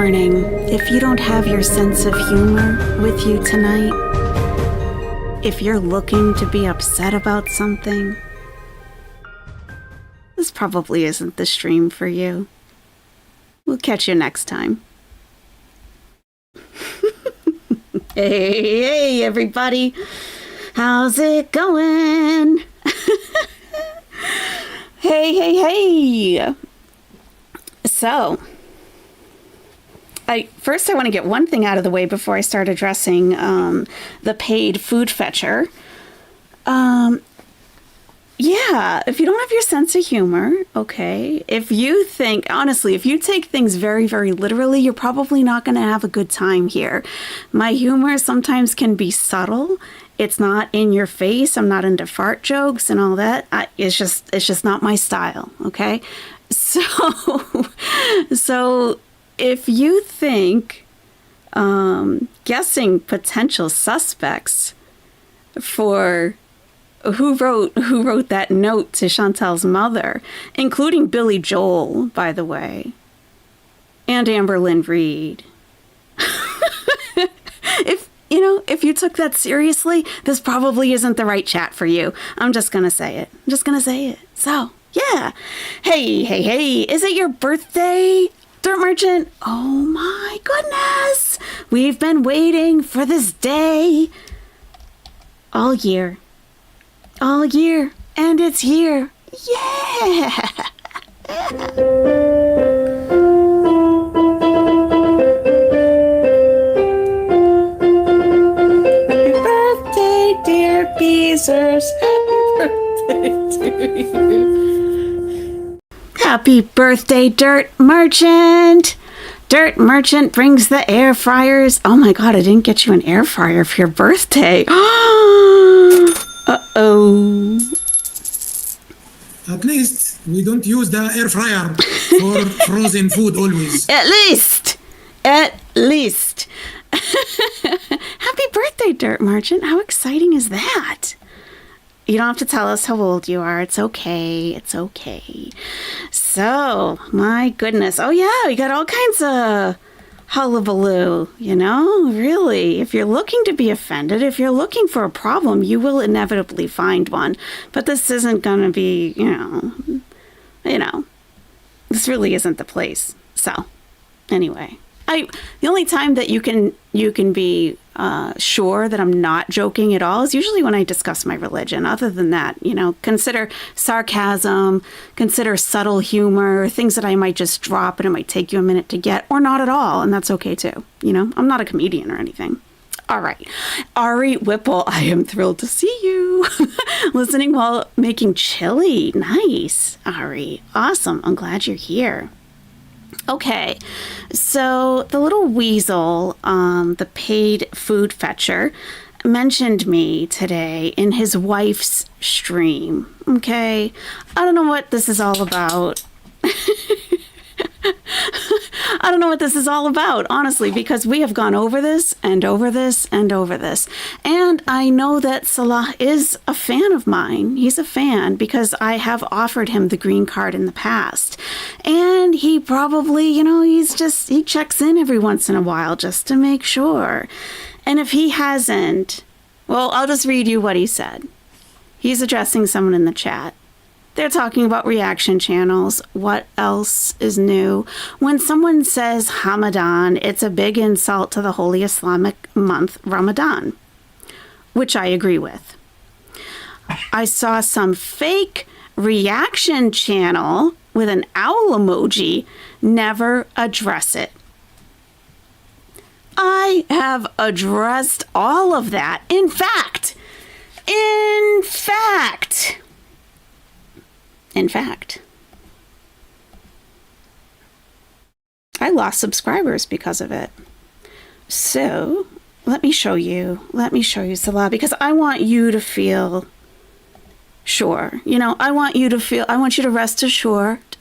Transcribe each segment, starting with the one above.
warning, if you don't have your sense of humor with you tonight, if you're looking to be upset about something, this probably isn't the stream for you. We'll catch you next time. Hey, everybody. How's it going? Hey. So, I want to get one thing out of the way before I start addressing the paid food fetcher. Yeah, if you don't have your sense of humor, okay, if you take things very, very literally, you're probably not going to have a good time here. My humor sometimes can be subtle. It's not in your face. I'm not into fart jokes and all that. It's just not my style, okay? So if you think guessing potential suspects for who wrote that note to Chantel's mother, including Billy Joel, by the way, and Amber Lynn Reed. If you took that seriously, this probably isn't the right chat for you. I'm just gonna say it. So, yeah. Hey, is it your birthday, Dirt Merchant? Oh my goodness. We've been waiting for this day all year, and it's here. Yeah. Happy birthday, dear Beezers. Happy birthday to you. Happy birthday, Dirt Merchant. Dirt Merchant brings the air fryers. Oh my God, I didn't get you an air fryer for your birthday. Uh-oh. At least we don't use the air fryer for frozen food always. At least. Happy birthday, Dirt Merchant. How exciting is that? You don't have to tell us how old you are. It's okay. So, my goodness. Oh, yeah, we got all kinds of hullabaloo, really. If you're looking to be offended, if you're looking for a problem, you will inevitably find one. But this isn't going to be, this really isn't the place. So, anyway. The only time that you can be sure that I'm not joking at all is usually when I discuss my religion. Other than that, consider sarcasm, consider subtle humor, things that I might just drop and it might take you a minute to get, or not at all, and that's okay too. I'm not a comedian or anything. All right. Ari Whipple, I am thrilled to see you. Listening while making chili. Nice, Ari. Awesome. I'm glad you're here. Okay, so the little weasel, the paid food fetcher, mentioned me today in his wife's stream, okay? I don't know what this is all about. I don't know what this is all about, honestly, because we have gone over this and over this and over this. And I know that Salah is a fan of mine. He's a fan because I have offered him the green card in the past. And he probably, he checks in every once in a while just to make sure. And if he hasn't, well, I'll just read you what he said. He's addressing someone in the chat. They're talking about reaction channels. What else is new? When someone says Hamadan, it's a big insult to the holy Islamic month Ramadan, which I agree with. I saw some fake reaction channel with an owl emoji never address it. I have addressed all of that. In fact, I lost subscribers because of it. So let me show you, Salah, because I want you to feel sure. I want you to rest assured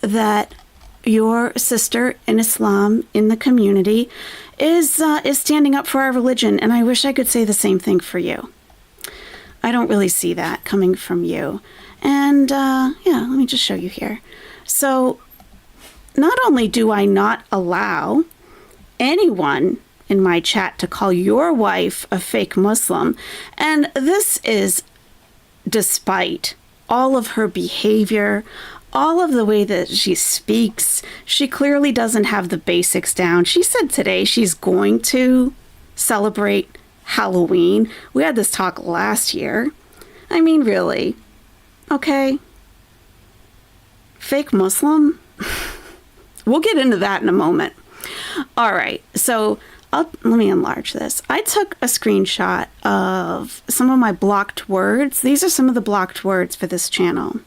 that your sister in Islam in the community is standing up for our religion. And I wish I could say the same thing for you. I don't really see that coming from you. And let me just show you here. So not only do I not allow anyone in my chat to call your wife a fake Muslim. And this is despite all of her behavior, all of the way that she speaks. She clearly doesn't have the basics down. She said today she's going to celebrate Halloween. We had this talk last year. I mean, really? Okay. Fake Muslim? We'll get into that in a moment. All right. So let me enlarge this. I took a screenshot of some of my blocked words. These are some of the blocked words for this channel.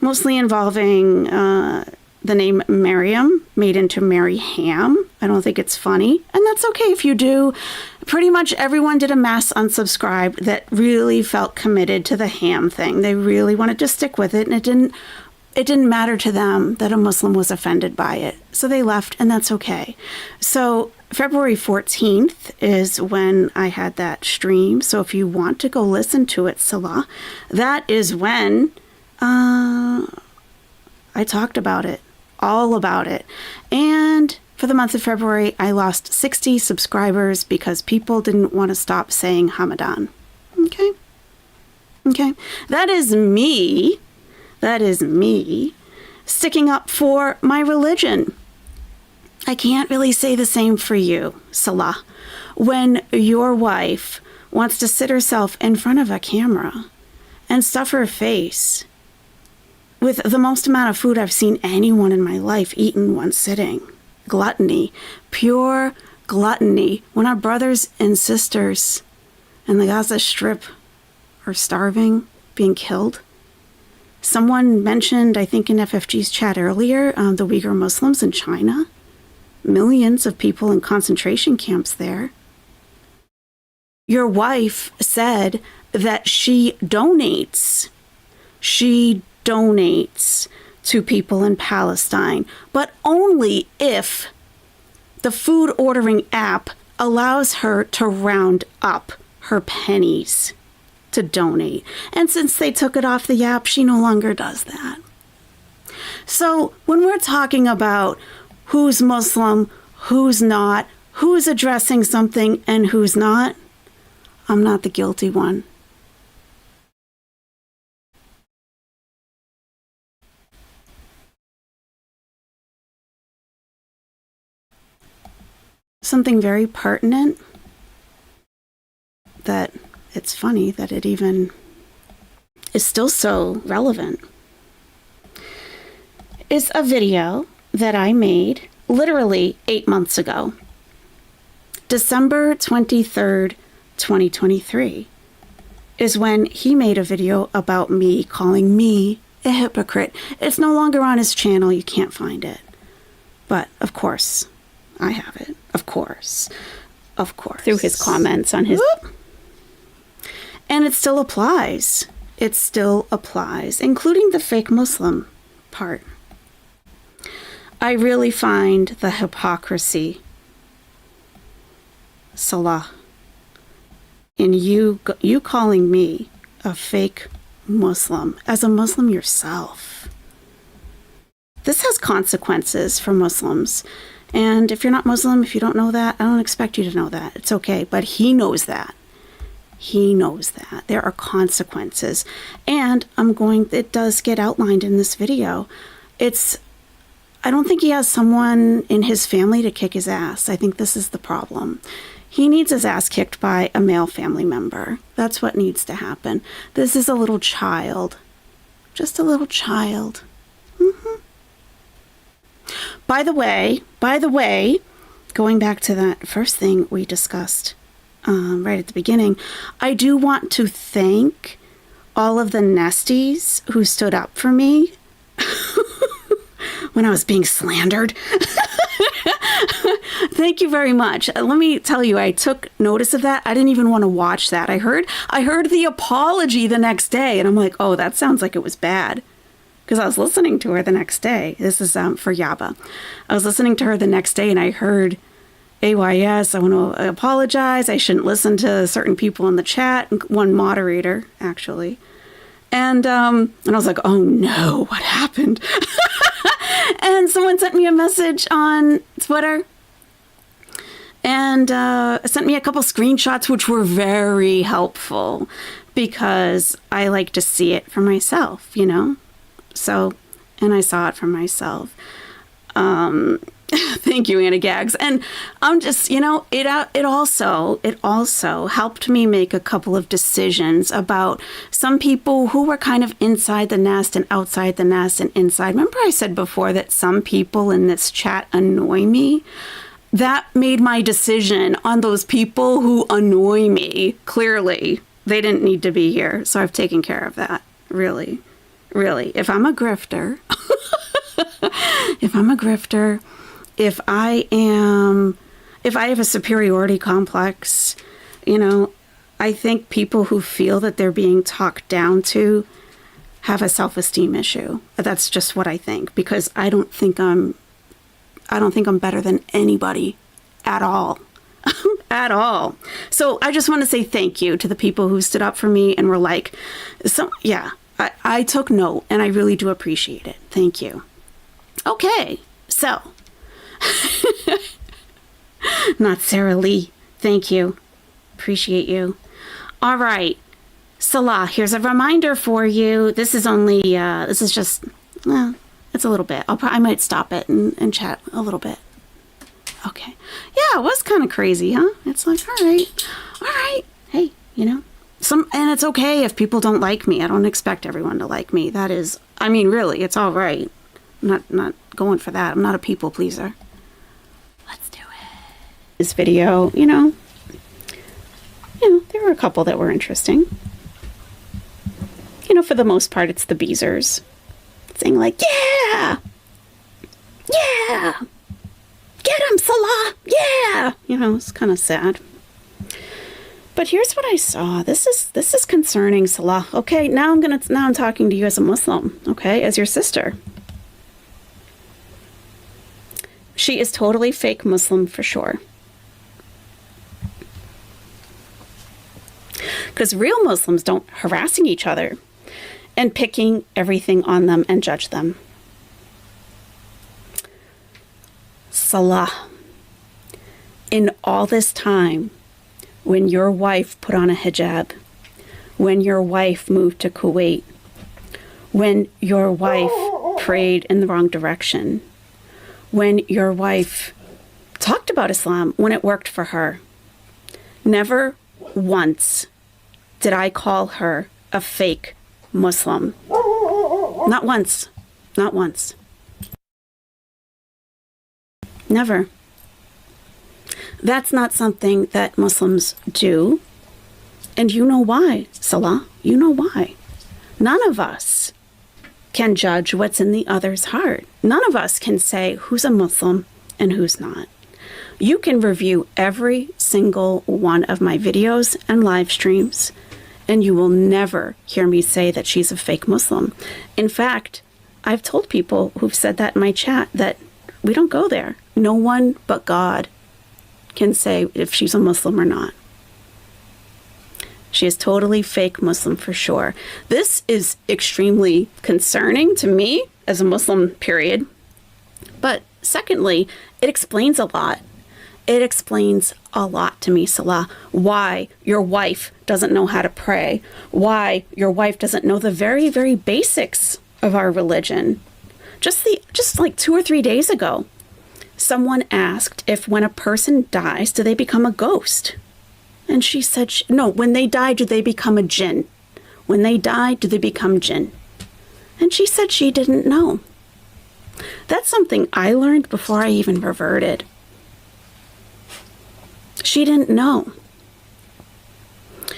Mostly involving the name Miriam made into Mary Ham. I don't think it's funny. And that's okay if you do. Pretty much everyone did a mass unsubscribe that really felt committed to the ham thing. They really wanted to stick with it. And it didn't matter to them that a Muslim was offended by it. So they left, and that's okay. So February 14th is when I had that stream. So if you want to go listen to it, Salah, that is when I talked about it, all about it. And for the month of February, I lost 60 subscribers because people didn't want to stop saying Hamadan. Okay. That is me sticking up for my religion. I can't really say the same for you, Salah. When your wife wants to sit herself in front of a camera and stuff her face with the most amount of food I've seen anyone in my life eat in one sitting. Gluttony. Pure gluttony. When our brothers and sisters in the Gaza Strip are starving, being killed. Someone mentioned, I think in FFG's chat earlier, the Uyghur Muslims in China. Millions of people in concentration camps there. Your wife said that she donates. She donates to people in Palestine, but only if the food ordering app allows her to round up her pennies to donate. And since they took it off the app, she no longer does that. So when we're talking about who's Muslim, who's not, who's addressing something and who's not, I'm not the guilty one. Something very pertinent that it's funny that it even is still so relevant is a video that I made literally 8 months ago. December 23rd, 2023 is when he made a video about me calling me a hypocrite. It's no longer on his channel. You can't find it. But of course, I have it. Of course. Through his comments on his... And it still applies. It still applies, including the fake Muslim part. I really find the hypocrisy, Salah, in you calling me a fake Muslim, as a Muslim yourself. This has consequences for Muslims. And if you're not Muslim, if you don't know that, I don't expect you to know that. It's okay. But he knows that. He knows that. There are consequences. And it does get outlined in this video. I don't think he has someone in his family to kick his ass. I think this is the problem. He needs his ass kicked by a male family member. That's what needs to happen. This is a little child. Just a little child. Mm-hmm. By the way, going back to that first thing we discussed right at the beginning, I do want to thank all of the nesties who stood up for me when I was being slandered. Thank you very much. Let me tell you, I took notice of that. I didn't even want to watch that. I heard the apology the next day, and I'm like, oh, that sounds like it was bad. Because I was listening to her the next day. This is for Yaba. I was listening to her the next day and I heard AYS, I want to apologize. I shouldn't listen to certain people in the chat. One moderator, actually. And I was like, oh no, what happened? And someone sent me a message on Twitter. and sent me a couple screenshots, which were very helpful because I like to see it for myself, you know? So, and I saw it for myself. Thank you, Anna Gags. And I'm just, you know, it also helped me make a couple of decisions about some people who were kind of inside the nest and outside the nest and inside. Remember I said before that some people in this chat annoy me? That made my decision on those people who annoy me. Clearly, they didn't need to be here. So I've taken care of that. Really, really. If I'm a grifter, if I have a superiority complex, you know, I think people who feel that they're being talked down to have a self-esteem issue. That's just what I think, because I don't think I'm better than anybody at all. At all. So I just want to say thank you to the people who stood up for me and were like, I took note and I really do appreciate it. Thank you. Okay, so not Sarah Lee. Thank you. Appreciate you. All right. Salah, here's a reminder for you. This is only, it's a little bit. I might stop it and chat a little bit. Okay. Yeah, it was kind of crazy, huh? It's like, all right. Hey, you know, and it's okay if people don't like me. I don't expect everyone to like me. That is, I mean, really, it's all right. I'm not going for that. I'm not a people pleaser. Let's do it. This video, you know, there were a couple that were interesting. You know, for the most part, it's the Beezers saying like, yeah, get him, Salah, yeah. You know, it's kind of sad. But here's what I saw. This is concerning, Salah. Okay, now I'm talking to you as a Muslim, okay, as your sister. She is totally fake Muslim for sure. Because real Muslims don't harassing each other and picking everything on them and judge them. Salah, in all this time, when your wife put on a hijab, when your wife moved to Kuwait, when your wife prayed in the wrong direction, when your wife talked about Islam when it worked for her, never once did I call her a fake Muslim. Not once. Not once. Never. That's not something that Muslims do. And you know why, Salah. You know why. None of us can judge what's in the other's heart. None of us can say who's a Muslim and who's not. You can review every single one of my videos and live streams, and you will never hear me say that she's a fake Muslim. In fact, I've told people who've said that in my chat that we don't go there. No one but God can say if she's a Muslim or not. She is totally fake Muslim for sure. This is extremely concerning to me as a Muslim, period. But secondly, it explains a lot. It explains a lot to me, Salah, why your wife doesn't know how to pray, why your wife doesn't know the very, very basics of our religion. Just like 2 or 3 days ago, someone asked if when a person dies, do they become a ghost? And she said, no, when they die, do they become a jinn? When they die, do they become jinn? And she said she didn't know. That's something I learned before I even reverted. She didn't know.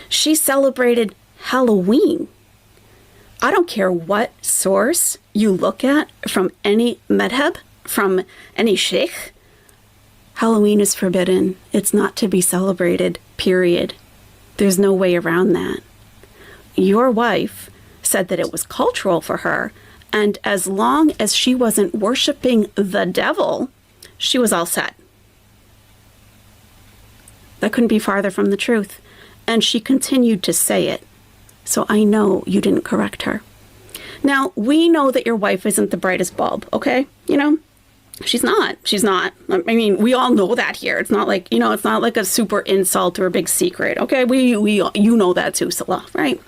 She celebrated Halloween. I don't care what source you look at from any madhab, from any sheikh. Halloween is forbidden. It's not to be celebrated, period. There's no way around that. Your wife said that it was cultural for her, and as long as she wasn't worshiping the devil, she was all set. That couldn't be farther from the truth. And she continued to say it. So I know you didn't correct her. Now, we know that your wife isn't the brightest bulb, okay? You know, She's not. She's not. I mean, we all know that here. It's not like, it's not like a super insult or a big secret. Okay, you know that too, Salah, right?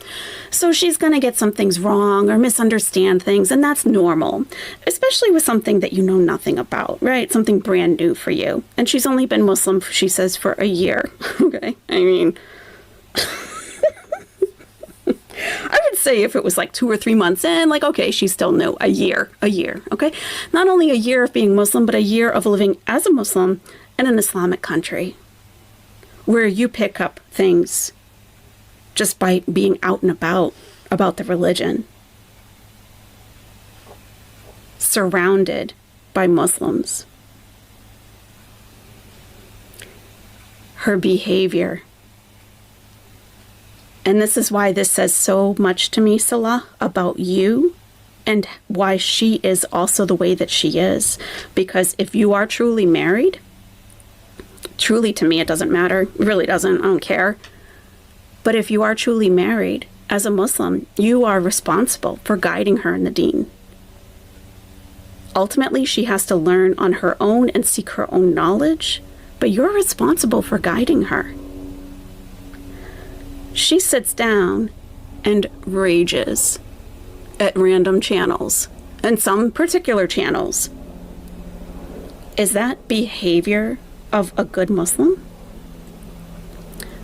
So she's going to get some things wrong or misunderstand things, and that's normal, especially with something that you know nothing about, right? Something brand new for you. And she's only been Muslim, she says, for a year. Okay, I mean, I would say if it was like 2 or 3 months in, like, okay, she's still new. A year, okay? Not only a year of being Muslim, but a year of living as a Muslim in an Islamic country where you pick up things just by being out and about the religion. Surrounded by Muslims. Her behavior. And this is why this says so much to me, Salah, about you and why she is also the way that she is. Because if you are truly married, truly to me, it doesn't matter. It really doesn't. I don't care. But if you are truly married as a Muslim, you are responsible for guiding her in the deen. Ultimately, she has to learn on her own and seek her own knowledge, but you're responsible for guiding her. She sits down and rages at random channels, and some particular channels. Is that behavior of a good Muslim?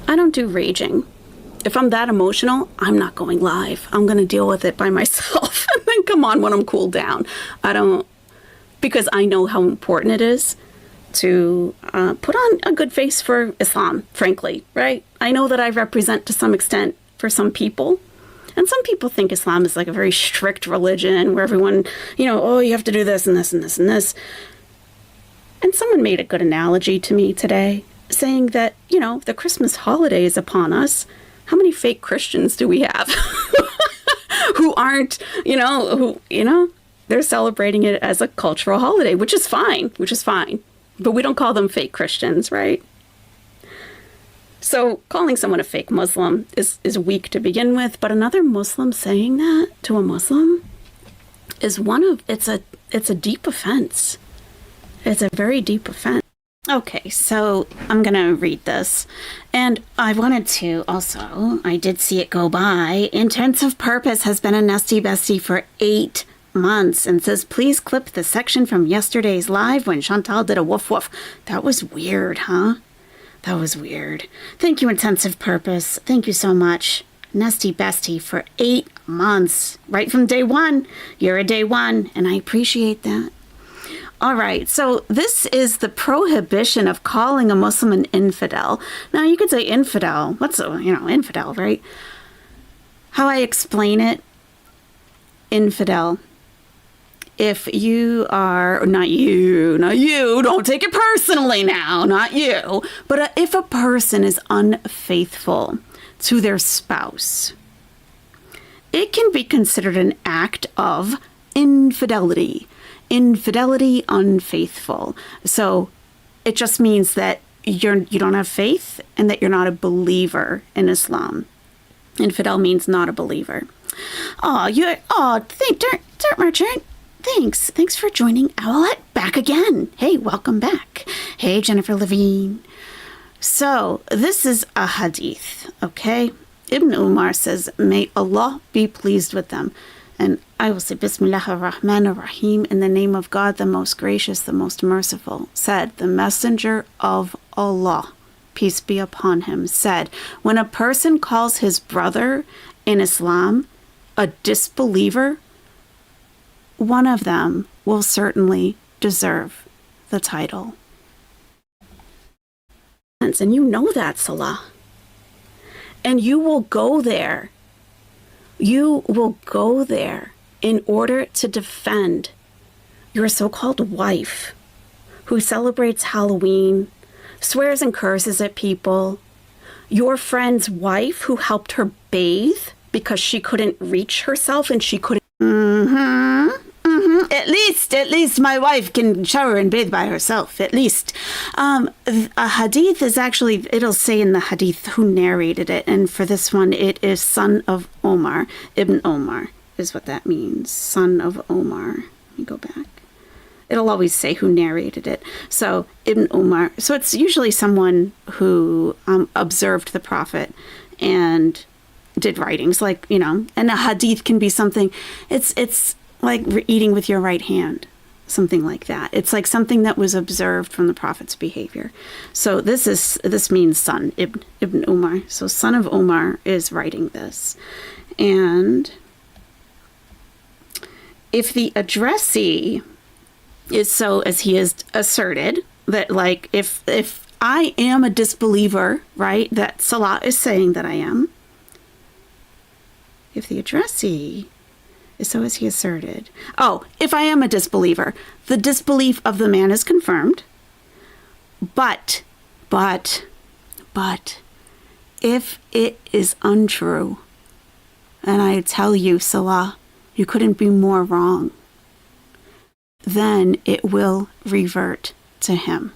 I don't do raging. If I'm that emotional, I'm not going live. I'm going to deal with it by myself and then come on when I'm cooled down. Because I know how important it is to put on a good face for Islam, frankly, right? I know that I represent to some extent for some people. And some people think Islam is like a very strict religion where everyone, oh, you have to do this and this and this and this. And someone made a good analogy to me today, saying that, the Christmas holiday is upon us. How many fake Christians do we have who aren't, they're celebrating it as a cultural holiday, which is fine. But we don't call them fake Christians, right? So calling someone a fake Muslim is weak to begin with, but another Muslim saying that to a Muslim is it's a deep offense. It's a very deep offense. Okay, so I'm going to read this. And I wanted to also, I did see it go by. Intensive Purpose has been a Nesty Bestie for 8 months and says, please clip the section from yesterday's live when Chantal did a woof woof. That was weird, huh? That was weird. Thank you, Intensive Purpose. Thank you so much. Nesty Bestie for 8 months. Right from day one. You're a day one, and I appreciate that. All right, so this is the prohibition of calling a Muslim an infidel. Now, you could say infidel. What's, infidel, right? How I explain it, infidel. If you are, not you, don't take it personally now, not you. But if a person is unfaithful to their spouse, it can be considered an act of infidelity. Infidelity, unfaithful. So it just means that you don't have faith and that you're not a believer in Islam. Infidel means not a believer. Dirt Merchant. Thanks for joining Owlette back again. Hey, welcome back. Hey, Jennifer Levine. So this is a hadith, okay? Ibn Umar says, may Allah be pleased with them. And I will say, Bismillah ar-Rahman ar-Rahim, in the name of God, the most gracious, the most merciful, said, the messenger of Allah, peace be upon him, said, when a person calls his brother in Islam a disbeliever, one of them will certainly deserve the title. And you know that, Salah. And you will go there. You will go there in order to defend your so-called wife who celebrates Halloween, swears and curses at people, your friend's wife who helped her bathe because she couldn't reach herself and she couldn't. At least my wife can shower and bathe by herself, at least. A hadith is actually, it'll say in the hadith who narrated it. And for this one, it is son of Omar. Ibn Omar is what that means. Son of Omar. Let me go back. it'll always say who narrated it. So Ibn Umar. So it's usually someone who observed the Prophet and did writings, like, and a hadith can be something. It's like eating with your right hand, something like that. It's like something that was observed from the Prophet's behavior. So this means son, Ibn Umar. So son of Umar is writing this. And if the addressee is so, as he has asserted, that like if I am a disbeliever, right, that Salah is saying that I am, if the addressee is so as he asserted, if I am a disbeliever, the disbelief of the man is confirmed, but if it is untrue, and I tell you, Salah, you couldn't be more wrong, then it will revert to him.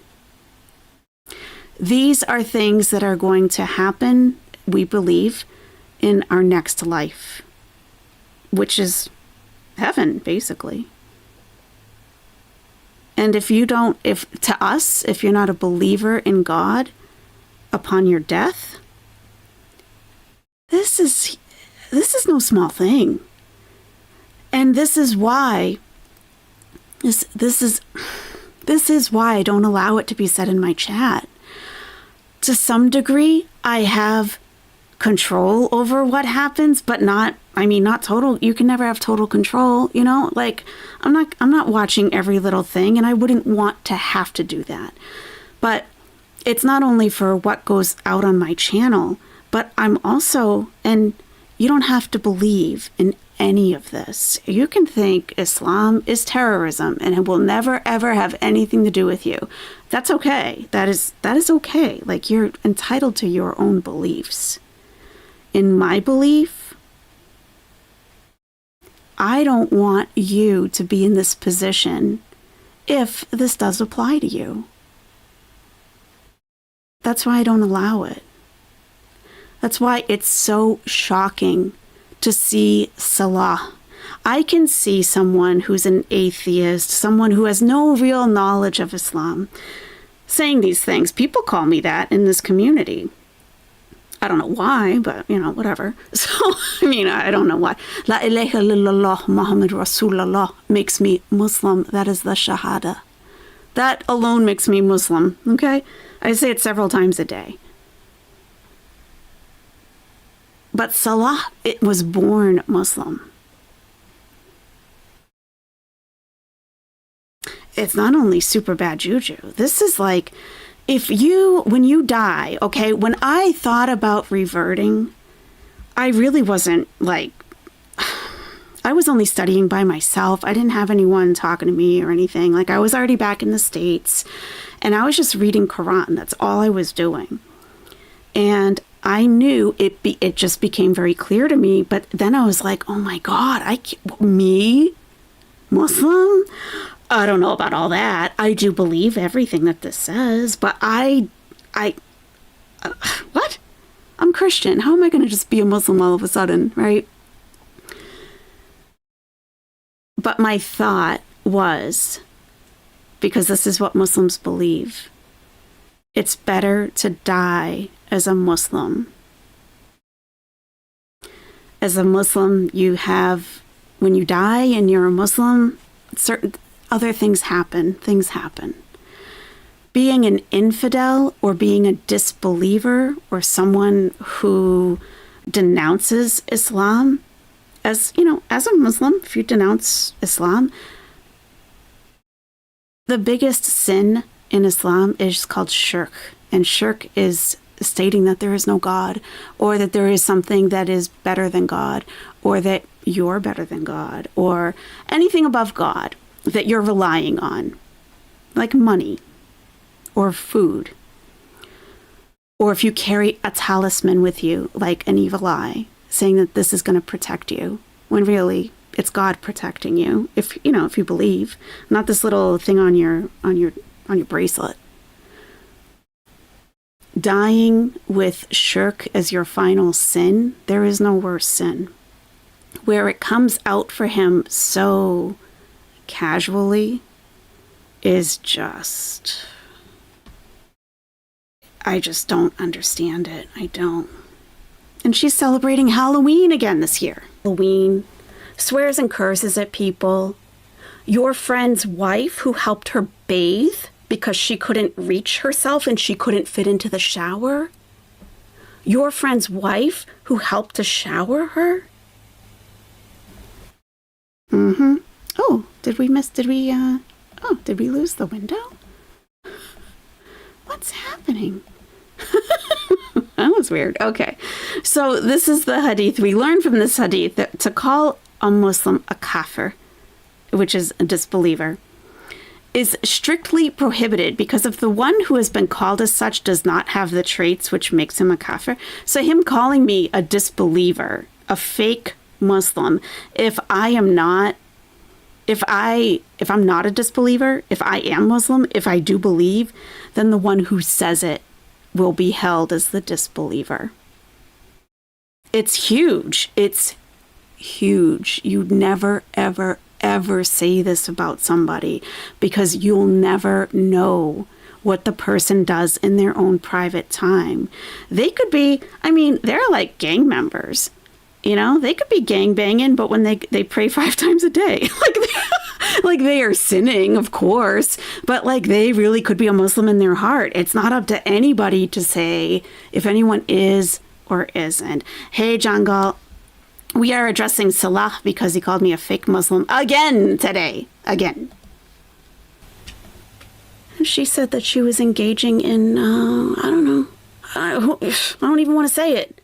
These are things that are going to happen, we believe, in our next life, which is heaven, basically. And if you're not a believer in God upon your death, this is no small thing. And this is why I don't allow it to be said in my chat. To some degree, I have control over what happens, but not total. You can never have total control, like I'm not watching every little thing, and I wouldn't want to have to do that. But it's not only for what goes out on my channel, but I'm also, and you don't have to believe in any of this. You can think Islam is terrorism and it will never ever have anything to do with you. That's okay. That is okay. Like, you're entitled to your own beliefs. In my belief, I don't want you to be in this position if this does apply to you. That's why I don't allow it. That's why it's so shocking to see Salah. I can see someone who's an atheist, someone who has no real knowledge of Islam, saying these things. People call me that in this community. I don't know why, but, whatever. So, I don't know why. La ilaha illallah Muhammad Rasulullah makes me Muslim. That is the Shahada. That alone makes me Muslim, okay? I say it several times a day. But Salah, it was born Muslim. It's not only super bad juju. This is like, when you die, okay, when I thought about reverting, I really wasn't like, I was only studying by myself. I didn't have anyone talking to me or anything. Like, I was already back in the States, and I was just reading Quran. That's all I was doing. And I knew it just became very clear to me. But then I was like, oh my God, me, Muslim? I don't know about all that. I do believe everything that this says, but what? I'm Christian. How am I going to just be a Muslim all of a sudden, right? But my thought was, because this is what Muslims believe, it's better to die as a Muslim. As a Muslim, when you die and you're a Muslim, certain other things happen. Being an infidel or being a disbeliever or someone who denounces Islam, as a Muslim, if you denounce Islam, the biggest sin in Islam is called shirk. And shirk is stating that there is no God, or that there is something that is better than God, or that you're better than God, or anything above God that you're relying on, like money or food. Or if you carry a talisman with you, like an evil eye, saying that this is going to protect you, when really it's God protecting you, if you believe, not this little thing on your bracelet. Dying with shirk as your final sin, there is no worse sin. Where it comes out for him so casually, is just... I just don't understand it. I don't. And she's celebrating Halloween again this year. Halloween, swears and curses at people. Your friend's wife who helped her bathe because she couldn't reach herself and she couldn't fit into the shower. Your friend's wife who helped to shower her. Oh, did we lose the window? What's happening? That was weird. Okay. So this is the hadith. We learn from this hadith that to call a Muslim a kafir, which is a disbeliever, is strictly prohibited because if the one who has been called as such does not have the traits which makes him a kafir. So him calling me a disbeliever, a fake Muslim, if I'm not a disbeliever, if I am Muslim, if I do believe, then the one who says it will be held as the disbeliever. It's huge. It's huge. You never, ever, ever say this about somebody because you'll never know what the person does in their own private time. They could be, they're like gang members. They could be gang banging, but when they pray 5 times a day, like they are sinning, of course, but like they really could be a Muslim in their heart. It's not up to anybody to say if anyone is or isn't. Hey, Jangal, we are addressing Salah because he called me a fake Muslim again today. Again. She said that she was engaging in, I don't know. I don't even want to say it.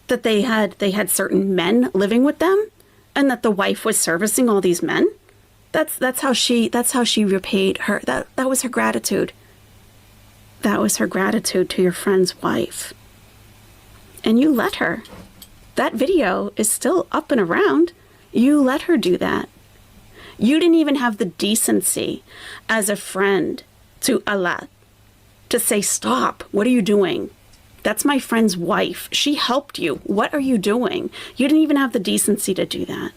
That they had certain men living with them, and that the wife was servicing all these men. That's how she repaid her. That was her gratitude. That was her gratitude to your friend's wife. And you let her. That video is still up and around. You let her do that. You didn't even have the decency as a friend to Allah to say, stop, what are you doing? That's my friend's wife. She helped you. What are you doing? You didn't even have the decency to do that.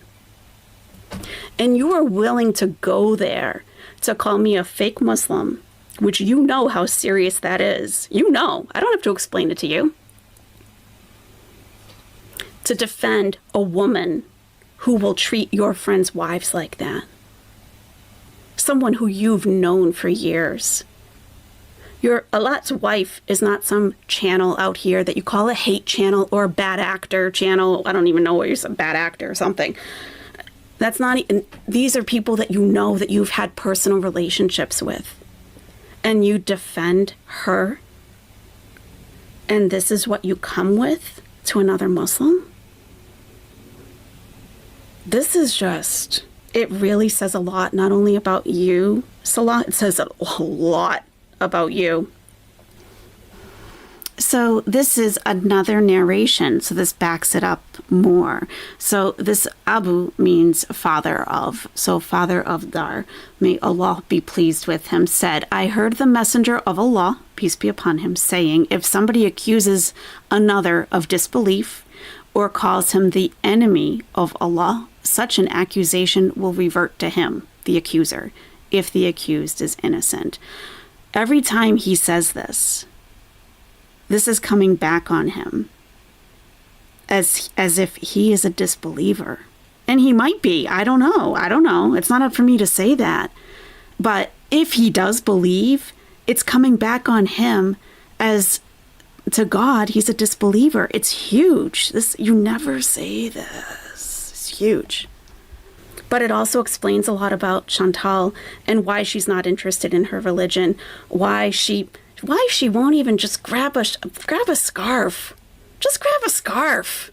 And you are willing to go there to call me a fake Muslim, which you know how serious that is. You know. I don't have to explain it to you. To defend a woman who will treat your friends' wives like that. Someone who you've known for years. Your Allah's wife is not some channel out here that you call a hate channel or a bad actor channel. I don't even know what you're saying, bad actor or something. That's not, these are people that you know that you've had personal relationships with. And you defend her. And this is what you come with to another Muslim. This is just, it really says a lot, not only about you, Salah, it says a lot about you. So this is another narration, so this backs it up more. So this Abu means father of. So father of Dar, may Allah be pleased with him, said, I heard the messenger of Allah, peace be upon him, saying, if somebody accuses another of disbelief or calls him the enemy of Allah, such an accusation will revert to him, the accuser, if the accused is innocent. Every time he says this is coming back on him as if he is a disbeliever. And he might be. I don't know. It's not up for me to say that. But if he does believe, it's coming back on him as to God, he's a disbeliever. It's huge. You never say this. It's huge. But it also explains a lot about Chantal and why she's not interested in her religion, why she won't even just grab a scarf. Just grab a scarf.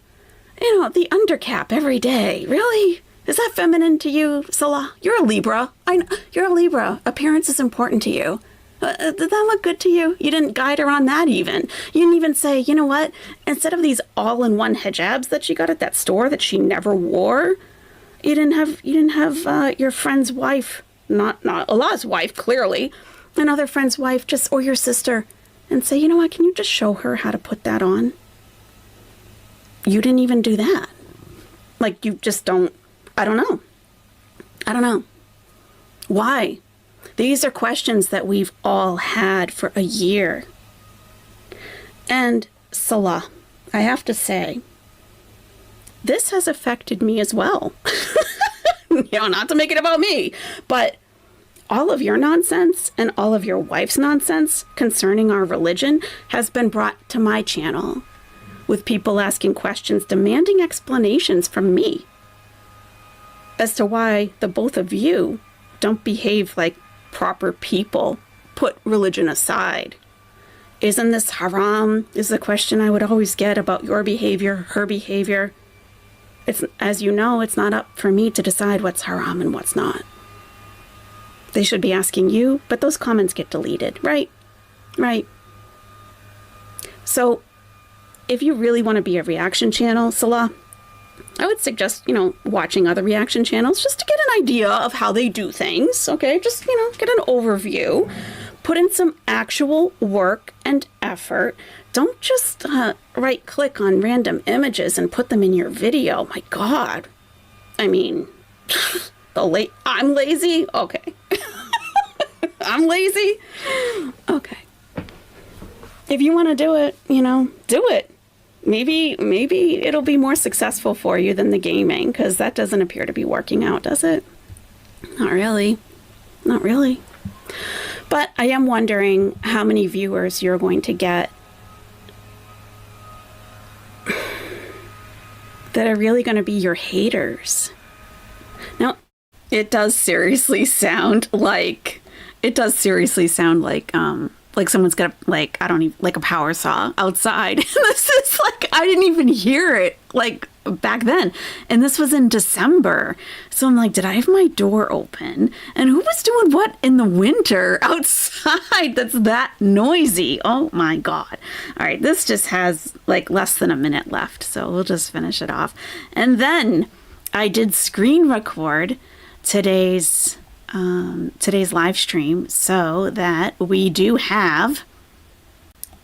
The undercap every day. Really? Is that feminine to you, Salah? You're a Libra. I know. You're a Libra. Appearance is important to you. Did that look good to you? You didn't guide her on that even. You didn't even say, you know what? Instead of these all-in-one hijabs that she got at that store that she never wore, you didn't have your friend's wife, not Allah's wife, clearly, another friend's wife, or your sister, and say, you know what, can you just show her how to put that on? You didn't even do that. Like, you just don't, I don't know. Why? These are questions that we've all had for a year. And Salah, I have to say, this has affected me as well. Not to make it about me, but all of your nonsense and all of your wife's nonsense concerning our religion has been brought to my channel, with people asking questions, demanding explanations from me as to why the both of you don't behave like proper people, put religion aside. Isn't this haram? Is the question I would always get about your behavior, her behavior. It's, as you know, it's not up for me to decide what's haram and what's not. They should be asking you, but those comments get deleted, right? Right. So if you really want to be a reaction channel, Salah, I would suggest, watching other reaction channels just to get an idea of how they do things, okay? Just, get an overview. Put in some actual work and effort. Don't just right-click on random images and put them in your video. My God. I mean, I'm lazy? Okay. I'm lazy? Okay. If you want to do it, do it. Maybe it'll be more successful for you than the gaming, because that doesn't appear to be working out, does it? Not really. Not really. But I am wondering how many viewers you're going to get that are really going to be your haters. Now, it does seriously sound like someone's got a power saw outside. This is I didn't even hear it back then. And this was in December. So I'm like, did I have my door open? And who was doing what in the winter outside that's that noisy? Oh my God. All right. This just has less than a minute left. So we'll just finish it off. And then I did screen record today's live stream so that we do have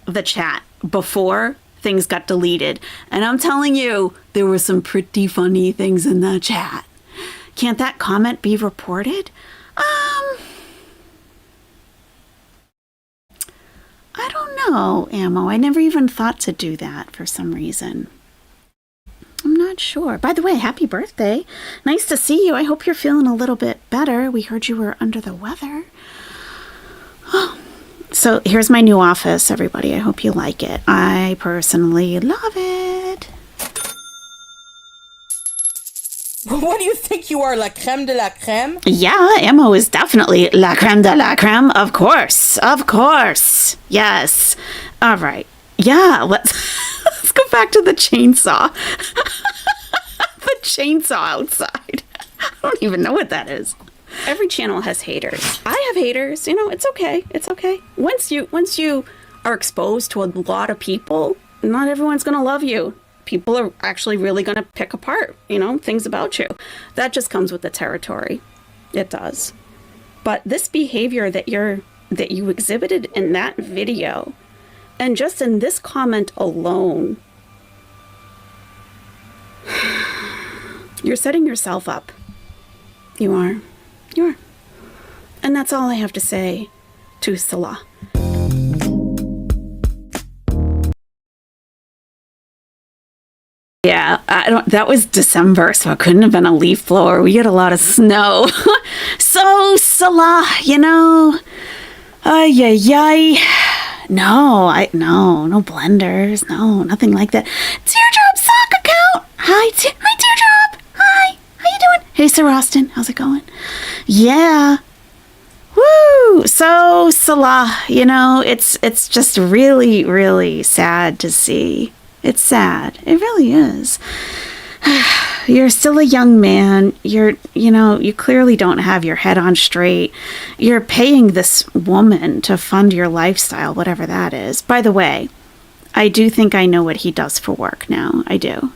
the chat before things got deleted. And I'm telling you, there were some pretty funny things in the chat. Can't that comment be reported? I don't know, Ammo. I never even thought to do that for some reason. I'm not sure. By the way, happy birthday. Nice to see you. I hope you're feeling a little bit better. We heard you were under the weather. Oh. So here's my new office, everybody. I hope you like it. I personally love it. What do you think you are, la creme de la creme? Yeah, Ammo is definitely la creme de la creme. Of course. Of course. Yes. All right. Yeah, let's go back to the chainsaw. The chainsaw outside. I don't even know what that is. Every channel has haters. I have haters. It's okay. It's okay. Once you are exposed to a lot of people, not everyone's going to love you. People are actually really going to pick apart, things about you. That just comes with the territory. It does. But this behavior that you exhibited in that video, and just in this comment alone, you're setting yourself up. You are. You are. And that's all I have to say to Salah. Yeah, that was December, so it couldn't have been a leaf blower. We get a lot of snow. So, Salah, no blenders, no, nothing like that. Teardrop sock account. Hi, Teardrop. Hi, how you doing? Hey, Sir Austin, how's it going? Yeah. Woo! So, Salah, it's just really, really sad to see. It's sad. It really is. You're still a young man. You clearly don't have your head on straight. You're paying this woman to fund your lifestyle, whatever that is. By the way, I do think I know what he does for work now. I do.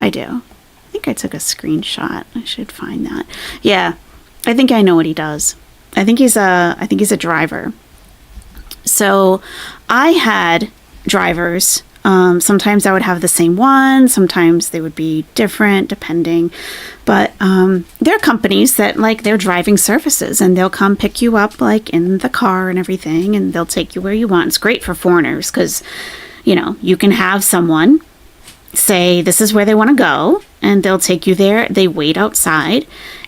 I think I took a screenshot. I should find that. Yeah, I think I know what he does. I think he's a driver. So I had drivers Sometimes I would have the same one. Sometimes they would be different depending. But there are companies that like they're driving services and they'll come pick you up like in the car and everything and they'll take you where you want. It's great for foreigners because, you can have someone say this is where they want to go and they'll take you there. They wait outside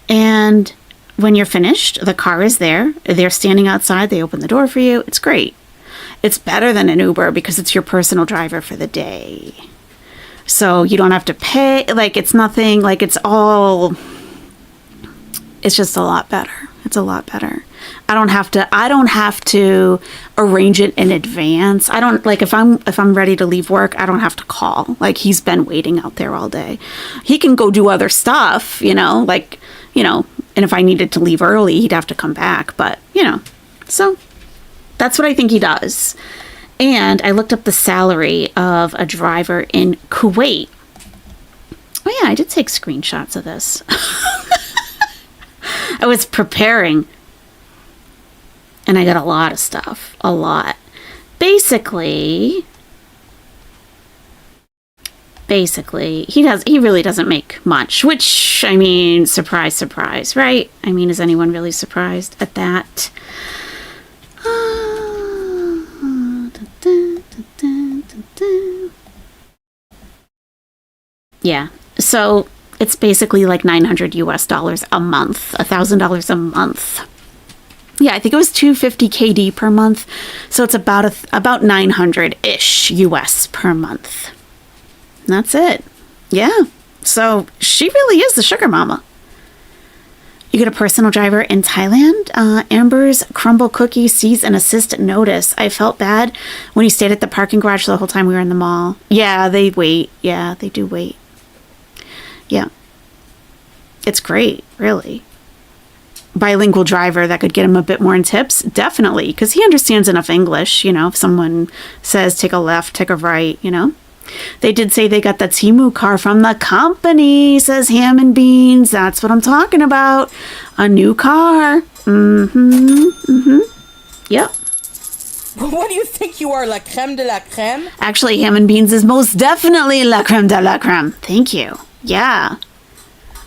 and when you're finished, the car is there. They're standing outside. They open the door for you. It's great. It's better than an Uber because it's your personal driver for the day. So you don't have to pay. Like, it's nothing. Like, it's just a lot better. It's a lot better. I don't have to arrange it in advance. I don't like if I'm ready to leave work, I don't have to call. Like, he's been waiting out there all day. He can go do other stuff, and if I needed to leave early, he'd have to come back. But, so that's what I think he does. And I looked up the salary of a driver in Kuwait. Oh, yeah, I did take screenshots of this. I was preparing. And I got a lot of stuff. A lot. Basically, he really doesn't make much. Which, I mean, surprise, surprise, right? I mean, is anyone really surprised at that? Yeah, so it's basically like $900 US a month, $1,000 a month. Yeah, I think it was 250 KD per month, so it's about 900-ish US per month. And that's it. Yeah, so she really is the sugar mama. You get a personal driver in Thailand. Amber's crumble cookie sees an assist notice. I felt bad when he stayed at the parking garage the whole time we were in the mall. Yeah, they wait. Yeah, they do wait. Yeah. It's great, really. Bilingual driver that could get him a bit more in tips? Definitely, because he understands enough English, if someone says take a left, take a right, They did say they got the Temu car from the company, says Ham and Beans. That's what I'm talking about. A new car. Yep. What do you think you are, la creme de la creme? Actually, Ham and Beans is most definitely la creme de la creme. Thank you. Yeah.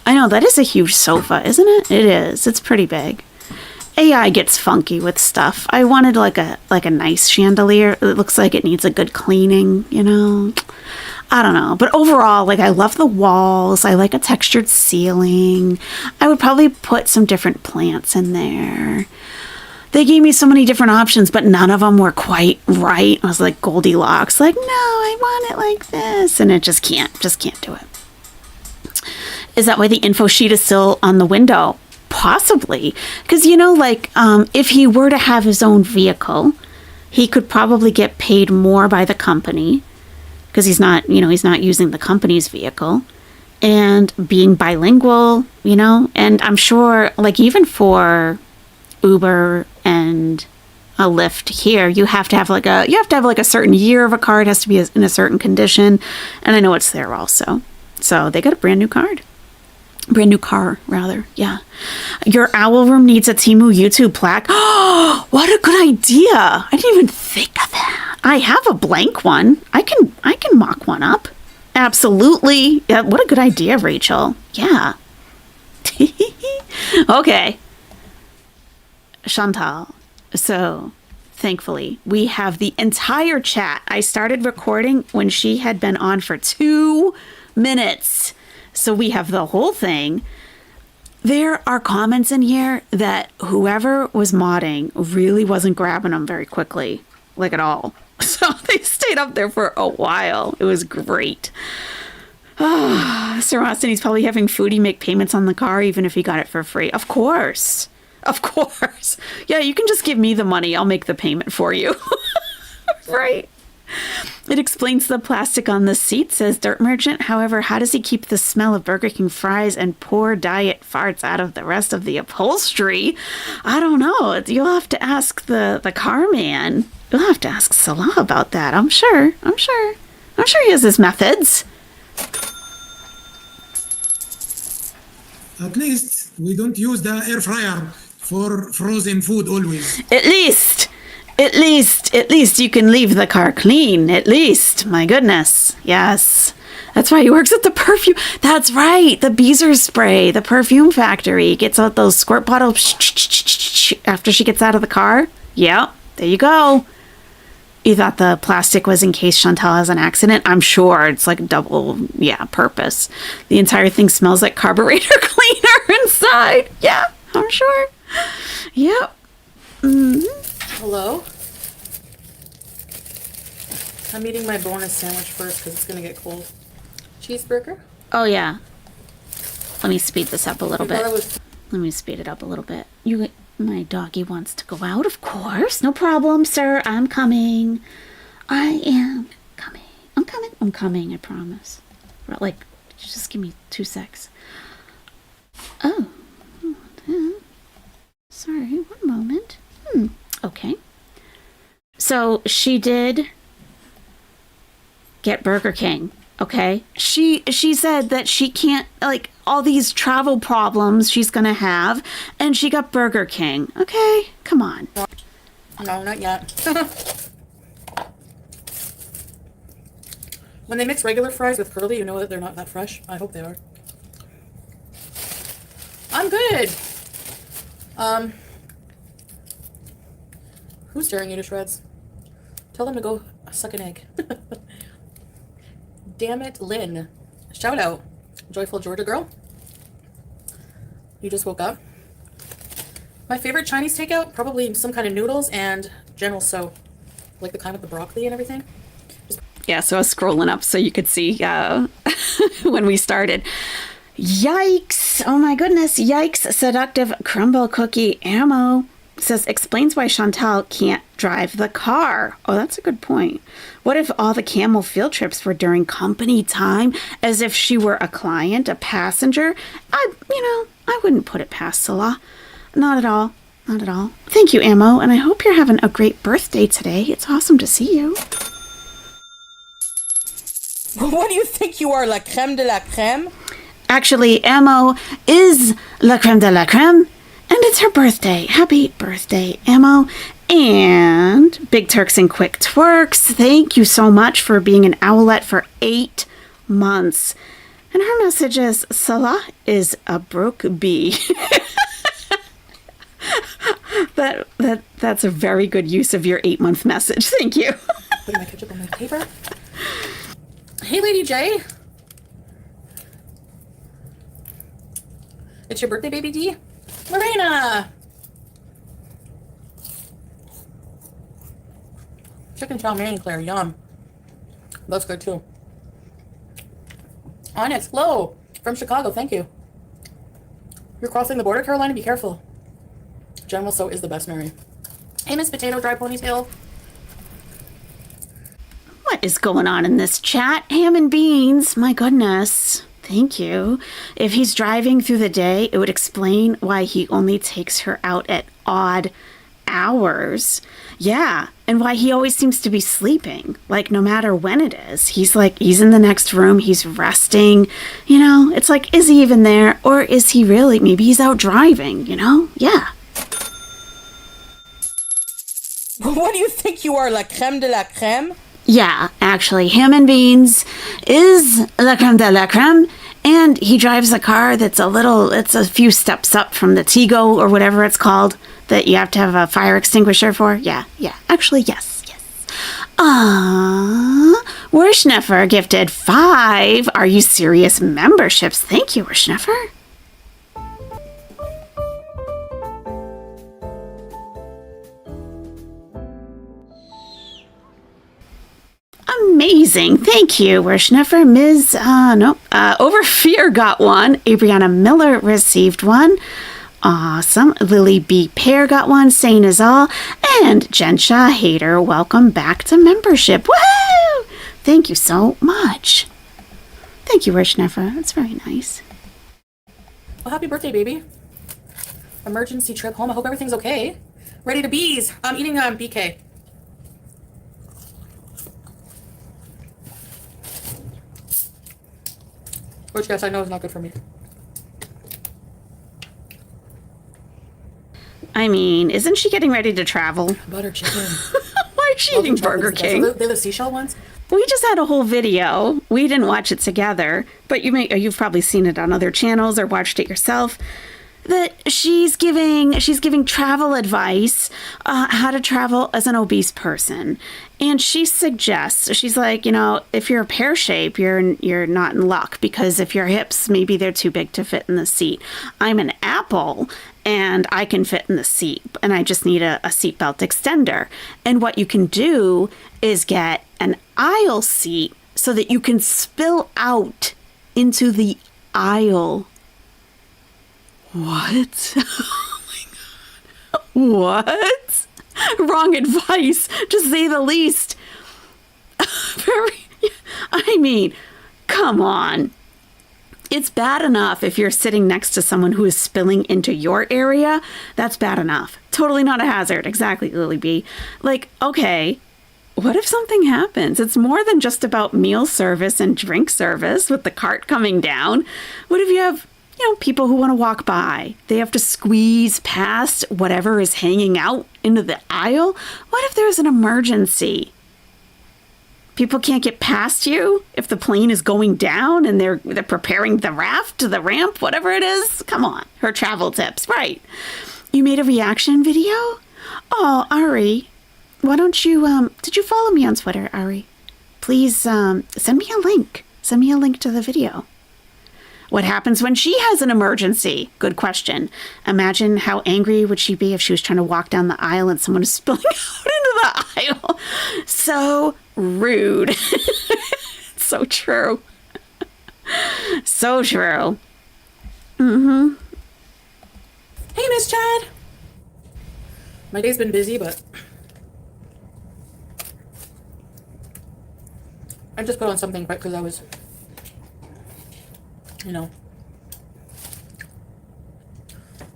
I know, that is a huge sofa, isn't it? It is. It's pretty big. AI gets funky with stuff. I wanted like a nice chandelier. It looks like it needs a good cleaning, I don't know. But overall, I love the walls. I like a textured ceiling. I would probably put some different plants in there. They gave me so many different options, but none of them were quite right. I was like Goldilocks, no, I want it like this. And it just can't do it. Is that why the info sheet is still on the window? Possibly. Because, if he were to have his own vehicle, he could probably get paid more by the company because he's not using the company's vehicle. And being bilingual, and I'm sure, even for Uber and a Lyft here, you have to have a certain year of a card. It has to be in a certain condition. And I know it's there also. So they got a brand new brand new car, rather. Yeah. Your owl room needs a Temu YouTube plaque. Oh, what a good idea. I didn't even think of that. I have a blank one. I can mock one up. Absolutely. Yeah, what a good idea, Rachel. Yeah. Okay. Chantal. So, thankfully, we have the entire chat. I started recording when she had been on for 2 minutes. So we have the whole thing. There are comments in here that whoever was modding really wasn't grabbing them very quickly, at all. So they stayed up there for a while. It was great. Sir Austin, he's probably having Foodie make payments on the car, even if he got it for free. Of course. Of course. Yeah, you can just give me the money. I'll make the payment for you. Right. It explains the plastic on the seat, says Dirt Merchant. However, how does he keep the smell of Burger King fries and poor diet farts out of the rest of the upholstery? I don't know. You'll have to ask the car man. You'll have to ask Salah about that. I'm sure he has his methods. At least we don't use the air fryer for frozen food always. At least. At least you can leave the car clean. At least, my goodness. Yes. That's why he works at the perfume. That's right. The Beezer spray, the perfume factory. Gets out those squirt bottles after she gets out of the car. Yeah, there you go. You thought the plastic was in case Chantal has an accident? I'm sure it's like double, purpose. The entire thing smells like carburetor cleaner inside. Yeah, I'm sure. Yep. Hello? I'm eating my bonus sandwich first because it's going to get cold. Cheeseburger? Oh, yeah. Let me speed this up a little bit. Was... Let me speed it up a little bit. My doggy wants to go out, of course. No problem, sir. I'm coming. I am coming. I'm coming, I promise. Like, just give me 2 secs. Oh. Sorry, one moment. Okay. So she did get Burger King. Okay. She said that she can't, like, all these travel problems she's gonna have, and she got Burger King. Okay, come on. No, not yet. When they mix regular fries with curly, you know that they're not that fresh. I hope they are. I'm good. Who's tearing you to shreds? Tell them to go suck an egg. Damn it, Lynn. Shout out. Joyful Georgia girl. You just woke up. My favorite Chinese takeout, probably some kind of noodles and General So. Like the kind with the broccoli and everything. Yeah, so I was scrolling up so you could see when we started. Yikes. Oh my goodness. Yikes. Seductive crumble cookie ammo. Says explains why Chantal can't drive the car. Oh, that's a good point. What if all the camel field trips were during company time, as if she were a client, a passenger? I wouldn't put it past Salah. Not at all. Not at all. Thank you, Ammo, and I hope you're having a great birthday today. It's awesome to see you. What do you think you are, la creme de la creme? Actually, Ammo is la creme de la creme. And it's her birthday. Happy birthday, Ammo. And Big Turks and Quick Twerks, thank you so much for being an owlet for 8 months. And her message is, Salah is a broke bee. That's a very good use of your 8-month message. Thank you. Putting my ketchup on my paper. Hey, Lady J. It's your birthday, baby D? Lorena! Chicken chow mein, Claire, yum. That's good too. Onyx, hello! From Chicago, thank you. You're crossing the border, Carolina, be careful. General So is the best, Mary. Hey, Miss Potato Dry Ponytail. What is going on in this chat? Ham and beans, my goodness. Thank you. If he's driving through the day, it would explain why he only takes her out at odd hours. Yeah, and why he always seems to be sleeping. Like, no matter when it is. He's in the next room, he's resting. It's like, is he even there? Or is he really? Maybe he's out driving, Yeah. What do you think you are, la creme de la creme? Yeah, actually, Ham and Beans is la creme de la creme, and he drives a car that's it's a few steps up from the Tigo or whatever it's called that you have to have a fire extinguisher for. Yeah, actually, yes. Werschneffer gifted 5 Are You Serious memberships. Thank you, Werschneffer. Amazing. Thank you, Werschneffer. Ms. Overfear got one. Abriana Miller received one. Awesome. Lily B. Pear got one. Sane is all. And Jensha Hater, welcome back to membership. Woohoo! Thank you so much. Thank you, Werschneffer. That's very nice. Well, happy birthday, baby. Emergency trip home. I hope everything's okay. Ready to bees. I'm eating BK. Which, yes, I know is not good for me. I mean, isn't she getting ready to travel? Butter chicken. Why is she eating Burger King? They're the seashell ones? We just had a whole video. We didn't watch it together, but you've probably seen it on other channels or watched it yourself. That she's giving travel advice, how to travel as an obese person, and she suggests, she's like, if you're a pear shape, you're not in luck, because if your hips, maybe they're too big to fit in the seat. I'm an apple and I can fit in the seat, and I just need a seatbelt extender. And what you can do is get an aisle seat so that you can spill out into the aisle. What? Oh my God. What? Wrong advice, to say the least. I mean, come on. It's bad enough if you're sitting next to someone who is spilling into your area. That's bad enough. Totally not a hazard. Exactly, Lily B. Like, okay, what if something happens? It's more than just about meal service and drink service with the cart coming down. What if you have, people who want to walk by? They have to squeeze past whatever is hanging out into the aisle. What if there's an emergency? People can't get past you if the plane is going down and they're preparing the ramp, whatever it is. Come on, her travel tips, right? You made a reaction video? Oh, Ari, why don't you, did you follow me on Twitter, Ari? Please send me a link. Send me a link to the video. What happens when she has an emergency? Good question. Imagine how angry would she be if she was trying to walk down the aisle and someone is spilling out into the aisle. So rude. So true. So true. Mm-hmm. Hey, Miss Chad. My day's been busy, but I just put on something quick because I was,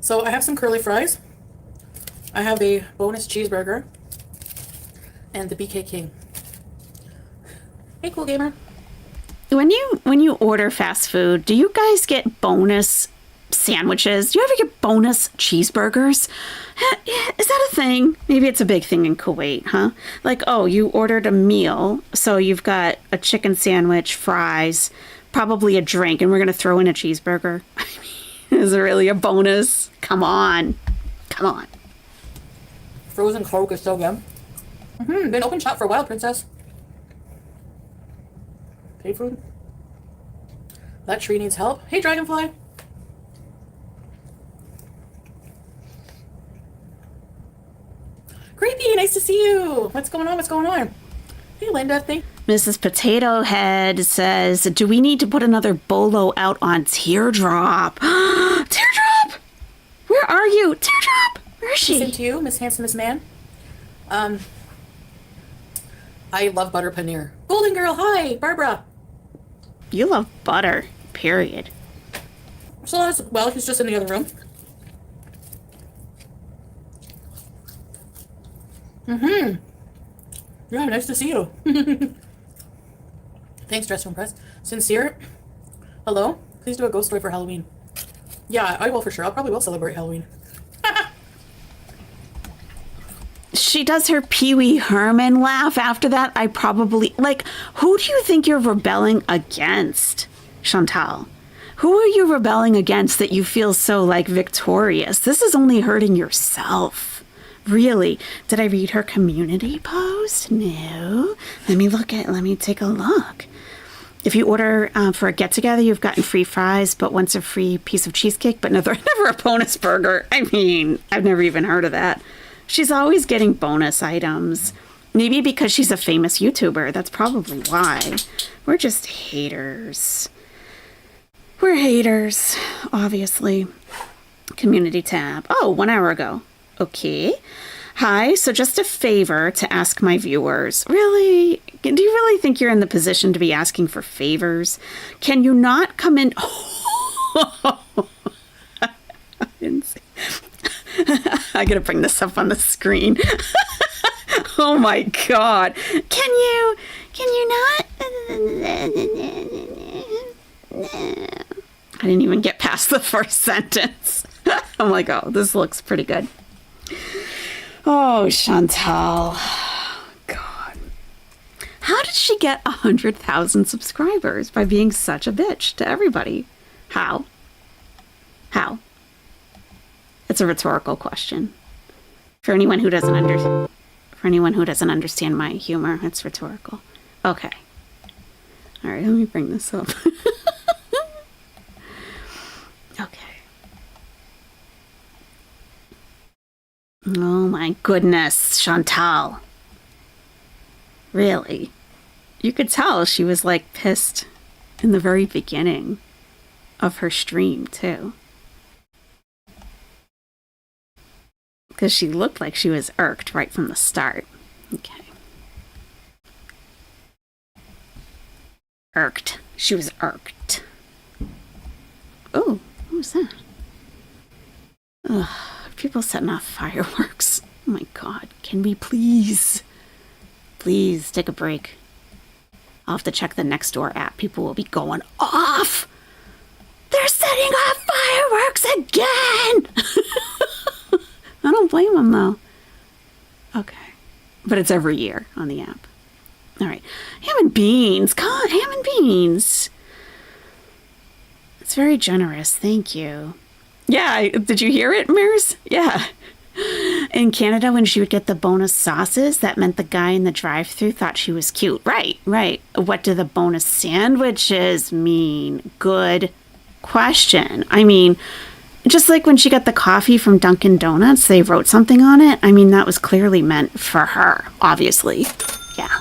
So I have some curly fries. I have a bonus cheeseburger and the BK King. Hey, cool gamer. When you order fast food, do you guys get bonus sandwiches? Do you ever get bonus cheeseburgers? Is that a thing? Maybe it's a big thing in Kuwait, huh? Like, oh, you ordered a meal, so you've got a chicken sandwich, fries, probably a drink, and we're going to throw in a cheeseburger. I mean, is it really a bonus? Come on. Come on. Frozen Coke is so good. Been open shop for a while, princess. Paid food. That tree needs help. Hey, dragonfly. Creepy, nice to see you. What's going on? What's going on? Hey, Linda, Mrs. Potato Head says, do we need to put another bolo out on Teardrop? Teardrop! Where are you? Teardrop! Where is she? Listen to you, Miss Handsomest Man. I love butter paneer. Golden Girl, hi, Barbara. You love butter, period. So well, he's just in the other room. Yeah, nice to see you. Thanks, Dress Room Press. Sincere. Hello? Please do a ghost story for Halloween. Yeah, I will for sure. I probably will celebrate Halloween. She does her Pee Wee Herman laugh after that. I probably, who do you think you're rebelling against, Chantal? Who are you rebelling against that you feel so, victorious? This is only hurting yourself. Really? Did I read her community post? No. Let me take a look. If you order for a get-together, you've gotten free fries, but once a free piece of cheesecake, but never a bonus burger. I mean, I've never even heard of that. She's always getting bonus items. Maybe because she's a famous YouTuber. That's probably why. We're just haters. We're haters, obviously. Community tab. Oh, 1 hour ago. Okay. Hi, so just a favor to ask my viewers. Really? Do you really think you're in the position to be asking for favors? Can you not come in? I didn't see. I gotta bring this up on the screen. Oh my God. Can you not? I didn't even get past the first sentence. I'm like, oh, this looks pretty good. Oh, Chantal. God. How did she get 100,000 subscribers by being such a bitch to everybody? How? How? It's a rhetorical question. For anyone who doesn't understand my humor, it's rhetorical. Okay. All right, let me bring this up. Okay. Oh my goodness, Chantal. Really? You could tell she was like pissed in the very beginning of her stream too. Because she looked like she was irked right from the start. Okay. Irked. She was irked. Oh, what was that? Ugh, people setting off fireworks. Oh my God. Can we please take a break? I'll have to check the Nextdoor app. People will be going off. They're setting off fireworks again. I don't blame them though. Okay. But it's every year on the app. All right. Ham and beans. Come on, ham and beans. It's very generous. Thank you. Yeah. Did you hear it, Mears? Yeah. In Canada, when she would get the bonus sauces, that meant the guy in the drive-thru thought she was cute. Right, right. What do the bonus sandwiches mean? Good question. I mean, just like when she got the coffee from Dunkin' Donuts, they wrote something on it. I mean, that was clearly meant for her, obviously. Yeah.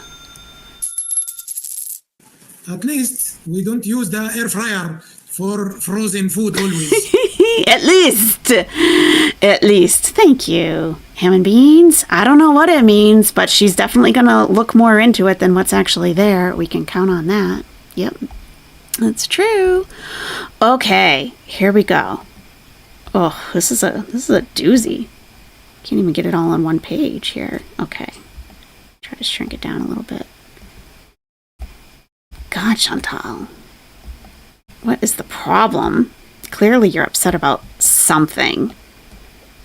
At least we don't use the air fryer for frozen food always. At least. Thank you. Ham and beans? I don't know what it means, but she's definitely going to look more into it than what's actually there. We can count on that. Yep. That's true. Okay, here we go. Oh, this is a doozy. Can't even get it all on one page here. Okay. Try to shrink it down a little bit. God, Chantal. What is the problem? Clearly you're upset about something.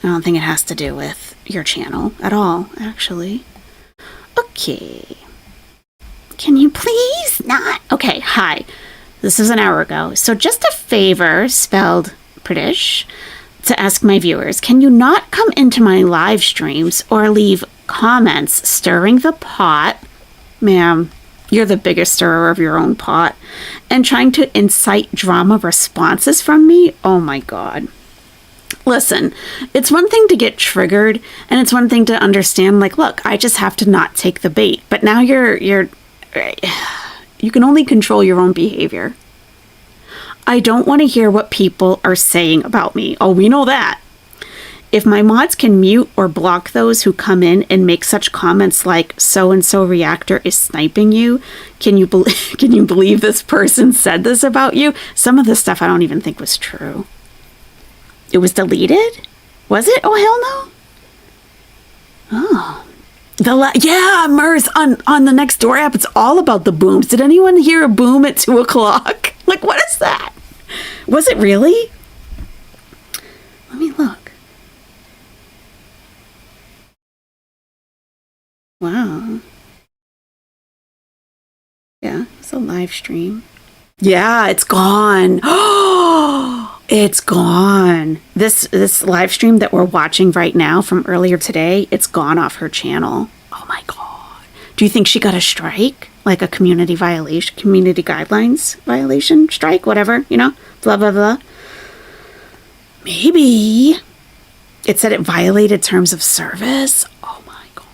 I don't think it has to do with your channel at all, actually. Okay. Can you please not? Okay, hi. This is an hour ago. So just a favor, spelled British, to ask my viewers, can you not come into my live streams or leave comments stirring the pot? Ma'am, you're the biggest stirrer of your own pot. And trying to incite drama responses from me? Oh my God. Listen, it's one thing to get triggered, and it's one thing to understand, like, look, I just have to not take the bait. But now you can only control your own behavior. I don't want to hear what people are saying about me. Oh, we know that. If my mods can mute or block those who come in and make such comments like so-and-so reactor is sniping you, can you believe this person said this about you? Some of this stuff I don't even think was true. It was deleted? Was it? Oh, hell no. Oh. Yeah, Mers, on the Nextdoor app, it's all about the booms. Did anyone hear a boom at 2 o'clock? Like, what is that? Was it really? Let me look. Wow. Yeah, it's a live stream. Yeah, it's gone. Oh, it's gone. This live stream that we're watching right now from earlier today, it's gone off her channel. Oh my God. Do you think she got a strike? Like a community violation, community guidelines violation, strike, whatever, blah, blah, blah. Maybe. It said it violated terms of service. Oh my God.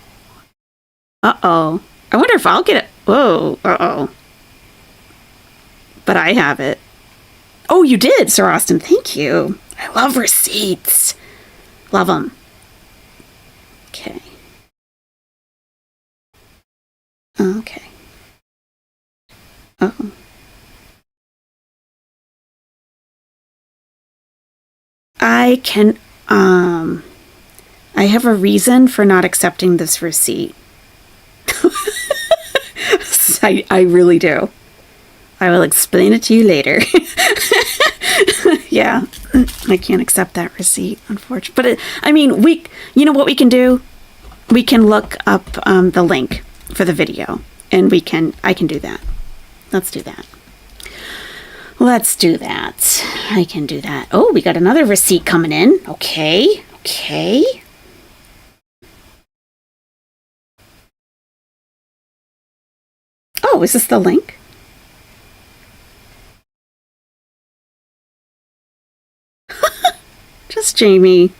Uh-oh. I wonder if I'll get it. Whoa. Uh-oh. But I have it. Oh, you did, Sir Austin. Thank you. I love receipts. Love them. Okay. Okay. Oh. I can, I have a reason for not accepting this receipt. I really do. I will explain it to you later. Yeah, I can't accept that receipt, unfortunately. But you know what we can do? we can look up the link for the video, and I can do that. Let's do that. Let's do that. I can do that. Oh, we got another receipt coming in. Okay. Oh, is this the link? Just Jamie.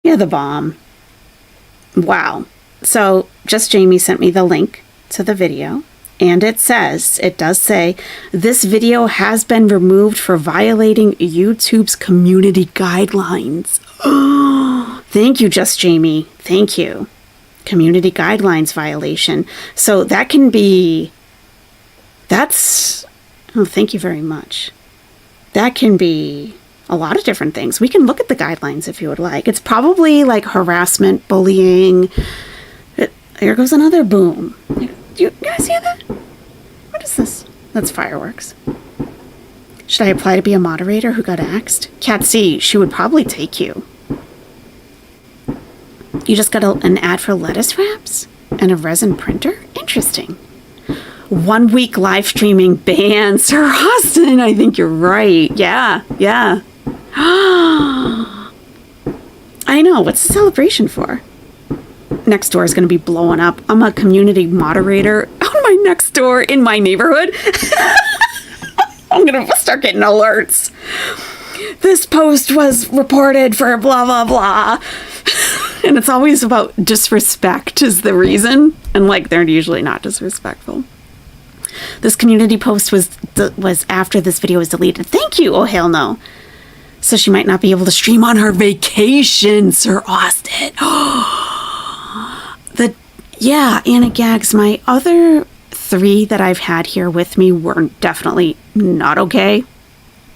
You're the bomb. Wow. So, Just Jamie sent me the link to the video. And it does say, this video has been removed for violating YouTube's community guidelines. Oh, thank you, Just Jamie. Thank you. Community guidelines violation. So that can be, thank you very much. That can be a lot of different things. We can look at the guidelines if you would like. It's probably like harassment, bullying. Here goes another boom. Do you guys hear that? What is this? That's fireworks. Should I apply to be a moderator who got axed? Cat C, she would probably take you. You just got an ad for lettuce wraps and a resin printer? Interesting. 1 week live streaming ban, Sir Austin. I think you're right. Yeah. I know. What's the celebration for? Next door is going to be blowing up. I'm a community moderator on my next door in my neighborhood. I'm going to start getting alerts. This post was reported for blah, blah, blah. And it's always about disrespect is the reason. And like, they're usually not disrespectful. This community post was after this video was deleted. Thank you. Oh, hell no. So she might not be able to stream on her vacation, Sir Austin. Anna Gags, my other 3 that I've had here with me were definitely not okay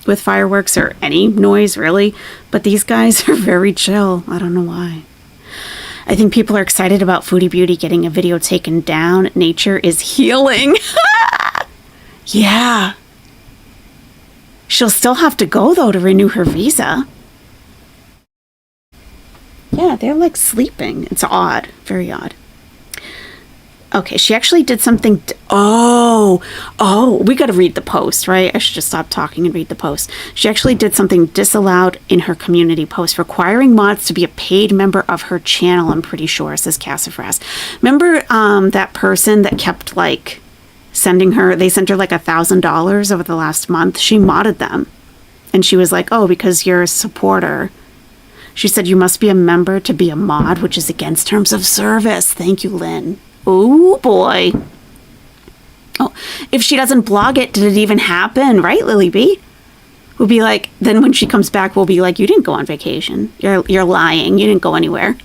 with fireworks or any noise, really. But these guys are very chill. I don't know why. I think people are excited about Foodie Beauty getting a video taken down. Nature is healing. Yeah. She'll still have to go, though, to renew her visa. Yeah, they're like sleeping. It's odd. Very odd. Okay, she actually did something. We got to read the post, right? I should just stop talking and read the post. She actually did something disallowed in her community post, requiring mods to be a paid member of her channel, I'm pretty sure, says Cassafras. Remember that person that kept, like, they sent her, like, $1,000 over the last month? She modded them. And she was like, oh, because you're a supporter. She said, you must be a member to be a mod, which is against terms of service. Thank you, Lynn. Oh, boy. Oh, if she doesn't blog it, did it even happen? Right, Lily B? We'll be like, then when she comes back, we'll be like, you didn't go on vacation. You're lying. You didn't go anywhere.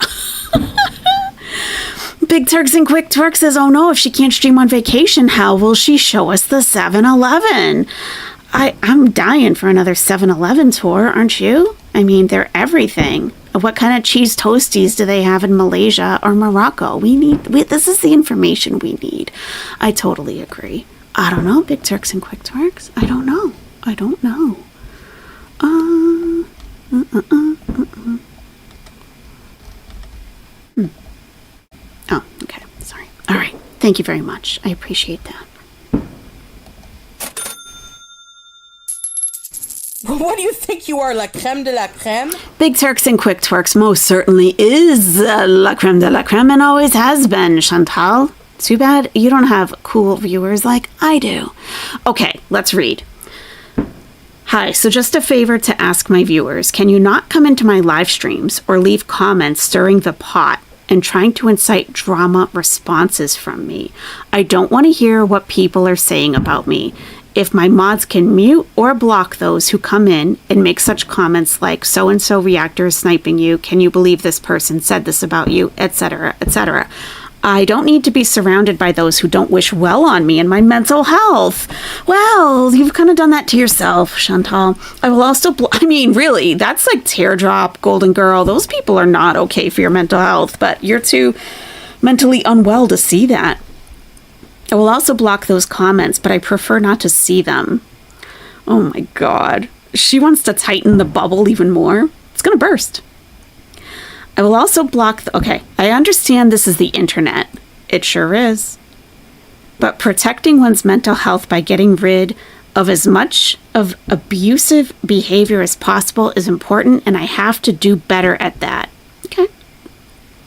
Big Turks and Quick Twerk says, oh no, if she can't stream on vacation, how will she show us the 7-Eleven? I'm dying for another 7-Eleven tour, aren't you? I mean, they're everything. What kind of cheese toasties do they have in Malaysia or Morocco? This is the information we need. I totally agree. I don't know, Big Turks and Quick Twerks. I don't know. Oh, okay. Sorry. All right. Thank you very much. I appreciate that. What do you think you are, la creme de la creme? Big Turks and Quick Twerks most certainly is la creme de la creme and always has been, Chantal. Too bad you don't have cool viewers like I do. Okay, let's read. Hi, so just a favor to ask my viewers. Can you not come into my live streams or leave comments stirring the pot and trying to incite drama responses from me? I don't want to hear what people are saying about me. If my mods can mute or block those who come in and make such comments like so-and-so reactor is sniping you, can you believe this person said this about you, etc., etc. I don't need to be surrounded by those who don't wish well on me and my mental health. Well, you've kind of done that to yourself, Chantal. I will also, really, that's like Teardrop, Golden Girl. Those people are not okay for your mental health, but you're too mentally unwell to see that. I will also block those comments, but I prefer not to see them. Oh my God. She wants to tighten the bubble even more. It's going to burst. I will also block okay, I understand this is the internet. It sure is. But protecting one's mental health by getting rid of as much of abusive behavior as possible is important, and I have to do better at that. Okay.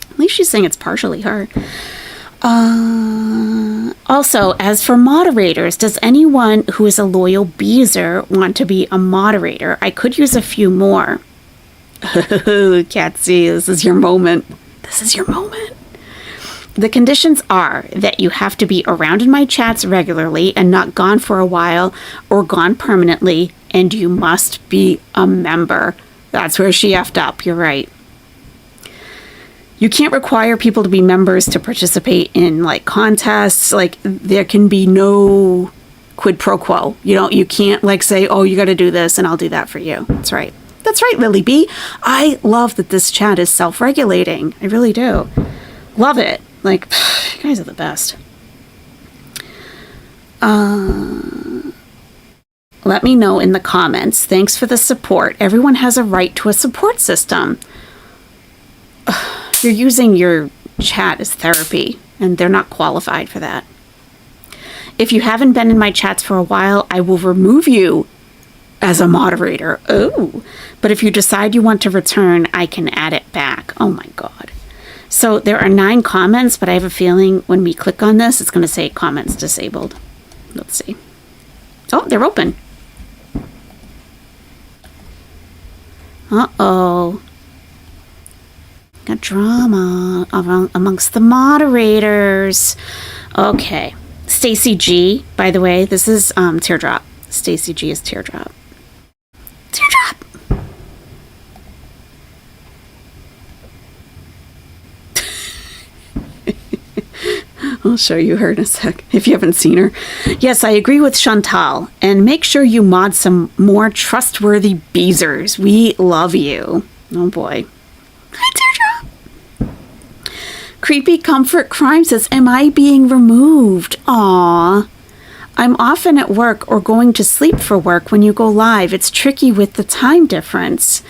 At least she's saying it's partially her. Also, as for moderators, does anyone who is a loyal beezer want to be a moderator? I could use a few more. Catsy, this is your moment. This is your moment. The conditions are that you have to be around in my chats regularly and not gone for a while or gone permanently, and you must be a member. That's where she effed up. You're right. You can't require people to be members to participate in like contests. Like there can be no quid pro quo. You can't like say, oh, you got to do this and I'll do that for you. That's right. That's right, Lily B. I love that this chat is self-regulating. I really do. Love it. Like, you guys are the best. Let me know in the comments. Thanks for the support. Everyone has a right to a support system. You're using your chat as therapy, and they're not qualified for that. If you haven't been in my chats for a while, I will remove you as a moderator. Oh, but if you decide you want to return, I can add it back. Oh my God. So there are 9 comments, but I have a feeling when we click on this, it's going to say comments disabled. Let's see. Oh, they're open. Uh-oh. Got drama amongst the moderators. Okay. Stacy G, by the way, this is Teardrop. Stacy G is Teardrop. Teardrop! I'll show you her in a sec, if you haven't seen her. Yes, I agree with Chantal. And make sure you mod some more trustworthy beezers. We love you. Oh boy. Hi, Teardrop. Creepy Comfort Crime says, am I being removed? Aww. I'm often at work or going to sleep for work when you go live. It's tricky with the time difference.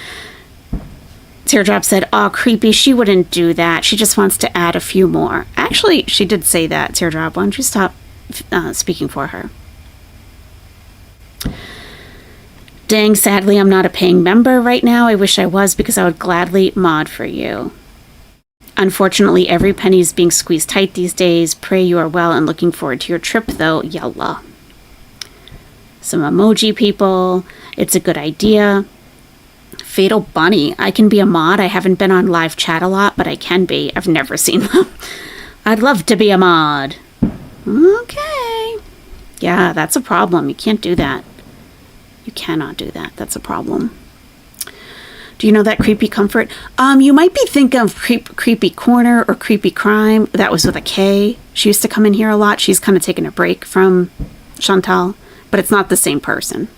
Teardrop said, oh, creepy, she wouldn't do that. She just wants to add a few more. Actually, she did say that, Teardrop. Why don't you stop speaking for her? Dang, sadly, I'm not a paying member right now. I wish I was because I would gladly mod for you. Unfortunately, every penny is being squeezed tight these days. Pray you are well and looking forward to your trip, though. Yalla. Some emoji people. It's a good idea. Fatal Bunny. I can be a mod. I haven't been on live chat a lot, but I can be. I've never seen them. I'd love to be a mod. Okay. Yeah, that's a problem. You can't do that. You cannot do that. That's a problem. Do you know that Creepy Comfort? You might be thinking of Creepy Corner or Creepy Crime. That was with a K. She used to come in here a lot. She's kind of taken a break from Chantal, but it's not the same person.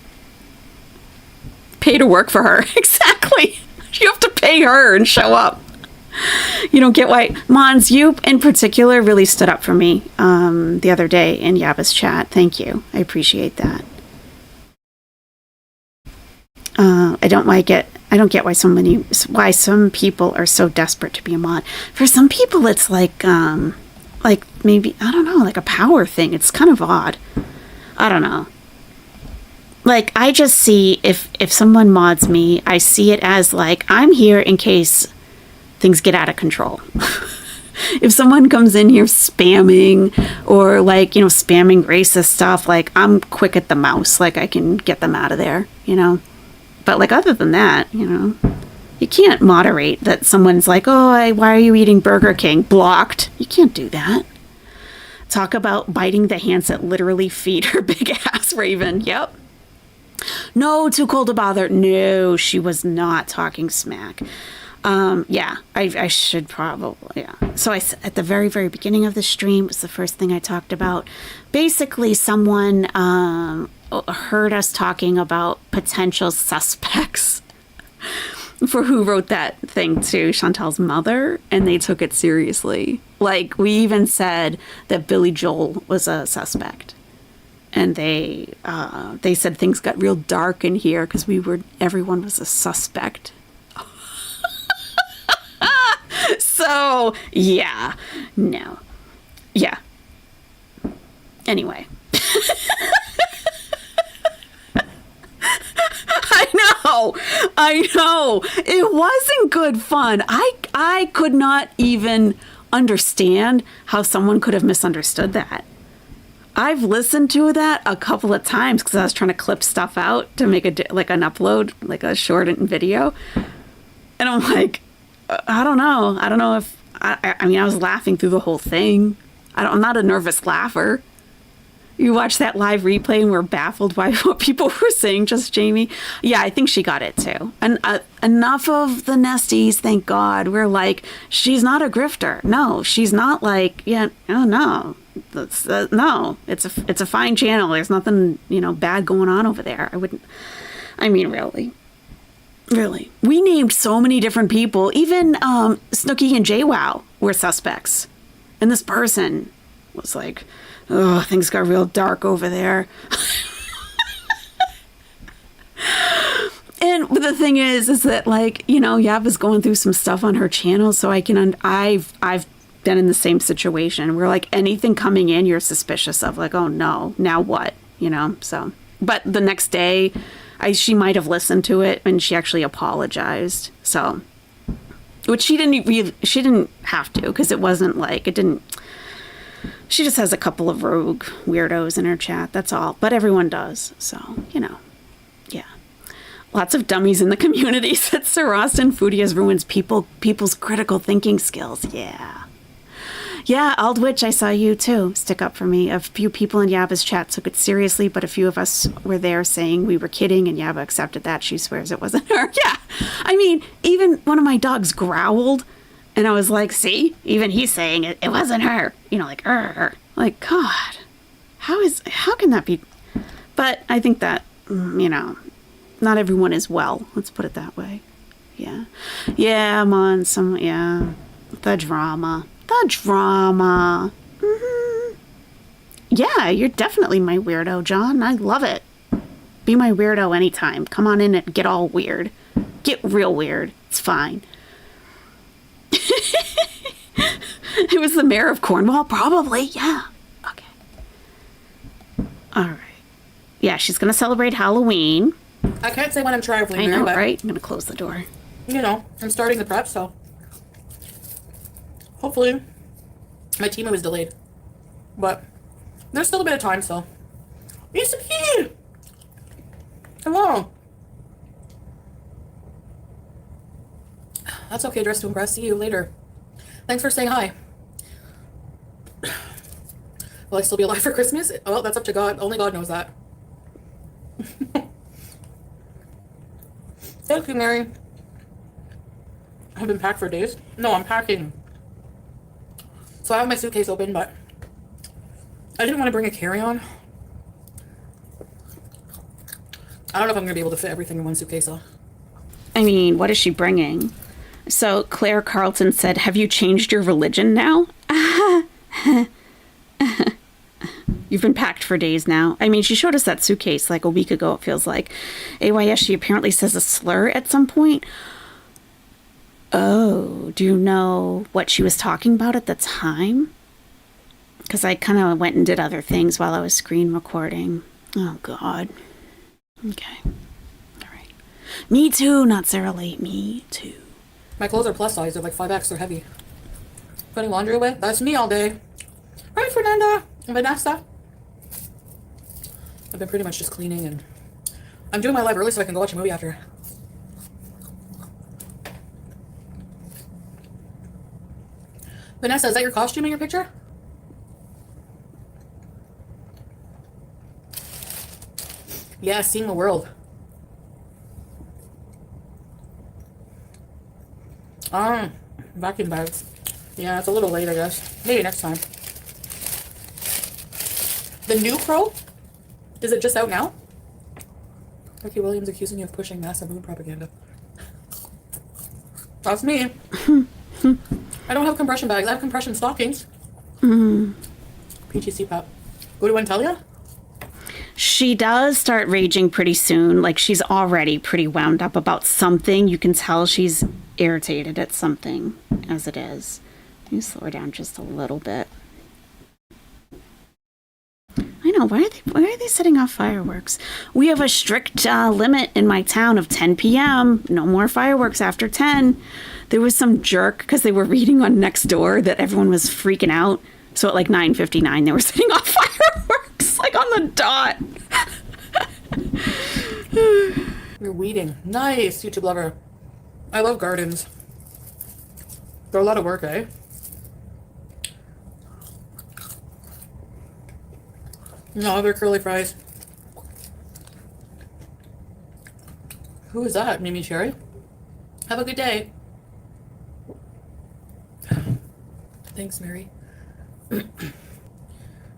Pay to work for her. Exactly. You have to pay her and show up. You don't get why. Mons, you in particular really stood up for me the other day in Yaba's chat. Thank you. I appreciate that. I don't get why some people are so desperate to be a mod. For some people, it's like maybe, I don't know, like a power thing. It's kind of odd. I don't know. Like, I just see, if someone mods me, I see it as, like, I'm here in case things get out of control. If someone comes in here spamming or, like, spamming racist stuff, like, I'm quick at the mouse. Like, I can get them out of there, But, like, other than that, you can't moderate that someone's like, oh, why are you eating Burger King? Blocked. You can't do that. Talk about biting the hands that literally feed her big ass, Raven. Yep. No, too cold to bother. No, she was not talking smack. Yeah, I should probably, yeah. So at the very, very beginning of the stream was the first thing I talked about. Basically, someone heard us talking about potential suspects for who wrote that thing to Chantal's mother, and they took it seriously. Like, we even said that Billy Joel was a suspect. And they said things got real dark in here because everyone was a suspect. So, yeah. No. Yeah. Anyway. I know. It wasn't good fun. I could not even understand how someone could have misunderstood that. I've listened to that a couple of times because I was trying to clip stuff out to make an upload, like a short video. And I'm like, I don't know. I don't know if, I mean, I was laughing through the whole thing. I'm not a nervous laugher. You watch that live replay and we're baffled by what people were saying, just Jamie. Yeah, I think she got it too. And enough of the nesties, thank God. We're like, she's not a grifter. No, she's not like, yeah, oh no. No, it's a fine channel. There's nothing, bad going on over there. Really. We named so many different people. Even Snooki and JWoww were suspects. And this person was like, oh, things got real dark over there. And the thing is that Yab is going through some stuff on her channel, so I've been in the same situation. We're like, anything coming in, you're suspicious of, like, oh no, now what? So, but the next day, she might have listened to it and she actually apologized. So, which she didn't have to, because it wasn't like, it didn't. She just has a couple of rogue weirdos in her chat, that's all. But everyone does, so, yeah. Lots of dummies in the community, said Sir Austin. Foodie has ruins people's critical thinking skills, yeah. Yeah, Aldwitch, I saw you too. Stick up for me. A few people in Yaba's chat took it seriously, but a few of us were there saying we were kidding, and Yaba accepted that. She swears it wasn't her. Yeah, I mean, even one of my dogs growled. And I was like, see, even he's saying it wasn't her. Like, like, God, how can that be? But I think that, not everyone is well. Let's put it that way. Yeah. Yeah, I'm on the drama. Mm-hmm. Yeah, you're definitely my weirdo, John. I love it. Be my weirdo anytime. Come on in and get all weird. Get real weird. It's fine. It was the mayor of Cornwall, probably. Yeah. Okay. All right. Yeah, she's gonna celebrate Halloween. I can't say when I'm traveling. I know, but, right? I'm gonna close the door. I'm starting the prep, so hopefully my team was delayed, but there's still a bit of time. So, Isabel, hello. That's okay. Dress to impress. See you later. Thanks for saying hi. Will I still be alive for Christmas? Well, that's up to God. Only God knows that. Thank you, Mary. I've been packed for days. No, I'm packing. So I have my suitcase open, but I didn't want to bring a carry-on. I don't know if I'm going to be able to fit everything in one suitcase, though. I mean, what is she bringing? So Claire Carlton said, have you changed your religion now? You've been packed for days now. I mean, she showed us that suitcase like a week ago, it feels like. AYS, she apparently says a slur at some point. Oh, do you know what she was talking about at the time? Because I kind of went and did other things while I was screen recording. Oh, God. Okay. All right. Me too, not Sarah Late. Me too. My clothes are plus size. They're like 5X. They're heavy. Putting laundry away? That's me all day. Right, Fernanda? And Vanessa? I've been pretty much just cleaning, and I'm doing my live early so I can go watch a movie after. Vanessa, is that your costume in your picture? Yeah, seeing the world. Vacuum bags. Yeah, it's a little late, I guess. Maybe next time. The new Pro? Is it just out now? Ricky Williams accusing you of pushing massive moon propaganda. That's me. I don't have compression bags. I have compression stockings. PTC pop. What do you want to tell you? She does start raging pretty soon. Like, she's already pretty wound up about something. You can tell she's irritated at something as it is. Let me slow her down just a little bit. I know, why are they setting off fireworks? We have a strict limit in my town of 10 p.m. No more fireworks after 10. There was some jerk, because they were reading on Nextdoor that everyone was freaking out. So at like 9:59, they were setting off fireworks, like on the dot. You're weeding. Nice, YouTube lover. I love gardens. They're a lot of work, eh? No other curly fries. Who is that, Mimi Cherry? Have a good day. Thanks, Mary.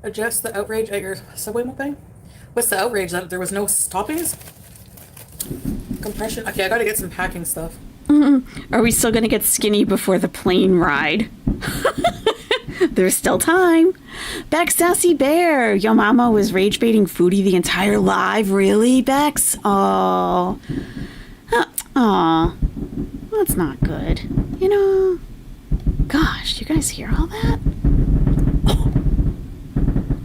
Adjust the outrage at your Subway mukbang? What's the outrage? That there was no toppings? Compression? Okay, I gotta get some packing stuff. Are we still going to get skinny before the plane ride? There's still time. Bex Sassy Bear. Yo mama was rage baiting Foodie the entire live. Really, Bex? Oh. Oh. That's not good. You know. Gosh, you guys hear all that? Oh.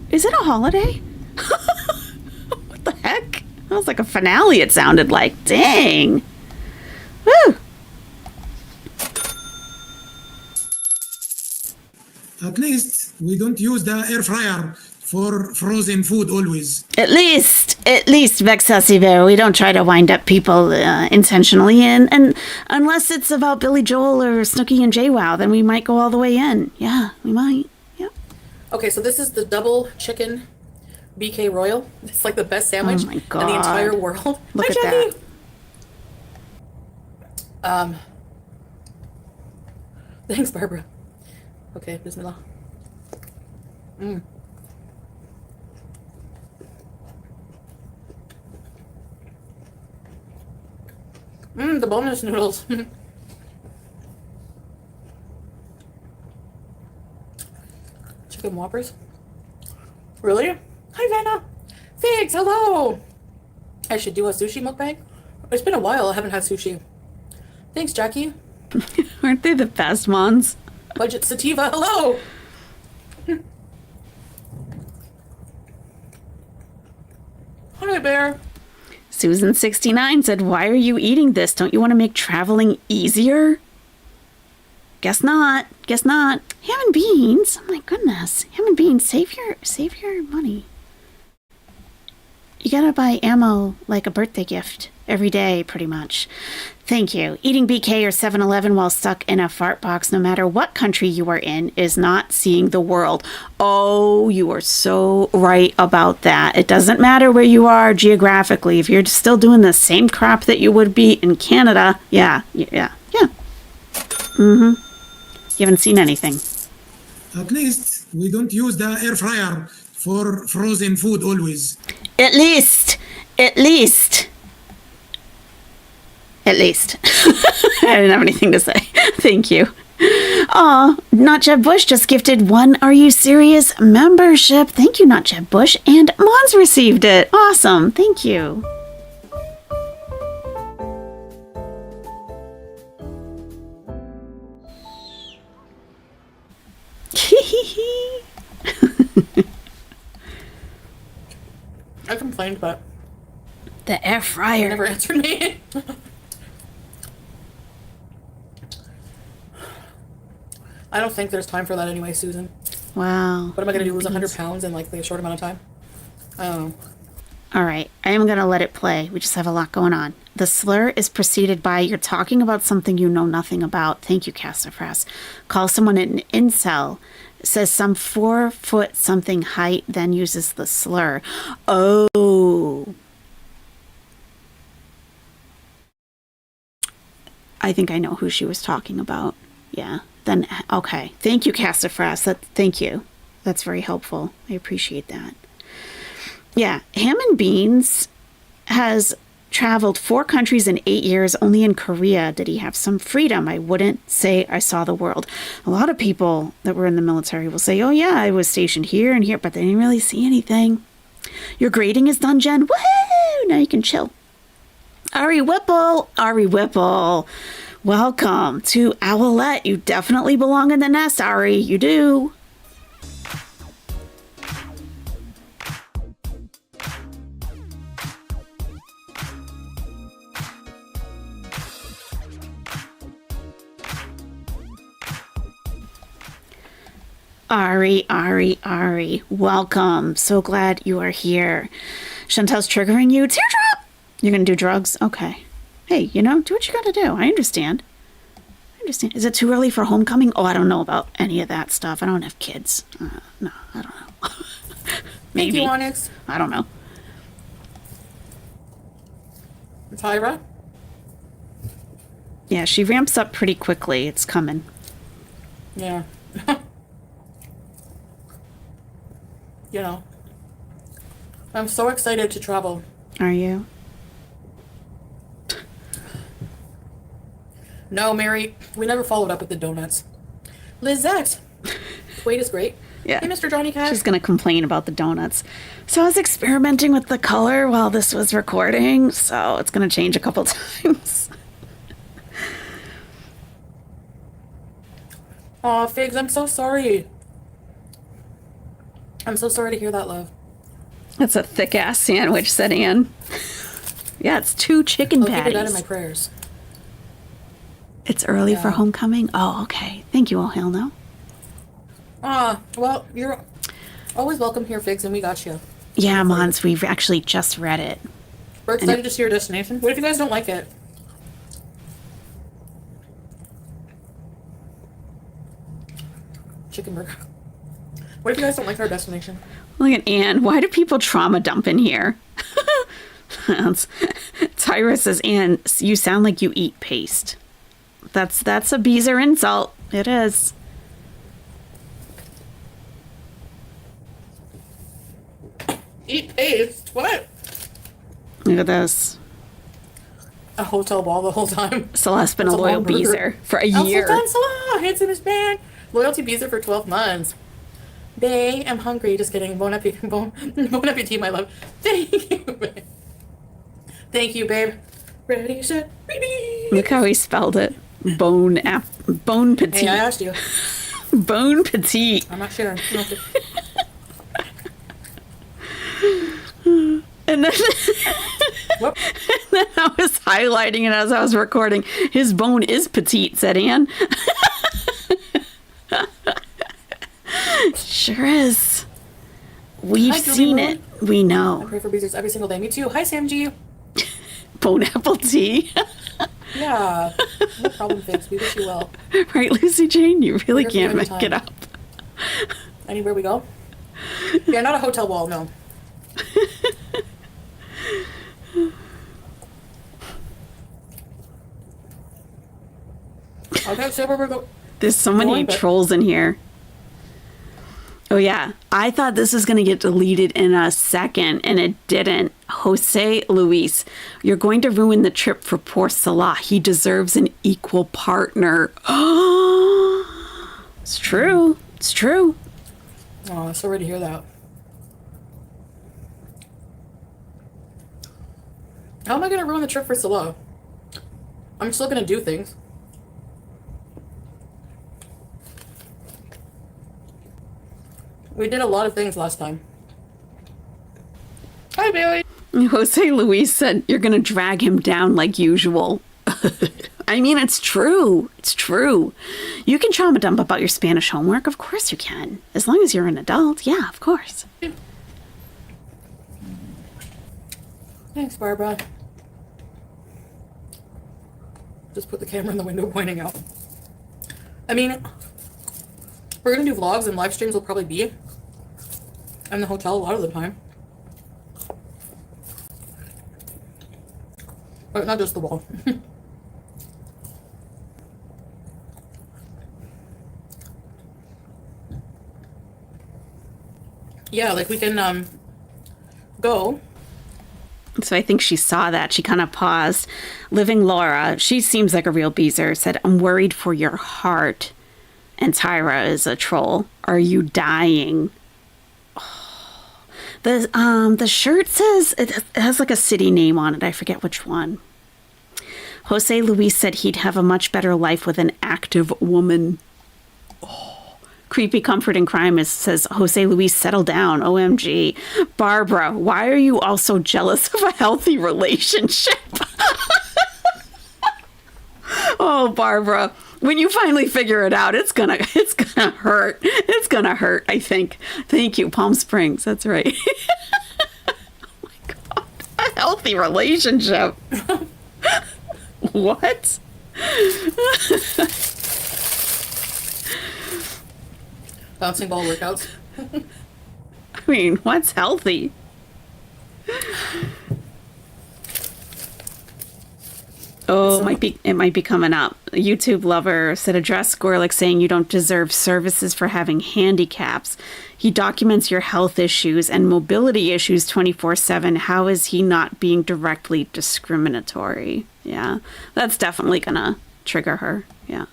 Is it a holiday? What the heck? That was like a finale, it sounded like. Dang. Woo. At least we don't use the air fryer for frozen food always. At least, Vex Sassy Bear, we don't try to wind up people intentionally in. And unless it's about Billy Joel or Snooki and JWoww, then we might go all the way in. Yeah, we might. Yeah. Okay, so this is the double chicken BK Royal. It's like the best sandwich Oh my in God. the entire world. Look Hi, at Jackie. that. Thanks, Barbara. Okay, bismillah. The bonus noodles. Chicken Whoppers. Really? Hi, Vanna. Figs, hello. I should do a sushi mukbang. It's been a while. I haven't had sushi. Thanks, Jackie. Aren't they the best ones? Budget Sativa, hello. Hi, Bear. Susan69 said, why are you eating this? Don't you want to make traveling easier? Guess not. Guess not. Ham and beans. Oh my goodness. Ham and beans. Save your money. You gotta buy ammo like a birthday gift every day, pretty much. Thank you. Eating BK or 7-Eleven while stuck in a fart box, no matter what country you are in, is not seeing the world. Oh, you are so right about that. It doesn't matter where you are geographically. If you're still doing the same crap that you would be in Canada, yeah. You haven't seen anything. At least we don't use the air fryer for frozen food always. At least. I didn't have anything to say. Thank you. Aw, Not Jeb Bush just gifted one Are You Serious membership. Thank you, Not Jeb Bush. And Mons received it. Awesome. Thank you. I complained, but The air they fryer. never answered me. I don't think there's time for that anyway, Susan. Wow. What am I going to do, lose 100 pounds in like a short amount of time? I don't know. All right, I am going to let it play. We just have a lot going on. The slur is preceded by, you're talking about something you know nothing about. Thank you, Cassifras. Call someone an incel. Says some 4 foot something height, then uses the slur. Oh. I think I know who she was talking about. Yeah. Then, okay. Thank you, Cassifras. Thank you. That's very helpful. I appreciate that. Yeah, Ham and Beans has traveled 4 countries in 8 years. Only in Korea did he have some freedom. I wouldn't say I saw the world. A lot of people that were in the military will say, oh yeah, I was stationed here and here, but they didn't really see anything. Your grading is done, Jen. Woohoo! Now you can chill. Ari Whipple. Welcome to Owlette. You definitely belong in the nest, Ari. You do. Ari, welcome. So glad you are here. Chantel's triggering you. Teardrop! You're gonna do drugs? Okay. Hey, do what you gotta do. I understand. Is it too early for homecoming? Oh, I don't know about any of that stuff. I don't have kids. No, I don't know. Maybe. Thank you, Onyx. I don't know. Tyra? Yeah, she ramps up pretty quickly. It's coming. Yeah. I'm so excited to travel. Are you? No, Mary, we never followed up with the donuts. Lizette! Wait is great. Yeah. Hey, Mr. Johnny Cash. She's going to complain about the donuts. So I was experimenting with the color while this was recording, so it's going to change a couple times. Aw, Figs, I'm so sorry. I'm so sorry to hear that, love. That's a thick-ass sandwich, said Anne. Yeah, it's 2 chicken I'll keep patties. that in my prayers. It's early for Yeah. homecoming? Oh, okay. Thank you, all hail no. Well, you're always welcome here, Figs, and we got you. Yeah, Mons, we've actually just read it. We're excited to see your destination. What if you guys don't like it? Chicken burger. What if you guys don't like our destination? Look at Anne. Why do people trauma dump in here? Tyra says, Anne, you sound like you eat paste. That's a Beezer insult. It is. Eat paste? What? Look at this. A hotel ball the whole time. Celeste's been That's a a loyal long burger. Beezer for a El year. Sultan Salah, handsomest man. Loyalty Beezer for 12 months. Bae, I'm hungry. Just kidding. Bon appetit, bon appetit, my love. Thank you, babe. Thank you, babe. Ready, set, ready. Look how he spelled it. Bone petite. Hey, I asked you. Bone petite. I'm not sure. Okay. And then, Whoop. then I was highlighting it as I was recording. His bone is petite, said Anne. Sure is. We've Hi, Julie seen Moon. it. We I know. pray for Beezers every single day. Me too. Hi, Sam G. Bone apple tea. Yeah. No problem, Figs. We wish you well. Right, Lucy Jane? You really We're here can't for make every it time. up. Anywhere we go? Yeah, not a hotel wall, no. Okay, so where we're going. There's so many Going, but- trolls in here. Oh, yeah. I thought this was going to get deleted in a second, and it didn't. Jose Luis, you're going to ruin the trip for poor Salah. He deserves an equal partner. It's true. It's true. Oh, I'm sorry to hear that. How am I going to ruin the trip for Salah? I'm still going to do things. We did a lot of things last time. Hi, Bailey. Jose Luis said you're going to drag him down like usual. I mean, it's true. It's true. You can trauma dump about your Spanish homework. Of course you can. As long as you're an adult. Yeah, of course. Thanks, Barbara. Just put the camera in the window pointing out. I mean, we're going to do vlogs and live streams will probably be in the hotel a lot of the time. But not just the wall. Yeah, like we can go. So I think she saw that. She kind of paused. Living Laura, she seems like a real Beezer, said, I'm worried for your heart. And Tyra is a troll. Are you dying? Oh. The shirt says, it has like a city name on it. I forget which one. Jose Luis said he'd have a much better life with an active woman. Creepy Comfort in Crime says, Jose Luis, settle down. OMG. Barbara, why are you all so jealous of a healthy relationship? Oh, Barbara, when you finally figure it out, it's gonna hurt. It's gonna hurt, I think. Thank you, Palm Springs. That's right. Oh my God. A healthy relationship. What? Bouncing ball workouts. I mean, what's healthy? Oh, it might be coming up. A YouTube lover said, address Gorlick saying you don't deserve services for having handicaps. He documents your health issues and mobility issues 24/7. How is he not being directly discriminatory? Yeah, that's definitely gonna trigger her. Yeah.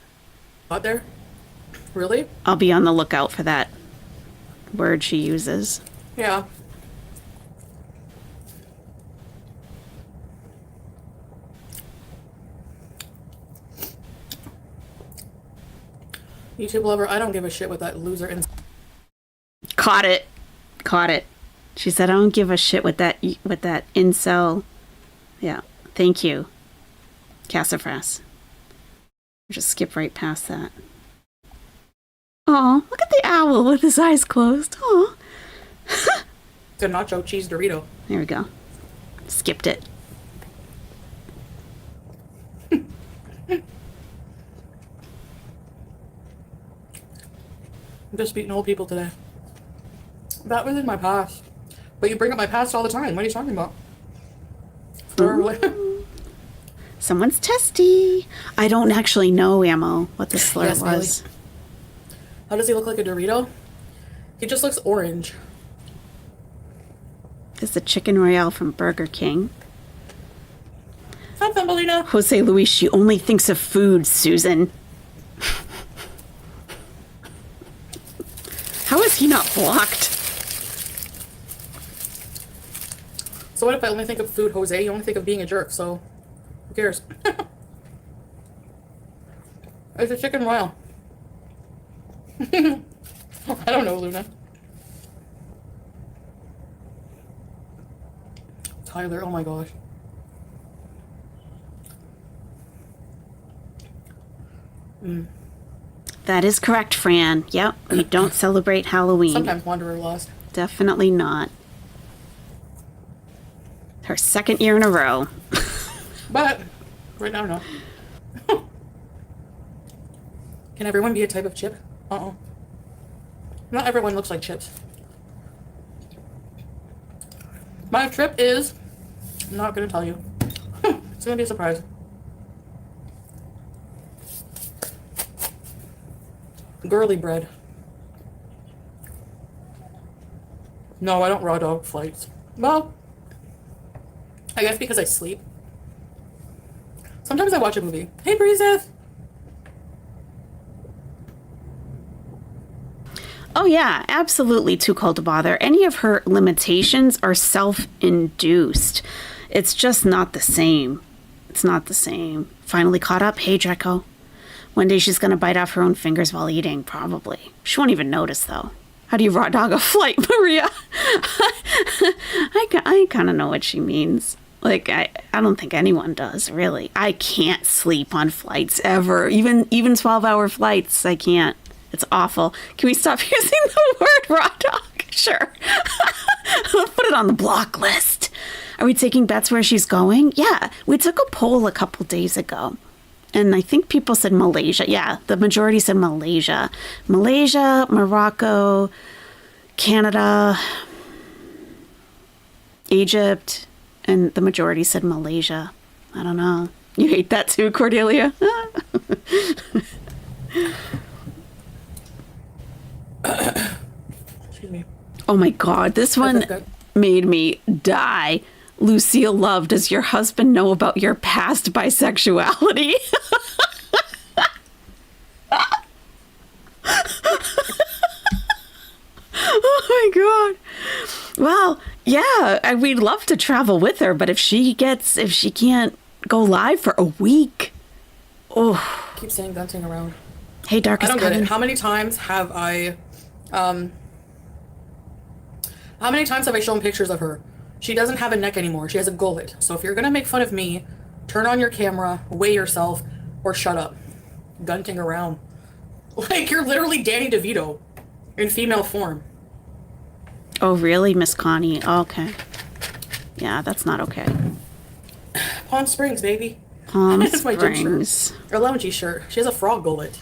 Out there? Really? I'll be on the lookout for that word she uses. Yeah. YouTube lover, I don't give a shit what that loser in. Caught it. She said, I don't give a shit with that incel. Yeah. Thank you, Cassafras. Just skip right past that. Oh, look at the owl with his eyes closed. Oh. The nacho cheese Dorito. There we go. Skipped it. I'm just beating old people today. That was in my past. But you bring up my past all the time. What are you talking about? Someone's testy. I don't actually know, Ammo, what the slur Yes, was. Millie. How does he look like a Dorito? He just looks orange. It's the Chicken Royale from Burger King. Hi, Thumbelina. Jose Luis, she only thinks of food, Susan. How is he not blocked? So what if I only think of food, Jose? You only think of being a jerk, so who cares? It's a chicken royale. I don't know, Luna. Tyler, oh my gosh. That is correct, Fran. Yep, we don't celebrate Halloween. Sometimes Wanderer lost. Definitely not. Her second year in a row. But right now, no. Can everyone be a type of chip? Uh-oh. Not everyone looks like chips. My trip is... I'm not going to tell you. It's going to be a surprise. Girly bread. No, I don't raw dog flights. Well, I guess because I sleep. Sometimes I watch a movie. Hey, Breezeth! Oh, yeah, absolutely too cold to bother. Any of her limitations are self-induced. It's just not the same. It's not the same. Finally caught up? Hey, Draco. One day she's going to bite off her own fingers while eating, probably. She won't even notice, though. How do you raw dog a flight, Maria? I kind of know what she means. Like, I don't think anyone does, really. I can't sleep on flights ever. Even 12-hour flights, I can't. It's awful. Can we stop using the word raw dog? Sure. Put it on the block list. Are we taking bets where she's going? Yeah. We took a poll a couple days ago. And I think people said Malaysia. Yeah, the majority said Malaysia. Malaysia, Morocco, Canada, Egypt, and the majority said Malaysia. I don't know. You hate that too, Cordelia? Excuse me. Oh my God, this one made me die. Lucille Love, does your husband know about your past bisexuality? Oh my God. Well, yeah, we'd love to travel with her, but if she can't go live for a week. Oh, Keep saying gunting around. hey, I Darkest don't get Coven. it. How many times have I shown pictures of her? She doesn't have a neck anymore. She has a gullet. So if you're gonna make fun of me, turn on your camera, weigh yourself, or shut up. Gunting around. Like, you're literally Danny DeVito in female form. Oh, really, Miss Connie? Okay. Yeah, that's not okay. Palm Springs, baby. Palm That's my gym Springs. shirt. Or loungy shirt. She has a frog gullet.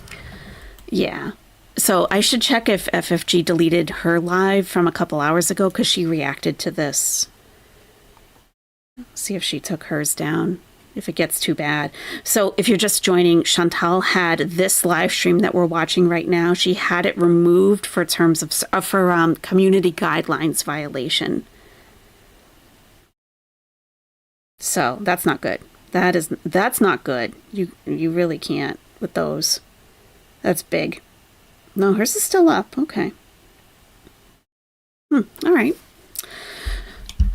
Yeah. So I should check if FFG deleted her live from a couple hours ago because she reacted to this. See if she took hers down, if it gets too bad. So if you're just joining, Chantal had this live stream that we're watching right now. She had it removed for terms of community guidelines violation. So that's not good. That's not good. You really can't with those. That's big. No, hers is still up. Okay. All right.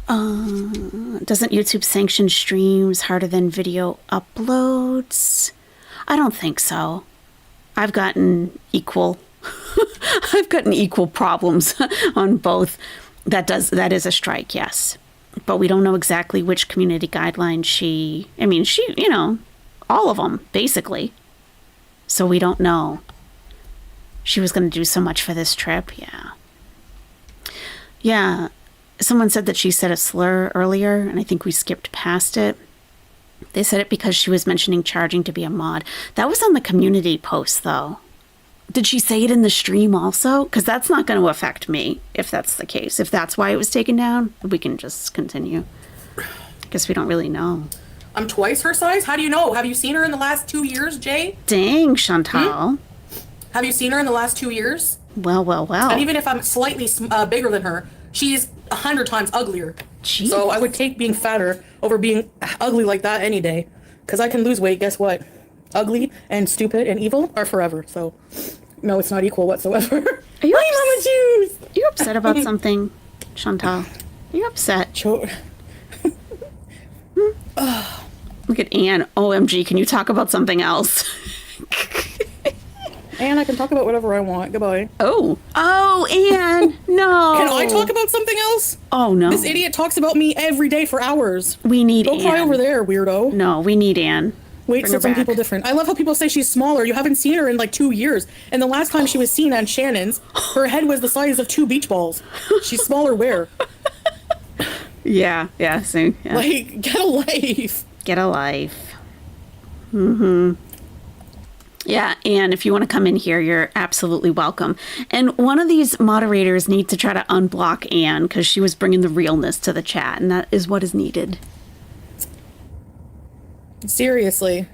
Doesn't YouTube sanction streams harder than video uploads? I don't think so. I've gotten equal problems on both. That is a strike, yes. But we don't know exactly which community guideline she, all of them, basically. So we don't know. She was going to do so much for this trip, yeah. Yeah, someone said that she said a slur earlier, and I think we skipped past it. They said it because she was mentioning charging to be a mod. That was on the community post, though. Did she say it in the stream also? Because that's not going to affect me, if that's the case. If that's why it was taken down, we can just continue. I guess we don't really know. I'm twice her size? How do you know? Have you seen her in the last 2 years, Jay? Dang, Chantal. Have you seen her in the last 2 years? Well. And even if I'm slightly bigger than her, she's 100 times uglier. Jeez. So I would take being fatter over being ugly like that any day. Because I can lose weight, guess what? Ugly and stupid and evil are forever. So, no, it's not equal whatsoever. Are you Mama Juice! Are you upset about something, Chantal? Are you upset? Look at Anne. OMG, can you talk about something else? And I can talk about whatever I want. Goodbye. Oh, Anne, no. Can I talk about something else? Oh, no. This idiot talks about me every day for hours. We need Go Anne. cry over there, weirdo. No, we need Anne. Wait, Bring so her some back. people different. I love how people say she's smaller. You haven't seen her in like 2 years. And the last time she was seen on Shannon's, her head was the size of 2 beach balls. She's smaller where? Yeah, soon. Yeah. Like, get a life. Get a life. Yeah, Anne, if you want to come in here, you're absolutely welcome. And one of these moderators needs to try to unblock Anne because she was bringing the realness to the chat, and that is what is needed. Seriously.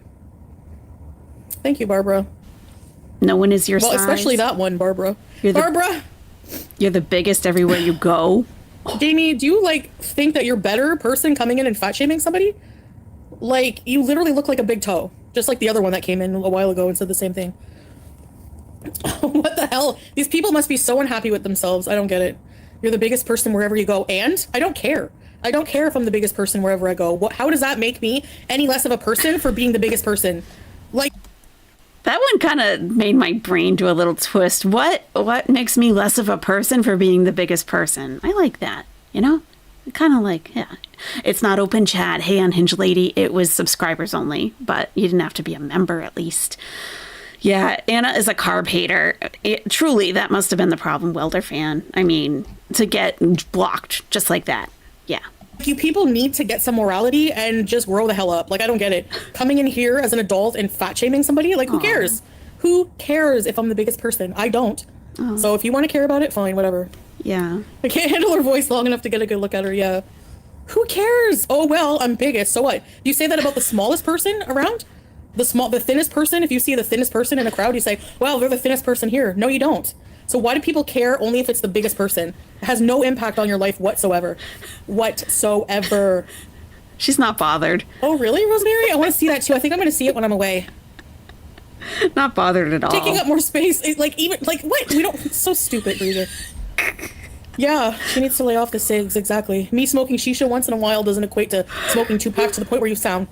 Thank you, Barbara. No one is your size. Well, especially that one, Barbara. Barbara! You're the biggest everywhere you go. Jamie, do you, like, think that you're a better person coming in and fat-shaming somebody? Like, you literally look like a big toe. Just like the other one that came in a while ago and said the same thing. What the hell? These people must be so unhappy with themselves. I don't get it. You're the biggest person wherever you go. And I don't care. I don't care if I'm the biggest person wherever I go. How does that make me any less of a person for being the biggest person? Like, That one kind of made my brain do a little twist. What makes me less of a person for being the biggest person? I like that, Kind of like, yeah. It's not open chat. Hey, Unhinged Lady, it was subscribers only, but you didn't have to be a member at least. Yeah, Anna is a carb hater. Truly, that must have been the problem, Welder fan. I mean, to get blocked just like that. Yeah. you people need to get some morality and just grow the hell up. Like, I don't get it. Coming in here as an adult and fat shaming somebody, like, who cares? Who cares if I'm the biggest person? I don't. So if you want to care about it, fine, whatever. Yeah. I can't handle her voice long enough to get a good look at her, yeah. Who cares? Oh, well, I'm biggest, so what? You say that about the smallest person around? The thinnest person? If you see the thinnest person in a crowd, you say, well, they're the thinnest person here. No, you don't. So why do people care only if it's the biggest person? It has no impact on your life whatsoever. Whatsoever. She's not bothered. Oh, really, Rosemary? I want to see that too. I think I'm going to see it when I'm away. Not bothered at all. Taking up more space. What? We don't. It's so stupid, Breezer. Yeah, she needs to lay off the cigs, exactly. Me smoking shisha once in a while doesn't equate to smoking 2 packs to the point where you sound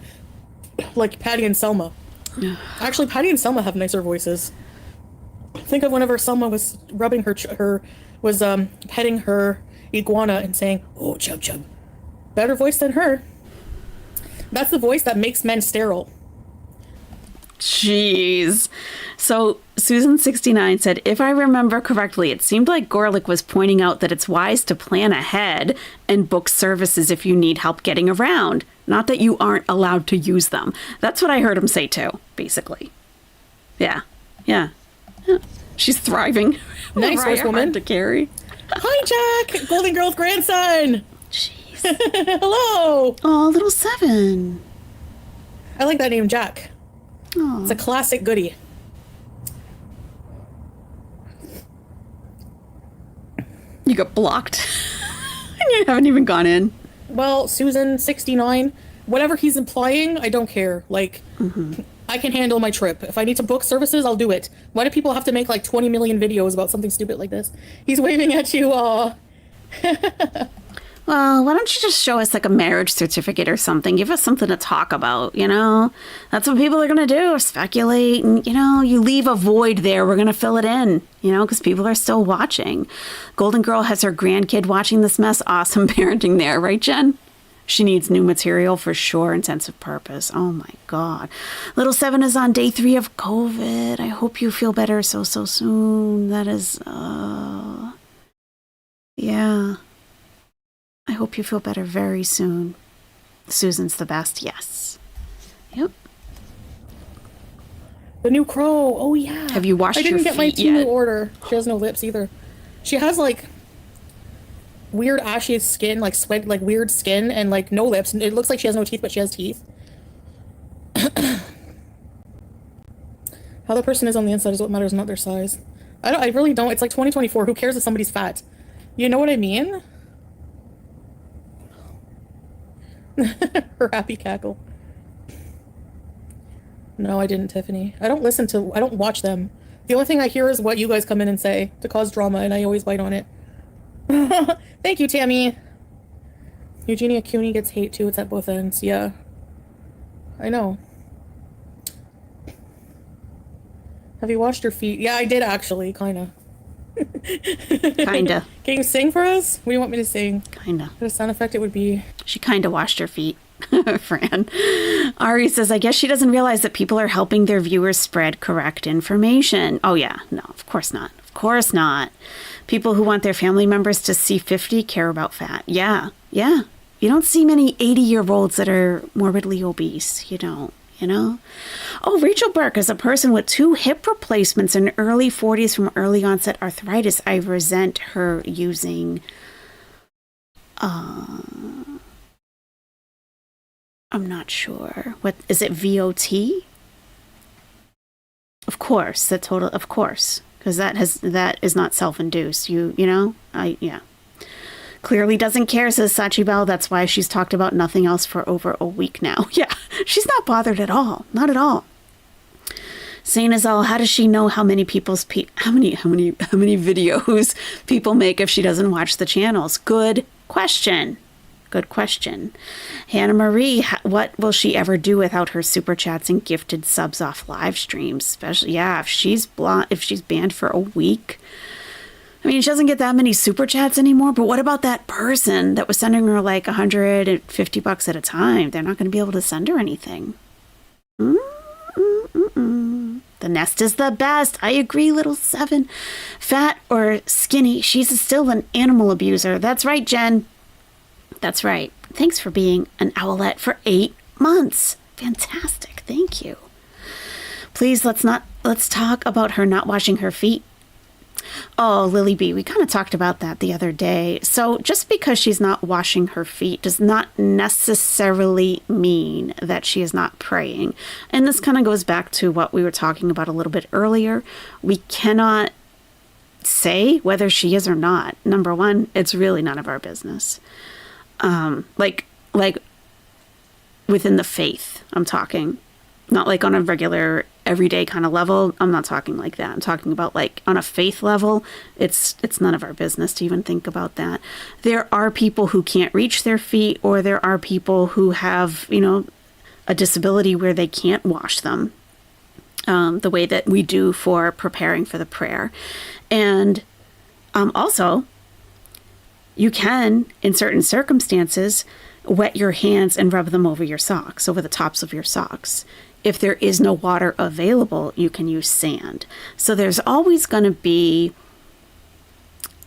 like Patty and Selma. Actually, Patty and Selma have nicer voices. Think of whenever Selma was rubbing petting her iguana and saying, "Oh, chub chub." Better voice than her. That's the voice that makes men sterile. Jeez. So Susan69 said, if I remember correctly, it seemed like Gorlick was pointing out that it's wise to plan ahead and book services if you need help getting around. Not that you aren't allowed to use them. That's what I heard him say too, basically. Yeah. She's thriving. Nice horsewoman to carry. Hi, Jack! Golden Girl's grandson! Jeez. Hello! Oh, little Seven. I like that name, Jack. Oh. It's a classic goodie. You got blocked. And you haven't even gone in. Well, Susan69, whatever he's implying, I don't care. Like, I can handle my trip. If I need to book services, I'll do it. Why do people have to make like 20 million videos about something stupid like this? He's waving at you, Well, why don't you just show us like a marriage certificate or something? Give us something to talk about, you know? That's what people are going to do, speculate. And, you know, you leave a void there. We're going to fill it in, you know, because people are still watching. Golden Girl has her grandkid watching this mess. Awesome parenting there, right, Jen? She needs new material for sure. Intensive purpose. Oh, my God. Little Seven is on day 3 of COVID. I hope you feel better so soon. That is, yeah. I hope you feel better very soon. Susan's the best, yes. Yep. The new crow. Oh, yeah. Have you washed your feet I didn't get my yet? Temu order. She has no lips either. She has, like, weird ashy skin, like sweat, like weird skin, and, like, no lips. It looks like she has no teeth, but she has teeth. How the person is on the inside is what matters, not their size. I really don't. It's like 2024. Who cares if somebody's fat? You know what I mean? Her happy cackle. No, I didn't, Tiffany. I don't watch them. The only thing I hear is what you guys come in and say to cause drama, and I always bite on it. Thank you, Tammy. Eugenia Cooney gets hate too. It's at both ends. Yeah. I know. Have you washed your feet? Yeah, I did actually, kinda. Kinda. Can you sing for us? What do you want me to sing? Kinda. What a sound effect it would be. She kinda washed her feet, Fran. Ari says, I guess she doesn't realize that people are helping their viewers spread correct information. Oh, yeah. No, of course not. Of course not. People who want their family members to see 50 care about fat. Yeah. You don't see many 80-year-olds that are morbidly obese. You don't. You know? Oh, Rachel Burke is a person with 2 hip replacements in early 40s from early onset arthritis. I resent her using, I'm not sure. What is it? VOT? Of course, of course, because that is not self-induced. You know? Yeah. Clearly doesn't care, says Sachi Bell. That's why she's talked about nothing else for over a week now. Yeah, she's not bothered at all. Not at all. Saint Azal, how does she know how many videos people make if she doesn't watch the channels? Good question. Hannah Marie, what will she ever do without her super chats and gifted subs off live streams? Especially, yeah, if she's banned for a week. I mean, she doesn't get that many super chats anymore, but what about that person that was sending her like $150 at a time? They're not going to be able to send her anything. The nest is the best. I agree, little Seven. Fat or skinny, she's still an animal abuser. That's right, Jen. That's right. Thanks for being an owlette for 8 months. Fantastic. Thank you. Please, let's talk about her not washing her feet. Oh, Lily B, we kind of talked about that the other day. So just because she's not washing her feet does not necessarily mean that she is not praying. And this kind of goes back to what we were talking about a little bit earlier. We cannot say whether she is or not. Number one, it's really none of our business. Like within the faith, I'm talking. Not like on a regular everyday kind of level. I'm not talking like that. I'm talking about like on a faith level. It's none of our business to even think about that. There are people who can't reach their feet, or there are people who have, a disability where they can't wash them the way that we do for preparing for the prayer. And also, you can, in certain circumstances, wet your hands and rub them over your socks, over the tops of your socks. If there is no water available, you can use sand. So there's always going to be,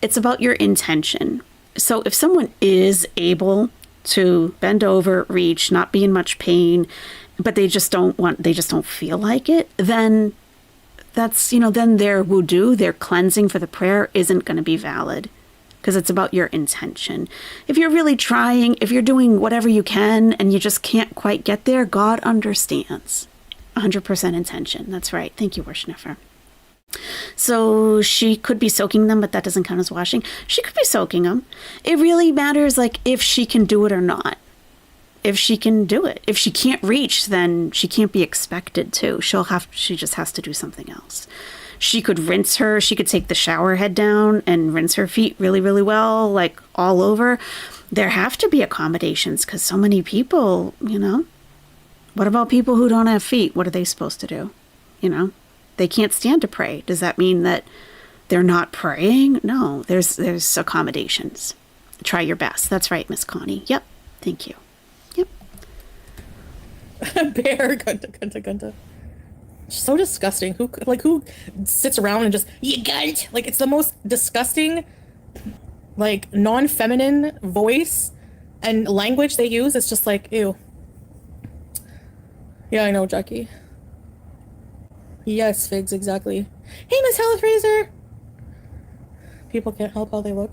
it's about your intention. So if someone is able to bend over, reach, not be in much pain, but they just don't feel like it, then that's, then their wudu, their cleansing for the prayer isn't going to be valid, because it's about your intention. If you're really trying, if you're doing whatever you can and you just can't quite get there, God understands. 100% intention. That's right. Thank you, Worshniffer. So she could be soaking them, but that doesn't count as washing. She could be soaking them. It really matters, like, if she can do it or not. If she can do it. If she can't reach, then she can't be expected to. She just has to do something else. She could she could take the shower head down and rinse her feet really, really well, like all over. There have to be accommodations because so many people, What about people who don't have feet? What are they supposed to do? They can't stand to pray. Does that mean that they're not praying? No, there's accommodations. Try your best. That's right, Miss Connie. Yep. Thank you. Yep. Bear, gunta. So disgusting. Who sits around and just, you gunt? Like, it's the most disgusting, like, non-feminine voice and language they use. It's just like, ew. Yeah, I know, Jackie. Yes, Figs, exactly. Hey, Miss Health Razor! People can't help how they look.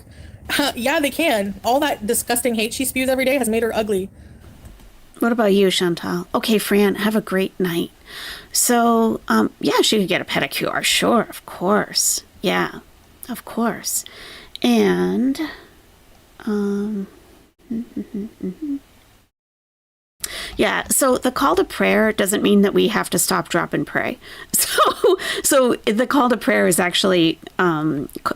Yeah, they can. All that disgusting hate she spews every day has made her ugly. What about you, Chantal? Okay, Fran, have a great night. So, yeah, she could get a pedicure. Sure, of course. Yeah, of course. And, yeah, so the call to prayer doesn't mean that we have to stop, drop, and pray. So the call to prayer is actually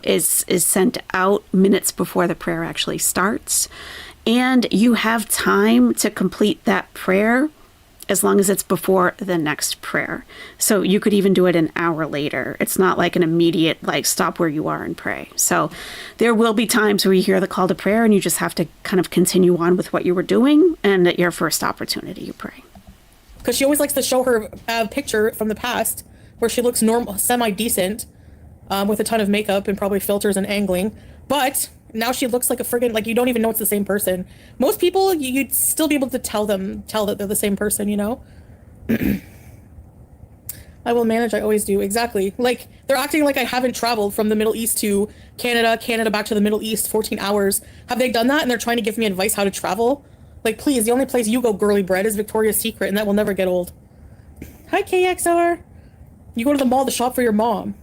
is sent out minutes before the prayer actually starts, and you have time to complete that prayer as long as it's before the next prayer. So you could even do it an hour later. It's not like an immediate, like, stop where you are and pray. So there will be times where you hear the call to prayer and you just have to kind of continue on with what you were doing, and at your first opportunity you pray. Because she always likes to show her picture from the past where she looks normal, semi-decent, with a ton of makeup and probably filters and angling. But now she looks like a friggin', like, you don't even know it's the same person. Most people, you'd still be able to tell that they're the same person, I will manage, I always do. Exactly. Like, they're acting like I haven't traveled from the Middle East to Canada back to the Middle East, 14 hours. Have they done that? And they're trying to give me advice how to travel? Like, please, the only place you go girly bread is Victoria's Secret, and that will never get old. Hi, KXR. You go to the mall to shop for your mom,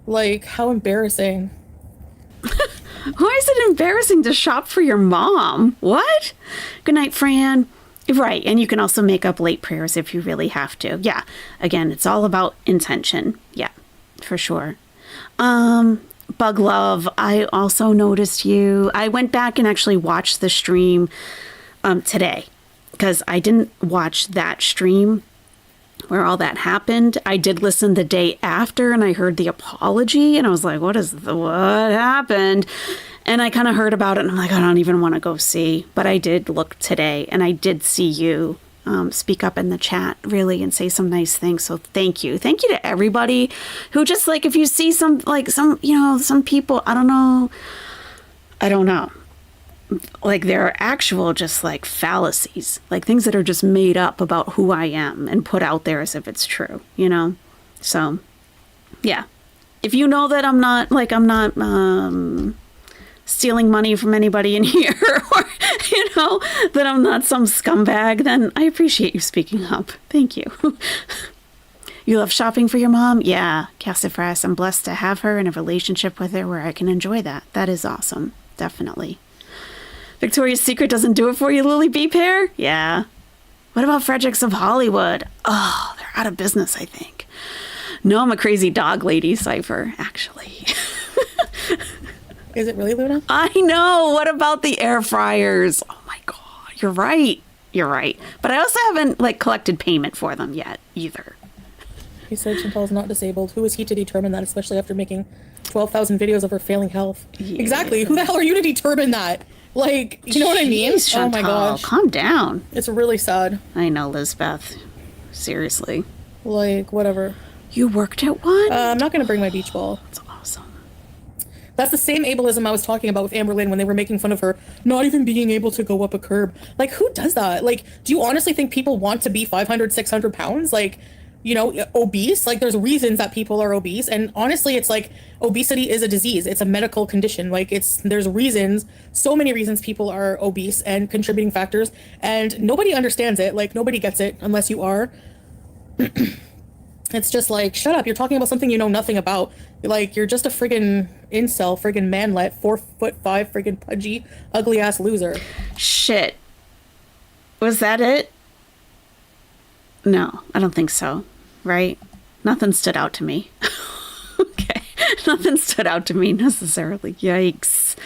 Like, how embarrassing. Why is it embarrassing to shop for your mom? What? Good night, Fran. Right, and you can also make up late prayers if you really have to. Yeah, again, it's all about intention. Yeah, for sure. Bug Love, I also noticed you. I went back and actually watched the stream today, because I didn't watch that stream where all that happened. I did listen the day after, and I heard the apology, and I was like, what happened? And I kind of heard about it, and I'm like, I don't even want to go see. But I did look today, and I did see you speak up in the chat, really, and say some nice things. So thank you. Thank you to everybody who just, like, if you see some people, I don't know. Like, there are actual just, like, fallacies, like things that are just made up about who I am and put out there as if it's true, So, yeah. If you know that I'm not stealing money from anybody in here, or, that I'm not some scumbag, then I appreciate you speaking up. Thank you. You love shopping for your mom? Yeah, Cassifras. I'm blessed to have her in a relationship with her where I can enjoy that. That is awesome. Definitely. Victoria's Secret doesn't do it for you, Lily B. Pear? Yeah. What about Fredericks of Hollywood? Oh, they're out of business, I think. No, I'm a crazy dog lady, Cypher, actually. Is it really, Luna? I know. What about the air fryers? Oh, my God. You're right. You're right. But I also haven't like collected payment for them yet either. He said Chantal's not disabled. Who is he to determine that, especially after making 12,000 videos of her failing health? Yeah. Exactly. Who the hell are you to determine that? Like, you know what I mean? Jeez, Chantal, oh my gosh. calm down. It's really sad. I know, Lizbeth. Seriously. Like, whatever. You worked at one? I'm not going to bring my beach ball. That's awesome. That's the same ableism I was talking about with Amber Lynn when they were making fun of her not even being able to go up a curb. Like, who does that? Like, do you honestly think people want to be 500, 600 pounds? Like, you know, obese? Like, there's reasons that people are obese. And honestly, it's like obesity is a disease. It's a medical condition. Like, there's reasons, so many reasons people are obese and contributing factors. And nobody understands it. Like, nobody gets it unless you are. It's just like, shut up. You're talking about something you know nothing about. Like, you're just a friggin' incel, friggin' manlet, 4'5", friggin' pudgy, ugly ass loser. Shit. Was that it? No, I don't think so. Right? Nothing stood out to me. Okay. Nothing stood out to me necessarily. Yikes.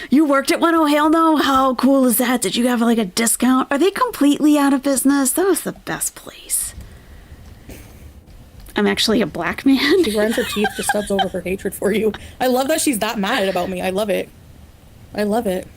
You worked at one? Oh, hell no. How cool is that? Did you have like a discount? Are they completely out of business? That was the best place. I'm actually a black man. She grinds her teeth to stubs over her hatred for you. I love that she's that mad about me. I love it. I love it.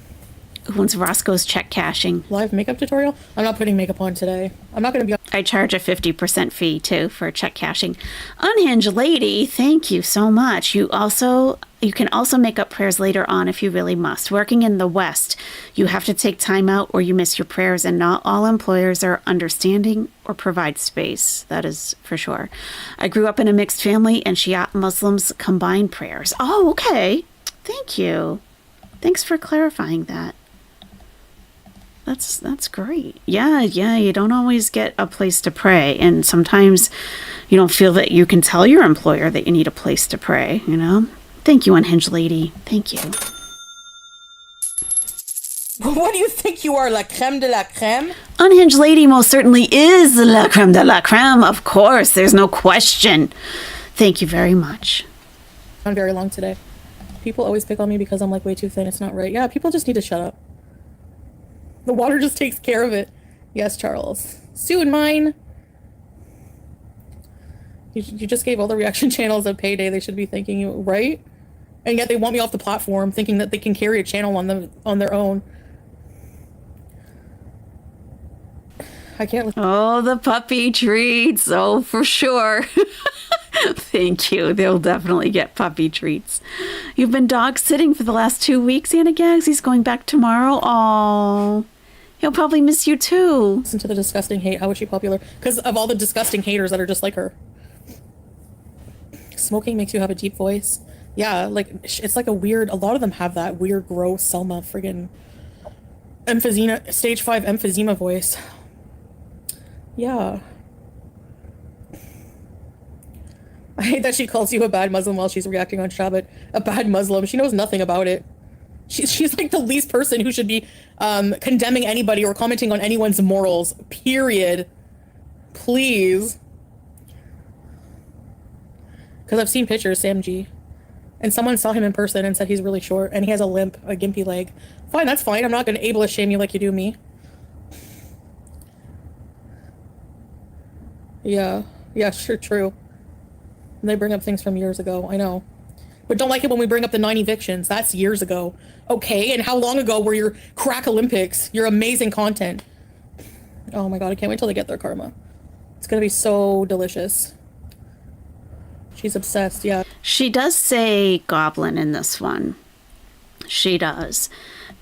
Once Roscoe's check cashing. Live makeup tutorial? I'm not putting makeup on today. I'm not going to be... I charge a 50% fee, too, for check cashing. Unhinged Lady, thank you so much. You can also make up prayers later on if you really must. Working in the West, you have to take time out or you miss your prayers, and not all employers are understanding or provide space. That is for sure. I grew up in a mixed family, and Shia Muslims combine prayers. Oh, okay. Thank you. Thanks for clarifying that. That's great. Yeah, you don't always get a place to pray, and sometimes you don't feel that you can tell your employer that you need a place to pray, you know? Thank you, Unhinged Lady. Thank you. What do you think you are, la creme de la creme? Unhinged Lady most certainly is la creme de la creme, of course. There's no question. Thank you very much. I'm very long today. People always pick on me because I'm like way too thin. It's not right. Yeah, people just need to shut up. The water just takes care of it. Yes, Charles. Soon mine. You just gave all the reaction channels a payday. They should be thanking you, right? And yet they want me off the platform, thinking that they can carry a channel on their own. I can't. Oh, the puppy treats. Oh, for sure. Thank you. They'll definitely get puppy treats. You've been dog sitting for the last 2 weeks, Anna Gags. He's going back tomorrow. Oh, he'll probably miss you too. Listen to the disgusting hate. How is she popular? Because of all the disgusting haters that are just like her. Smoking makes you have a deep voice. Yeah, like it's like a lot of them have that weird, gross Selma friggin' emphysema, stage 5 emphysema voice. Yeah. I hate that she calls you a bad Muslim while she's reacting on Shabbat. A bad Muslim. She knows nothing about it. She's like the least person who should be condemning anybody or commenting on anyone's morals. Period. Please. Because I've seen pictures, Sam G. And someone saw him in person and said he's really short and he has a limp, a gimpy leg. Fine, that's fine. I'm not going to ableist shame you like you do me. Yeah. Yeah, sure, true. And they bring up things from years ago. I know. But don't like it when we bring up the 9 evictions. That's years ago. Okay, and how long ago were your crack Olympics? Your amazing content. Oh my god, I can't wait till they get their karma. It's gonna be so delicious. She's obsessed, yeah. She does say goblin in this one. She does.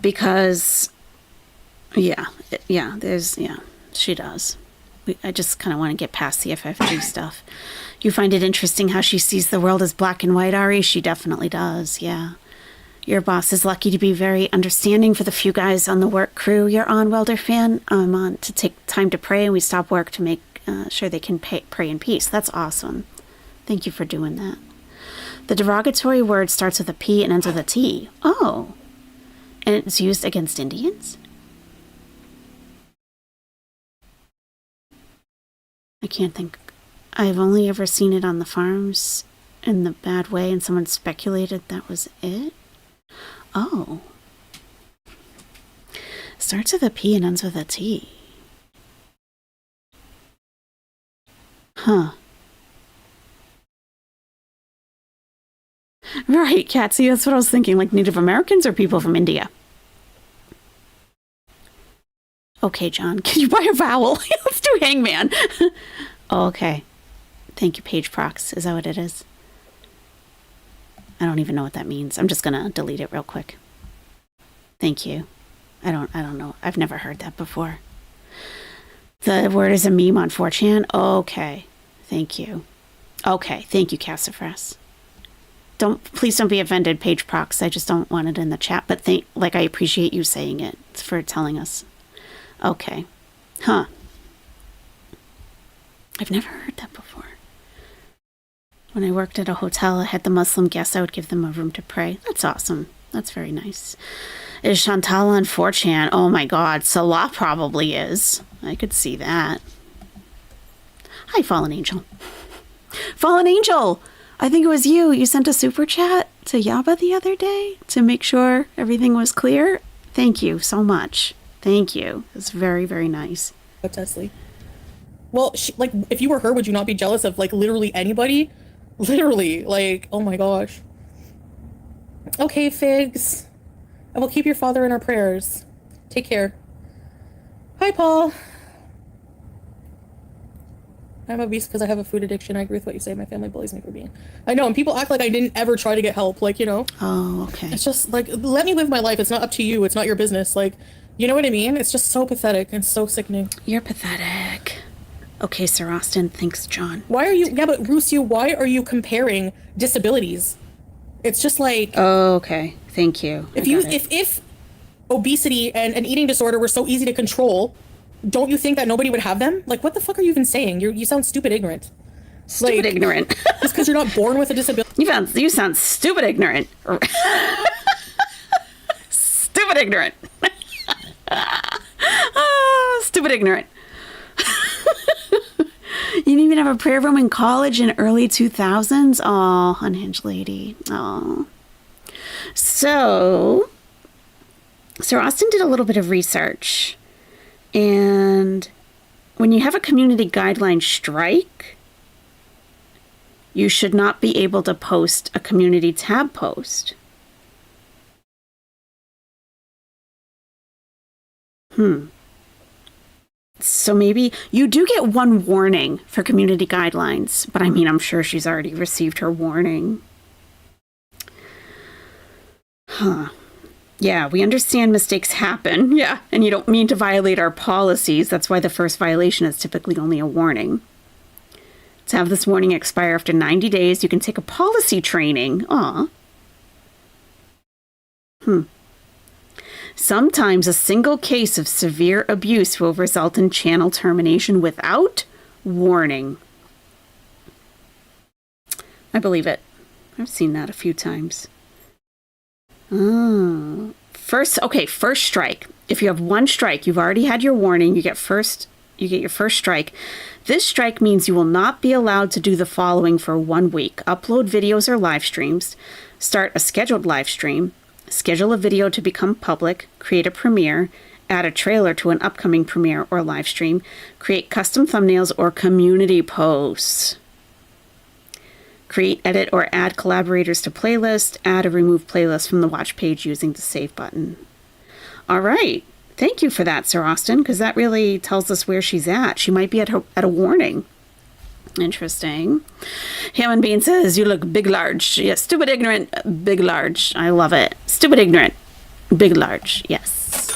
Because, she does. I just kind of want to get past the FFG stuff. You find it interesting how she sees the world as black and white, Ari? She definitely does, yeah. Your boss is lucky to be very understanding for the few guys on the work crew you're on, Welder fan. I'm on to take time to pray, and we stop work to make sure they can pray in peace. That's awesome. Thank you for doing that. The derogatory word starts with a P and ends with a T. Oh. And it's used against Indians? I can't think. I've only ever seen it on the farms in the bad way, and someone speculated that was it. Oh. Starts with a P and ends with a T. Huh. Right, Kat. See, that's what I was thinking. Like Native Americans or people from India? Okay, John. Can you buy a vowel? Let's do hangman. Oh, okay. Thank you, Page Prox. Is that what it is? I don't even know what that means. I'm just gonna delete it real quick. Thank you. I don't know. I've never heard that before. The word is a meme on 4chan. Okay. Thank you. Okay. Thank you, Cassifras. Please don't be offended, Page Prox. I just don't want it in the chat. But I appreciate you saying it for telling us. Okay. Huh. I've never heard that before. When I worked at a hotel, I had the Muslim guests. I would give them a room to pray. That's awesome. That's very nice. Is Chantal on 4chan? Oh my God. Salah probably is. I could see that. Hi, Fallen Angel. Fallen Angel! I think it was you. You sent a super chat to Yaba the other day to make sure everything was clear. Thank you so much. Thank you. It's very, very nice. Tesla. Well, if you were her, would you not be jealous of literally anybody? Literally, oh my gosh. Okay, Figs. I will keep your father in our prayers. Take care. Hi, Paul. I'm obese because I have a food addiction. I agree with what you say. My family bullies me for being. I know, and people act like I didn't ever try to get help. Oh, okay. It's just let me live my life. It's not up to you. It's not your business. You know what I mean? It's just so pathetic and so sickening. You're pathetic. Okay, Sir Austin. Thanks, John. Why are you? Yeah, but Rusio, why are you comparing disabilities? It's just Oh, okay. Thank you. If obesity and an eating disorder were so easy to control, don't you think that nobody would have them? What the fuck are you even saying? You sound stupid ignorant. Stupid ignorant. Just because you're not born with a disability. You sound stupid ignorant. Stupid ignorant. Stupid ignorant. You didn't even have a prayer room in college in early 2000s? Oh, unhinged lady. Oh. So, Sir Austin did a little bit of research. And when you have a community guideline strike, you should not be able to post a community tab post. So maybe you do get one warning for community guidelines, but I'm sure she's already received her warning. Huh. Yeah, we understand mistakes happen. Yeah, and you don't mean to violate our policies. That's why the first violation is typically only a warning. To have this warning expire after 90 days, you can take a policy training. Aw. Sometimes a single case of severe abuse will result in channel termination without warning. I believe it. I've seen that a few times. Oh. First strike. If you have one strike, you've already had your warning, you get your first strike. This strike means you will not be allowed to do the following for 1 week. Upload videos or live streams, start a scheduled live stream, schedule a video to become public, create a premiere, add a trailer to an upcoming premiere or live stream, create custom thumbnails or community posts. Create, edit, or add collaborators to playlist, add or remove playlists from the watch page using the save button. All right. Thank you for that, Sir Austin, because that really tells us where she's at. She might be at a warning. Interesting. Hammond Bean says, you look big, large. Yes, stupid, ignorant, big, large. I love it. Stupid, ignorant, big, large. Yes.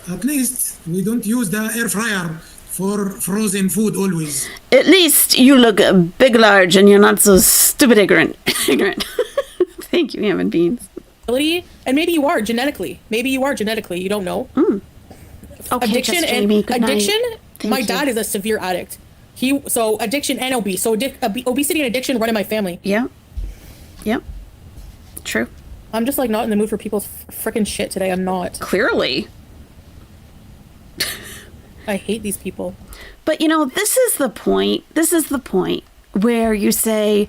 At least we don't use the air fryer for frozen food always. At least you look big, large, and you're not so stupid, ignorant. Thank you, Hammond Beans. And maybe you are genetically. You don't know. Okay, addiction Just and Jamie, good addiction. Night. My dad is a severe addict. So addiction and obese. So obesity and addiction run in my family. Yeah. Yep. True. I'm just not in the mood for people's freaking shit today. I'm not. Clearly. I hate these people. But this is the point. This is the point where you say,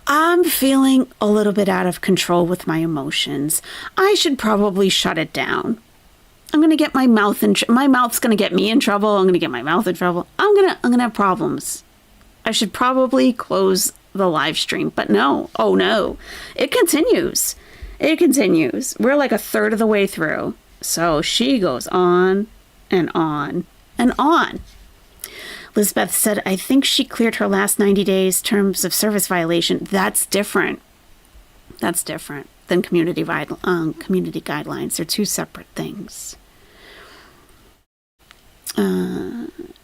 I'm feeling a little bit out of control with my emotions. I should probably shut it down. I'm gonna get my mouth in. My mouth's gonna get me in trouble. I'm gonna get my mouth in trouble. I'm gonna have problems. I should probably close the live stream, but no. Oh no, it continues. It continues. We're like a third of the way through, so she goes on and on and on. Lisbeth said, I think she cleared her last 90 days terms of service violation. That's different. That's different than community guidelines. They're two separate things.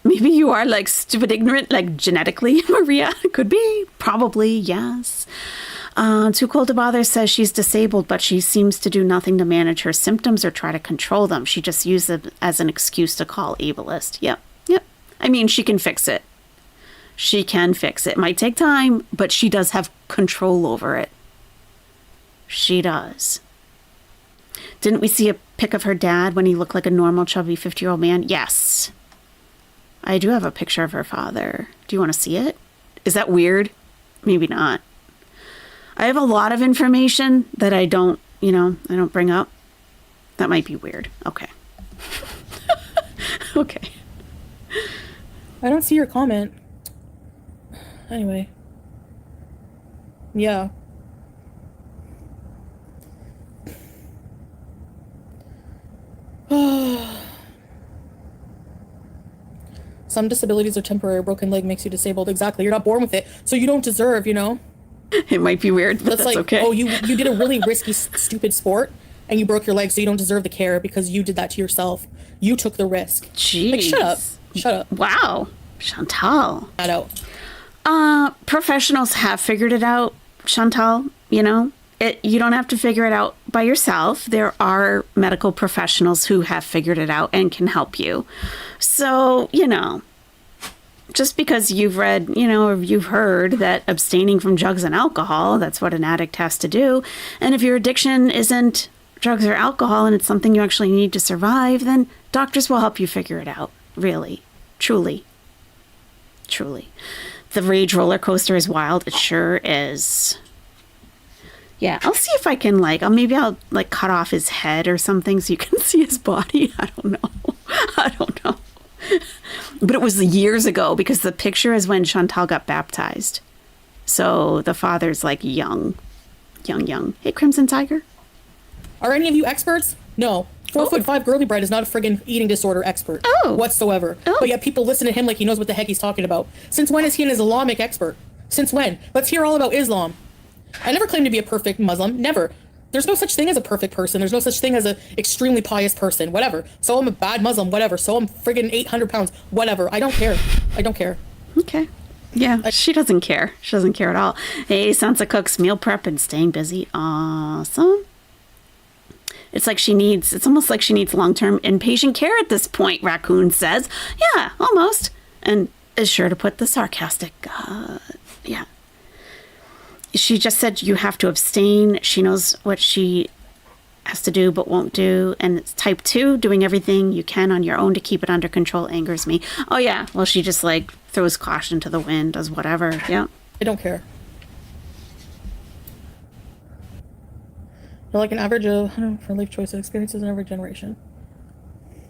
Maybe you are like stupid ignorant, like genetically, Maria. Could be. Probably, yes. Too Cold to Bother says she's disabled, but she seems to do nothing to manage her symptoms or try to control them. She just uses it as an excuse to call ableist. Yep. I mean, she can fix it. She can fix it. It might take time, but she does have control over it. She does. Didn't we see a pic of her dad when he looked like a normal, chubby 50-year-old man? Yes. I do have a picture of her father. Do you want to see it? Is that weird? Maybe not. I have a lot of information that I don't bring up. That might be weird. Okay. Okay. I don't see your comment. Anyway. Yeah. Some disabilities are temporary. A broken leg makes you disabled. Exactly. You're not born with it. So you don't deserve, It might be weird, but that's like, okay. oh, you did a really risky, stupid sport, and you broke your leg, so you don't deserve the care because you did that to yourself. You took the risk. Jeez. Like, shut up. Shut up. Wow. Chantal. That out. Professionals have figured it out, Chantal. You don't have to figure it out by yourself. There are medical professionals who have figured it out and can help you. So, just because you've read, or you've heard that abstaining from drugs and alcohol, that's what an addict has to do. And if your addiction isn't drugs or alcohol and it's something you actually need to survive, then doctors will help you figure it out. Really. Truly. The rage roller coaster is wild. It sure is. Yeah, I'll see if I can maybe I'll cut off his head or something so you can see his body. I don't know. But it was years ago because the picture is when Chantal got baptized. So the father's young. Hey, Crimson Tiger. Are any of you experts? No. 4'5" girly bride is not a friggin' eating disorder expert whatsoever. Oh. But yet people listen to him like he knows what the heck he's talking about. Since when is he an Islamic expert? Since when? Let's hear all about Islam. I never claimed to be a perfect Muslim. Never. There's no such thing as a perfect person. There's no such thing as an extremely pious person. Whatever. So I'm a bad Muslim. Whatever. So I'm friggin' 800 pounds. Whatever. I don't care. Okay. Yeah, she doesn't care. She doesn't care at all. Hey, Sansa cooks meal prep and staying busy. Awesome. It's almost like she needs long-term inpatient care at this point, Raccoon says. Yeah, almost. And is sure to put the sarcastic, yeah. She just said you have to abstain. She knows what she has to do but won't do. And it's type 2, doing everything you can on your own to keep it under control angers me. Oh, yeah. Well, she just throws caution to the wind, does whatever. Yeah. I don't care. They're like an average of for life choices experiences in every generation.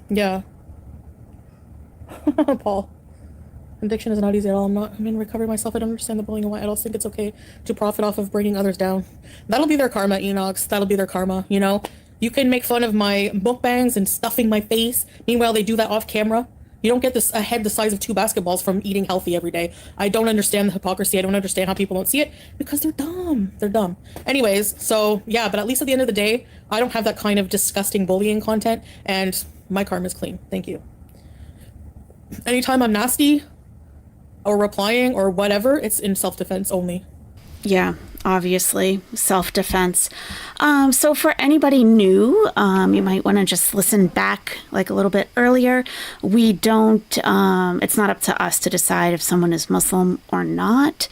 Yeah. Paul. Addiction is not easy at all. I'm in recovery myself. I don't understand the bullying and why I don't think it's okay to profit off of bringing others down. That'll be their karma, Enox. That'll be their karma, You can make fun of my mukbangs and stuffing my face. Meanwhile, they do that off camera. You don't get a head the size of 2 basketballs from eating healthy every day. I don't understand the hypocrisy. I don't understand how people don't see it because they're dumb. They're dumb. Anyways, so yeah, but at least at the end of the day, I don't have that kind of disgusting bullying content and my karma is clean. Thank you. Anytime I'm nasty or replying or whatever, it's in self-defense only. Yeah, obviously, self-defense. So for anybody new, you might want to just listen back a little bit earlier. We don't, it's not up to us to decide if someone is Muslim or not.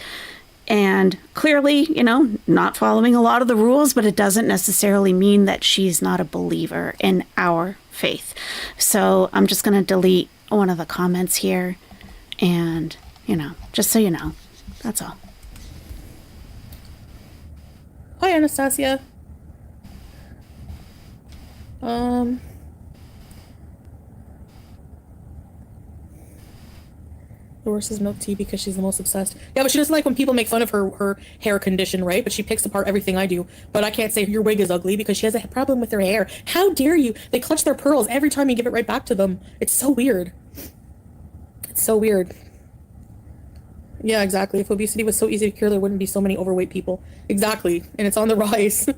And clearly, not following a lot of the rules, but it doesn't necessarily mean that she's not a believer in our faith. So I'm just going to delete one of the comments here and, just so you know, that's all. Hi, Anastasia. The worst is milk tea because she's the most obsessed. Yeah, but she doesn't like when people make fun of her hair condition, right? But she picks apart everything I do. But I can't say your wig is ugly because she has a problem with her hair. How dare you? They clutch their pearls every time you give it right back to them. It's so weird. It's so weird. Yeah, exactly. If obesity was so easy to cure, there wouldn't be so many overweight people. Exactly. And it's on the rise.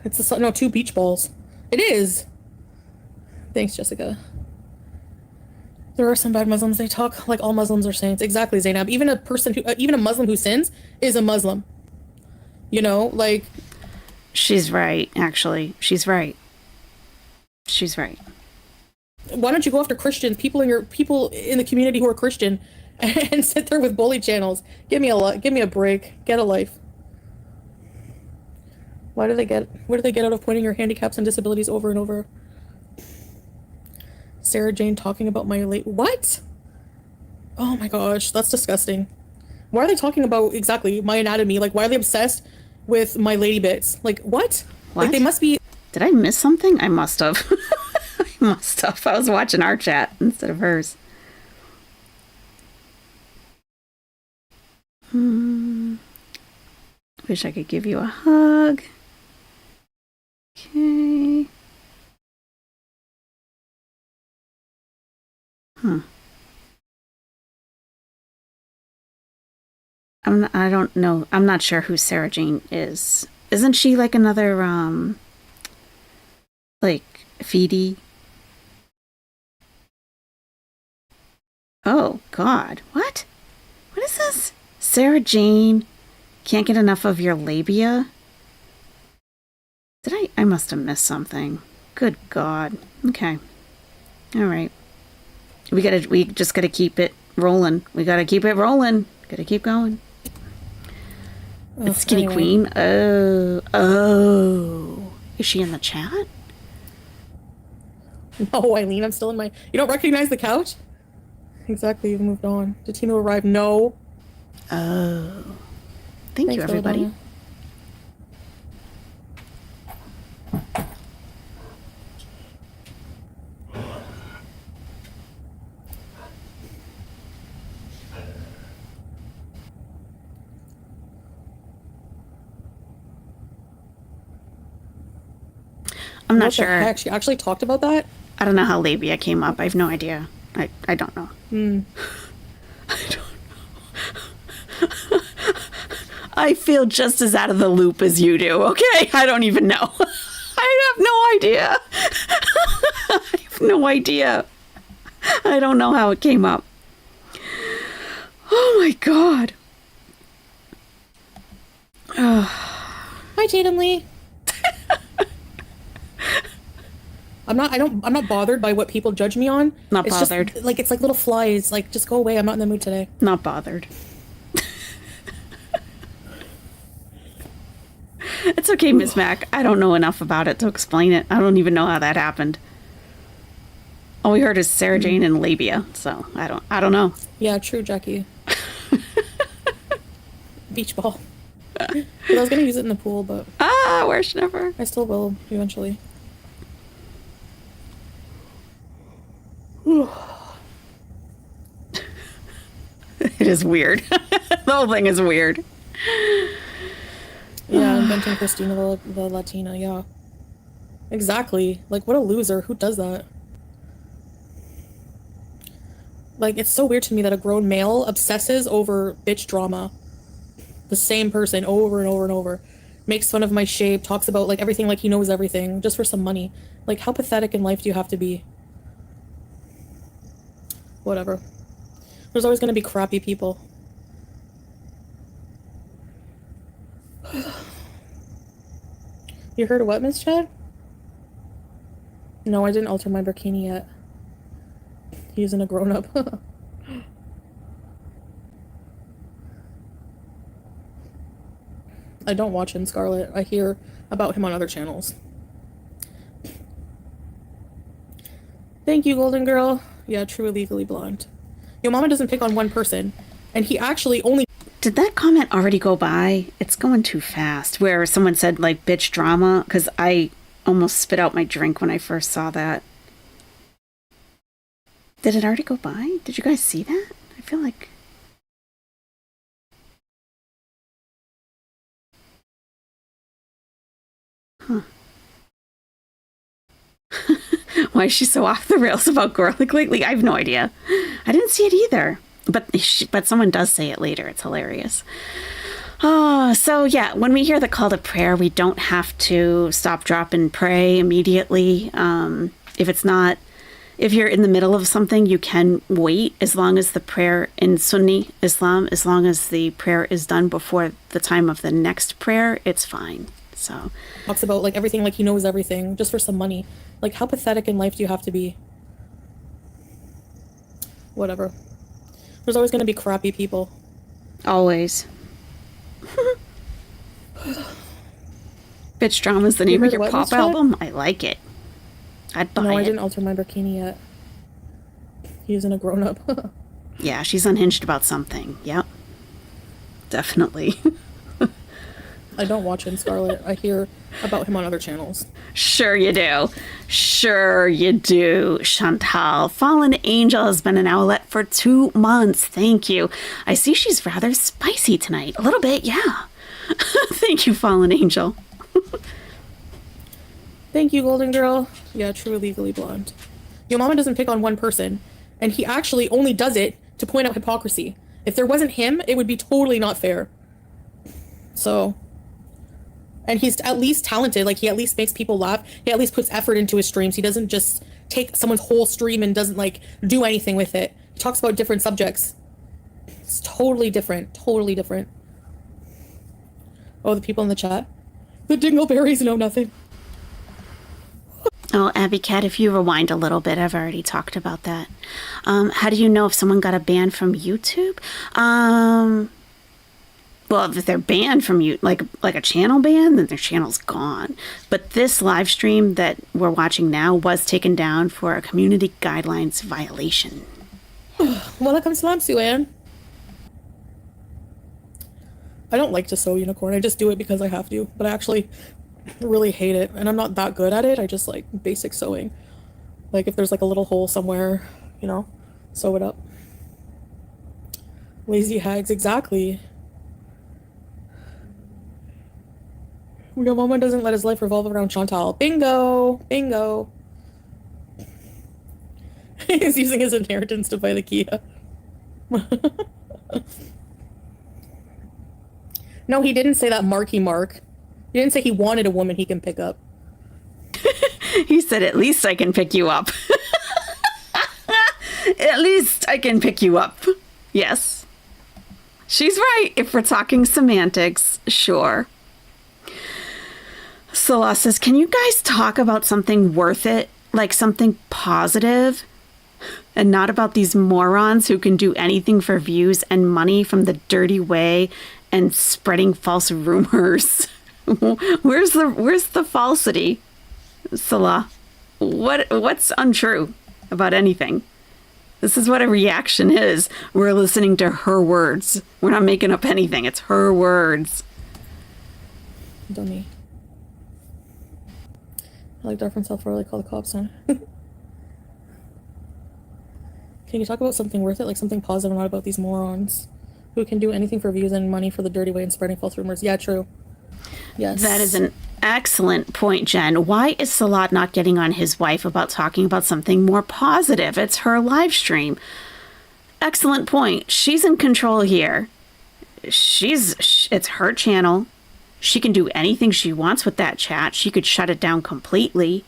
It's no, 2 beach balls. It is. Thanks, Jessica. There are some bad Muslims. They talk like all Muslims are saints. Exactly, Zainab. Even a Muslim who sins is a Muslim. You know, like. She's right, actually. She's right. She's right. Why don't you go after Christians, people in the community who are Christian, and sit there with bully channels? Give me a break. Get a life. What do they get out of pointing your handicaps and disabilities over and over? Sarah Jane talking about my late what? Oh my gosh, that's disgusting. Why are they talking about exactly my anatomy? Like, why are they obsessed with my lady bits? Like, what? Like, they must be. Did I miss something? I must have. I must have. I was watching our chat instead of hers. Wish I could give you a hug. Okay. I don't know. I'm not sure who Sarah Jane is. Isn't she like another, like, Feedy? Oh, God. What? What is this? Sarah Jane can't get enough of your labia? I must have missed something. Good God. Okay. All right. We just gotta keep it rolling. We gotta keep it rolling. Gotta keep going. It's Skinny anyway. Queen. Oh. Is she in the chat? No, Eileen, I'm still in my. You don't recognize the couch? Exactly, you've moved on. Did Tino arrive? No. Oh. Thanks, you, everybody. Belladonna. I'm not sure. Heck? She actually talked about that? I don't know how labia came up. I have no idea. I don't know. I don't know. I feel just as out of the loop as you do, okay? I don't even know. I have no idea. I have no idea. I don't know how it came up. Oh my God. Hi, Tatum Lee. I'm not bothered by what people judge me on. Not it's bothered. Just, like, it's like little flies. Like, just go away. I'm not in the mood today. Not bothered. It's okay, Miss Mac. I don't know enough about it to explain it. I don't even know how that happened. All we heard is Sarah Jane and labia, so I don't know. Yeah, true, Jackie. Beach ball. I was gonna use it in the pool, but worse never. I still will eventually. It is weird. The whole thing is weird. Yeah, inventing Christina the Latina, yeah. Exactly. Like, what a loser. Who does that? Like, it's so weird to me that a grown male obsesses over bitch drama. The same person over and over and over. Makes fun of my shape, talks about, like, everything like he knows everything, just for some money. Like, how pathetic in life do you have to be? Whatever. There's always gonna be crappy people. You heard of what, Miss Chad? No, I didn't alter my bikini yet. He isn't a grown-up. I don't watch him, Scarlett. I hear about him on other channels. Thank you, Golden Girl. Yeah, true Legally Blonde. Your mama doesn't pick on one person. And he actually only... Did that comment already go by? It's going too fast. Where someone said, like, bitch drama? Because I almost spit out my drink when I first saw that. Did it already go by? Did you guys see that? I feel like... Huh. Why is she so off the rails about garlic lately? I have no idea. I didn't see it either. But someone does say it later. It's hilarious. Oh, so yeah, when we hear the call to prayer, we don't have to stop, drop, and pray immediately. If you're in the middle of something, you can wait as long as the prayer in Sunni Islam, as long as the prayer is done before the time of the next prayer, it's fine. So talks about like everything, like he knows everything just for some money. Like, how pathetic in life do you have to be? Whatever. There's always going to be crappy people. Always. Bitch Drama is the name of your pop album? I like it. I'd buy it. No, I didn't alter my bikini yet. He isn't a grown-up. Yeah, she's unhinged about something. Yep. Definitely. I don't watch him, Scarlett. I hear about him on other channels. Sure you do. Sure you do, Chantal. Fallen Angel has been an owlet for 2 months. Thank you. I see she's rather spicy tonight. A little bit, yeah. Thank you, Fallen Angel. Thank you, Golden Girl. Yeah, true legally blonde. Your mama doesn't pick on one person, and he actually only does it to point out hypocrisy. If there wasn't him, it would be totally not fair. So... And he's at least talented. Like, he at least makes people laugh. He at least puts effort into his streams. He doesn't just take someone's whole stream and doesn't, like, do anything with it. He talks about different subjects. It's totally different. Totally different. Oh, the people in the chat. The dingleberries know nothing. Oh, Abby Cat, if you rewind a little bit, I've already talked about that. How do you know if someone got a ban from YouTube? Well, if they're banned from you, like a channel ban, then their channel's gone. But this live stream that we're watching now was taken down for a community guidelines violation. Welcome salam, Suan. I don't like to sew unicorn. I just do it because I have to. But I actually really hate it. And I'm not that good at it. I just like basic sewing. Like if there's like a little hole somewhere, you know, sew it up. Lazy hags, exactly. Your mama doesn't let his life revolve around Chantal. Bingo! Bingo! He's using his inheritance to buy the Kia. No, he didn't say that, Marky Mark. He didn't say he wanted a woman he can pick up. He said, at least I can pick you up. At least I can pick you up. Yes. She's right. If we're talking semantics, sure. Salah says, can you guys talk about something worth it? Like something positive? And not about these morons who can do anything for views and money from the dirty way and spreading false rumors. Where's the falsity, Salah? What's untrue about anything? This is what a reaction is. We're listening to her words. We're not making up anything. It's her words. Dummy. I like Dark Self really call the cops on. Can you talk about something worth it? Like something positive, not about these morons who can do anything for views and money for the dirty way and spreading false rumors. Yeah, true. Yes. That is an excellent point, Jen. Why is Salat not getting on his wife about talking about something more positive? It's her live stream. Excellent point. She's in control here. It's her channel. She can do anything she wants with that chat. She could shut it down completely.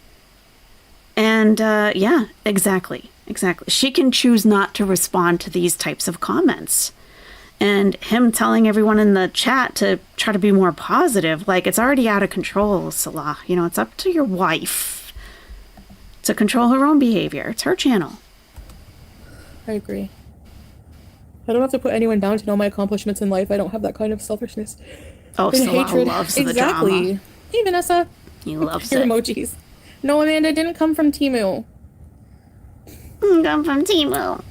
And yeah, exactly. She can choose not to respond to these types of comments. And him telling everyone in the chat to try to be more positive, like, it's already out of control, Salah. You know, it's up to your wife to control her own behavior. It's her channel. I agree. I don't have to put anyone down to know my accomplishments in life. I don't have that kind of selfishness. Oh, Salah loves the drama. Exactly. Hey, Vanessa. He loves Your it. emojis. No, Amanda, didn't come from Temu. Come from Temu.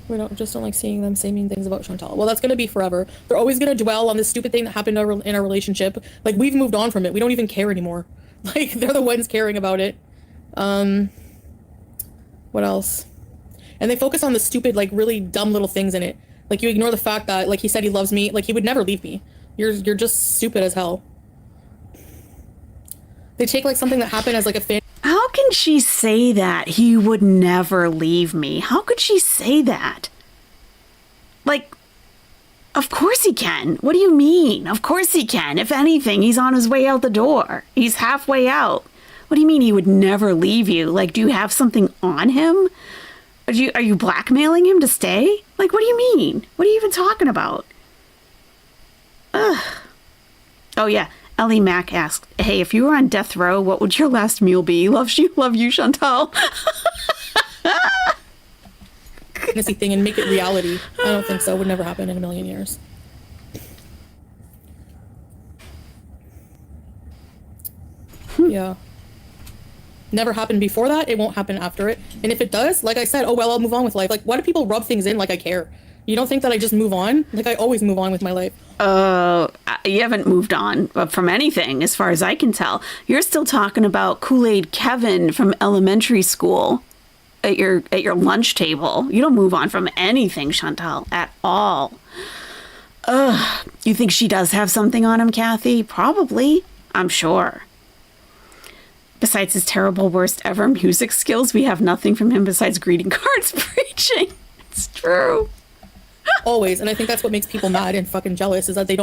We don't like seeing them saying things about Chantal. Well, that's going to be forever. They're always going to dwell on this stupid thing that happened in our relationship. Like, we've moved on from it. We don't even care anymore. Like, they're the ones caring about it. What else? And they focus on the stupid, like, really dumb little things in it. Like, you ignore the fact that, like, he said he loves me. Like, he would never leave me. You're just stupid as hell. They take, like, something that happened as, like, a fan. How can she say that? He would never leave me. How could she say that? Like, of course he can. What do you mean? Of course he can. If anything, he's on his way out the door. He's halfway out. What do you mean he would never leave you? Like, do you have something on him? Are you blackmailing him to stay? Like, what do you mean? What are you even talking about? Ugh. Oh, yeah. Ellie Mack asked, hey, if you were on death row, what would your last meal be? Love you, Chantal. Fantasy thing and make it reality. I don't think so. It would never happen in a million years. Yeah. Never happened before that. It won't happen after it. And if it does, like I said, oh well, I'll move on with life. Like, why do people rub things in like I care? You don't think that I just move on? Like, I always move on with my life. You haven't moved on from anything, as far as I can tell. You're still talking about Kool-Aid Kevin from elementary school at your lunch table. You don't move on from anything, Chantal, at all. Ugh. You think she does have something on him, Kathy? Probably. I'm sure. Besides his terrible worst ever music skills, we have nothing from him besides greeting cards preaching. It's true. Always. And I think that's what makes people mad and fucking jealous is that they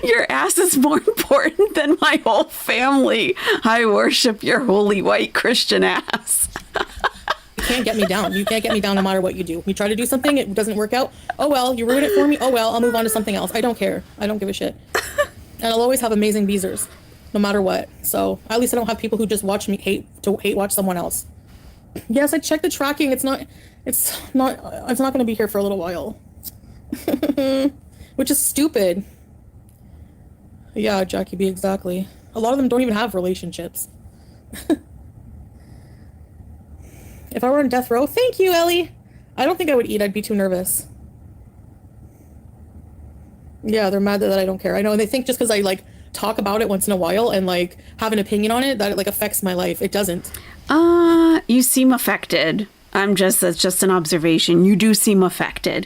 Your ass is more important than my whole family. I worship your holy white Christian ass. You can't get me down. You can't get me down no matter what you do. You try to do something, it doesn't work out. Oh well, you ruined it for me. Oh well, I'll move on to something else. I don't care. I don't give a shit. And I'll always have amazing beezers, no matter what. So at least I don't have people who just watch me hate watch someone else. Yes, I checked the tracking. It's not going to be here for a little while. Which is stupid. Yeah, Jackie B, exactly. A lot of them don't even have relationships. If I were on death row, thank you, Ellie. I don't think I would eat. I'd be too nervous. Yeah, they're mad that I don't care. I know, and they think just because I, like, talk about it once in a while and, like, have an opinion on it, that it, like, affects my life. It doesn't. You seem affected. That's just an observation. You do seem affected.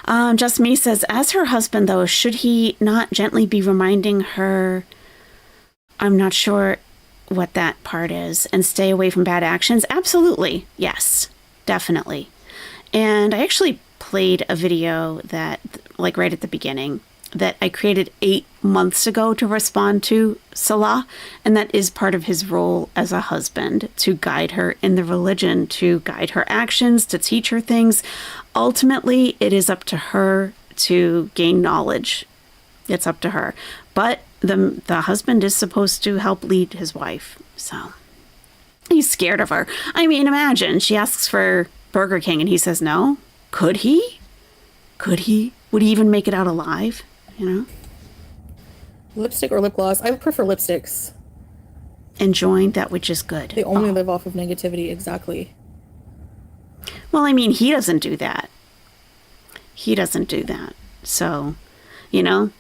Just Me says, as her husband, though, should he not gently be reminding her, I'm not sure what that part is, and stay away from bad actions? Absolutely. Yes, definitely. And I actually played a video that, like, right at the beginning, that I created 8 months ago to respond to Salah, and that is part of his role as a husband, to guide her in the religion, to guide her actions, to teach her things. Ultimately, it is up to her to gain knowledge. It's up to her. But the husband is supposed to help lead his wife, so he's scared of her. I mean, imagine she asks for Burger King and he says no. Could he? Would he even make it out alive? You know? Lipstick or lip gloss? I prefer lipsticks. Enjoying that which is good. They only live off of negativity, exactly. Well, I mean, he doesn't do that. So, you know,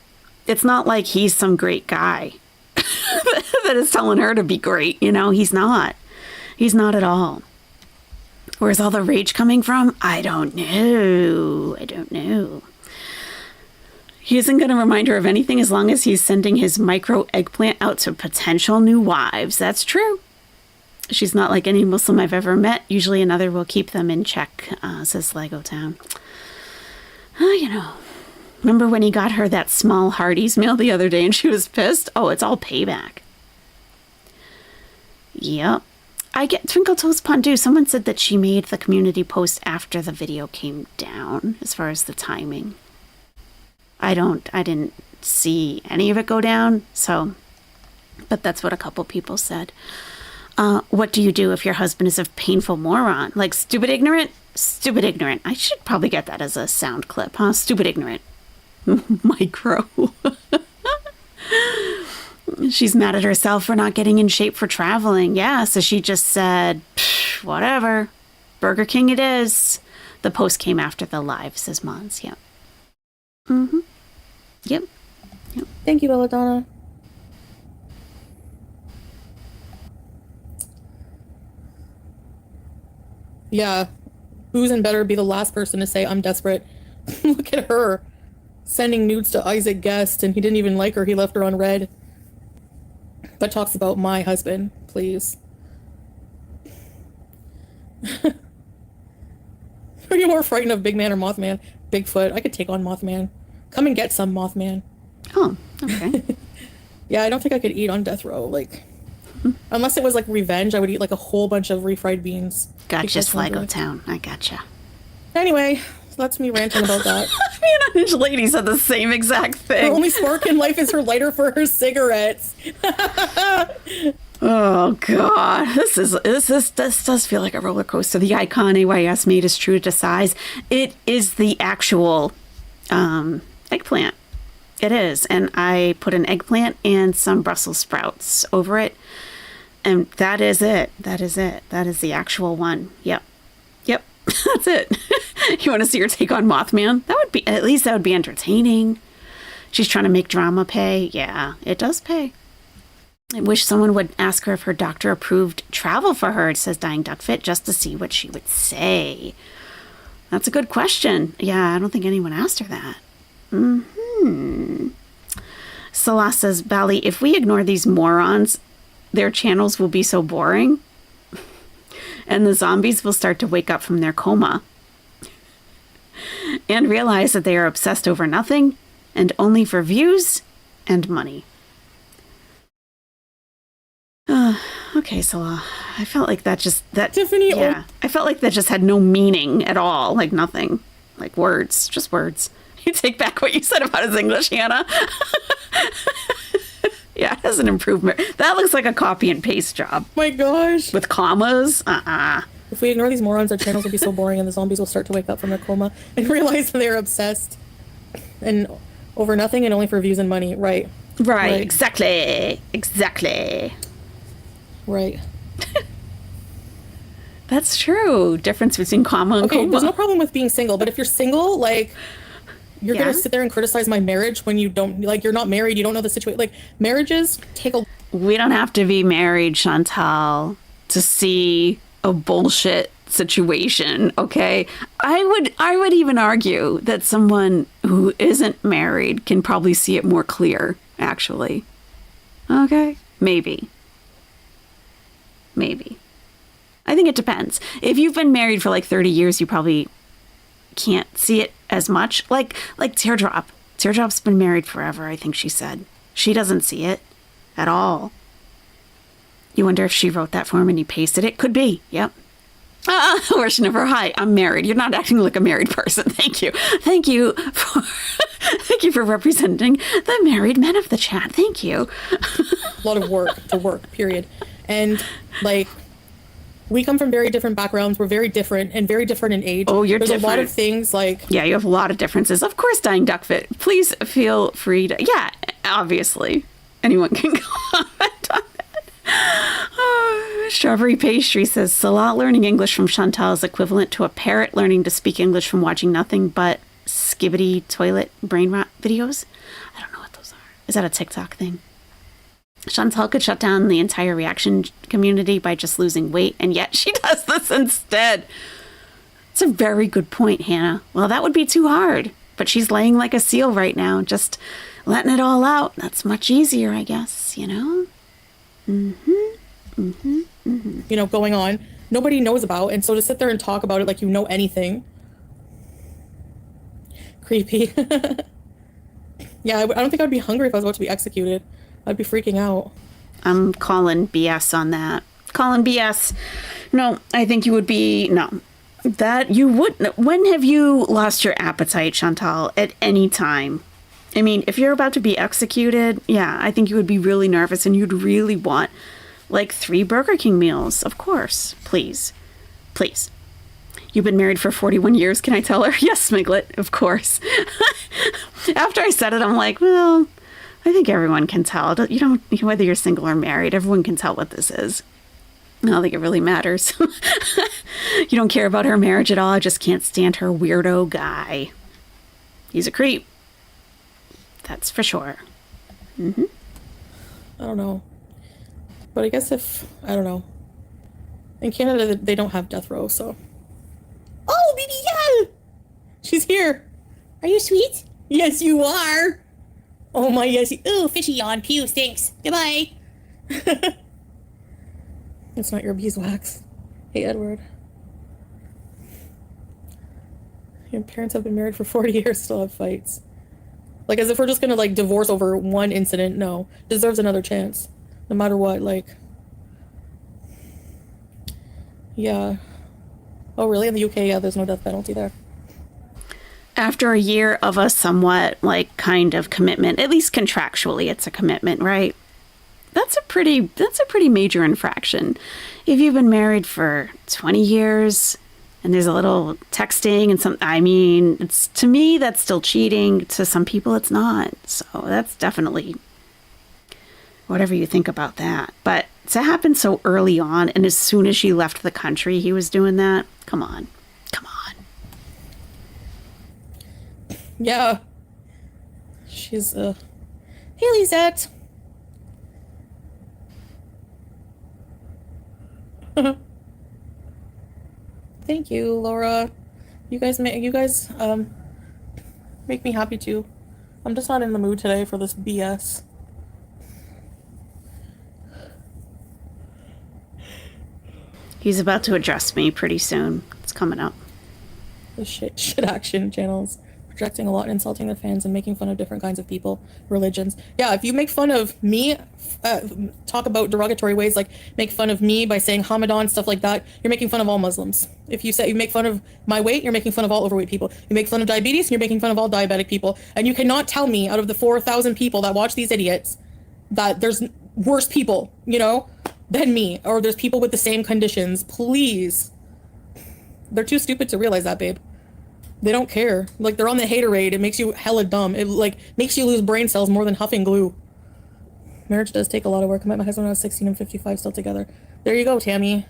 it's not like he's some great guy that is telling her to be great. You know, he's not. He's not at all. Where's all the rage coming from? I don't know. He isn't going to remind her of anything as long as he's sending his micro eggplant out to potential new wives. That's true. She's not like any Muslim I've ever met. Usually another will keep them in check, says Lego Town. You know, remember when he got her that small Hardee's meal the other day and she was pissed? Oh, it's all payback. Yep. I get Twinkle Toes Pondu. Someone said that she made the community post after the video came down, as far as the timing. I didn't see any of it go down, so, but that's what a couple people said. What do you do if your husband is a painful moron? Like stupid ignorant? Stupid ignorant. I should probably get that as a sound clip, huh? Stupid ignorant. Micro. She's mad at herself for not getting in shape for traveling. Yeah, so she just said, whatever. Burger King it is. The post came after the live, says Mons. Yep. Mm-hmm. Yep. Thank you, Belladonna. Yeah. Susan better be the last person to say, I'm desperate. Look at her. Sending nudes to Isaac Guest, and he didn't even like her. He left her on red. That talks about my husband, please. Are you more frightened of Big Man or Mothman? Bigfoot. I could take on Mothman. Come and get some, Mothman. Oh, okay. Yeah, I don't think I could eat on death row. Like, unless it was like revenge, I would eat like a whole bunch of refried beans. Gotcha, Because I'm Sligo drunk. Town. I gotcha. Anyway, that's me ranting about that. Me and Unhinged Lady said the same exact Her thing. only spark in life is her lighter for her cigarettes. Oh God, this does feel like a roller coaster. The icon AYS made is true to size. It is the actual eggplant. It is, and I put an eggplant and some Brussels sprouts over it, and that is it. That is it. That is the actual one. Yep. That's it. You want to see her take on Mothman? That would be, at least that would be entertaining. She's trying to make drama pay. Yeah, it does pay. I wish someone would ask her if her doctor approved travel for her, says Dying Duckfit, just to see what she would say. That's a good question. Yeah, I don't think anyone asked her that. Salah says, Bally, if we ignore these morons, their channels will be so boring. And the zombies will start to wake up from their coma and realize that they are obsessed over nothing and only for views and money. Okay, Salah. I felt like that Tiffany, yeah. I felt like that just had no meaning at all. Like nothing. Like words. Just words. You take back what you said about his English, Hannah. Yeah, it has an improvement. That looks like a copy and paste job. My gosh. With commas? If we ignore these morons, our channels will be so boring and the zombies will start to wake up from their coma and realize that they're obsessed and over nothing and only for views and money. Right. Right. Exactly. Right. That's true. Difference between comma and Okay, coma. there's no problem with being single, but if you're single, like, you're Yeah. gonna sit there and criticize my marriage when you don't, like, you're not married, you don't know the situation. Like, marriages take a... We don't have to be married, Chantal, to see a bullshit situation, okay? I would even argue that someone who isn't married can probably see it more clear, actually. Okay? Maybe. I think it depends. If you've been married for like 30 years, you probably can't see it as much. Like Teardrop. Teardrop's been married forever, I think she said. She doesn't see it at all. You wonder if she wrote that for him and he pasted it? Could be. Yep. Version of her. Hi, I'm married. You're not acting like a married person. Thank you. Thank you for representing the married men of the chat. Thank you. A lot of work, period. And, like, we come from very different backgrounds. We're very different and very different in age. Oh, you're There's different. a lot of things, like... Yeah, you have a lot of differences. Of course, Dying Duckfit. Please feel free to... Yeah, obviously. Anyone can comment on that. Oh, Strawberry Pastry says, Salah learning English from Chantal is equivalent to a parrot learning to speak English from watching nothing but skibbity toilet brain rot videos. I don't know what those are. Is that a TikTok thing? Chantal could shut down the entire reaction community by just losing weight, and yet she does this instead. It's a very good point, Hannah. Well, that would be too hard, but she's laying like a seal right now, just letting it all out. That's much easier, I guess, you know? you know, going on, nobody knows about. And so to sit there and talk about it like you know anything. Creepy. Yeah, I don't think I'd be hungry if I was about to be executed. I'd be freaking out. I'm calling BS on that. Calling BS. No, I think you would be... No. That you wouldn't... When have you lost your appetite, Chantal, at any time? I mean, if you're about to be executed, yeah, I think you would be really nervous and you'd really want, like, 3 Burger King meals. Of course. Please. Please. You've been married for 41 years, can I tell her? Yes, Smiglet, of course. After I said it, I'm like, well, I think everyone can tell. You don't, whether you're single or married, everyone can tell what this is. I don't think it really matters. You don't care about her marriage at all. I just can't stand her weirdo guy. He's a creep. That's for sure. I don't know. But I guess I don't know. In Canada, they don't have death row, so She's here. Are you sweet? Yes, you are. Oh my, yes. Ooh, fishy yawn. Pew, thanks. Goodbye. It's not your beeswax. Hey, Edward. Your parents have been married for 40 years, still have fights. Like, as if we're just gonna, like, divorce over one incident. No. Deserves another chance. No matter what, like... Yeah. Oh, really? In the UK, yeah, there's no death penalty there. After a year of a somewhat, like, kind of commitment, at least contractually, it's a commitment, right? That's a pretty major infraction. If you've been married for 20 years and there's a little texting and it's, to me, that's still cheating. To some people, it's not. So that's definitely whatever you think about that. But to happen so early on, and as soon as she left the country, he was doing that. Come on. Yeah. She's, Hey, Lisette. Thank you, Laura. You guys make me happy too. I'm just not in the mood today for this BS. He's about to address me pretty soon. It's coming up. The shit action channels. Projecting a lot and insulting their fans and making fun of different kinds of people, religions. Yeah, if you make fun of me, talk about derogatory ways, like make fun of me by saying Hamadan, stuff like that, you're making fun of all Muslims. If you make fun of my weight, you're making fun of all overweight people. You make fun of diabetes, and you're making fun of all diabetic people. And you cannot tell me, out of the 4,000 people that watch these idiots, that there's worse people, than me, or there's people with the same conditions. Please. They're too stupid to realize that, babe. They don't care. Like, they're on the haterade. It makes you hella dumb. It, like, makes you lose brain cells more than huffing glue. Marriage does take a lot of work. I met my husband when I was 16 and 55, still together. There you go, Tammy.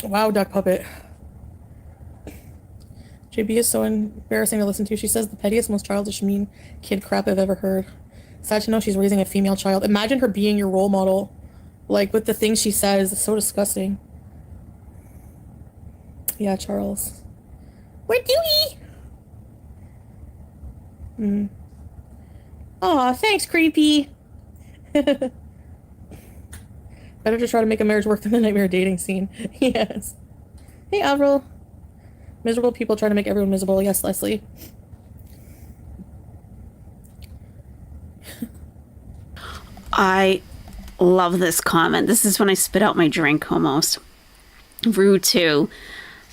Wow, duck puppet. JB is so embarrassing to listen to. She says the pettiest, most childish, mean kid crap I've ever heard. Sad to know she's raising a female child. Imagine her being your role model. Like, with the things she says. It's so disgusting. Yeah, Charles. Where Dewey? Aw, thanks, creepy. Better to try to make a marriage work than the nightmare dating scene. Yes. Hey, Avril. Miserable people try to make everyone miserable. Yes, Leslie. I love this comment. This is when I spit out my drink almost. Rue 2.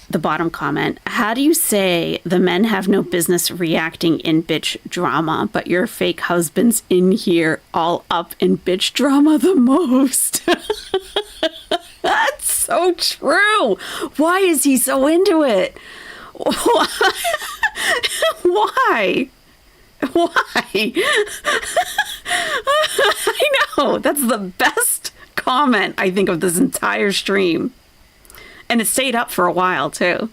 The bottom comment. How do you say the men have no business reacting in bitch drama, but your fake husband's in here all up in bitch drama the most? That's so true. Why is he so into it? Why? I know. That's the best comment, I think, of this entire stream. And it stayed up for a while, too.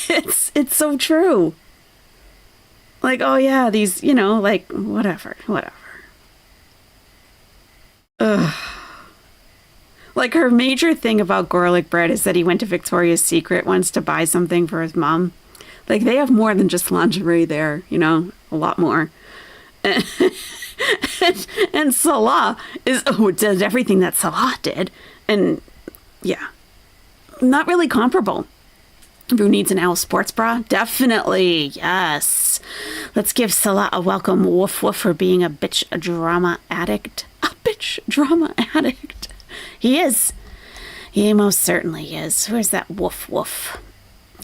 It's so true. Like, oh, yeah, these, like, whatever. Ugh. Like, her major thing about garlic bread is that he went to Victoria's Secret once to buy something for his mom. Like, they have more than just lingerie there, a lot more. And Salah did everything that Salah did. And, yeah. Not really comparable. Who needs an owl sports bra? Definitely, yes. Let's give Salah a welcome woof woof for being a bitch drama addict. A bitch drama addict. He is. He most certainly is. Where's that woof woof?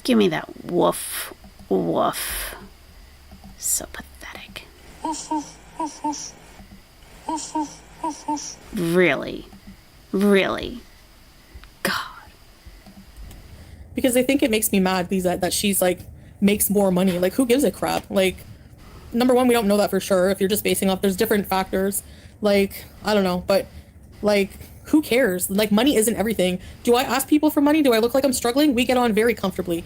Give me that woof woof. So pathetic. Really? God. Because I think it makes me mad that she's like makes more money. Like, who gives a crap? Like, number one, we don't know that for sure. If you're just basing off, there's different factors. Like, I don't know, but like, who cares? Like, money isn't everything. Do I ask people for money? Do I look like I'm struggling? We get on very comfortably.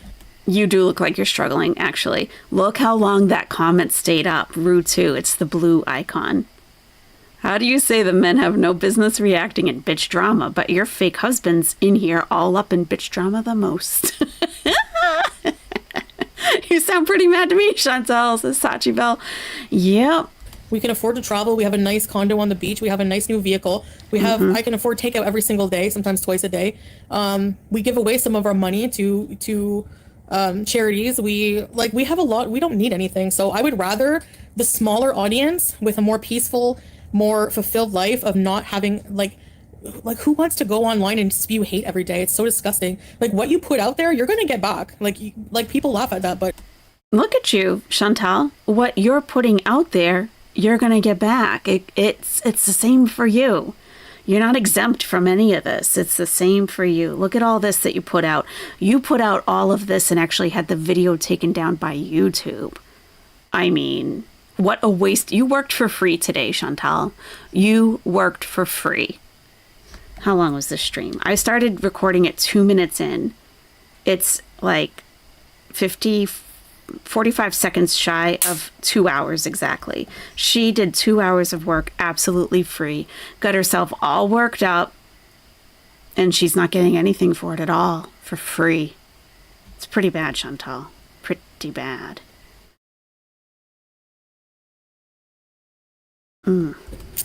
You do look like you're struggling, actually. Look how long that comment stayed up. Rue 2. It's the blue icon. How do you say the men have no business reacting in bitch drama, but your fake husband's in here all up in bitch drama the most? You sound pretty mad to me, Chantal, says Sachi Bell. Yep. We can afford to travel. We have a nice condo on the beach. We have a nice new vehicle. We have, I can afford takeout every single day, sometimes twice a day. We give away some of our money to charities. We have a lot. We don't need anything. So I would rather the smaller audience with a more peaceful, more fulfilled life of not having like who wants to go online and spew hate every day? It's so disgusting. Like what you put out there, you're going to get back. Like people laugh at that, but Look at you, Chantal. What you're putting out there, you're going to get back. It's the same for you. You're not exempt from any of this. It's the same for you. Look at all this that you put out. You put out all of this and actually had the video taken down by YouTube. I mean, what a waste. You worked for free today, Chantal. You worked for free. How long was this stream? I started recording it 2 minutes in. It's like 45 seconds shy of 2 hours exactly. She did 2 hours of work absolutely free, got herself all worked up, and she's not getting anything for it at all, for free. It's pretty bad, Chantal. Pretty bad.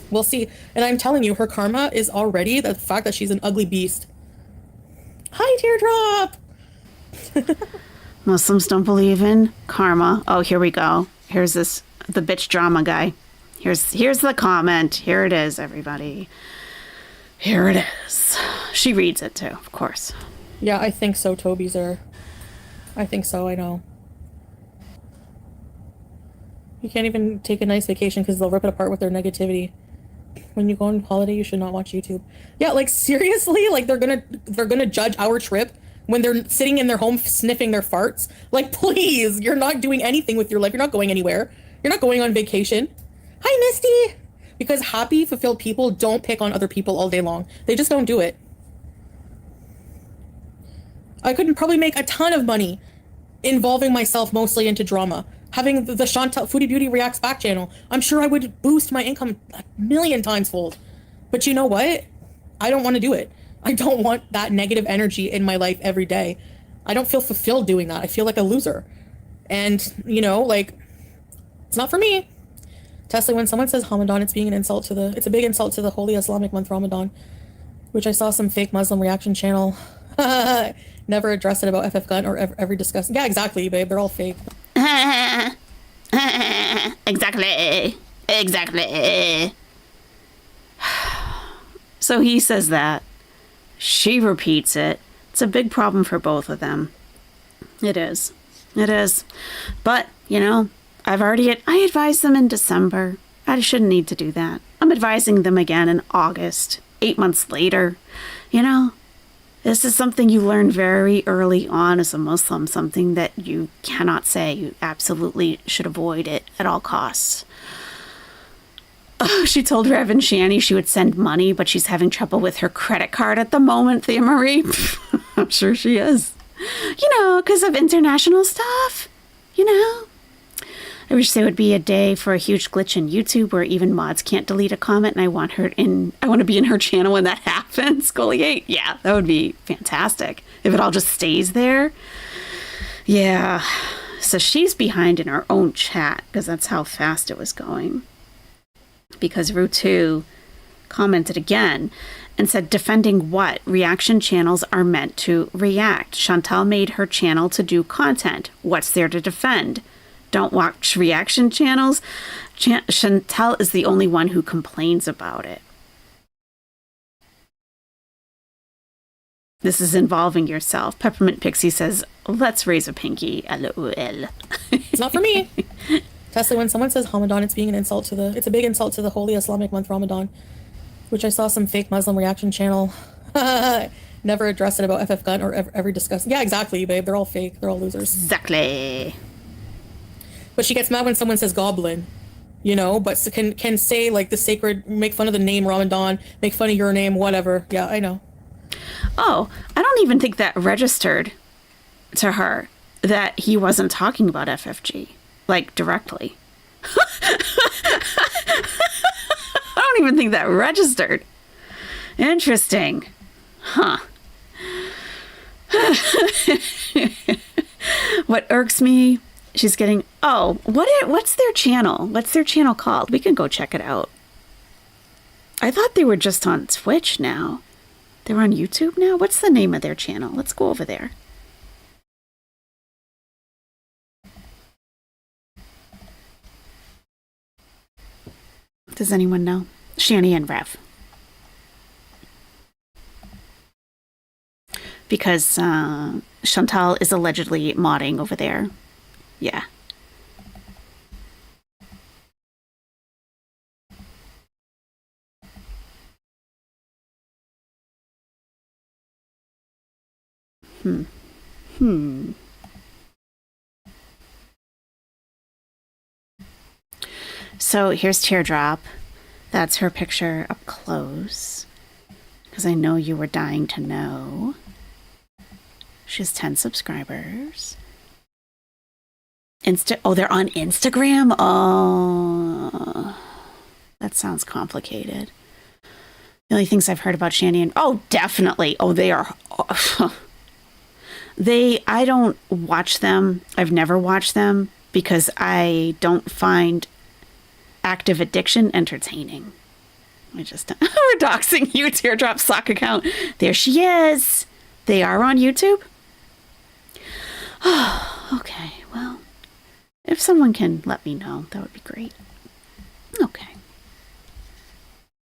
we'll see. And I'm telling you, her karma is already the fact that she's an ugly beast. Hi, Teardrop! Muslims don't believe in karma. Oh, here we go. Here's the bitch drama guy. Here's the comment. Here it is, everybody. Here it is. She reads it too, of course. Yeah, I think so, Toby's I think so, I know. You can't even take a nice vacation because they'll rip it apart with their negativity. When you go on holiday, you should not watch YouTube. Yeah, like seriously, like they're gonna judge our trip when they're sitting in their home sniffing their farts. Like, please, you're not doing anything with your life. You're not going anywhere. You're not going on vacation. Hi, Misty. Because happy, fulfilled people don't pick on other people all day long. They just don't do it. I could probably make a ton of money involving myself mostly into drama. Having the Chantal Foodie Beauty Reacts Back channel, I'm sure I would boost my income 1,000,000 times fold. But you know what? I don't want to do it. I don't want that negative energy in my life every day. I don't feel fulfilled doing that. I feel like a loser. And, you know, like, it's not for me. Tesla, when someone says Ramadan, it's a big insult to the holy Islamic month Ramadan, which I saw some fake Muslim reaction channel never address it about FF Gun or ever discuss. Yeah, exactly, babe. They're all fake. Exactly. So he says that. She repeats it. It's a big problem for both of them. It is. But, you know, I advised them in December. I shouldn't need to do that. I'm advising them again in August, 8 months later. You know, this is something you learn very early on as a Muslim, something that you cannot say. You absolutely should avoid it at all costs. Oh, she told Reverend Shani she would send money, but she's having trouble with her credit card at the moment, Thea Marie. I'm sure she is. You know, because of international stuff. You know. I wish there would be a day for a huge glitch in YouTube where even mods can't delete a comment, and I want to be in her channel when that happens. Goliate. Yeah, that would be fantastic. If it all just stays there. Yeah. So she's behind in her own chat because that's how fast it was going. Because Rutu commented again and said, defending what? Reaction channels are meant to react. Chantal made her channel to do content. What's there to defend? Don't watch reaction channels. Chantal is the only one who complains about it. This is involving yourself. Peppermint Pixie says, let's raise a pinky. LOL. It's not for me. Tesla, when someone says Ramadan, it's a big insult to the holy Islamic month Ramadan, which I saw some fake Muslim reaction channel never address it about FF Gun or ever discuss. Yeah, exactly, babe. They're all fake. They're all losers. Exactly. But she gets mad when someone says goblin, you know, but can say like the sacred, make fun of the name Ramadan, make fun of your name, whatever. Yeah, I know. Oh, I don't even think that registered to her that he wasn't talking about FFG, like directly. don't even think that registered. Interesting. Huh. What irks me, she's getting... Oh, what's their channel? What's their channel called? We can go check it out. I thought they were just on Twitch now. They're on YouTube now? What's the name of their channel? Let's go over there. Does anyone know? Shani and Rev. Because Chantal is allegedly modding over there. Yeah. So here's Teardrop. That's her picture up close. Because I know you were dying to know. She has 10 subscribers. Oh, they're on Instagram? Oh, that sounds complicated. The only things I've heard about Shandy and... Oh, definitely. Oh, they are... I don't watch them. I've never watched them because I don't find active addiction entertaining. I just... We're doxing you, Teardrop sock account. There she is. They are on YouTube? Oh, okay. Well, if someone can let me know, that would be great. Okay.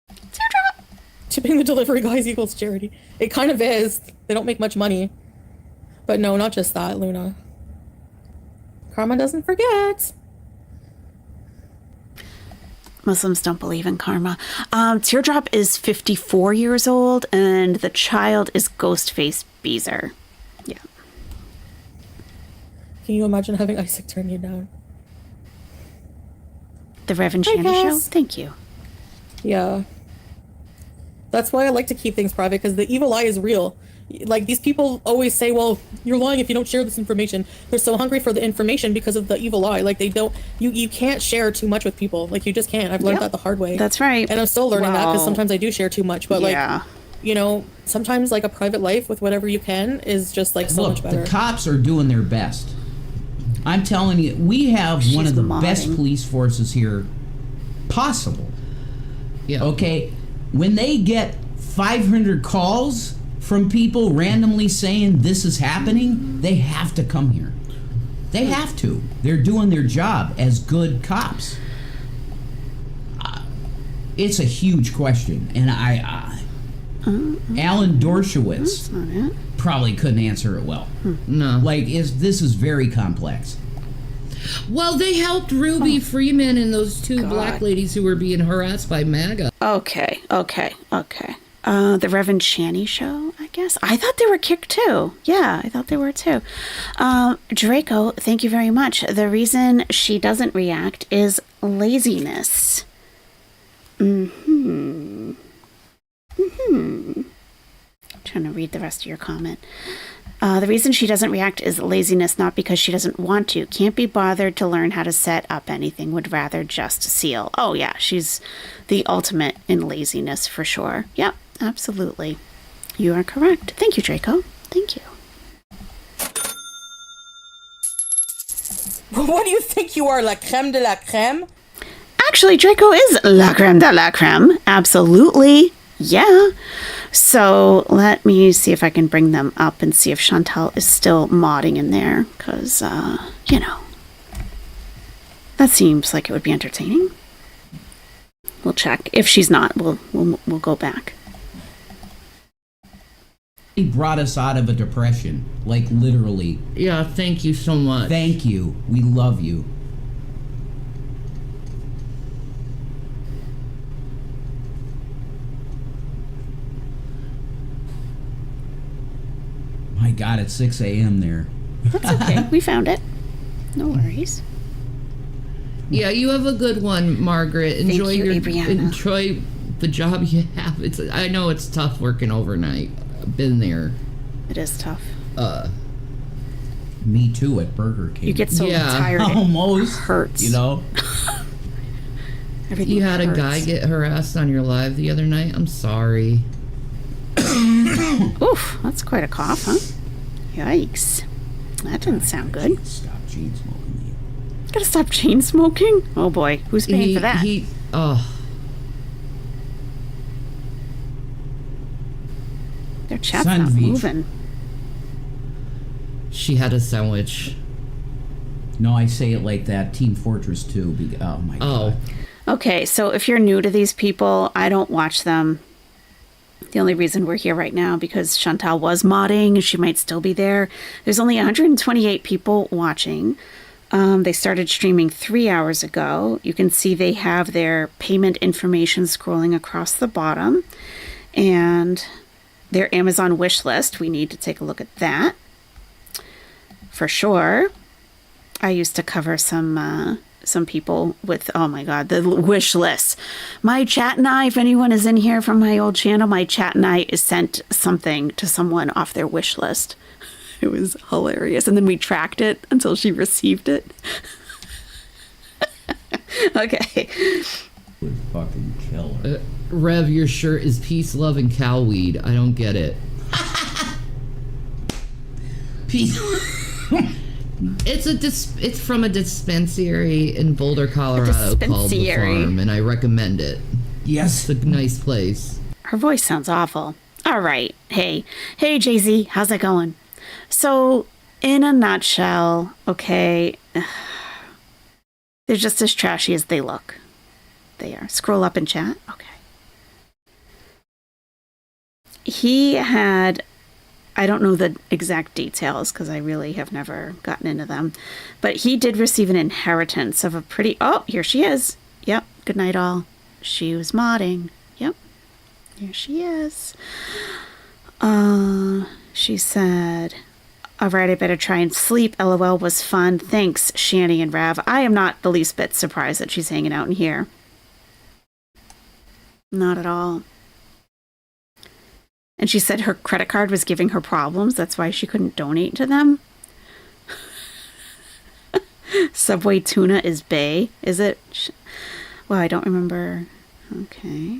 Teardrop. Tipping the delivery guys equals charity. It kind of is. They don't make much money. But no, not just that, Luna. Karma doesn't forget. Muslims don't believe in karma. Teardrop is 54 years old, and the child is Ghostface Beezer. Yeah. Can you imagine having Isaac turn you down? The Reverend Shandy Show? Thank you. Yeah. That's why I like to keep things private, because the evil eye is real. Like, these people always say, well, you're lying if you don't share this information. They're so hungry for the information because of the evil eye. Like, they don't... You can't share too much with people. Like, you just can't. I've learned that the hard way. That's right. And I'm still learning that, because sometimes I do share too much. But, like, you know, sometimes, like, a private life with whatever you can is just, like, so much better. The cops are doing their best. I'm telling you, we have one of the best police forces here possible. Yeah. Okay? When they get 500 calls from people randomly saying this is happening, they have to come here. They have to. They're doing their job as good cops. It's a huge question, and Alan Dershowitz probably couldn't answer it well. No. Like, this is very complex. Well, they helped Ruby Freeman and those two black ladies who were being harassed by MAGA. Okay. The Reverend Shanny Show, I guess. I thought they were kicked too. Yeah, I thought they were too. Draco, thank you very much. The reason she doesn't react is laziness. I'm trying to read the rest of your comment. The reason she doesn't react is laziness, not because she doesn't want to. Can't be bothered to learn how to set up anything. Would rather just seal. Oh, yeah. She's the ultimate in laziness for sure. Yep, absolutely. You are correct. Thank you, Draco. Thank you. What do you think you are, la creme de la creme? Actually, Draco is la creme de la creme. Absolutely. Yeah. So let me see if I can bring them up and see if Chantal is still modding in there. Because, you know, that seems like it would be entertaining. We'll check. If she's not, we'll go back. He brought us out of a depression. Like, literally. Yeah, thank you so much. Thank you. We love you. My God, it's 6 a.m. there. That's okay. We found it. No worries. Yeah, you have a good one, Margaret. Enjoy enjoy the job you have. I know it's tough working overnight. I've been there. It is tough. Me too at Burger King. You get so tired. Almost. It hurts. You know? Everything You had a hurts. guy get harassed on your live the other night. I'm sorry. Oof, that's quite a cough, huh? Yikes. That didn't sound good. Stop chain smoking. Gotta stop chain smoking? Oh boy, who's paying for that? Their chat's not Sandwich. moving. She had a sandwich. No, I say it like that. Team Fortress 2. Oh my god. Okay, so if you're new to these people, I don't watch them. The only reason we're here right now because Chantal was modding and she might still be there. There's only 128 people watching. They started streaming 3 hours ago. You can see they have their payment information scrolling across the bottom and their Amazon wish list. We need to take a look at that for sure. I used to cover some people with, oh my god, the wish list. My chat and I, if anyone is in here from my old channel, my chat and I sent something to someone off their wish list. It was hilarious. And then we tracked it until she received it. Okay. Would fucking kill her. Rev, your shirt is peace, love, and cow weed. I don't get it. Peace. It's from a dispensary in Boulder, Colorado called The Farm, and I recommend it. Yes. It's a nice place. Her voice sounds awful. All right. Hey, Jay-Z, how's it going? So, in a nutshell, okay, they're just as trashy as they look. They are. Scroll up in chat. Okay. He had, I don't know the exact details because I really have never gotten into them, but he did receive an inheritance of a pretty, oh, here she is. Yep. Good night, all. She was modding. Yep. Here she is. She said, all right, I better try and sleep. LOL was fun. Thanks, Shani and Rav. I am not the least bit surprised that she's hanging out in here. Not at all. And she said her credit card was giving her problems. That's why she couldn't donate to them. Subway tuna is bae. Is it? Well, I don't remember. Okay.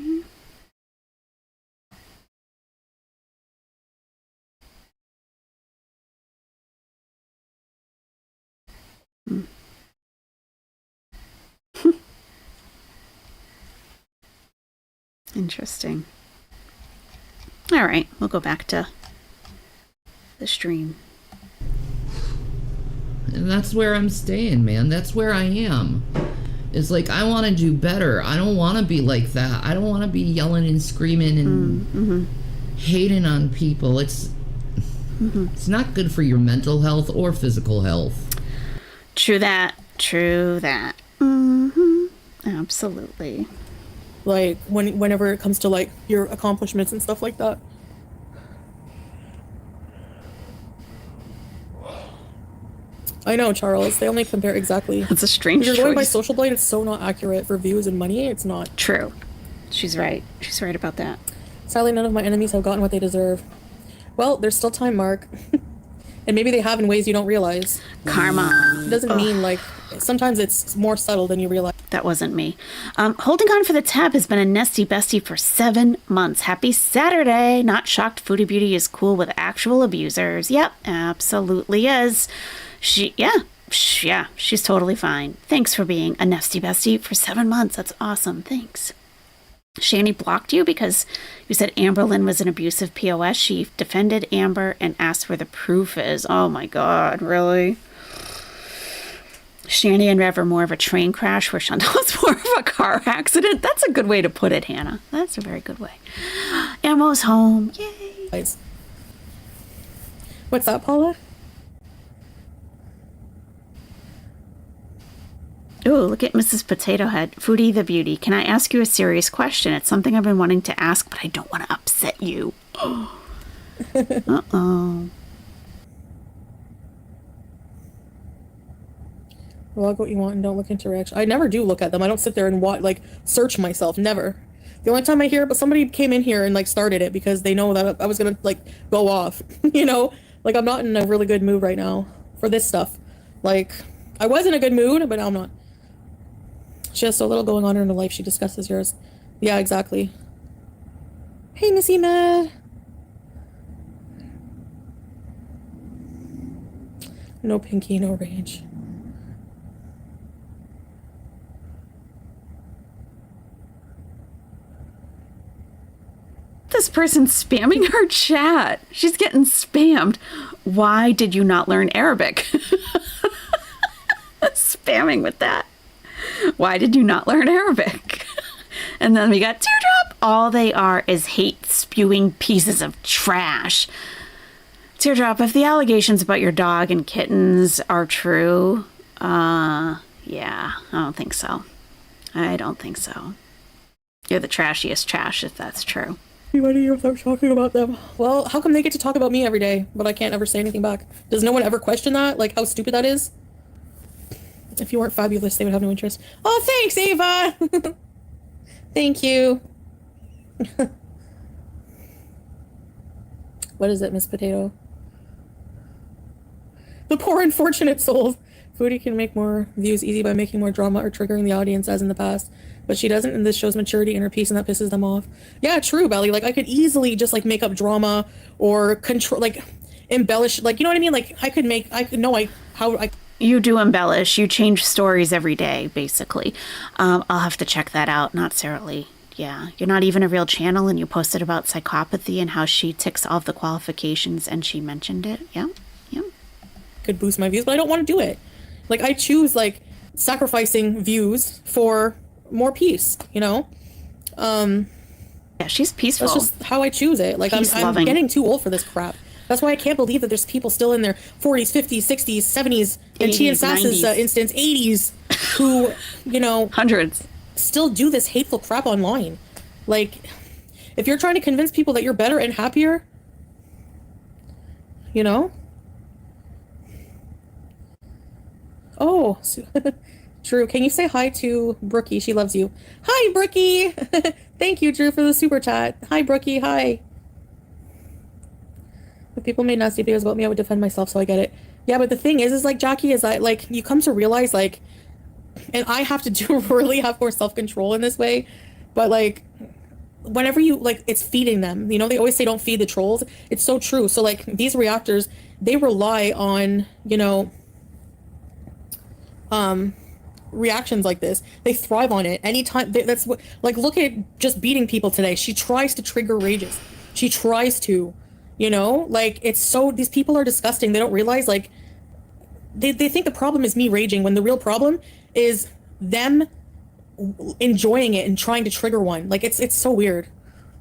Interesting. All right, we'll go back to the stream. And that's where I'm staying, man. That's where I am. It's like, I want to do better. I don't want to be like that. I don't want to be yelling and screaming and hating on people. It's not good for your mental health or physical health. True that. Absolutely. Like, whenever it comes to, like, your accomplishments and stuff like that. I know, Charles. They only compare exactly. That's a strange If you're going by choice. Social Blade, it's so not accurate for views and money. It's not. True. She's right. She's right about that. Sadly, none of my enemies have gotten what they deserve. Well, there's still time, Mark. And maybe they have in ways you don't realize. Karma. It doesn't mean, like, sometimes it's more subtle than you realize. That wasn't me. Holding on for the tab has been a nesty bestie for 7 months. Happy Saturday. Not shocked Foodie Beauty is cool with actual abusers. Yep, absolutely is. She's totally fine. Thanks for being a nesty bestie for 7 months. That's awesome. Thanks. Shani blocked you because you said Amberlynn was an abusive POS. She defended Amber and asked where the proof is. Oh my god, really? Shani and Rev are more of a train crash where Chantal's more of a car accident. That's a good way to put it, Hannah. That's a very good way. Ammo's home. Yay. What's that, Paula? Ooh, look at Mrs. Potato Head. Foodie the Beauty. Can I ask you a serious question? It's something I've been wanting to ask, but I don't want to upset you. Uh-oh. Log what you want and don't look into reaction. I never do look at them. I don't sit there and search myself. Never. The only time I hear it, but somebody came in here and like started it because they know that I was gonna like go off. You know, like I'm not in a really good mood right now for this stuff. Like I was in a good mood, but now I'm not. She has so little going on in her life. She discusses yours. Yeah, exactly. Hey, Missy Mad. No Pinky, no rage. This person's spamming her chat. She's getting spammed. Why did you not learn Arabic? Spamming with that. Why did you not learn Arabic? And then we got Teardrop. All they are is hate spewing pieces of trash. Teardrop, if the allegations about your dog and kittens are true, yeah, I don't think so. I don't think so. You're the trashiest trash if that's true. Why do you stop talking about them? Well, how come they get to talk about me every day, but I can't ever say anything back? Does no one ever question that? Like, how stupid that is? If you weren't fabulous, they would have no interest. Oh, thanks, Ava! Thank you. What is it, Miss Potato? The poor unfortunate souls. Foodie can make more views easy by making more drama or triggering the audience as in the past. But she doesn't, and this shows maturity in her piece, and that pisses them off. Yeah, true, Belly. Like, I could easily just, like, make up drama or control, like, embellish, like, you know what I mean? Like, You do embellish. You change stories every day, basically. I'll have to check that out. Not necessarily. Yeah. You're not even a real channel, and you posted about psychopathy and how she ticks all of the qualifications, and she mentioned it. Yeah. Yeah. Could boost my views, but I don't want to do it. Like, I choose, like, sacrificing views for more peace, you know? Yeah, she's peaceful. That's just how I choose it. Like, I'm getting too old for this crap. That's why I can't believe that there's people still in their 40s, 50s, 60s, 70s, and Tia and Sass's instance, 80s, who, you know... Hundreds. Still do this hateful crap online. Like, if you're trying to convince people that you're better and happier, you know? Oh, Drew, can you say hi to Brookie? She loves you. Hi, Brookie! Thank you, Drew, for the super chat. Hi, Brookie, hi. If people made nasty videos about me, I would defend myself, so I get it. Yeah, but the thing is like, Jackie, is that, like, you come to realize, like, and I have to really have more self-control in this way, but, like, whenever you, like, it's feeding them, you know, they always say don't feed the trolls. It's so true. So, like, these reactors, they rely on, you know, reactions like this. They thrive on it. Anytime, that's what, like, look at just beating people today. She tries to trigger rages. She tries to, you know, like, it's so, these people are disgusting. They don't realize, like, they think the problem is me raging when the real problem is them enjoying it and trying to trigger one. Like, it's so weird.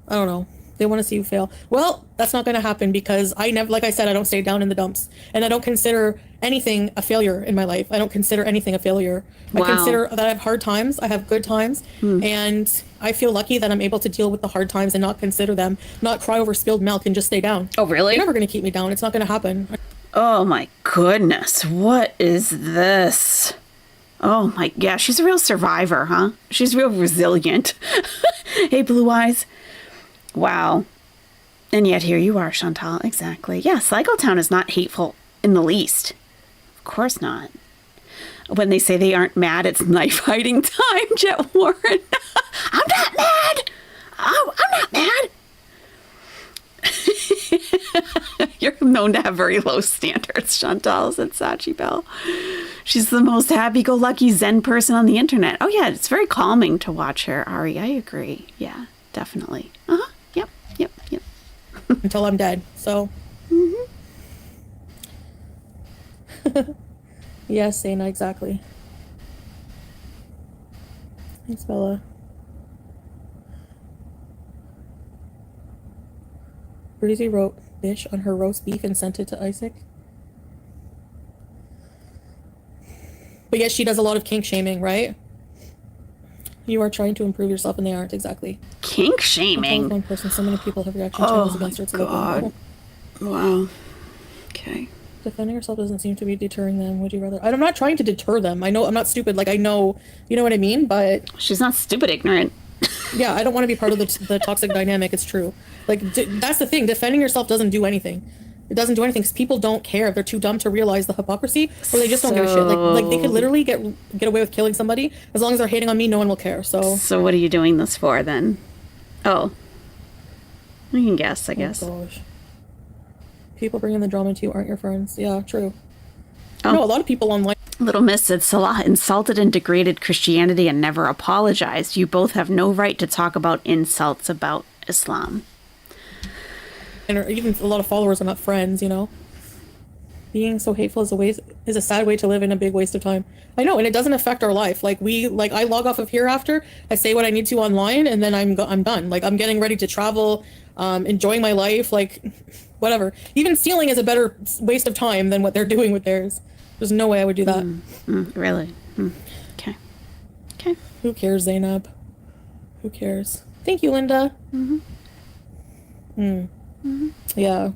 I don't know. They want to see you fail. Well, that's not going to happen because I never, like I said, I don't stay down in the dumps, and I don't consider anything a failure in my life. I don't consider anything a failure. Wow. I consider that I have hard times, I have good times, and I feel lucky that I'm able to deal with the hard times and not consider them, not cry over spilled milk and just stay down. Oh, really? You're never going to keep me down. It's not going to happen. Oh my goodness. What is this? Oh my, yeah, she's a real survivor, huh? She's real resilient. Hey, Blue Eyes. Wow. And yet here you are, Chantal. Exactly. Yeah, Psychotown is not hateful in the least. Of course not. When they say they aren't mad, it's knife hiding time, Jet Warren. I'm not mad. Oh, I'm not mad. You're known to have very low standards, Chantal, said Sachi Bell. She's the most happy-go-lucky Zen person on the internet. Oh, yeah, it's very calming to watch her, Ari. I agree. Yeah, definitely. Uh-huh. Yep. Until I'm dead, so. Yes, Sana, exactly. Thanks, Bella. Breezy wrote "bitch" on her roast beef and sent it to Isaac. But yet she does a lot of kink shaming, right? You are trying to improve yourself, and they aren't exactly. Kink shaming? One person, so many people have reaction channels against her. God. Wow. Okay. Defending yourself doesn't seem to be deterring them. Would you rather? I'm not trying to deter them. I know I'm not stupid. Like, I know, you know what I mean? But she's not stupid, ignorant. Yeah, I don't want to be part of the toxic dynamic. It's true. Like, that's the thing. Defending yourself doesn't do anything. It doesn't do anything because people don't care. They're too dumb to realize the hypocrisy, or they just don't give a shit. Like they could literally get away with killing somebody. As long as they're hating on me, no one will care. So what are you doing this for then? Oh. You can guess, I guess. Oh, gosh. People bringing the drama to you aren't your friends. Yeah, true. Oh. No, a lot of people online. Little Miss said Salah insulted and degraded Christianity and never apologized. You both have no right to talk about insults about Islam. And even a lot of followers are not friends, you know. Being so hateful is a sad way to live and a big waste of time. I know, and it doesn't affect our life. Like I log off of here after, I say what I need to online, and then I'm done. Like I'm getting ready to travel, enjoying my life, like whatever. Even stealing is a better waste of time than what they're doing with theirs. There's no way I would do that. Really? Okay. Okay. Who cares, Zainab? Who cares? Thank you, Linda. Yeah.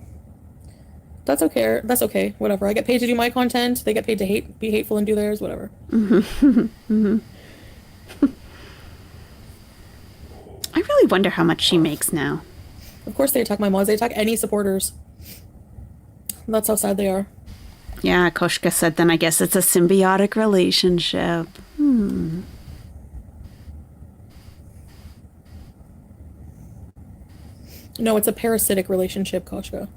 That's okay. That's okay. Whatever. I get paid to do my content. They get paid to be hateful and do theirs. Whatever. I really wonder how much she makes now. Of course they attack my mods. They attack any supporters. That's how sad they are. Yeah, Koshka said then I guess it's a symbiotic relationship. No, it's a parasitic relationship, Koshka.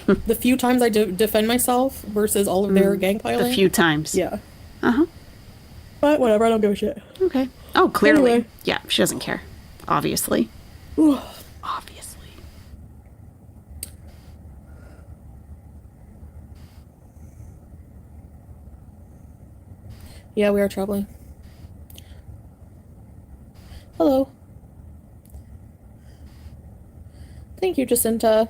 The few times I defend myself versus all of their gang piling. A few times. Yeah. Uh-huh. But whatever, I don't give a shit. Okay. Oh, clearly. Anyway. Yeah, she doesn't care. Obviously. Obviously. Yeah, we are traveling. Hello. Thank you, Jacinta.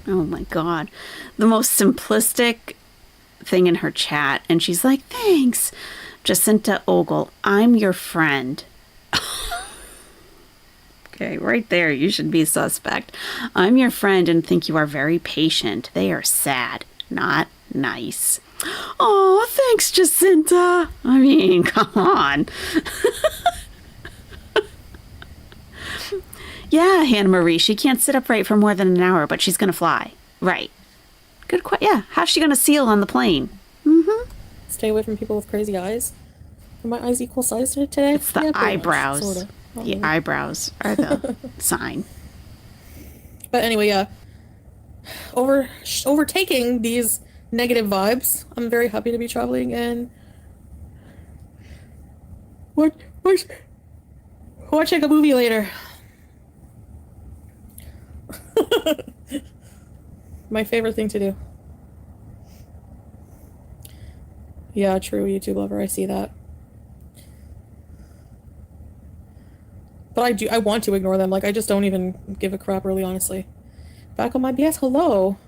Oh my God. The most simplistic thing in her chat. And she's like, thanks, Jacinta Ogle. I'm your friend. Okay, right there. You should be suspect. I'm your friend and think you are very patient. They are sad, not nice. Oh, thanks, Jacinta. I mean, come on. Yeah, Hannah Marie, she can't sit upright for more than an hour, but she's going to fly. Right. Good question. Yeah, how's she going to seal on the plane? Stay away from people with crazy eyes. Are my eyes equal size today? It's the Yeah, pretty much, eyebrows. sorta. Not The really. eyebrows are the sign. But anyway, yeah. Overtaking these negative vibes, I'm very happy to be traveling and watching a movie later. My favorite thing to do. Yeah, true, YouTube lover, I see that. But I want to ignore them. Like, I just don't even give a crap, really, honestly. Back on my BS, hello.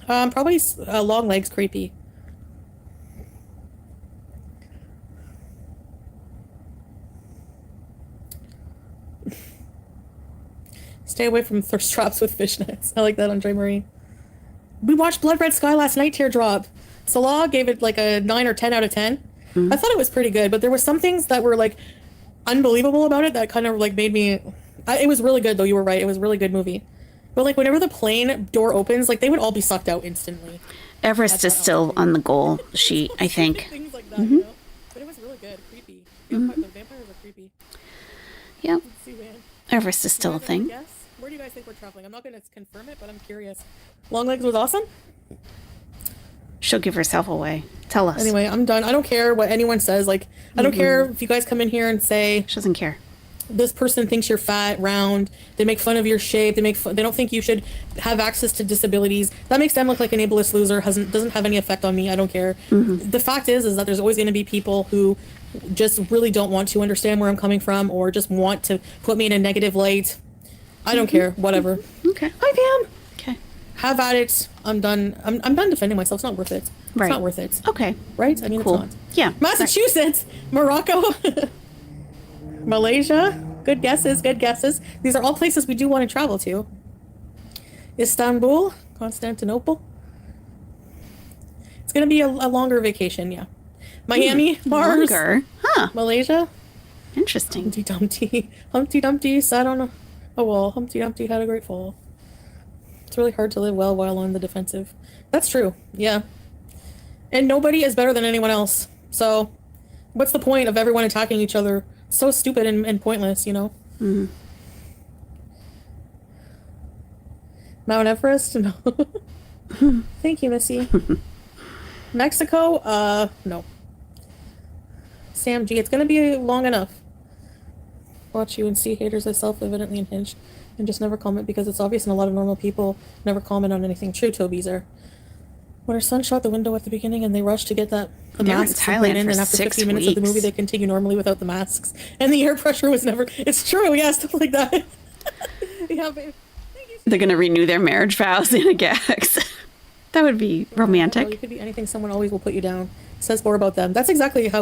Probably long legs creepy. Stay away from thirst traps with fishnets. I like that, Andre Marie. We watched Blood Red Sky last night, Teardrop. Salah gave it like a 9 or 10 out of 10. I thought it was pretty good, but there were some things that were like unbelievable about it that kind of like made me... it was really good, though. You were right. It was a really good movie. But like whenever the plane door opens, like they would all be sucked out instantly. Everest is still on the goal sheet, I think. Things like that, you know? But it was really good. Creepy. The vampires are creepy. Yep. Let's see, man. Everest is still a You guys have thing. guess? Where do you guys think we're traveling? I'm not going to confirm it, but I'm curious. Long Legs was awesome? She'll give herself away. Tell us. Anyway, I'm done. I don't care what anyone says. Like, I don't care if you guys come in here and say, She doesn't care. this person thinks you're fat, round. They make fun of your shape. They don't think you should have access to disabilities. That makes them look like an ableist loser. Doesn't have any effect on me. I don't care. The fact is that there's always going to be people who just really don't want to understand where I'm coming from or just want to put me in a negative light. I don't care. Whatever. Okay. Hi, Pam. Okay. Have at it. I'm done. I'm done defending myself. It's not worth it. Right. It's not worth it. Okay. Right? I mean, Cool. it's not. Yeah. Massachusetts, Morocco, Malaysia. Good guesses. Good guesses. These are all places we do want to travel to. Istanbul, Constantinople. It's going to be a longer vacation, yeah. Miami, Mars, Longer. Huh. Malaysia. Interesting. Humpty Dumpty. Humpty Dumpty sat on Oh well, Humpty Dumpty had a great fall. It's really hard to live well while on the defensive. That's true, yeah. And nobody is better than anyone else. So, what's the point of everyone attacking each other? So stupid and pointless, you know? Mm-hmm. Mount Everest? No. Thank you, Missy. Mexico? No. Sam G, it's gonna be long enough. Watch you and see haters as self-evidently unhinged and just never comment because it's obvious and a lot of normal people never comment on anything. True, Tobeezer. When her son shot the window at the beginning and they rushed to get the They were in masks and put Thailand it in, for and after 6 15 minutes of the weeks. movie they continue normally without the masks. And the air pressure was never... It's true, yeah, stuff like that. Yeah, babe. They're going to renew their marriage vows in a gags. That would be Well, you romantic. could be anything, someone always will put you down. Says more about them. That's exactly it,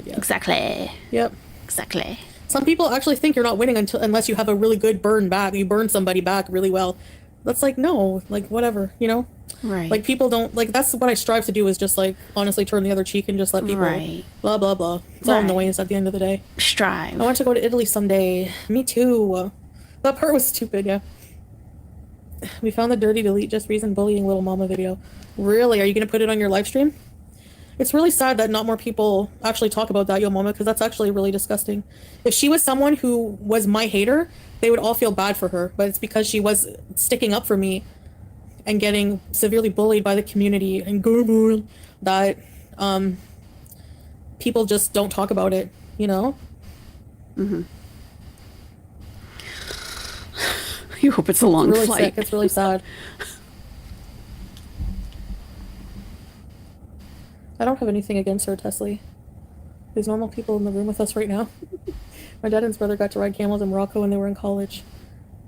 yeah. Exactly. Yep. Exactly. Some people actually think you're not winning unless you have a really good burn back. You burn somebody back really well. That's like, no, like, whatever, you know? Right. Like, people don't, like, that's what I strive to do is just, like, honestly turn the other cheek and just let people, Right. blah, blah, blah. It's all Right. noise at the end of the day. Strive. I want to go to Italy someday. Me too. That part was stupid, yeah. We found the dirty delete just reason bullying little mama video. Really? Are you going to put it on your live stream? It's really sad that not more people actually talk about that Yo Mama, because that's actually really disgusting. If she was someone who was my hater, they would all feel bad for her, but it's because she was sticking up for me and getting severely bullied by the community and that people just don't talk about it, you know? Mm-hmm. You hope it's a long Really flight. sick. It's really sad. I don't have anything against her, Tesley. There's normal people in the room with us right now. My dad and his brother got to ride camels in Morocco when they were in college.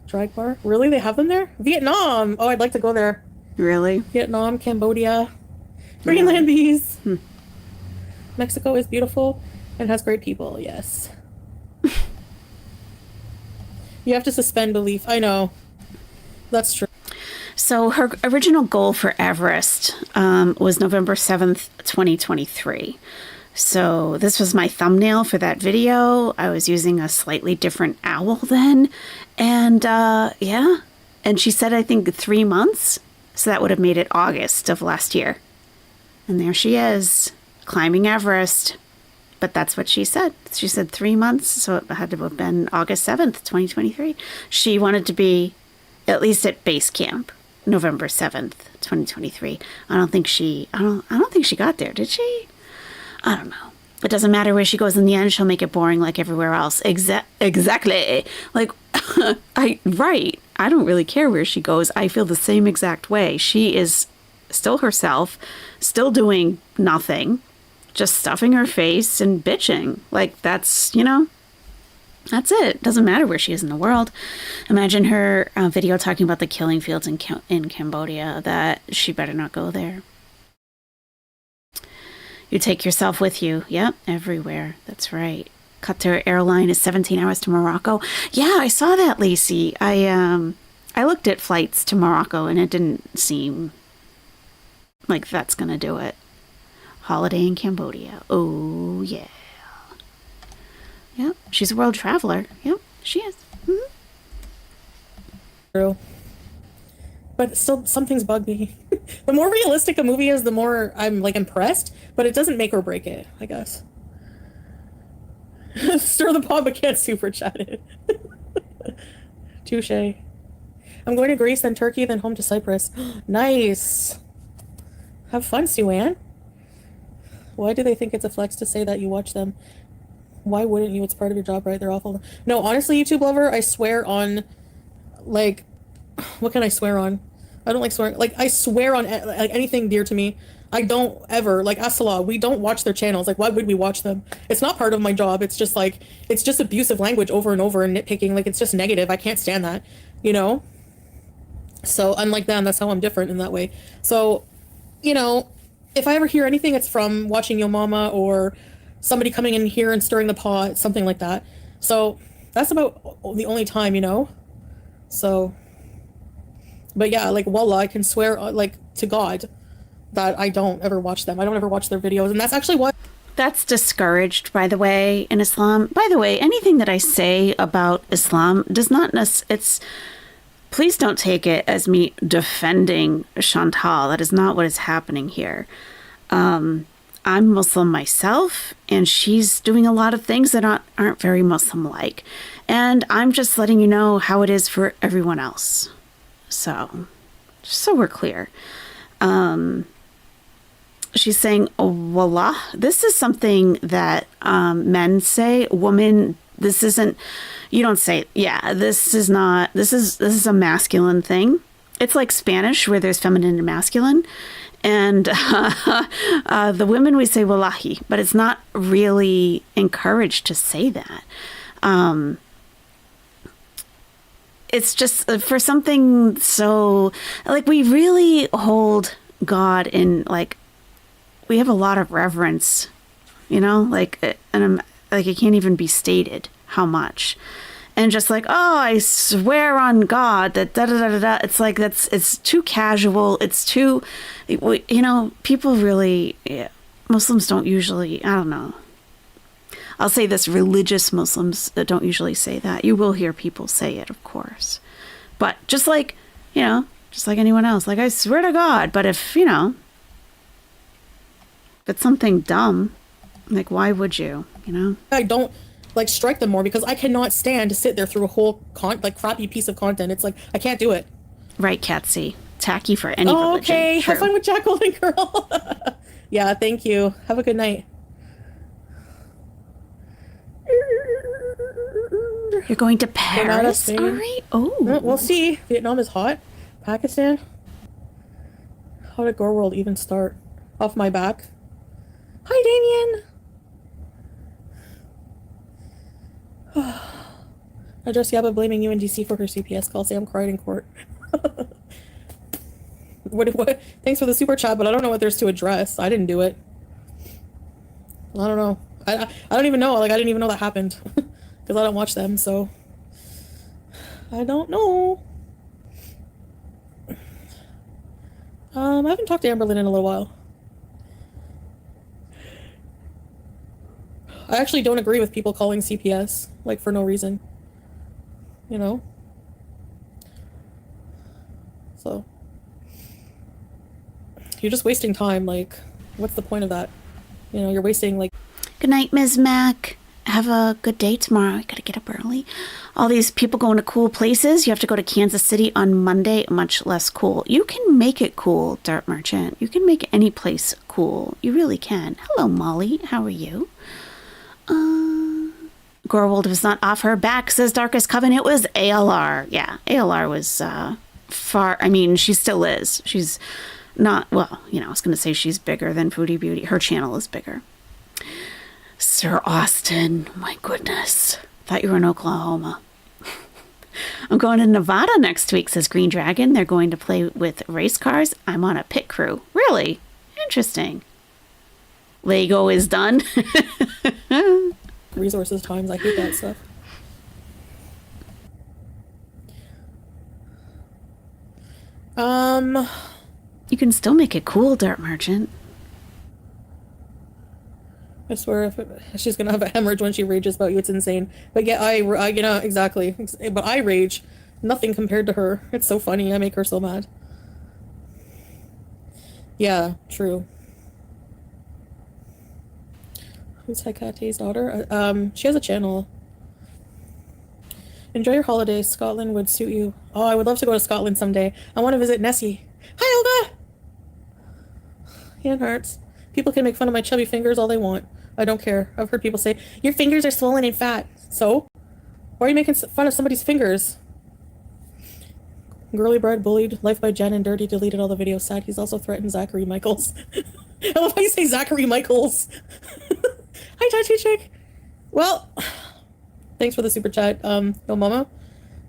Drag bar? Really? They have them there? Vietnam! Oh, I'd like to go there. Really? Vietnam, Cambodia, Greenland bees. Mexico is beautiful and has great people, yes. You have to suspend belief. I know. That's true. So her original goal for Everest was November 7th, 2023. So this was my thumbnail for that video. I was using a slightly different owl then. And yeah. And she said, I think 3 months. So that would have made it August of last year. And there she is, climbing Everest. But that's what she said. She said 3 months. So it had to have been August 7th, 2023. She wanted to be at least at base camp. November 7th, 2023. I don't think she got there, did she? I don't know. It doesn't matter where she goes in the end, she'll make it boring like everywhere else. Exactly. Like, right. I don't really care where she goes. I feel the same exact way. She is still herself, still doing nothing, just stuffing her face and bitching. Like, that's, you know, that's it. Doesn't matter where she is in the world. Imagine her video talking about the killing fields in Cambodia, that she better not go there. You take yourself with you. Yep, everywhere. That's right. Qatar airline is 17 hours to Morocco. Yeah, I saw that, Lacey. I looked at flights to Morocco and it didn't seem like that's going to do it. Holiday in Cambodia. Oh, yeah. Yep, she's a world traveler. Yep, she is. Mm-hmm. True. But still, some things bug me. The more realistic a movie is, the more I'm, like, impressed. But it doesn't make or break it, I guess. Stir the pot, but can't super chat it. Touche. I'm going to Greece, then Turkey, then home to Cyprus. Nice. Have fun, Sue-Ann. Why do they think it's a flex to say that you watch them? Why wouldn't you? It's part of your job, right? They're awful. No, honestly, YouTube lover, I swear on, like, what can I swear on? I don't like swearing. Like, I swear on, like, anything dear to me. I don't ever, like, Asala, we don't watch their channels. Like, why would we watch them? It's not part of my job. It's just, like, it's just abusive language over and over and nitpicking. Like, it's just negative. I can't stand that, you know? So, unlike them, that's how I'm different in that way. So, you know, if I ever hear anything, it's from watching Yo Mama or somebody coming in here and stirring the pot, something like that. So that's about the only time, you know? So, but yeah, like, wallah, I can swear, like, to God that I don't ever watch them. I don't ever watch their videos. And that's actually why that's discouraged, by the way, in Islam. By the way, anything that I say about Islam does not it's please don't take it as me defending Chantal. That is not what is happening here. I'm Muslim myself, and she's doing a lot of things that aren't very Muslim-like. And I'm just letting you know how it is for everyone else. So, just so we're clear. She's saying, oh, wallah. This is something that men say. Women, this isn't, you don't say, yeah, this is a masculine thing. It's like Spanish where there's feminine and masculine. And the women, we say wallahi, but it's not really encouraged to say that. It's just for something so, like, we really hold God in, like, we have a lot of reverence, you know, like, and like, it can't even be stated how much. And just like, oh, I swear on God that da-da-da-da-da. It's like, it's too casual. It's too, you know, people really, Muslims don't usually, I don't know. I'll say this, religious Muslims don't usually say that. You will hear people say it, of course. But just like, you know, just like anyone else, like, I swear to God. But if, you know, if it's something dumb, like, why would you, you know? I don't, like, strike them more because I cannot stand to sit there through a whole crappy piece of content. It's like, I can't do it. Right, Catsy. Tacky for any religion. Okay, True. have fun with Jacqueline, girl. Yeah, thank you. Have a good night. You're going to Paris, Spain. Ari? Oh. We'll see. Vietnam is hot. Pakistan? How did Gore World even start? Off my back. Hi, Damien! Address Yaba blaming UNGC for her CPS call. Sam cried in court. What? Thanks for the super chat, but I don't know what there's to address. I didn't do it. I don't know. I don't even know. Like, I didn't even know that happened. Because I don't watch them, so... I don't know. I haven't talked to Amberlynn in a little while. I actually don't agree with people calling CPS, like, for no reason. You know? So. You're just wasting time, like, what's the point of that? You know, you're wasting, like... Good night, Ms. Mac. Have a good day tomorrow. I gotta get up early. All these people going to cool places. You have to go to Kansas City on Monday. Much less cool. You can make it cool, Dirt Merchant. You can make any place cool. You really can. Hello, Molly. How are you? Gorwold was not off her back, says Darkest Coven. It was ALR. Yeah, ALR was far... I mean, she still is. She's not... Well, you know, I was going to say she's bigger than Foodie Beauty. Her channel is bigger. Sir Austin, my goodness. Thought you were in Oklahoma. I'm going to Nevada next week, says Green Dragon. They're going to play with race cars. I'm on a pit crew. Really? Interesting. Lego is done. resources times. I hate that stuff. You can still make it cool, Dirt Merchant. I swear, if she's gonna have a hemorrhage when she rages about you, it's insane. But yeah, I you know, exactly. But I rage. Nothing compared to her. It's so funny. I make her so mad. Yeah, true. Who's Hekate's daughter? She has a channel. Enjoy your holidays. Scotland would suit you. Oh, I would love to go to Scotland someday. I want to visit Nessie. Hi, Olga! Hand hearts. People can make fun of my chubby fingers all they want. I don't care. I've heard people say, your fingers are swollen and fat. So? Why are you making fun of somebody's fingers? Girly Bride bullied. Life by Jen and Dirty deleted all the videos. Sad. He's also threatened Zachary Michaels. I love how you say Zachary Michaels. Hi, Tattoo Chick. Well, thanks for the super chat. No mama.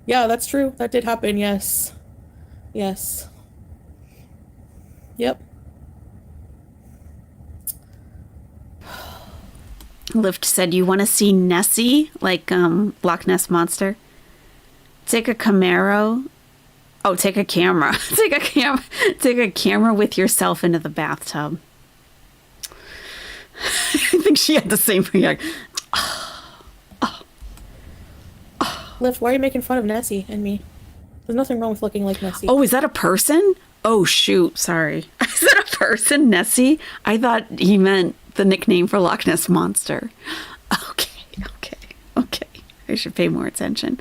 Yeah, that's true. That did happen. Yes. Yes. Yep. Lift said, you want to see Nessie, like Loch Ness Monster? Take a Camaro. Oh, take a camera. Take a camera with yourself into the bathtub. think she had the same reaction. Lift, why are you making fun of Nessie and me? There's nothing wrong with looking like Nessie. Oh, is that a person? Oh, shoot. Sorry. Is that a person, Nessie? I thought he meant the nickname for Loch Ness Monster. Okay. I should pay more attention.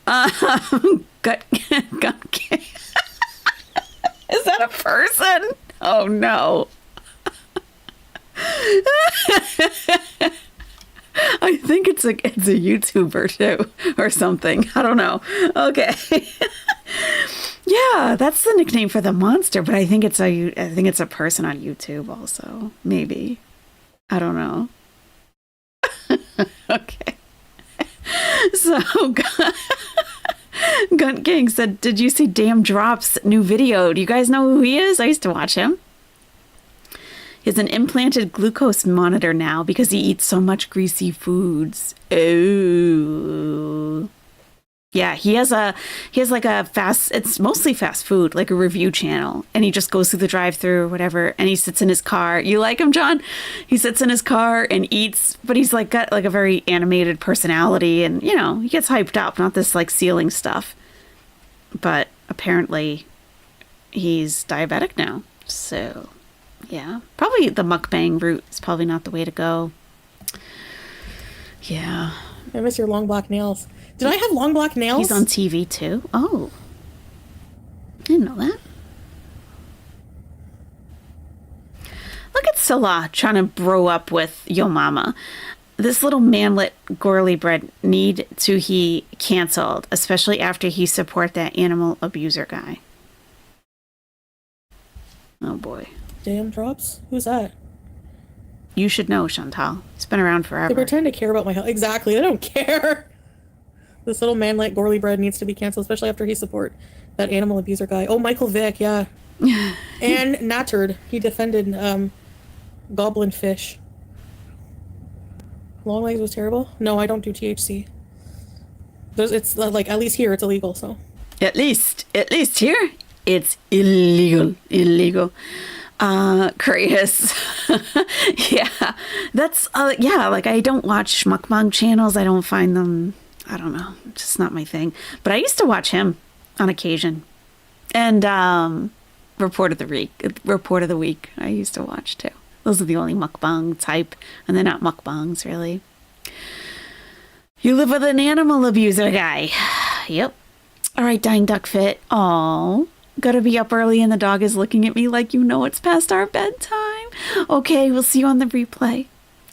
Gut King. Is that a person? Oh, no. I think it's a YouTuber too, or something. I don't know. Okay. Yeah, that's the nickname for the monster, but I think it's a person on YouTube also. Maybe. I don't know. Okay. So Gunt King said, "Did you see Damn Drop's new video? Do you guys know who he is? I used to watch him. He has an implanted glucose monitor now because he eats so much greasy foods." Oh. Yeah, he has like a fast, it's mostly fast food, like a review channel. And he just goes through the drive-thru or whatever, and he sits in his car. You like him, John? He sits in his car and eats, but he's like got like a very animated personality, and you know, he gets hyped up, not this like ceiling stuff. But apparently he's diabetic now. So yeah, probably the mukbang route is probably not the way to go. Yeah. I miss your long black nails. Did I have long black nails? He's on TV too. Oh. I didn't know that. Look at Salah trying to bro up with Yo Mama. This little manlet Gorley bread need to he canceled, especially after he support that animal abuser guy. Oh boy. Damn Drops? Who's that? You should know, Chantal. He's been around forever. They pretend to care about my health. Exactly. They don't care. This little man like Gorley bread needs to be canceled, especially after he support that animal abuser guy. Oh, Michael Vick, yeah. And Nattard. He defended Goblin Fish. Long legs was terrible. No, I don't do THC. It's like, at least here it's illegal, so. At least here, it's illegal. Chris. Yeah, that's, yeah, like I don't watch mukbang channels. I don't find them, I don't know, just not my thing. But I used to watch him on occasion. And Report of the Week, I used to watch too. Those are the only mukbang type, and they're not mukbangs, really. You live with an animal abuser guy. Yep. All right, Dying Duck Fit. Aw. Gotta be up early and the dog is looking at me like you know it's past our bedtime. Okay, we'll see you on the replay.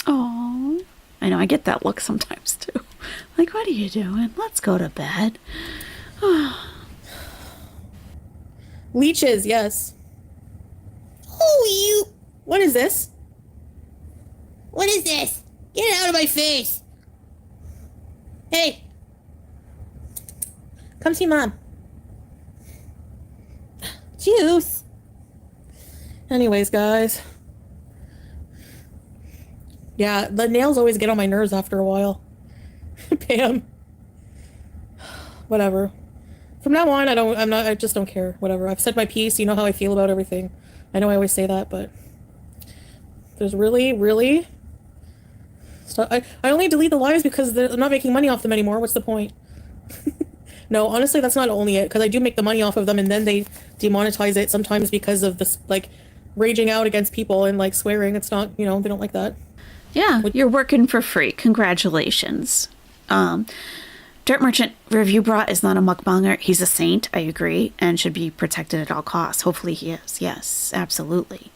Aw. I know, I get that look sometimes too. Like, what are you doing? Let's go to bed. Leeches, yes. Oh, you. What is this? What is this? Get it out of my face. Hey. Come see Mom. Juice. Anyways, guys. Yeah, the nails always get on my nerves after a while. Pam. Whatever. From now on, I just don't care. Whatever. I've said my piece. You know how I feel about everything. I know I always say that, but there's really stuff. I only delete the lives because I'm not making money off them anymore. What's the point? No, honestly, that's not only it, because I do make the money off of them, and then they demonetize it sometimes because of this, like, raging out against people and, like, swearing. It's not, you know, they don't like that. Yeah, you're working for free. Congratulations. Dirt Merchant Review Brat is not a mukbanger. He's a saint, I agree, and should be protected at all costs. Hopefully he is. Yes, absolutely.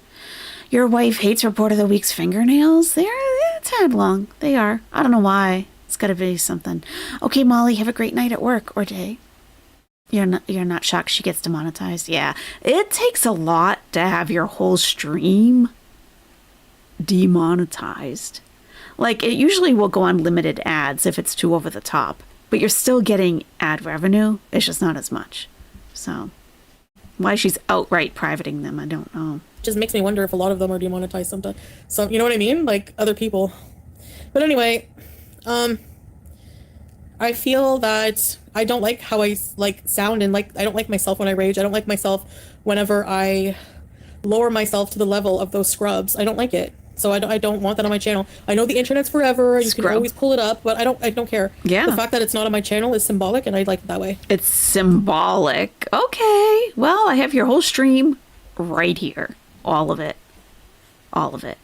Your wife hates Report of the Week's fingernails? They're a tad long. They are. I don't know why. It's got to be something. Okay, Molly, have a great night at work or day. You're not shocked she gets demonetized? Yeah. It takes a lot to have your whole stream demonetized. Like, it usually will go on limited ads if it's too over the top. But you're still getting ad revenue. It's just not as much. So, why she's outright privating them, I don't know. Just makes me wonder if a lot of them are demonetized sometimes. So, you know what I mean? Like, other people. But anyway, I feel that I don't like how I, like, sound, and, like, I don't like myself when I rage. I don't like myself whenever I lower myself to the level of those scrubs. I don't like it. So I don't want that on my channel. I know the internet's forever. You can Scrub. always pull it up, but I don't care. Yeah. The fact that it's not on my channel is symbolic, and I like it that way. It's symbolic. Okay. Well, I have your whole stream right here. All of it. All of it.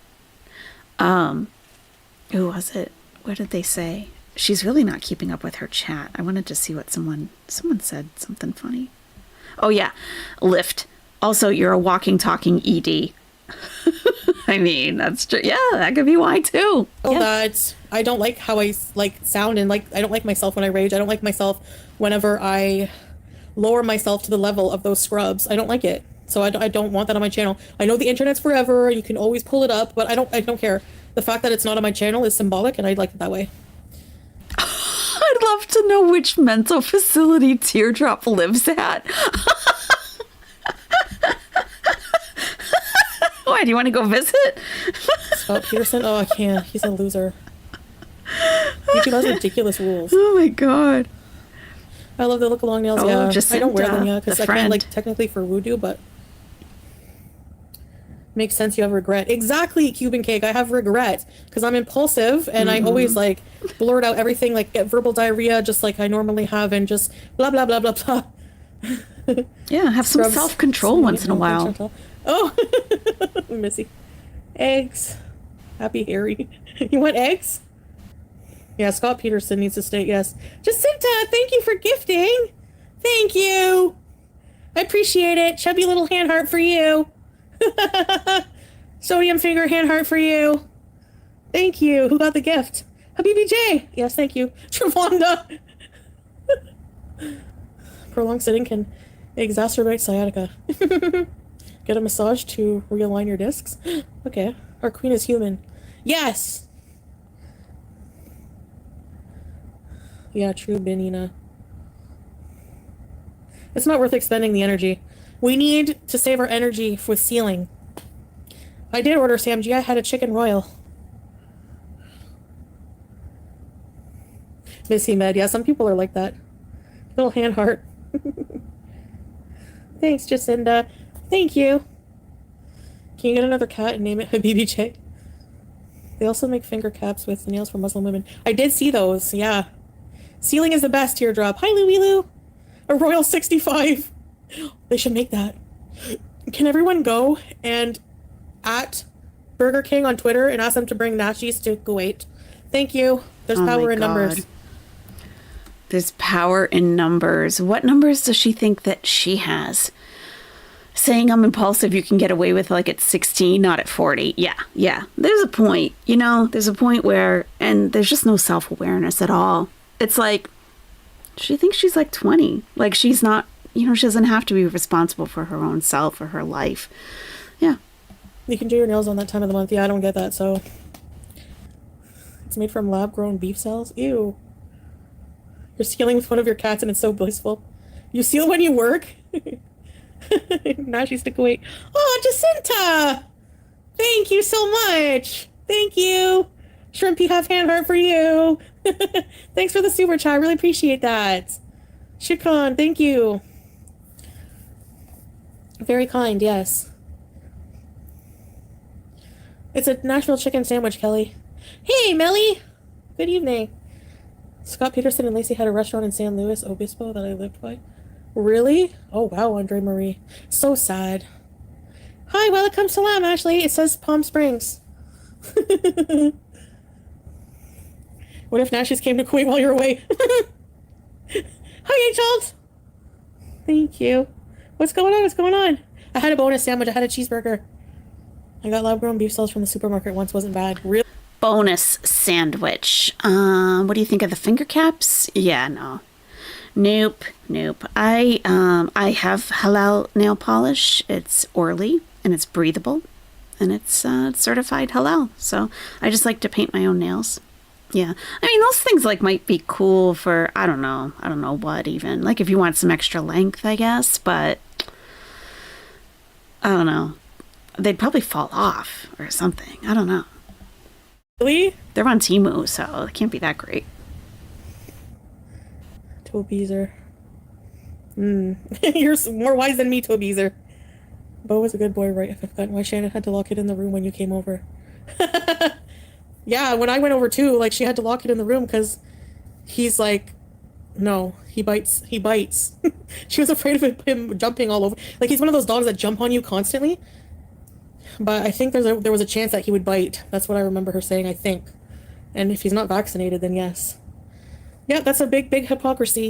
Who was it? What did they say? She's really not keeping up with her chat. I wanted to see what someone said something funny. Oh yeah. Lift. Also, you're a walking, talking ED. I mean, that's true. Yeah, that could be why too. Yeah. That I don't like how I like sound, and like I don't like myself when I rage. I don't like myself whenever I lower myself to the level of those scrubs. I don't like it. So I don't want that on my channel. I know the internet's forever. You can always pull it up, but I don't care. The fact that it's not on my channel is symbolic, and I like it that way. I'd love to know which mental facility Teardrop lives at. Why, do you want to go visit? Scott Peterson? Oh, I can't. He's a loser. YouTube has ridiculous rules. Oh my god. I love the look long nails. Oh, Yeah, Jacinta, I don't wear them yet because the I can't, friend. like, technically for voodoo, but makes sense. You have regret. Exactly, Cuban cake. I have regret because I'm impulsive and I always like blurt out everything, like get verbal diarrhea, just like I normally have, and just blah blah blah blah blah. Yeah, have some Scrubs. self-control once in a while. Oh, Missy. Eggs. Happy Harry. You want eggs? Yeah, Scott Peterson needs to stay. Yes. Jacinta, thank you for gifting. Thank you. I appreciate it. Chubby little hand heart for you. Sodium finger hand heart for you. Thank you. Who got the gift? Habibi J. Yes, thank you. Travonda. Prolonged sitting can exacerbate sciatica. Get a massage to realign your discs. Okay. Our queen is human. Yes. Yeah, true, Benina. It's not worth expending the energy. We need to save our energy with sealing. I did order Sam G. I had a chicken royal. Missy Med. Yeah, some people are like that. Little hand heart. Thanks, Jacinda. Thank you. Can you get another cat and name it Habibi J? They also make finger caps with nails for Muslim women. I did see those, yeah. Sealing is the best, Teardrop. Hi, Louie Lou. A Royal 65. They should make that. Can everyone go and at Burger King on Twitter and ask them to bring nachos to Kuwait? Thank you. There's Oh my power in God. numbers. There's power in numbers. What numbers does she think that she has? Saying I'm impulsive, you can get away with like at 16, not at 40. Yeah. There's a point, there's a point where, and there's just no self-awareness at all. It's like, she thinks she's like 20. Like she's not, she doesn't have to be responsible for her own self or her life. Yeah. You can do your nails on that time of the month. Yeah, I don't get that, so. It's made from lab-grown beef cells. Ew. You're sealing with one of your cats and it's so blissful. You seal when you work? Now she's stick away. Oh, Jacinta! Thank you so much. Thank you. Shrimpy half hand heart for you. Thanks for the super chat. I really appreciate that. Shikon, thank you. Very kind, yes. It's a Nashville chicken sandwich, Kelly. Hey, Melly. Good evening. Scott Peterson and Lacey had a restaurant in San Luis Obispo that I lived by. Really? Oh, wow, Andre Marie. So sad. Hi, welcome salam, Ashley. It says Palm Springs. What if Nashes came to Kuwait while you're away? Hi, Angels. Thank you. What's going on? I had a bonus sandwich. I had a cheeseburger. I got lab-grown beef cells from the supermarket once. Wasn't bad. Really? Bonus sandwich. What do you think of the finger caps? Yeah, no. Nope. I have halal nail polish. It's Orly and it's breathable and it's certified halal. So I just like to paint my own nails. Yeah. I mean, those things like might be cool for, I don't know what even. Like if you want some extra length, I guess, but I don't know. They'd probably fall off or something. I don't know. Really? They're on Temu, so it can't be that great. Tobeezer. You're more wise than me, Tobeezer. Bo was a good boy, right? I've forgotten why Shannon had to lock it in the room when you came over. Yeah, when I went over too, like she had to lock it in the room because he's like, no, he bites. He bites. She was afraid of him jumping all over. Like he's one of those dogs that jump on you constantly. But I think there was a chance that he would bite. That's what I remember her saying, I think. And if he's not vaccinated, then yes. Yeah, that's a big hypocrisy,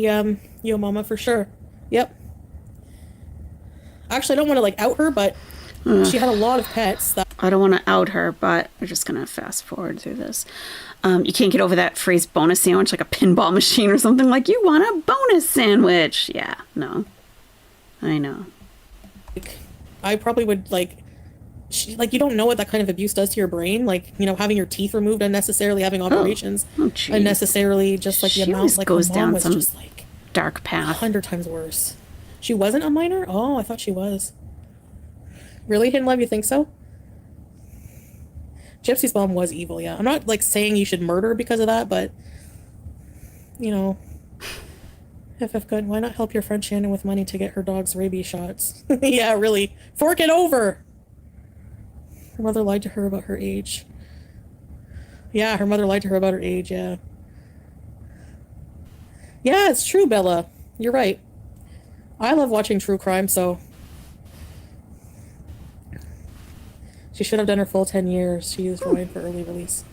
yo mama, for sure. Yep. Actually, I don't want to like out her, but she had a lot of pets. I don't want to out her, but we're just going to fast forward through this. You can't get over that phrase bonus sandwich, like a pinball machine or something, like you want a bonus sandwich. Yeah, no. I know. I probably would like, you don't know what that kind of abuse does to your brain. Like, you know, having your teeth removed unnecessarily, having operations geez. unnecessarily, just like the She amount, always like goes her mom down was some just like dark path. 100 times worse. She wasn't a minor? Oh, I thought she was. Really, Hidden Love, you think so? Gypsy's mom was evil, yeah. I'm not like saying you should murder because of that, but you know, if good, why not help your friend Shannon with money to get her dog's rabies shots? Yeah, really. Fork it over. Her mother lied to her about her age. Yeah, her mother lied to her about her age, yeah. Yeah, it's true, Bella. You're right. I love watching true crime, so she should have done her full 10 years. She used Ryan for early release.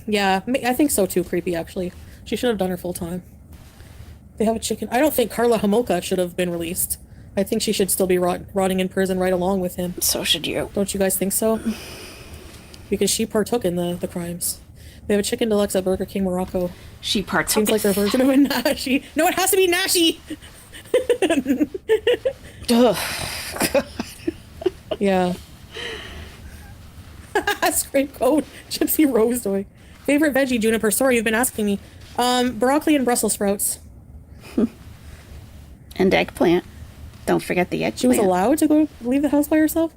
Yeah, I think so too, creepy, actually. She should have done her full time. They have a chicken. I don't think Carla Homolka should have been released. I think she should still be rotting in prison right along with him. So should you. Don't you guys think so? Because she partook in the crimes. They have a chicken deluxe at Burger King Morocco. She partook. Seems like their version of a Nashi. No, it has to be Nashi! Yeah. Scrape code. Gypsy Rose Doy. Favorite veggie, Juniper? Sorry, you've been asking me. Broccoli and Brussels sprouts. And eggplant. Don't forget the eggplant. She was allowed to go leave the house by herself?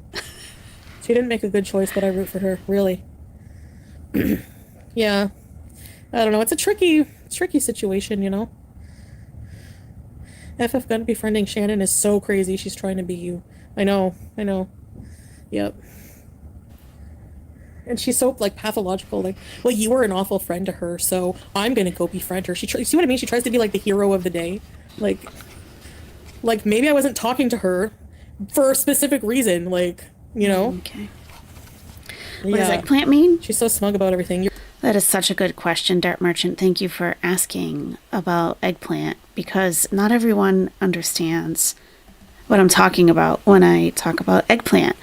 She didn't make a good choice, but I root for her. Really. Yeah. I don't know. It's a tricky situation, you know? FF Gun befriending Shannon is so crazy. She's trying to be you. I know. Yep. And she's so, like, pathological. Like, well, you were an awful friend to her, so I'm gonna go befriend her. See what I mean? She tries to be, like, the hero of the day. Like, maybe I wasn't talking to her for a specific reason. Like, you know? Okay. What does eggplant mean? She's so smug about everything. That is such a good question, Dart Merchant. Thank you for asking about eggplant, because not everyone understands what I'm talking about when I talk about eggplant.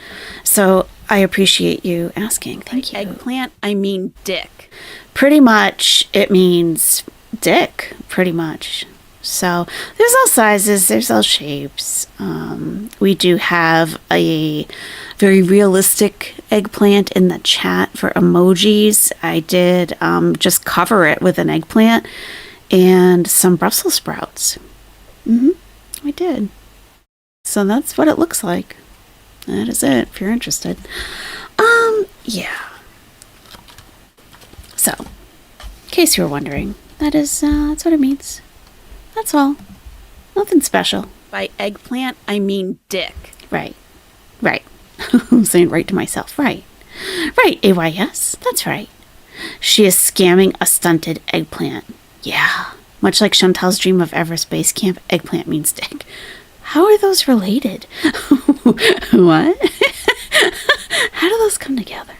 So I appreciate you asking. Thank you. Eggplant, I mean dick. Pretty much it means dick, pretty much. So there's all sizes, there's all shapes. We do have a very realistic eggplant in the chat for emojis. I did just cover it with an eggplant and some Brussels sprouts. I did. So that's what it looks like. That is it, if you're interested. Yeah. So, in case you were wondering, that's what it means. That's all. Nothing special. By eggplant, I mean dick. Right. I'm saying right to myself. Right. AYS. That's right. She is scamming a stunted eggplant. Yeah. Much like Chantal's dream of Everest Base Camp, eggplant means dick. How are those related? What? How do those come together?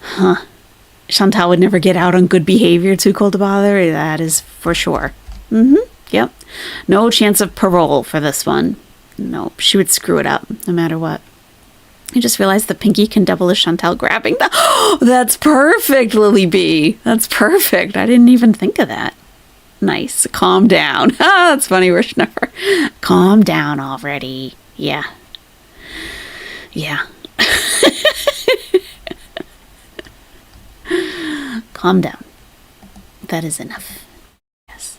Huh. Chantal would never get out on good behavior, too cold to bother. That is for sure. Yep. No chance of parole for this one. Nope. She would screw it up no matter what. I just realized the pinky can double as Chantal grabbing the... Oh, that's perfect, Lily B. That's perfect. I didn't even think of that. Nice. Calm down. Ah, that's funny, Rishnapper. Calm down already. Yeah. Calm down. That is enough. Yes.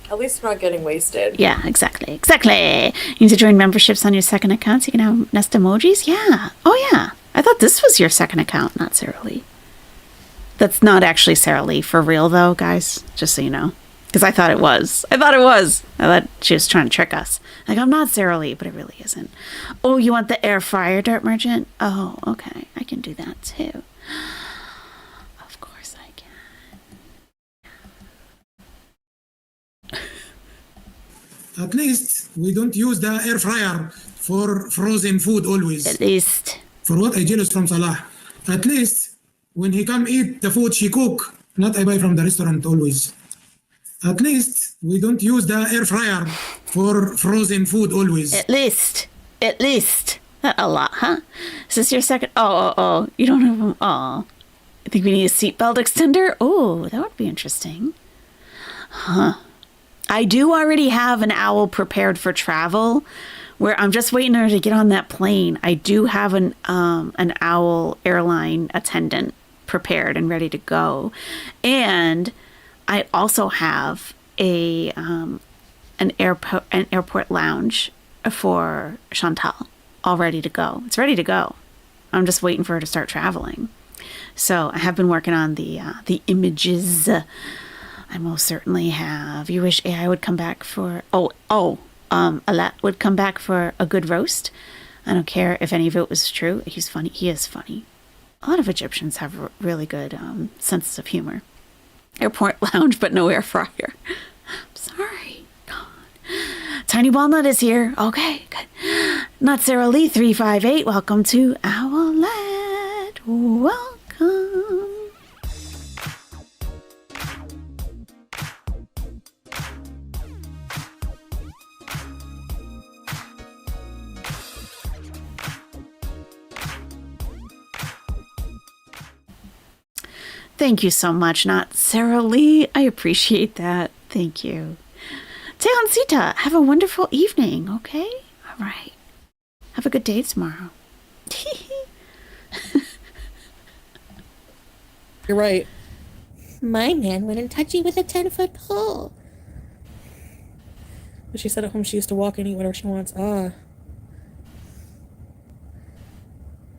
At least we're not getting wasted. Yeah, exactly. You need to join memberships on your second account so you can have nest emojis? Yeah. Oh, yeah. I thought this was your second account, not Sarah Lee. That's not actually Sarah Lee for real, though, guys. Just so you know. Because I thought it was. I thought she was trying to trick us. Like, I'm not Sarah Lee, but it really isn't. Oh, you want the air fryer, Dirt Merchant? Oh, okay. I can do that too. Of course I can. At least we don't use the air fryer for frozen food always. At least. For what I jealous from Salah. At least when he come eat the food she cook, not I buy from the restaurant always. At least we don't use the air fryer for frozen food always. At least. Not a lot, huh? Is this your second? Oh. You don't have them. Oh. I think we need a seatbelt extender. Oh, that would be interesting. Huh. I do already have an owl prepared for travel, where I'm just waiting her to get on that plane. I do have an owl airline attendant prepared and ready to go, and I also have an airport lounge for Chantal all ready to go. It's ready to go. I'm just waiting for her to start traveling. So I have been working on the images. I most certainly have. You wish AI would come back for Alette would come back for a good roast. I don't care if any of it was true. He's funny. He is funny. A lot of Egyptians have really good senses of humor. Airport lounge, but no air fryer. I'm sorry. God. Tiny Walnut is here. Okay, good. Not Sarah Lee 358. Welcome to Owlette. Welcome. Thank you so much, not Sarah Lee. I appreciate that. Thank you. Tehansita, have a wonderful evening, okay? All right. Have a good day tomorrow. You're right. My man wouldn't touch you with a 10-foot pole. But she said at home she used to walk and eat whatever she wants.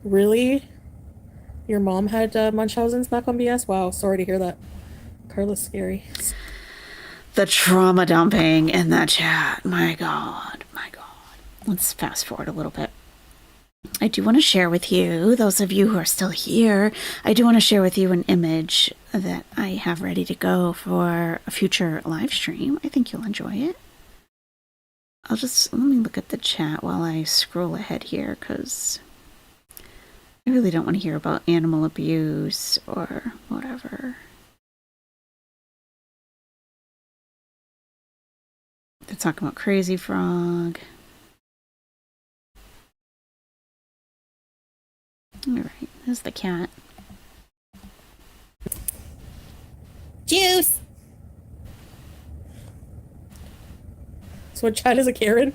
Really? Your mom had Munchausen's back on BS? Wow, sorry to hear that. Carla's scary. The trauma dumping in that chat. My God. Let's fast forward a little bit. I do want to share with you, those of you who are still here, I do want to share with you an image that I have ready to go for a future live stream. I think you'll enjoy it. Let me look at the chat while I scroll ahead here, because I really don't want to hear about animal abuse or whatever. They're talking about Crazy Frog. All right, there's the cat. Juice. So what chat is a Karen?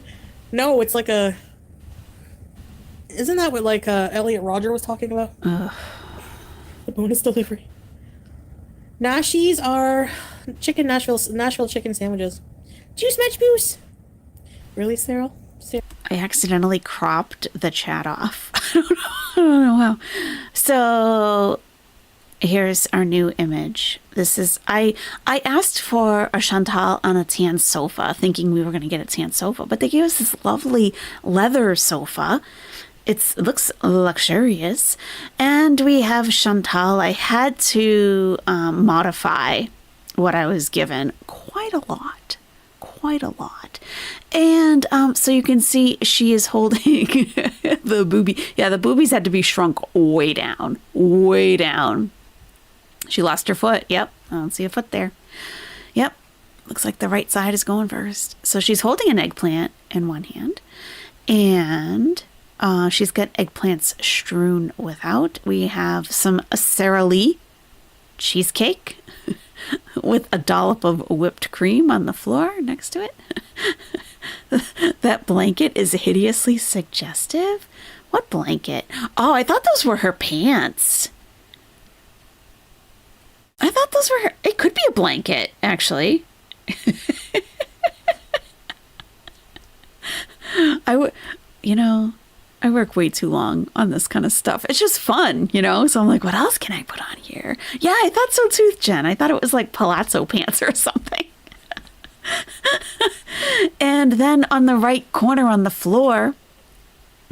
No, it's like a... Isn't that what like Elliot Roger was talking about? Ugh. The bonus delivery. Nashies are chicken Nashville chicken sandwiches. Juice match boost. Really, Cyril? I accidentally cropped the chat off. I don't know how. So here's our new image. This is I asked for a Chantal on a tan sofa, thinking we were going to get a tan sofa, but they gave us this lovely leather sofa. It looks luxurious, and we have Chantal. I had to modify what I was given quite a lot. And so you can see she is holding the boobie. Yeah, the boobies had to be shrunk way down. She lost her foot. Yep, I don't see a foot there. Yep, looks like the right side is going first. So she's holding an eggplant in one hand, and she's got eggplants strewn without. We have some Sara Lee cheesecake with a dollop of whipped cream on the floor next to it. That blanket is hideously suggestive. What blanket? Oh, I thought those were her pants. I thought those were her. It could be a blanket, actually. I work way too long on this kind of stuff. It's just fun, So I'm like, what else can I put on here? Yeah, I thought so too, Jen. I thought it was like palazzo pants or something. And then on the right corner on the floor,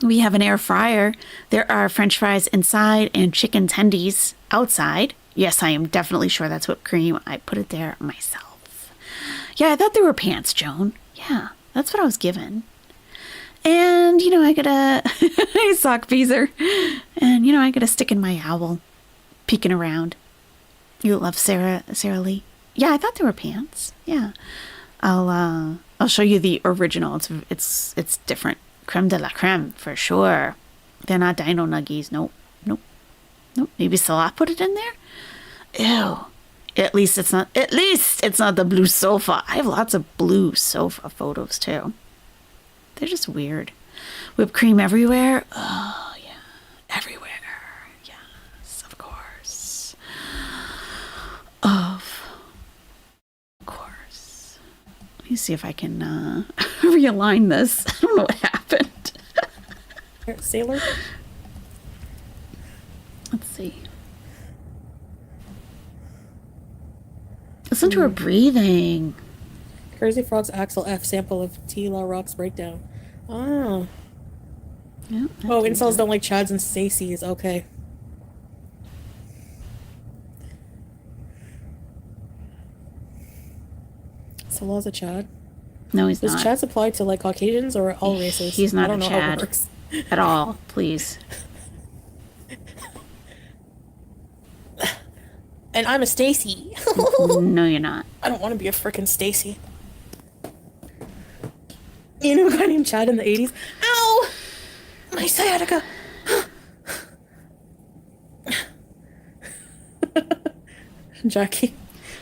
we have an air fryer. There are French fries inside and chicken tendies outside. Yes, I am definitely sure that's whipped cream. I put it there myself. Yeah, I thought there were pants, Joan. Yeah, that's what I was given. And, I got a sock piecer. And, I got a stick in my owl, peeking around. You love Sarah Lee? Yeah, I thought there were pants. Yeah. I'll show you the original. It's different. Creme de la creme, for sure. They're not dino nuggies. Nope. Maybe Salah put it in there? Ew. At least it's not the blue sofa. I have lots of blue sofa photos too. They're just weird. Whipped cream everywhere. Oh, yeah. Everywhere. Yes, of course. Of course. Let me see if I can realign this. I don't know what happened. Sailor? Let's see. Listen to her breathing. Crazy Frog's Axel F sample of T La Rock's breakdown. Oh. Yeah, Oh, incels don't like Chads and Stacey's. Okay. Salah's a Chad. No, he's Does not. Chads apply to like Caucasians or all races? He's not I don't a know how it Chad works. at all. Please. And I'm a Stacy. No, you're not. I don't want to be a frickin' Stacy. You know a guy named Chad in the 80s? Ow! My sciatica! Jackie.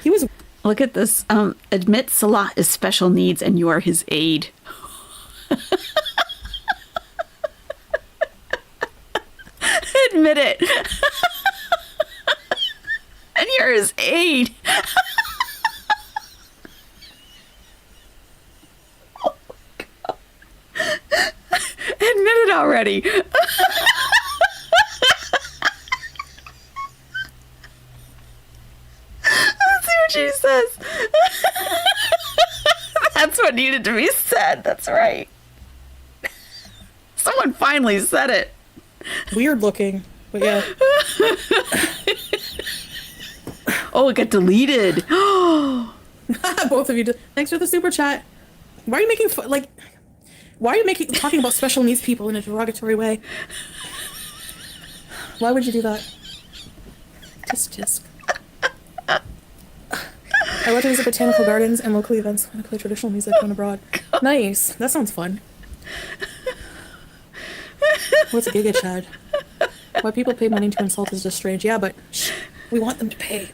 He was. Look at this. Admit Salah is special needs and you are his aide. Admit it. And you're his aide. Oh, God. Admit it already. Let's see what she says. That's what needed to be said. That's right. Someone finally said it. Weird looking, but yeah. Oh, it got deleted. Both of you. Thanks for the super chat. Why are you making Why are you talking about special needs people in a derogatory way? Why would you do that? Tisk. I love to visit botanical gardens and local events and play traditional music when abroad. Nice. That sounds fun. What's a Giga Chad? Why people pay money to insult is just strange. Yeah, but shh, we want them to pay.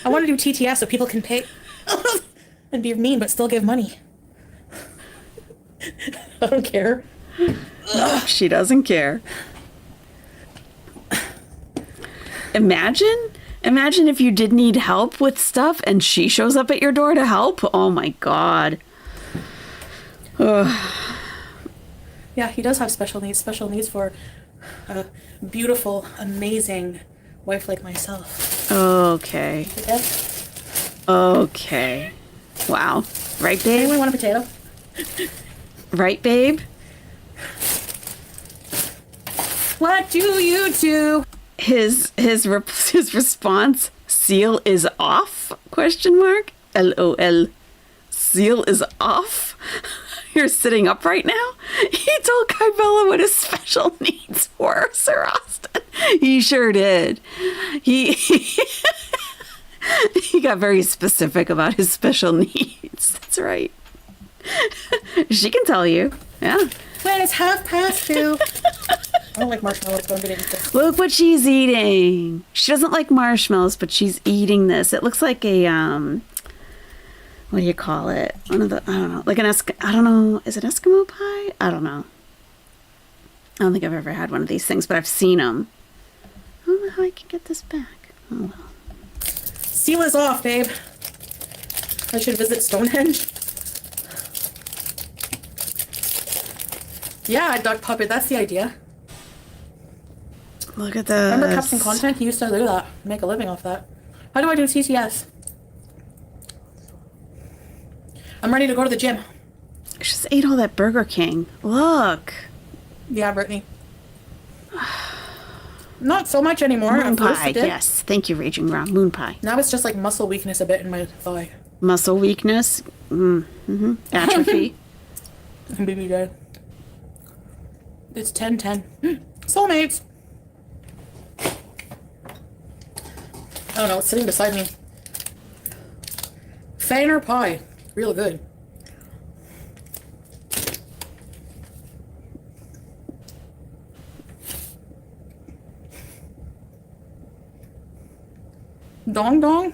I want to do TTS so people can pay and be mean but still give money. I don't care. She doesn't care. Imagine if you did need help with stuff and she shows up at your door to help. Oh my God. Ugh. Yeah, he does have special needs. Special needs for a beautiful, amazing wife like myself. Okay. Yeah? Okay. Wow. Right, babe? Anyone want a potato? Right, babe? What do you do? His response, seal is off? Question mark. LOL. Seal is off? You're sitting up right now? He told Kybella what his special needs were, Sir Austin. He sure did. He got very specific about his special needs. That's right. She can tell you. Yeah. When it's 2:30. I don't like marshmallows, so I'm gonna eat this. Look what she's eating. She doesn't like marshmallows, but she's eating this. It looks like a what do you call it? One of the, I don't know, like I don't know, is it Eskimo pie? I don't know. I don't think I've ever had one of these things, but I've seen them. I don't know how I can get this back. Oh well. Seal is off, babe. I should visit Stonehenge. Yeah, Duck Puppet, that's the idea. Look at this. Remember Captain Content? He used to do that, make a living off that. How do I do TTS? I'm ready to go to the gym. I just ate all that Burger King. Look. Yeah, Brittany. Not so much anymore. Moon At first pie. it did. Yes. Thank you, Raging Ron. Moon pie. Now it's just like muscle weakness a bit in my thigh. Muscle weakness. Atrophy. And baby dead. It's 10:10. Soulmates. I don't know. It's sitting beside me. Feiner pie. Real good. Dong dong.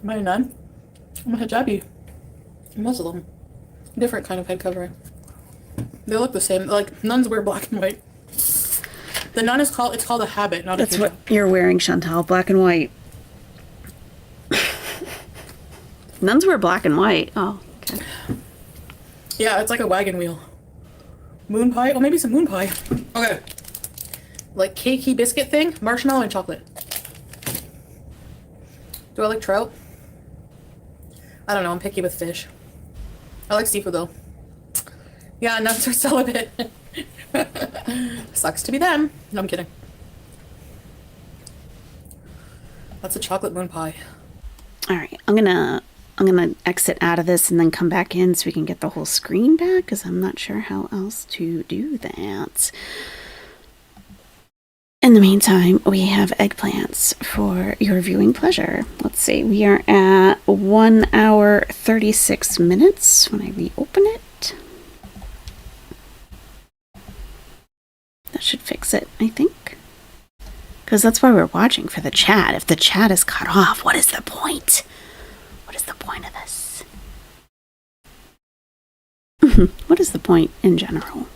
Am I a nun? I'm a hijabi. Muslim. Different kind of head covering. They look the same. Like, nuns wear black and white. The nun is called, it's called a habit, not That's a hijab. what you're wearing, Chantal. Black and white. Nuns wear black and white. Oh, okay. Yeah, it's like a wagon wheel. Moon pie? Oh, maybe some moon pie. Okay. Like cakey biscuit thing, marshmallow and chocolate. Do I like trout? I don't know, I'm picky with fish. I like seafood though. Yeah, nuns are celibate. Sucks to be them. No, I'm kidding. That's a chocolate moon pie. All right. I'm gonna exit out of this and then come back in so we can get the whole screen back because I'm not sure how else to do that. In the meantime, we have eggplants for your viewing pleasure. Let's see. We are at 1 hour 36 minutes when I reopen it. That should fix it, I think. Because that's why we're watching, for the chat. If the chat is cut off, what is the point? What is the point of this? What is the point in general?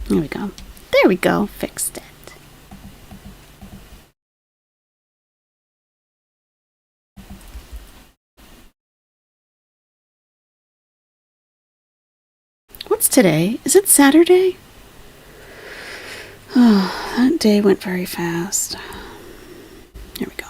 There we go. There we go. Fixed it. What's today? Is it Saturday? Oh, that day went very fast. Here we go.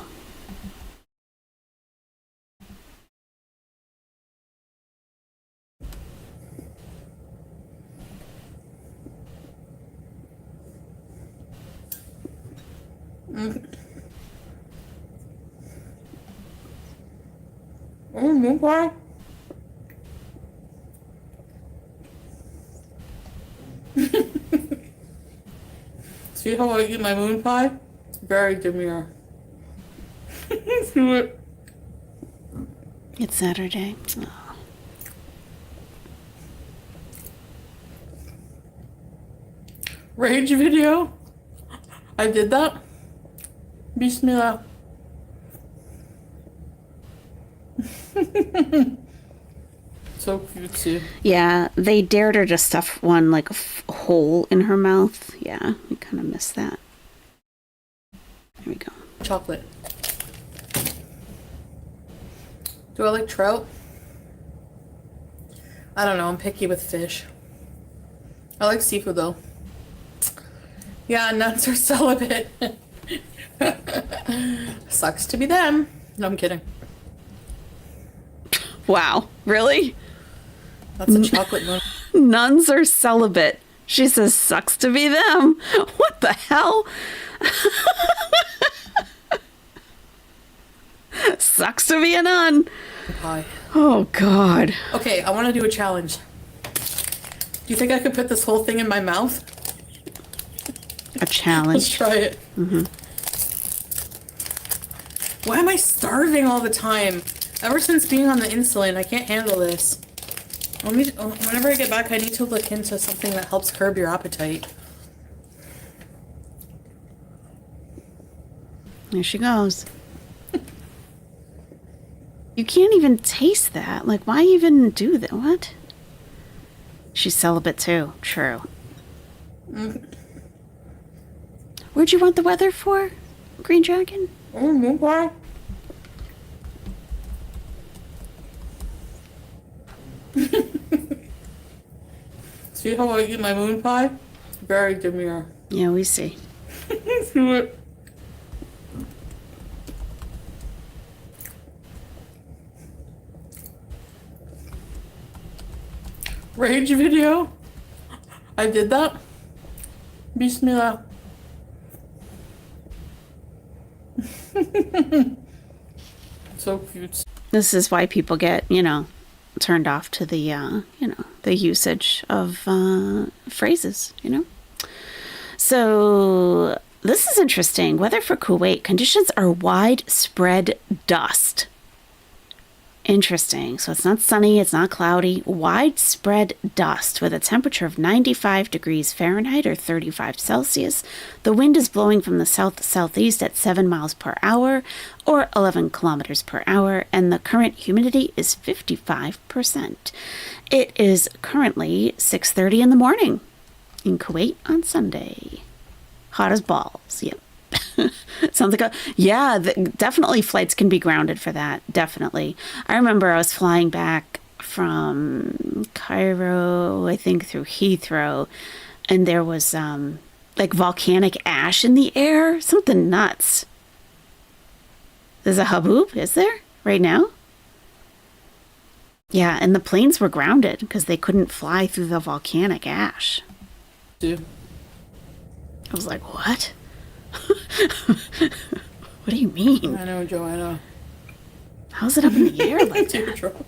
Oh, moon pie? See how I eat my moon pie? Very demure. Do it. It's Saturday. Oh. Rage video? I did that? Bismillah. So cutesy. Yeah, they dared her to stuff one like hole in her mouth. Yeah, we kind of missed that. There we go. Chocolate. Do I like trout? I don't know, I'm picky with fish. I like seafood though. Yeah, nuns are celibate. Sucks to be them. No, I'm kidding. Wow, really? That's a chocolate moon. Nuns are celibate. She says, sucks to be them. What the hell? Sucks to be a nun. Pie. Oh, God. Okay, I want to do a challenge. Do you think I could put this whole thing in my mouth? A Let's challenge. try it. Why am I starving all the time? Ever since being on the insulin, I can't handle this. Whenever I get back, I need to look into something that helps curb your appetite. There she goes. You can't even taste that. Like, why even do that? What? She's celibate too. True. Where'd you want the weather for, Green Dragon? Oh, moon pie? See how I eat my moon pie? Very demure. Yeah, we see. Do it. Rage video. I did that. Bismillah. So cute. This is why people get, turned off to the, the usage of phrases, So this is interesting. Weather for Kuwait. Conditions are widespread dust. Interesting. So it's not sunny, it's not cloudy. Widespread dust with a temperature of 95 degrees Fahrenheit or 35 Celsius. The wind is blowing from the south-southeast at 7 miles per hour or 11 kilometers per hour, and the current humidity is 55%. It is currently 6:30 in the morning in Kuwait on Sunday. Hot as balls. Yep. Sounds like definitely flights can be grounded for that. Definitely. I remember I was flying back from Cairo, I think through Heathrow, and there was like volcanic ash in the air. Something nuts. There's a haboob, is there? Right now? Yeah, and the planes were grounded because they couldn't fly through the volcanic ash. Dude. I was like, what? What do you mean? I know, Joanna. How's it up in the air like that? Teardrop.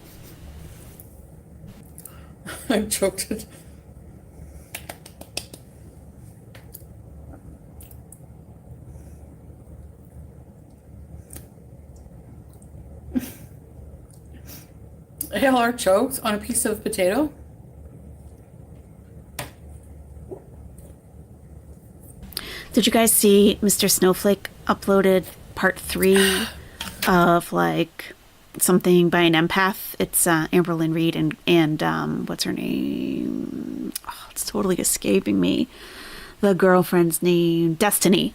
I choked it. ALR choked on a piece of potato. Did you guys see Mr. Snowflake uploaded part 3 of like something by an empath? It's Amberlynn Reed and what's her name? Oh, it's totally escaping me. The girlfriend's name, Destiny.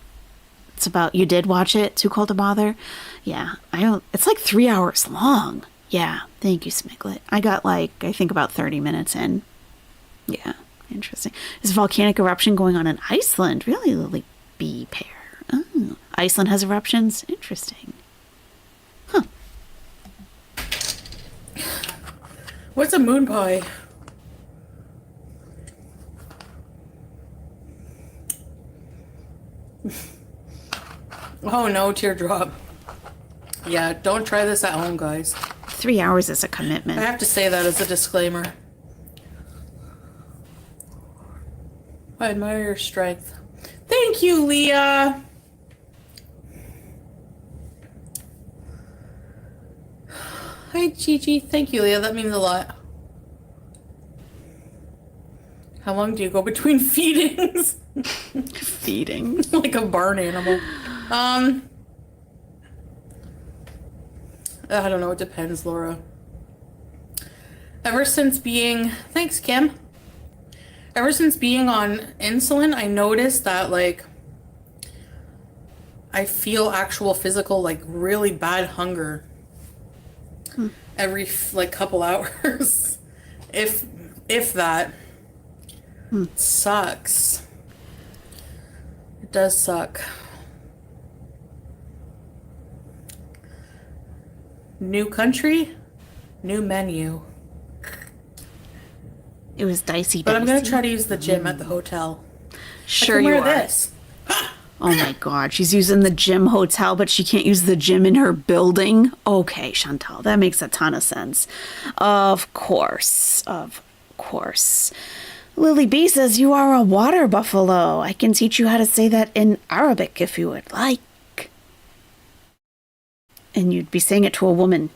It's about, you did watch it, Too Cold to Bother? Yeah, it's like 3 hours long. Yeah, thank you, Smiglet. I got I think about 30 minutes in. Yeah. Interesting. There's a volcanic eruption going on in Iceland. Really, Lily B. Pear. Oh, Iceland has eruptions? Interesting. Huh. What's a moon pie? Oh no, teardrop. Yeah, don't try this at home, guys. 3 hours is a commitment. I have to say that as a disclaimer. I admire your strength. Thank you, Leah. Hi, Gigi. Thank you, Leah. That means a lot. How long do you go between feedings? Feeding. Like a barn animal. I don't know. It depends, Laura. Ever since being... Thanks, Kim. Ever since being on insulin, I noticed that, I feel actual physical, really bad hunger every, couple hours. if that. It sucks. It does suck. New country, new menu. It was dicey. But I'm going to try to use the gym at the hotel. Sure I can you wear are. This. Oh my God, she's using the gym hotel, but she can't use the gym in her building? Okay, Chantal, that makes a ton of sense. Of course. Lily B says, you are a water buffalo. I can teach you how to say that in Arabic if you would like. And you'd be saying it to a woman.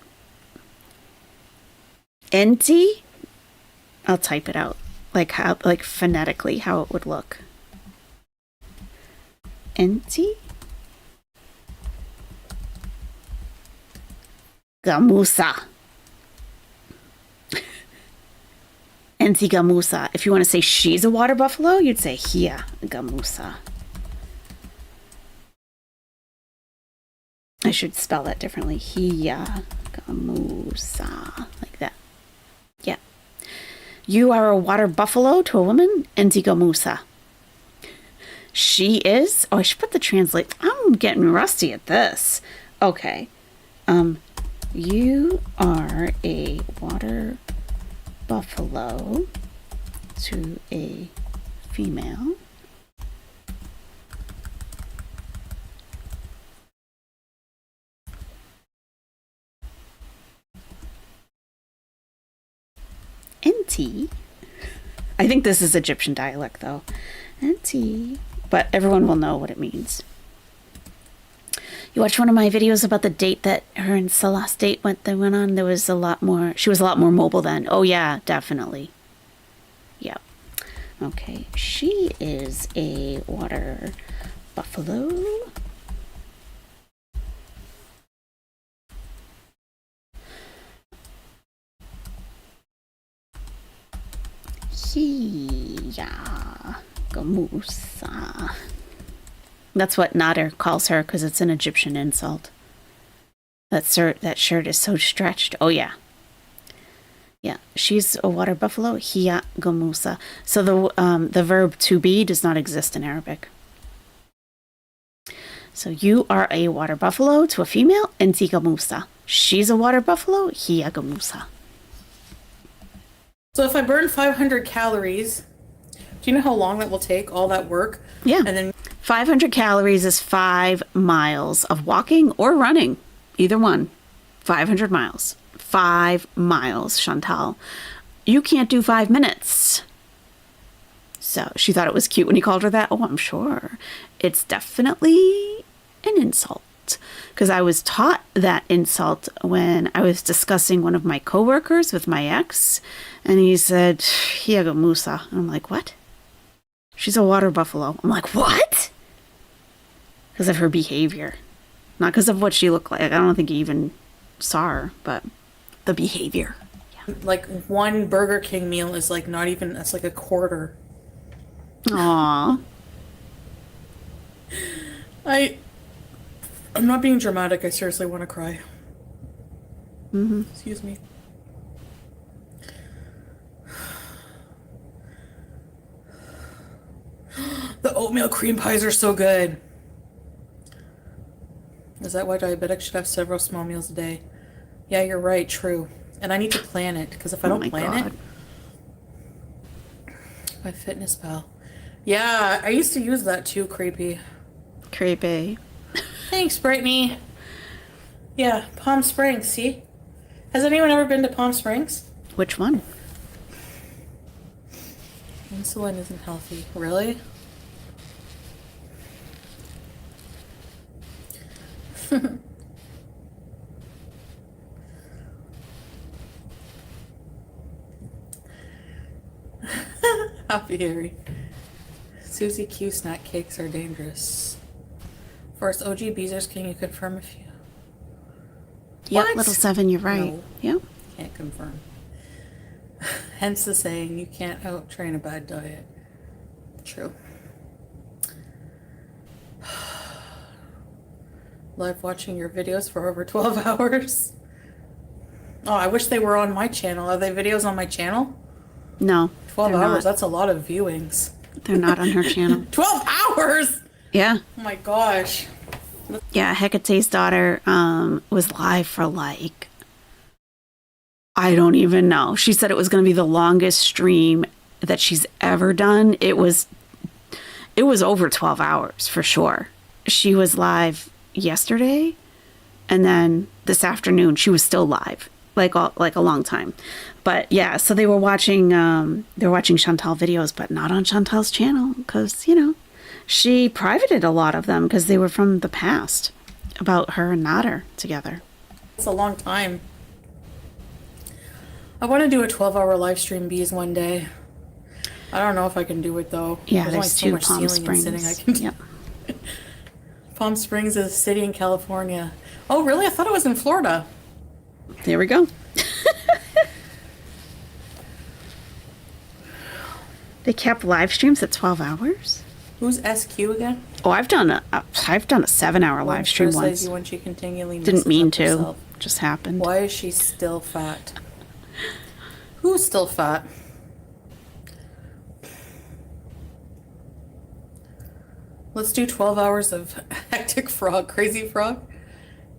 Enti? I'll type it out. Phonetically, how it would look. Enti? Gamusa. Enti Gamusa. If you want to say she's a water buffalo, you'd say Hia Gamusa. I should spell that differently. Hia Gamusa. Like that. Yeah. You are a water buffalo to a woman? Enti Gamusa. She is? Oh, I should put the translate. I'm getting rusty at this. Okay. You are a water buffalo to a female. NT. I think this is Egyptian dialect though. NT. But everyone will know what it means. You watched one of my videos about the date that her and Salah's date went on. There was a lot more. She was a lot more mobile then. Oh yeah, definitely. Yep. Okay. She is a water buffalo. Hiya Gamusa. That's what Nader calls her because it's an Egyptian insult. That shirt is so stretched. Oh yeah. Yeah, she's a water buffalo. Hiya Gamusa. So the verb to be does not exist in Arabic. So you are a water buffalo to a female, Enti Gamusa. She's a water buffalo, Hiya Gamusa. So if I burn 500 calories, do you know how long that will take, all that work? Yeah. And then 500 calories is 5 miles of walking or running. Either one. 500 miles. 5 miles, Chantal. You can't do 5 minutes. So she thought it was cute when he called her that. Oh, I'm sure. It's definitely an insult. Because I was taught that insult when I was discussing one of my coworkers with my ex. And he said, Hiya Musa. And I'm like, what? She's a water buffalo. I'm like, what? Because of her behavior. Not because of what she looked like. I don't think he even saw her, but the behavior. Yeah. like one Burger King meal is like not even, that's like a quarter. Aww. I'm not being dramatic. I seriously want to cry. Mm-hmm. Excuse me. The oatmeal cream pies are so good. Is that why diabetics should have several small meals a day? Yeah, you're right. True. And I need to plan it, because if I don't plan it, my Fitness Pal. Yeah, I used to use that too. Creepy. Thanks, Brittany. Yeah, Palm Springs. See, has anyone ever been to Palm Springs? Which one? Insulin isn't healthy. Really? Happy Harry. Susie Q snack cakes are dangerous. First, OG Beezers, can you confirm if you... Yep, What? little 7, you're right. No. Yep. Can't confirm. Hence the saying, you can't out-train a bad diet. True. Live watching your videos for over 12 hours. Oh, I wish they were on my channel. Are they videos on my channel? No. 12 they're hours, not. that's a lot of viewings. They're not on her channel. 12 hours? Yeah. Oh my gosh. Yeah, Hecate's daughter was live for like, I don't even know. She said it was going to be the longest stream that she's ever done. It was over 12 hours for sure. She was live yesterday, and then this afternoon she was still live, like a long time. But yeah, so they were watching Chantal videos, but not on Chantal's channel because, you know, she privated a lot of them because they were from the past about her and Nader together. It's a long time. I want to do a 12-hour live stream bees one day. I don't know if I can do it though. Yeah, only there's so two much Palm ceiling and Springs. sitting I can do. Yep. Palm Springs is a city in California. Oh, really? I thought it was in Florida. There we go. They kept live streams at 12 hours. Who's SQ again? Oh, I've done a 7-hour live stream Criticize once. you when she continually Didn't messes mean up to. herself. Just happened. Why is she still fat? Who's still fat? Let's do 12 hours of Hectic Frog, Crazy Frog.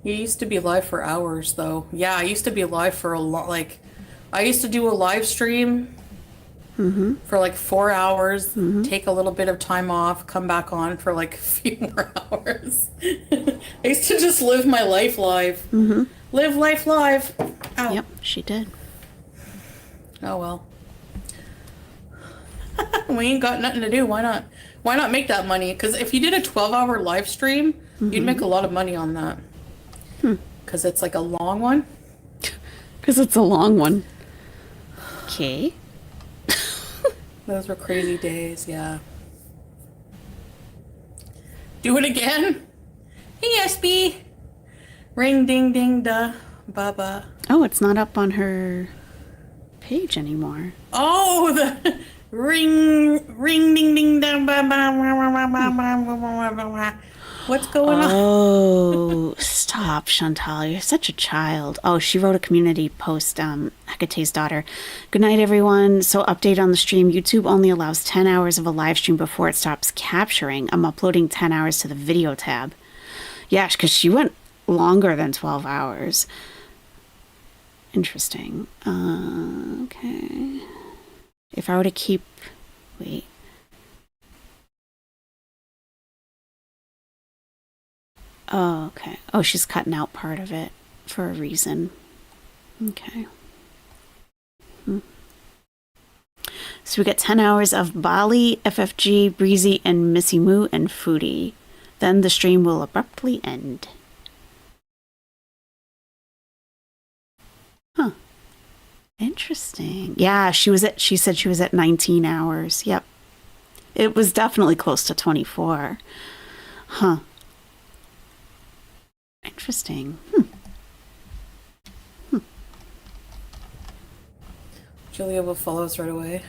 You used to be live for hours, though. Yeah, I used to be live for a lot. Like, I used to do a live stream for like 4 hours, take a little bit of time off, come back on for like a few more hours. I used to just live my life live. Live life live. Ow. Yep, she did. Oh well. We ain't got nothing to do. Why not? Why not make that money? Because if you did a 12-hour live stream, you'd make a lot of money on that. Because it's like a long one. Because it's a long one. Okay. Those were crazy days, yeah. Do it again? Hey, SB. Ring, ding, ding, da, ba. Oh, it's not up on her page anymore. Oh, the ring, ding, ding, da, ba, ba. What's going on? Oh, stop, Chantal. You're such a child. Oh, she wrote a community post, Hecate's daughter. Good night, everyone. So, update on the stream. YouTube only allows 10 hours of a live stream before it stops capturing. I'm uploading 10 hours to the video tab. Yeah, because she went longer than 12 hours. Interesting. Okay. If I were to keep... Wait. Oh, okay. Oh, she's cutting out part of it for a reason. Okay. So we get 10 hours of Bali, FFG, Breezy, and Missy Moo, and Foodie. Then the stream will abruptly end. Huh. Interesting. Yeah, she said she was at 19 hours. Yep. It was definitely close to 24. Huh. Interesting. Julia will follow us right away.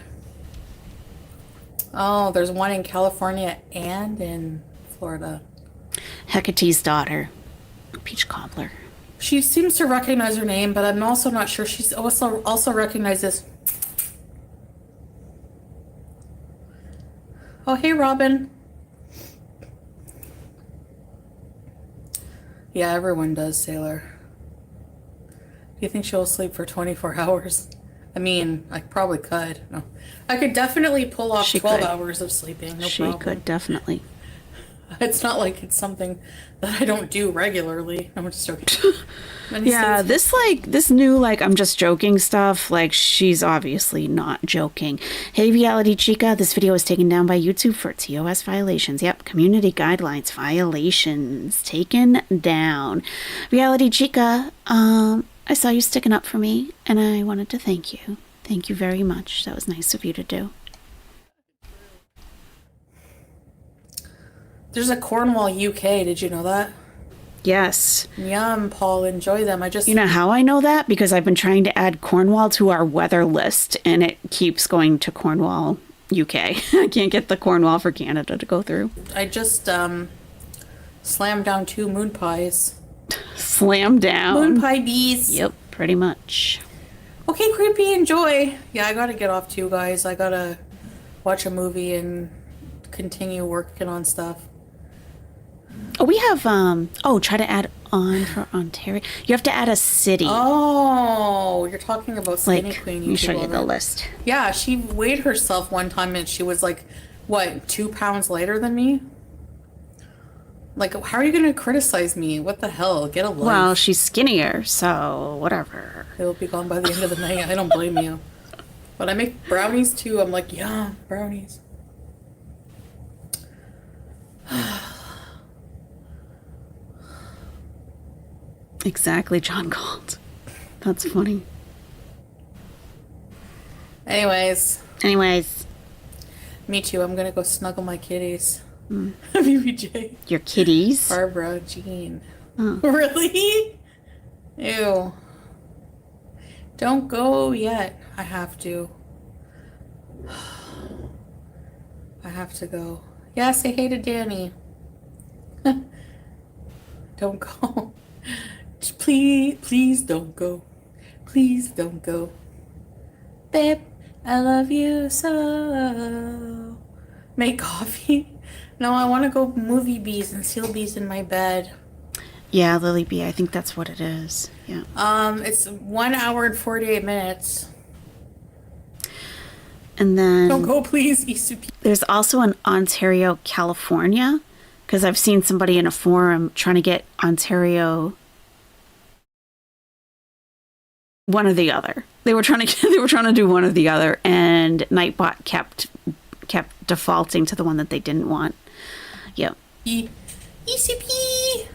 Oh, there's one in California and in Florida. Hecate's daughter, Peach Cobbler. She seems to recognize her name, but I'm also not sure she's also recognizes. Oh, hey, Robin. Yeah, everyone does, Sailor. Do you think she'll sleep for 24 hours? I mean, I probably could. No, I could definitely pull off 12 hours of sleeping. No She problem. could definitely. It's not like it's something that I don't do regularly. I'm just joking. Yeah, this new I'm just joking stuff, she's obviously not joking. Hey, Reality Chica, this video was taken down by YouTube for TOS violations. Yep, community guidelines violations taken down. Reality Chica, I saw you sticking up for me, and I wanted to thank you. Thank you very much. That was nice of you to do. There's a Cornwall, UK. Did you know that? Yes. Yum, Paul. Enjoy them. You know how I know that? Because I've been trying to add Cornwall to our weather list, and it keeps going to Cornwall, UK. I can't get the Cornwall for Canada to go through. I just slammed down 2 moon pies. Slam down. Moon pie bees. Yep, pretty much. Okay, creepy. Enjoy. Yeah, I gotta get off too, guys. I gotta watch a movie and continue working on stuff. Oh, we have, try to add on for Ontario. You have to add a city. Oh, you're talking about Skinny Queen. Let me show you the list. Yeah, she weighed herself one time and she was 2 pounds lighter than me? How are you going to criticize me? What the hell? Get a life. Well, she's skinnier, so whatever. It'll be gone by the end of the night. I don't blame you. But I make brownies too. I'm like, yeah, brownies. Exactly, John called. That's funny. Anyways. Me too. I'm going to go snuggle my kitties. BBJ. Your kitties? Barbara, Jean. Oh. Really? Ew. Don't go yet. I have to. I have to go. Yeah, say hey to Danny. Don't go. Please don't go. Please don't go. Babe, I love you so. Make coffee. No, I want to go movie bees and seal bees in my bed. Yeah, Lily B, I think that's what it is. Yeah. It's 1 hour and 48 minutes. And then Don't go, please. ECP. there's also an Ontario, California, because I've seen somebody in a forum trying to get Ontario one or the other. They were trying to do one or the other, and Nightbot kept defaulting to the one that they didn't want. Yep. ECP.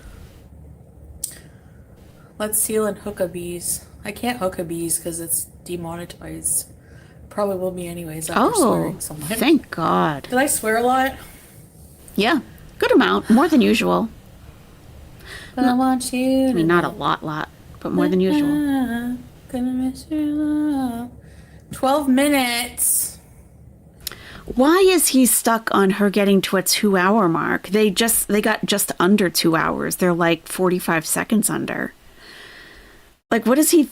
Let's seal in hookabees. I can't hookabees because it's demonetized. Probably will be anyways after Oh, swearing so much. thank God. Did I swear a lot? Yeah, good amount, more than usual. But I want you. I mean, not a lot, but more than usual. Gonna miss your love. 12 minutes. Why is he stuck on her getting to a 2-hour mark? They got just under 2 hours. They're like 45 seconds under. Like, does he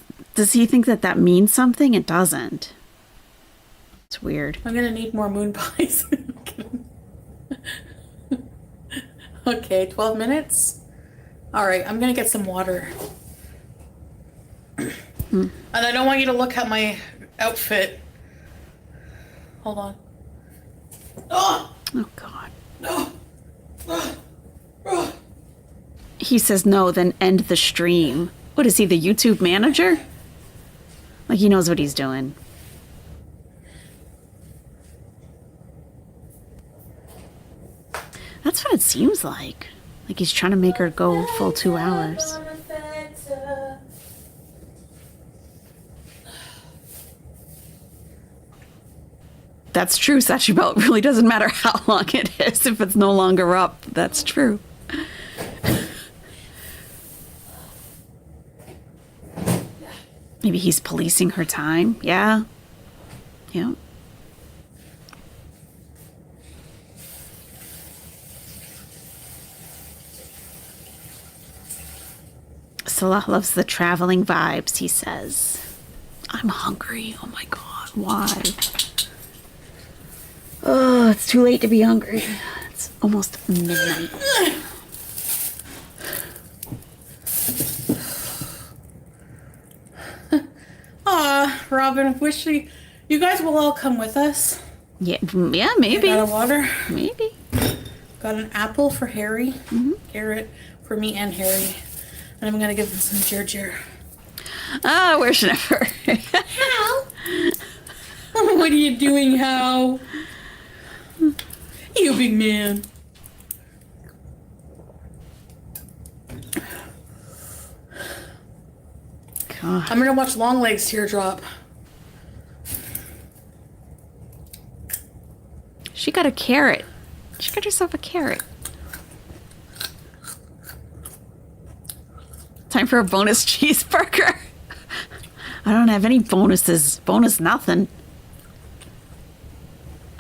think that means something? It doesn't. It's weird. I'm gonna need more moon pies. Okay, 12 minutes. All right, I'm gonna get some water. And I don't want you to look at my outfit. Hold on. Oh! Oh, God. No! He says no, then end the stream. What is he, the YouTube manager? Like, he knows what he's doing. That's what it seems like. Like he's trying to make her go full 2 hours. That's true, Sachi Belt. It really doesn't matter how long it is if it's no longer up. That's true. Maybe he's policing her time. Yeah. Yeah. Salah loves the traveling vibes, he says. I'm hungry. Oh my God. Why? Oh, it's too late to be hungry. It's almost midnight. Robin, you guys will all come with us. Yeah, maybe. Got a water. Maybe. Got an apple for Harry. Carrot for me and Harry. And I'm gonna give him some ginger. Oh, where's Never? Hal! What are you doing, Hal? You big man. God. I'm gonna watch Longlegs teardrop. She got a carrot. She got herself a carrot. Time for a bonus cheeseburger. I don't have any bonuses. Bonus nothing.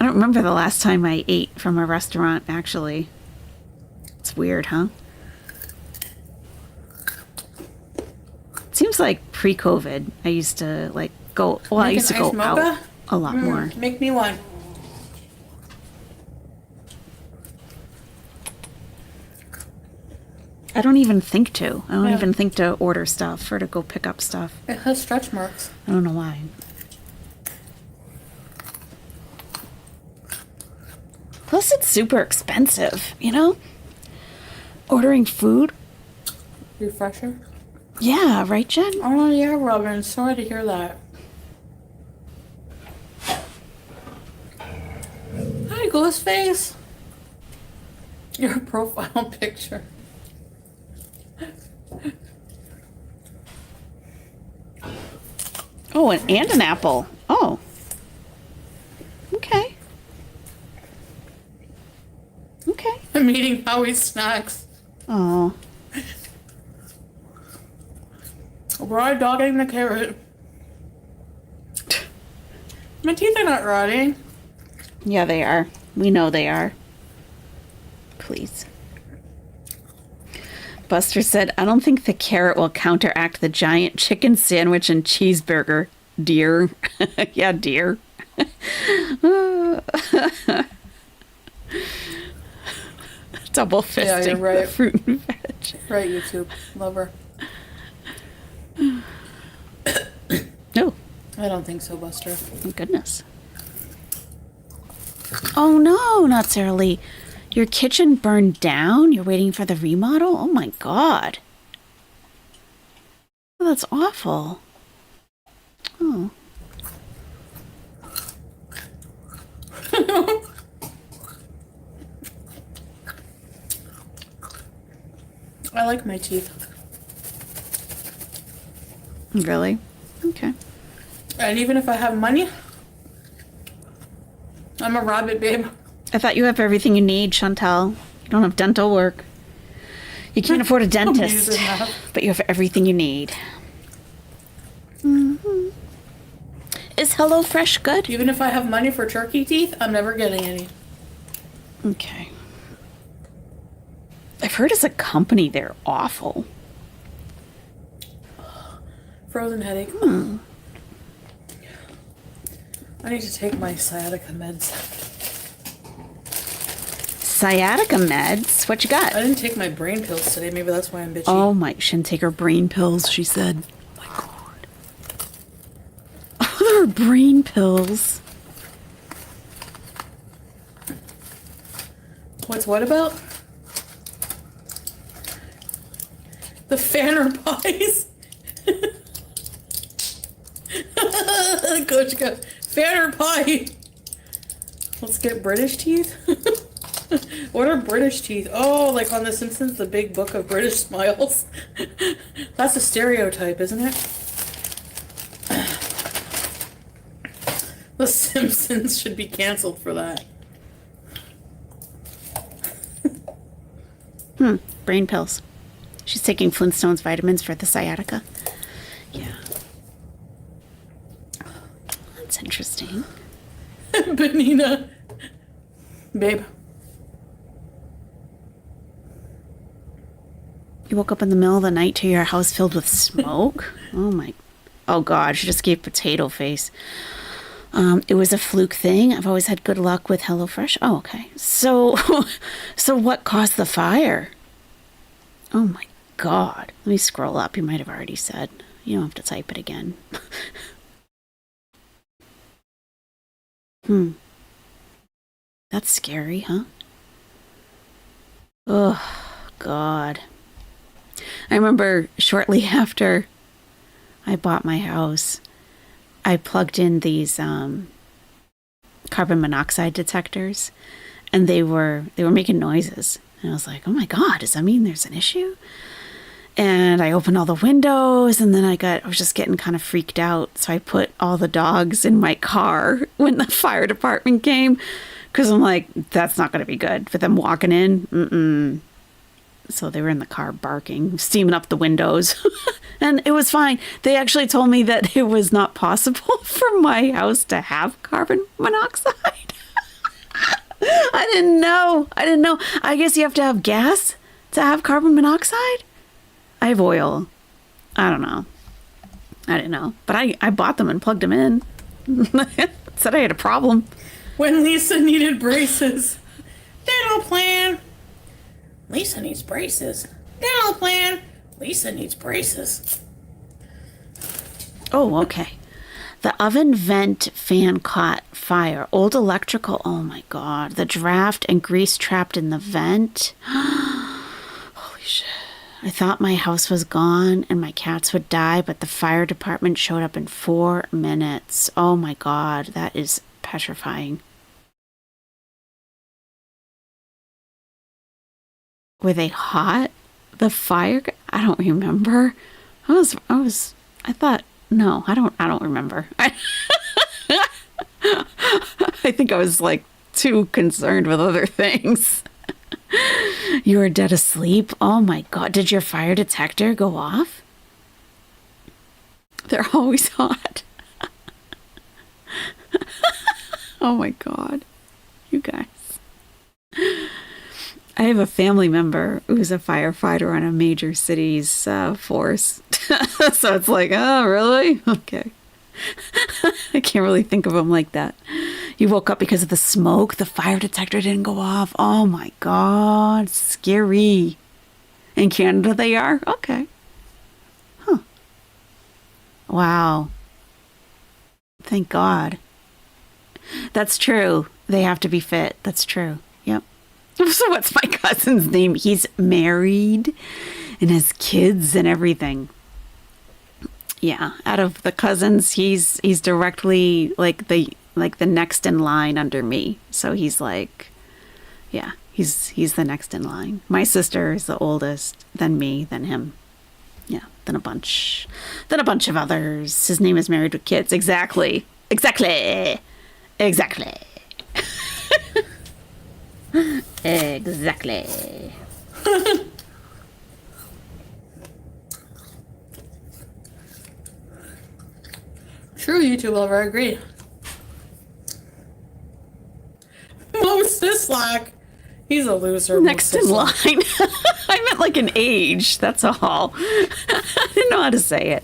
I don't remember the last time I ate from a restaurant, actually. It's weird, huh? Seems like pre-COVID, I used to go. Well, I Make used to an go iced out mocha? a lot more. Make me one. I don't even think to. I don't Yeah. even think to order stuff or to go pick up stuff. It has stretch marks. I don't know why. Plus, it's super expensive, you know? Ordering food. Refresher. Yeah, right, Jen? Oh yeah, Robin. Sorry to hear that. Hi, Ghostface. Your profile picture. Oh, and an apple. Oh. Okay. Okay. I'm eating Howie's snacks. Oh. Raw dogging the carrot. My teeth are not rotting. Yeah, they are. We know they are. Please. Buster said, I don't think the carrot will counteract the giant chicken sandwich and cheeseburger, dear. Yeah, dear. Double fisting Yeah, you're right. the fruit and veg. Right, YouTube lover. No, I don't think so, Buster. thank goodness. Oh no, not Sarah Lee. Your kitchen burned down? You're waiting for the remodel? Oh my god. Oh, that's awful. Oh. I like my teeth. Really? Okay. And even if I have money, I'm a rabbit, babe. I thought you have everything you need, Chantal. You don't have dental work. You can't afford a dentist, Amazing that. but you have everything you need. Mm-hmm. Is HelloFresh good? Even if I have money for turkey teeth, I'm never getting any. Okay. I've heard as a company they're awful. Frozen headache. I need to take my sciatica meds. Sciatica meds? What you got? I didn't take my brain pills today. Maybe that's why I'm bitchy. Oh my, she didn't take her brain pills, she said. Oh my god. Oh, there are brain pills. What's what about? The Fanner pies. Coach got Fanner pie. Let's get British teeth. What are British teeth? Oh, like on The Simpsons, the big book of British smiles. That's a stereotype, isn't it? The Simpsons should be canceled for that. Brain pills. She's taking Flintstones vitamins for the sciatica. Yeah. That's interesting. Benina. Babe. You woke up in the middle of the night to your house filled with smoke? Oh my. Oh god, she just gave potato face. It was a fluke thing. I've always had good luck with HelloFresh. Oh, okay. So what caused the fire? Oh my god. Let me scroll up. You might have already said. You don't have to type it again. That's scary, huh? Oh, God. I remember shortly after I bought my house, I plugged in these carbon monoxide detectors, and they were making noises. And I was like, oh my God, does that mean there's an issue? And I opened all the windows, and then I was just getting kind of freaked out. So I put all the dogs in my car when the fire department came, because I'm like, that's not going to be good for them walking in. Mm-mm. So they were in the car barking, steaming up the windows, and it was fine. They actually told me that it was not possible for my house to have carbon monoxide. I didn't know. I guess you have to have gas to have carbon monoxide. I have oil. I don't know. I didn't know. But I bought them and plugged them in. Said I had a problem. When Lisa needed braces. Dental plan. Lisa needs braces. Dental plan. Lisa needs braces. Oh, okay. The oven vent fan caught fire. Old electrical. Oh my God. The draft and grease trapped in the vent. Holy shit. I thought my house was gone and my cats would die, but the fire department showed up in 4 minutes. Oh my God. That is petrifying. Were they hot? The fire? I don't remember. I thought, no, I don't remember. I think I was like too concerned with other things. You were dead asleep? Oh my God. Did your fire detector go off? They're always hot. Oh my God. You guys. I have a family member who's a firefighter on a major city's force. So it's like, oh, really? Okay. I can't really think of him like that. You woke up because of the smoke. The fire detector didn't go off. Oh my God. Scary. In Canada they are? Okay. Huh. Wow. Thank God. That's true. They have to be fit. That's true. Yep. So what's my cousin's name? He's married and has kids and everything. Yeah, out of the cousins, he's directly like the next in line under me. So he's like, yeah, he's the next in line. My sister is the oldest, then me, then him. Yeah, then a bunch of others. His name is Married with Kids. Exactly. Exactly. True YouTube lover, I agree. Most Sislak. He's a loser. Next in Mo line. I meant like an age. That's all. I didn't know how to say it.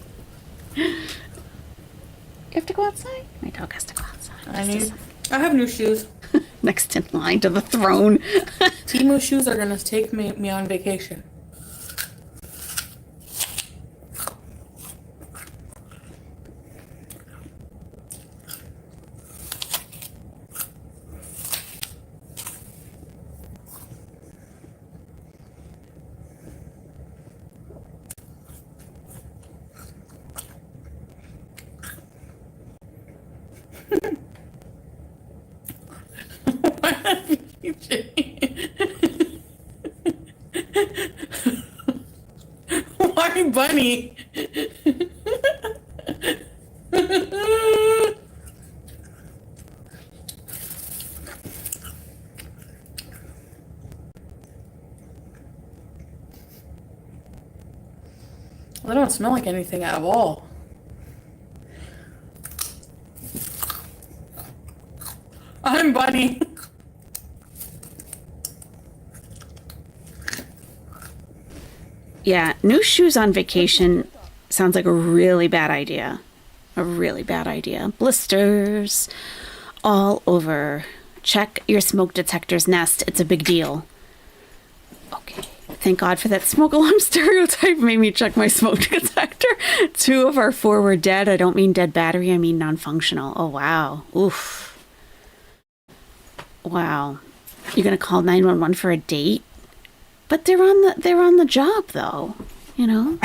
You have to go outside? My dog has to go outside. I have new shoes. Next in line to the throne. Timo shoes are gonna take me on vacation. Why bunny? They don't smell like anything at all. I'm Bunny. Yeah, new shoes on vacation sounds like a really bad idea. A really bad idea. Blisters all over. Check your smoke detector's nest. It's a big deal. Okay. Thank God for that smoke alarm stereotype made me check my smoke detector. 2 of our 4 were dead. I don't mean dead battery, I mean non-functional. Oh, wow. Oof. Wow. You're going to call 911 for a date? But they're on the job though, you know?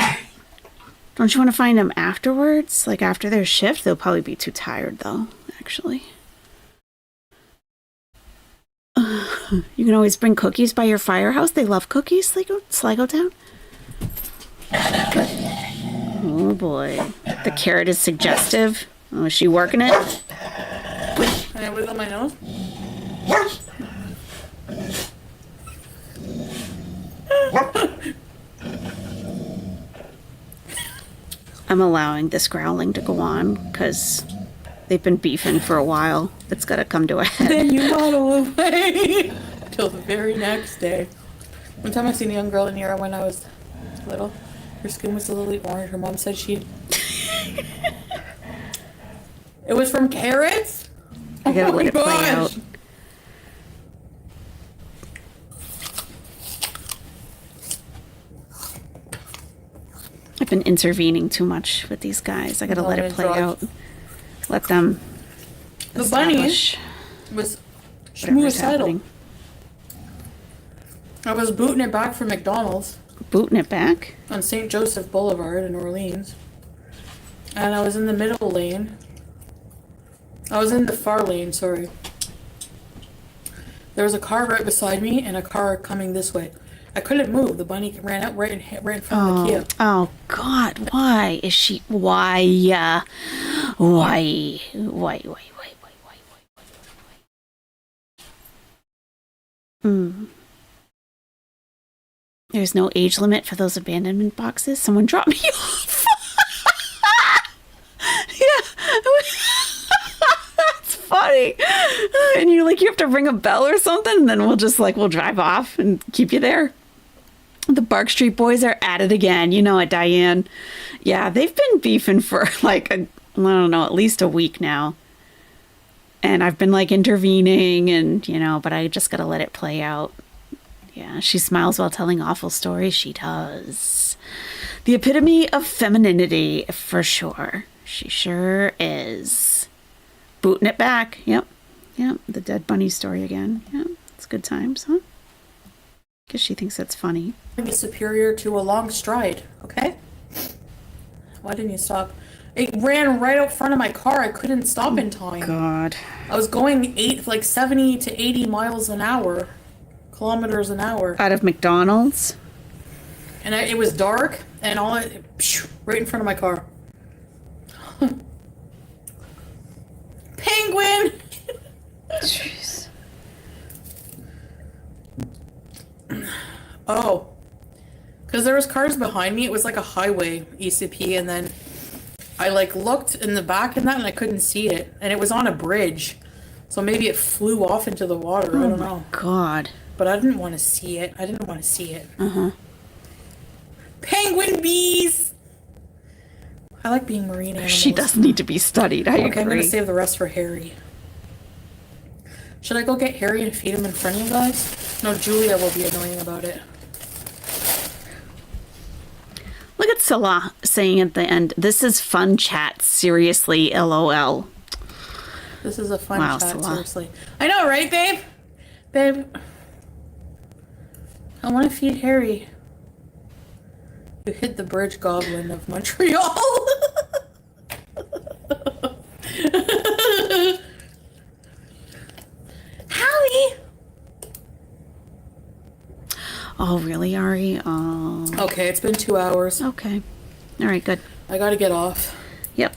Don't you want to find them afterwards? Like after their shift? They'll probably be too tired though, actually. You can always bring cookies by your firehouse. They love cookies, Sligo Town. Oh boy. The carrot is suggestive. Oh, is she working it? Can I wiggle my nose? I'm allowing this growling to go on because they've been beefing for a while. It's got to come to a head. Then you waddle away till the very next day. One time I seen a young girl in here when I was little. Her skin was a little orange. Her mom said she'd... It was from carrots? I gotta Oh let my it play gosh. out. I've been intervening too much with these guys. I gotta let it play out. Let them The bunny establish was whatever's suicidal. happening. I was booting it back from McDonald's Booting it back? on St. Joseph Boulevard in Orleans. And I was in the middle lane. I was in the far lane, sorry. There was a car right beside me and a car coming this way. I couldn't move. The bunny ran out right in front of the Kia. Oh God! Why is she? Why? Why? There's no age limit for those abandonment boxes. Someone dropped me off. Yeah. That's funny. And you're like, you have to ring a bell or something, and then we'll drive off and keep you there. The Bark Street Boys are at it again. You know it, Diane. Yeah, they've been beefing for like, I don't know, at least a week now. And I've been like intervening and, but I just got to let it play out. Yeah, she smiles while telling awful stories. She does. The epitome of femininity, for sure. She sure is. Booting it back. Yep. Yeah, the dead bunny story again. Yeah, it's good times, huh? Guess she thinks that's funny. Is superior to a long stride, okay? Why didn't you stop? It ran right out front of my car. I couldn't stop in time. God. I was going 70 to 80 miles an hour, kilometers an hour. Out of McDonald's? And it was dark, and right in front of my car. Penguin! Jeez. Oh. Because there was cars behind me. It was like a highway, ECP, and then I looked in the back and I couldn't see it. And it was on a bridge. So maybe it flew off into the water. I don't know. God. But I didn't want to see it. Uh-huh. Penguin bees! I like being marine animals. She does need to be studied. I agree. Okay, I'm going to save the rest for Harry. Should I go get Harry and feed him in front of you guys? No, Julia will be annoying about it. Look at Salah saying at the end, this is fun chat, seriously, LOL. This is a fun Wow, chat, Salah. seriously. I know, right, babe? Babe. I want to feed Harry. You hit the bridge goblin of Montreal. Howie! Oh, really, Ari? Oh. Okay, it's been 2 hours. Okay. All right, good. I gotta get off. Yep.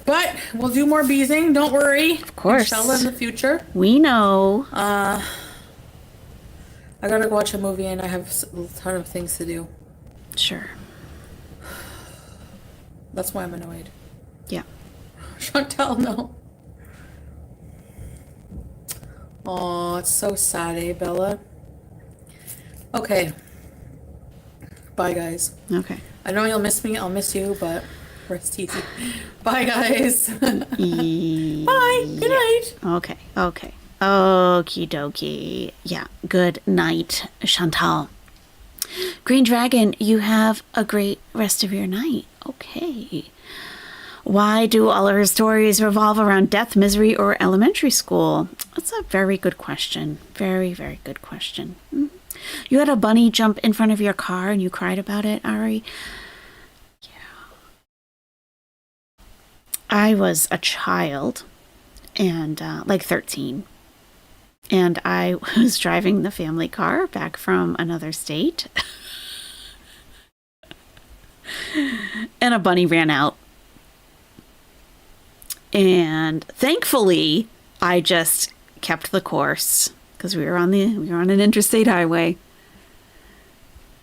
But we'll do more beezing, don't worry. Of course. Inshallah in the future. We know. I gotta watch a movie and I have a ton of things to do. Sure. That's why I'm annoyed. Yeah. Chantal, no. Oh, it's so sad, eh, Bella? Okay. Bye, guys. Okay. I know you'll miss me. I'll miss you, but rest easy. Bye, guys. Bye. Good night. Okay. Okay. Okie dokie. Yeah. Good night, Chantal. Green Dragon, you have a great rest of your night. Okay. Why do all of her stories revolve around death, misery, or elementary school? That's a very good question. Very, very good question. You had a bunny jump in front of your car and you cried about it, Ari? Yeah. I was a child and 13. And I was driving the family car back from another state. And a bunny ran out. And thankfully, I just kept the course because we were on an interstate highway.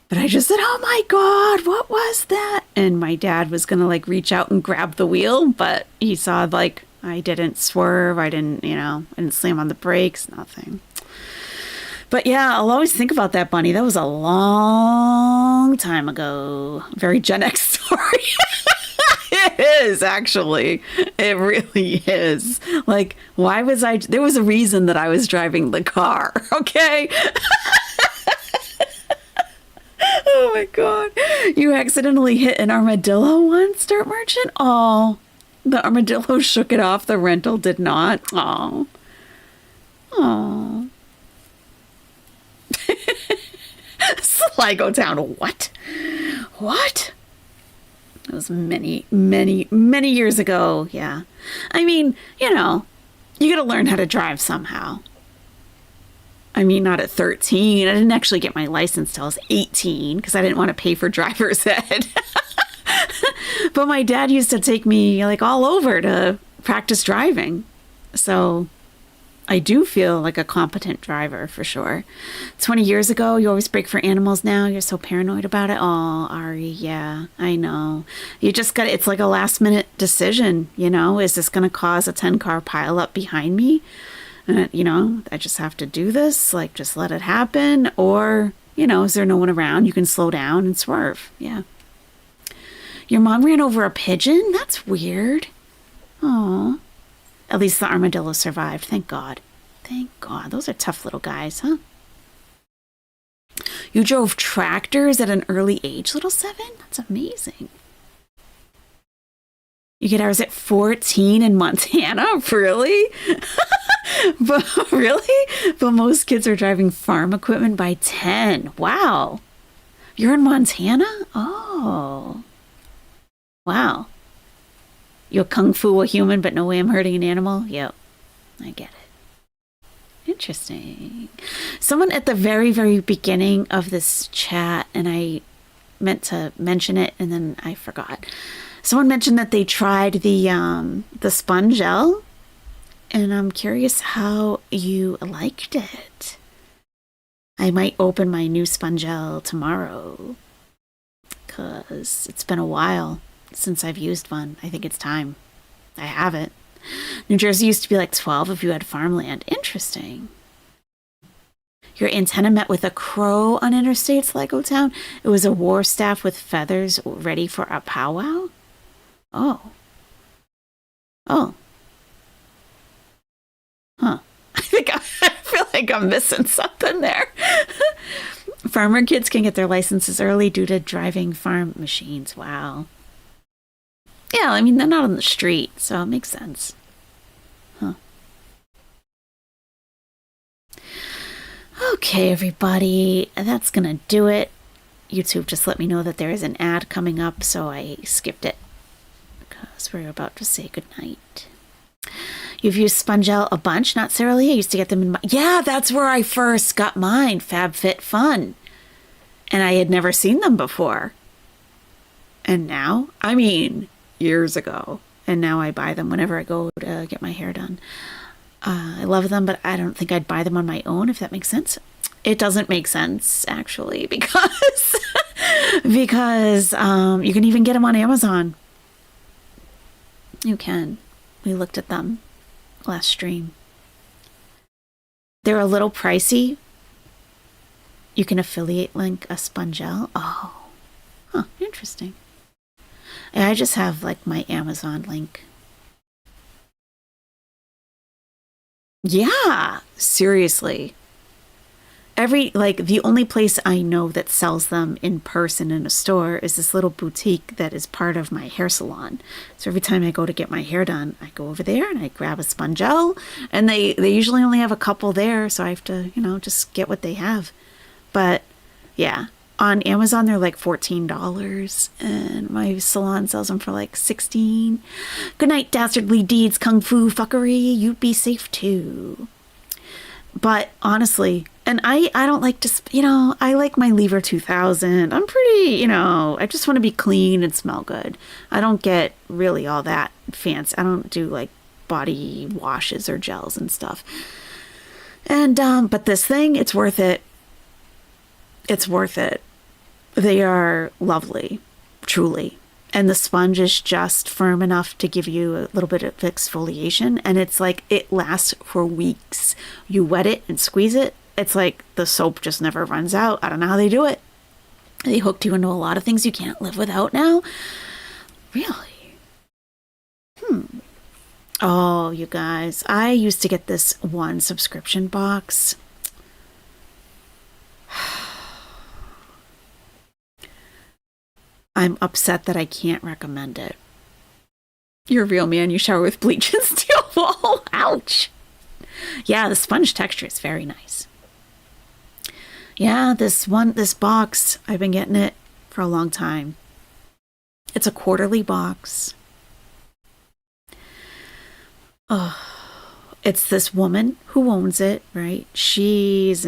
But I just said, "Oh my God, what was that?" And my dad was gonna reach out and grab the wheel, but he saw I didn't swerve, I didn't slam on the brakes, nothing. But yeah, I'll always think about that bunny. That was a long time ago. Very Gen X story. It is, actually. It really is. Why was there was a reason that I was driving the car, okay? Oh my God. You accidentally hit an armadillo once, Dirt Merchant? Oh, the armadillo shook it off. The rental did not. Oh. Oh. Sligo Town. What? What? It was many, many, many years ago. Yeah. I mean, you gotta learn how to drive somehow. I mean, not at 13. I didn't actually get my license till I was 18 because I didn't want to pay for driver's ed. But my dad used to take me all over to practice driving. So I do feel like a competent driver for sure. 20 years ago, you always brake for animals now. You're so paranoid about it. Oh, Ari, yeah, I know. You just got it's like a last minute decision, is this going to cause a 10-car pileup behind me? And, I just have to do this, just let it happen. Or, is there no one around? You can slow down and swerve. Yeah. Your mom ran over a pigeon? That's weird. Oh. At least the armadillo survived. Thank God. Thank God. Those are tough little guys, huh? You drove tractors at an early age, little Seven? That's amazing. You get ours at 14 in Montana? Really? But really? But most kids are driving farm equipment by 10. Wow. You're in Montana? Oh. Wow. You'll kung fu a human, but no way I'm hurting an animal? Yep. I get it. Interesting. Someone at the very, very beginning of this chat, and I meant to mention it and then I forgot. Someone mentioned that they tried the sponge gel, and I'm curious how you liked it. I might open my new sponge gel tomorrow because it's been a while since I've used one. I think it's time. I have it. New Jersey used to be like 12 if you had farmland. Interesting. Your antenna met with a crow on Interstate's Lego Town. It was a war staff with feathers ready for a powwow. Oh. Oh. Huh. I feel like I'm missing something there. Farmer kids can get their licenses early due to driving farm machines. Wow. Yeah, I mean, they're not on the street, so it makes sense. Huh. Okay, everybody, that's gonna do it. YouTube just let me know that there is an ad coming up, so I skipped it because we're about to say goodnight. You've used sponge gel a bunch, not Sarah Lee? I used to get them in my... Yeah, that's where I first got mine, FabFitFun. And I had never seen them before. And now, I mean, years ago. And now I buy them whenever I go to get my hair done. I love them, but I don't think I'd buy them on my own, if that makes sense. It doesn't make sense, actually, because you can even get them on Amazon. You can. We looked at them last stream. They're a little pricey. You can affiliate link a sponge gel. Oh, huh, interesting. Yeah, I just have like my Amazon link. Yeah, seriously. The only place I know that sells them in person in a store is this little boutique that is part of my hair salon. So every time I go to get my hair done, I go over there and I grab a sponge gel, and they usually only have a couple there, so I have to, just get what they have. But yeah, on Amazon they're like $14, and my salon sells them for like $16. Good night, dastardly deeds, kung fu fuckery. You be safe too. But honestly, and I don't like to, I like my Lever 2000. I'm pretty, I just want to be clean and smell good. I don't get really all that fancy. I don't do like body washes or gels and stuff. And, but this thing, it's worth it. It's worth it. They are lovely, truly. And the sponge is just firm enough to give you a little bit of exfoliation. And it's like, it lasts for weeks. You wet it and squeeze it. It's like the soap just never runs out. I don't know how they do it. They hooked you into a lot of things you can't live without now. Really? Oh, you guys. I used to get this one subscription box. I'm upset that I can't recommend it. You're a real man. You shower with bleach and steel wool. Ouch. Yeah, the sponge texture is very nice. Yeah, this box, I've been getting it for a long time. It's a quarterly box. Oh, it's this woman who owns it, right? She's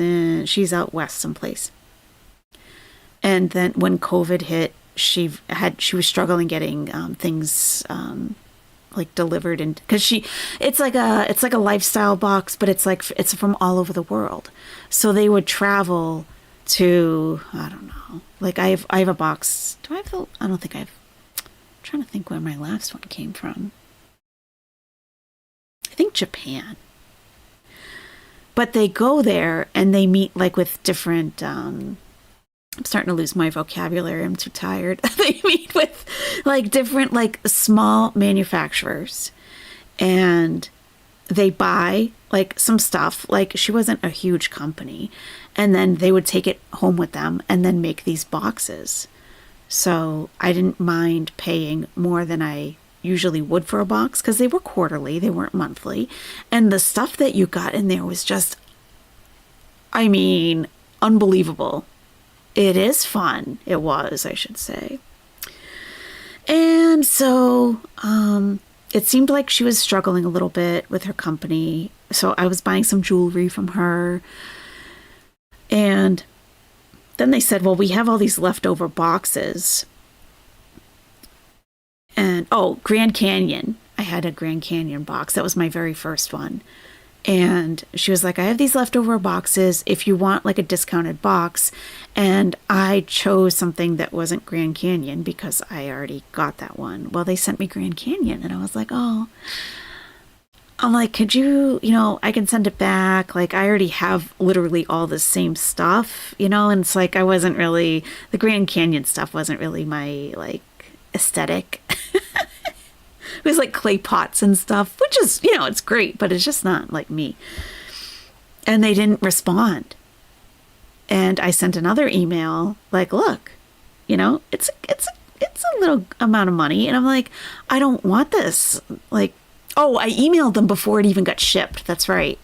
out west someplace. And then when COVID hit, she was struggling getting things like delivered, and because it's like a lifestyle box, but it's from all over the world. So they would travel to, I don't know, like I have a box. I don't think I'm trying to think where my last one came from. I think Japan. But they go there and they meet like with different I'm starting to lose my vocabulary. I'm too tired. They meet with like different like small manufacturers, and they buy like some stuff. Like she wasn't a huge company, and then they would take it home with them and then make these boxes. So I didn't mind paying more than I usually would for a box because they were quarterly, they weren't monthly. And the stuff that you got in there was just, I mean, unbelievable. It is fun. It was, I should say. And so it seemed like she was struggling a little bit with her company. So I was buying some jewelry from her. And then they said, well, we have all these leftover boxes. And, oh, Grand Canyon. I had a Grand Canyon box. That was my very first one. And she was like, I have these leftover boxes if you want like a discounted box. And I chose something that wasn't Grand Canyon because I already got that one. Well, they sent me Grand Canyon and I was like, oh, I'm like, could you, I can send it back. Like, I already have literally all the same stuff, and it's like, the Grand Canyon stuff wasn't really my like aesthetic. It was like clay pots and stuff, which is, it's great, but it's just not like me. And they didn't respond. And I sent another email like, look, it's a little amount of money. And I'm like, I don't want this. Like, oh, I emailed them before it even got shipped. That's right.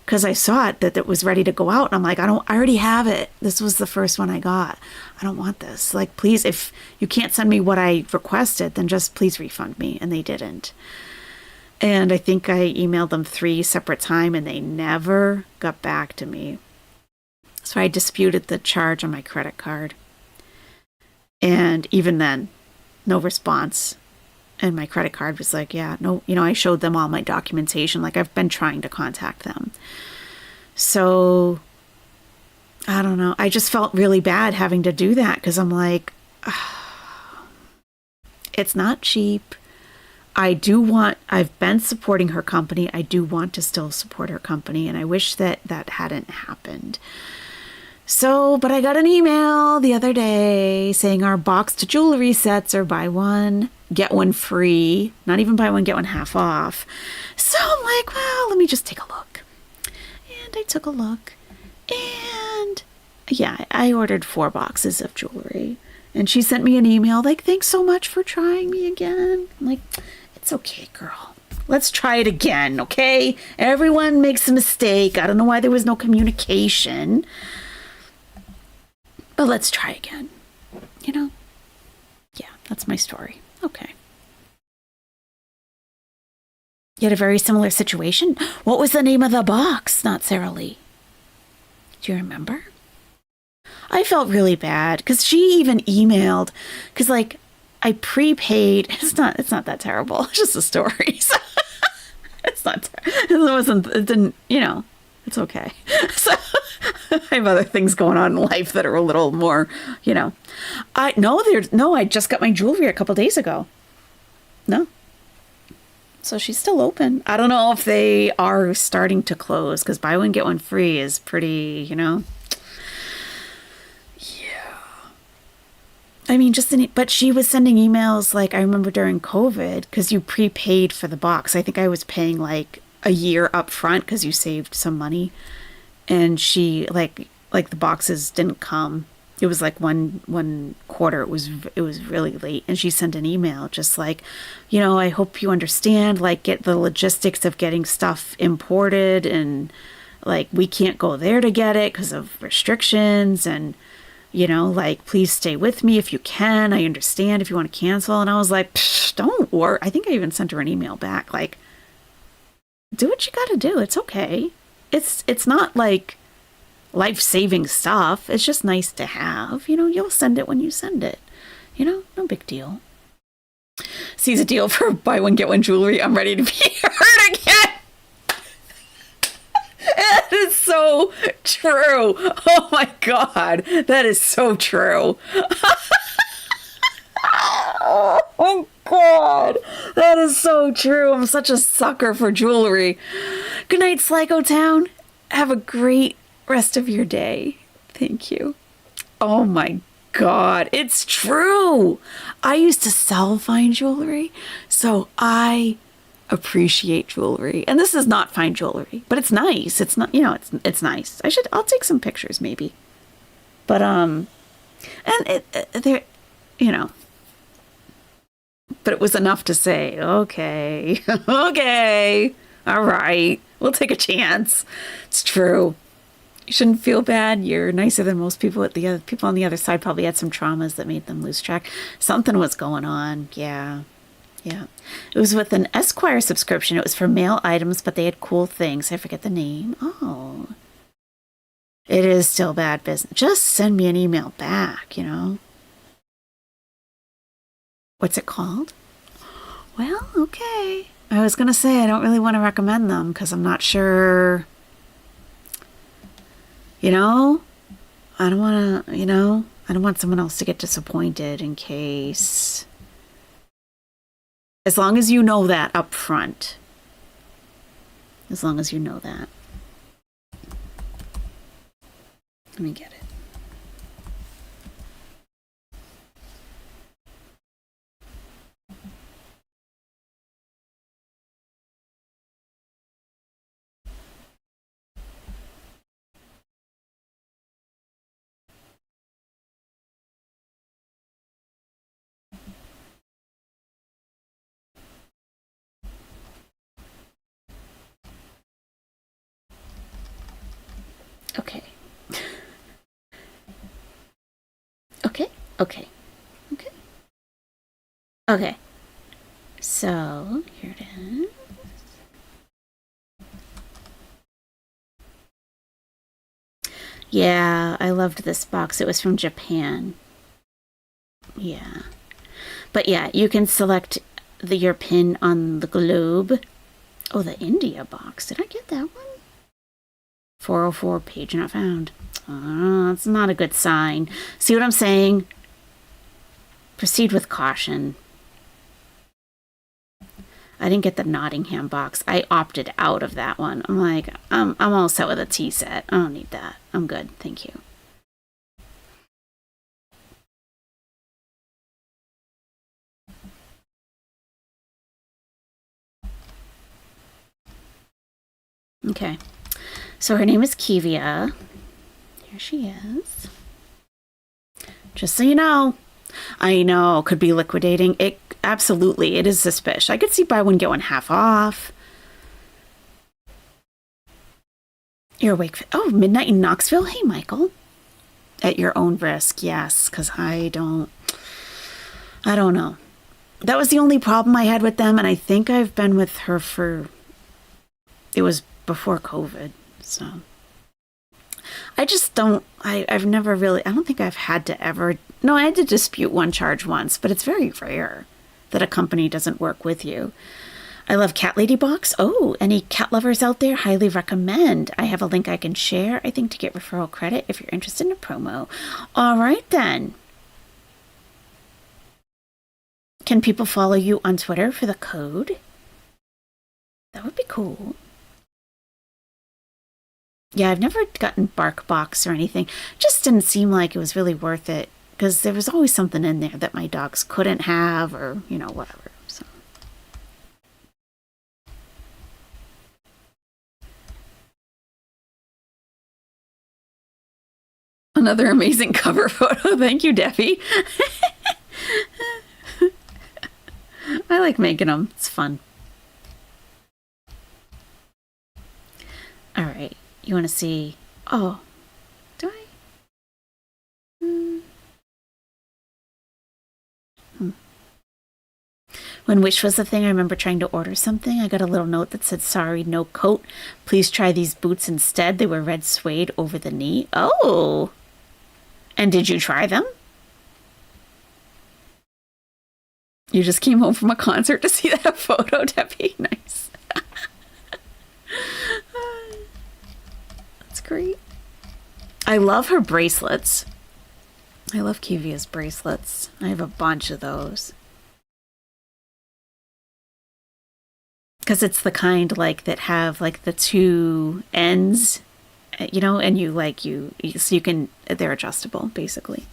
Because I saw it that it was ready to go out. And I'm like, I already have it. This was the first one I got. I don't want this. Like, please, if you can't send me what I requested, then just please refund me. And they didn't. And I think I emailed them 3 separate times and they never got back to me. So I disputed the charge on my credit card. And even then, no response. And my credit card was like, yeah, no, I showed them all my documentation. Like, I've been trying to contact them. So, I don't know. I just felt really bad having to do that because I'm like, it's not cheap. I've been supporting her company. I do want to still support her company. And I wish that hadn't happened. So, but I got an email the other day saying our boxed jewelry sets are buy one, get one free. Not even buy one, get one half off. So I'm like, well, let me just take a look. And I took a look. And yeah, I ordered 4 boxes of jewelry. And she sent me an email like, thanks so much for trying me again. I'm like, it's okay, girl. Let's try it again, okay? Everyone makes a mistake. I don't know why there was no communication. But let's try again. Yeah, that's my story. Okay. You had a very similar situation? What was the name of the box, not Sarah Lee? Do you remember? I felt really bad because she even emailed, because like I prepaid. It's not that terrible. It's just a story. So it's not. It didn't. It's okay. So I have other things going on in life that are a little more, I just got my jewelry a couple days ago. No. So she's still open. I don't know if they are starting to close because buy one, get one free is pretty, Yeah. I mean, but she was sending emails like I remember during COVID because you prepaid for the box. I think I was paying like a year up front because you saved some money. And she like the boxes didn't come. It was like one quarter. It was really late. And she sent an email just like, I hope you understand, like, get the logistics of getting stuff imported. And like, we can't go there to get it because of restrictions. And, like, please stay with me if you can. I understand if you want to cancel. And I was like, don't worry. I think I even sent her an email back. Like, do what you got to do. It's okay. It's not like life-saving stuff. It's just nice to have. You'll send it when you send it. No big deal. Sees a deal for buy one, get one jewelry. I'm ready to be hurt again. That is so true. Oh my God. That is so true. Oh God, that is so true. I'm such a sucker for jewelry. Good night, Sligo Town. Have a great rest of your day. Thank you. Oh my God, it's true. I used to sell fine jewelry, so I appreciate jewelry. And this is not fine jewelry, but it's nice. It's not, it's nice. I'll take some pictures maybe. But and there, But it was enough to say, okay, okay, all right, we'll take a chance. It's true. You shouldn't feel bad. You're nicer than most people. The other people on the other side probably had some traumas that made them lose track. Something was going on. Yeah. Yeah. It was with an Esquire subscription. It was for mail items, but they had cool things. I forget the name. Oh. It is still bad business. Just send me an email back, you know. What's it called? Well, okay. I was going to say I don't really want to recommend them because I'm not sure. You know, I don't want to, I don't want someone else to get disappointed in case. As long as you know that up front. As long as you know that. Let me get it. Okay. Okay. Okay. Okay. Okay. So, here it is. Yeah, I loved this box. It was from Japan. Yeah. But yeah, you can select your pin on the globe. Oh, the India box. Did I get that one? 404, page not found. Oh, that's not a good sign. See what I'm saying? Proceed with caution. I didn't get the Nottingham box. I opted out of that one. I'm like, I'm all set with a tea set. I don't need that. I'm good. Thank you. Okay. So her name is Kivia. Here she is. Just so you know. I know, could be liquidating. It absolutely, it is suspicious. I could see buy one, get one half off. You're awake. Oh, midnight in Knoxville? Hey, Michael. At your own risk, yes, because I don't know. That was the only problem I had with them, and I think I've been with her it was before COVID, so. I just don't, I've never really, I don't think I've had to ever, no, I had to dispute one charge once, but it's very rare that a company doesn't work with you. I love Cat Lady Box. Oh, any cat lovers out there? Highly recommend. I have a link I can share, I think, to get referral credit if you're interested in a promo. All right, then. Can people follow you on Twitter for the code? That would be cool. Yeah, I've never gotten BarkBox or anything. Just didn't seem like it was really worth it because there was always something in there that my dogs couldn't have or, whatever. So. Another amazing cover photo. Thank you, Debbie. I like making them. It's fun. All right. You want to see? Oh, do I? When Wish was the thing, I remember trying to order something. I got a little note that said, sorry, no coat. Please try these boots instead. They were red suede over the knee. Oh. And did you try them? You just came home from a concert to see that photo, Debbie? Nice. That's great. I love her bracelets. I love Kivia's bracelets. I have a bunch of those. Because it's the kind like that have like the two ends, and so you can, they're adjustable basically.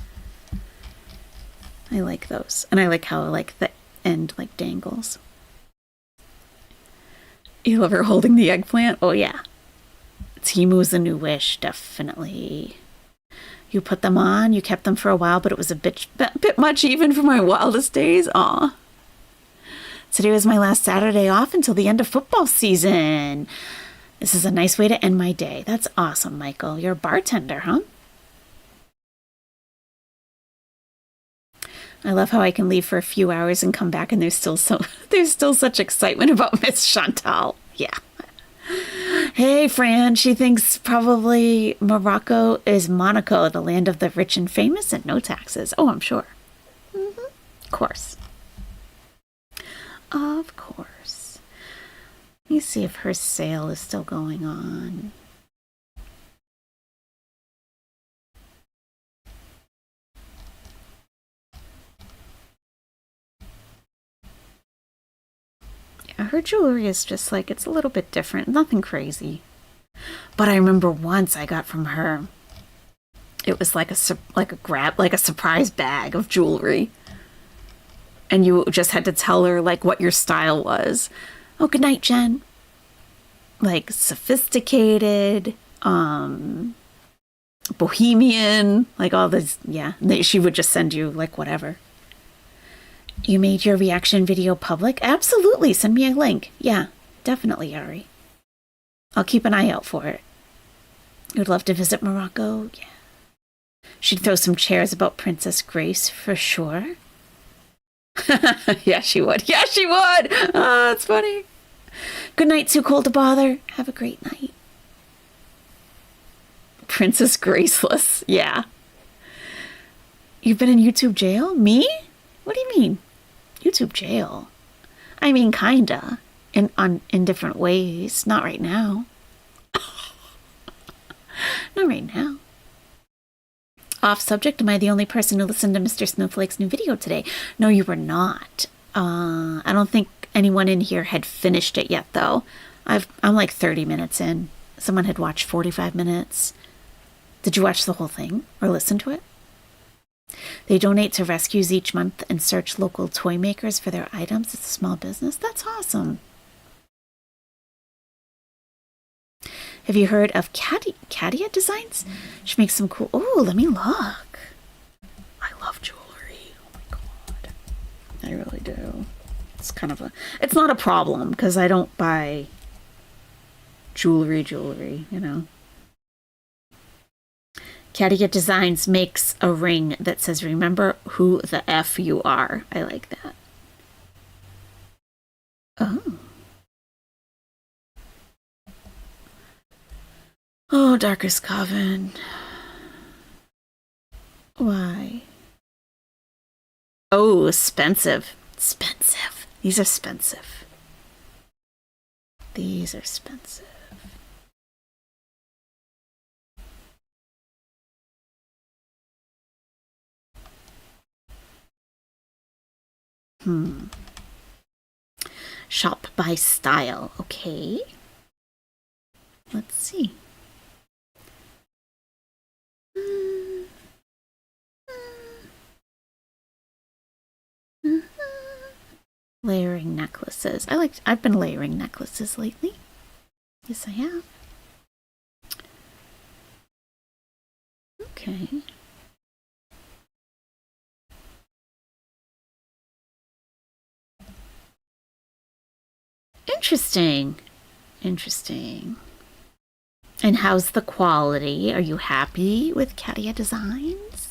I like those. And I like how like the end like dangles. You love her holding the eggplant? Oh yeah. Timu's a new Wish, definitely. You put them on, you kept them for a while, but it was a bit much even for my wildest days. Aw. Today was my last Saturday off until the end of football season. This is a nice way to end my day. That's awesome, Michael. You're a bartender, huh? I love how I can leave for a few hours and come back and there's still such excitement about Miss Chantal. Yeah. Hey, Fran, she thinks probably Morocco is Monaco, the land of the rich and famous and no taxes. Oh, I'm sure. Of course. Of course. Let me see if her sale is still going on. Yeah, her jewelry is just like, it's a little bit different. Nothing crazy. But I remember once I got from her, it was like a surprise bag of jewelry. And you just had to tell her like what your style was. Oh, good night, Jen. Like sophisticated, bohemian, like all this. Yeah, she would just send you like whatever. You made your reaction video public? Absolutely. Send me a link. Yeah, definitely, Ari. I'll keep an eye out for it. You'd love to visit Morocco? Yeah. She'd throw some chairs about Princess Grace for sure. Yeah, she would. Yeah, she would. Oh, that's funny. Good night, Too Cold to Bother. Have a great night. Princess Graceless. Yeah. You've been in YouTube jail? Me? What do you mean? YouTube jail? I mean, kinda. In different ways. Not right now. Not right now. Off subject, am I the only person who listened to Mr. Snowflake's new video today? No, you were not. I don't think anyone in here had finished it yet, though. I'm like 30 minutes in. Someone had watched 45 minutes. Did you watch the whole thing or listen to it? They donate to rescues each month and search local toy makers for their items. It's a small business. That's awesome. Have you heard of Katia Designs? She makes some cool... Oh, let me look. I love jewelry. Oh my god. I really do. It's kind of a... It's not a problem because I don't buy jewelry, you know. Katia Designs makes a ring that says, remember who the F you are. I like that. Oh. Oh, Darkest Coven. Why? Oh, expensive. Expensive. These are expensive. These are expensive. Shop by style. Okay. Let's see. Layering necklaces. I've been layering necklaces lately. Yes, I have. Okay. Interesting. Interesting. And how's the quality? Are you happy with Katia Designs?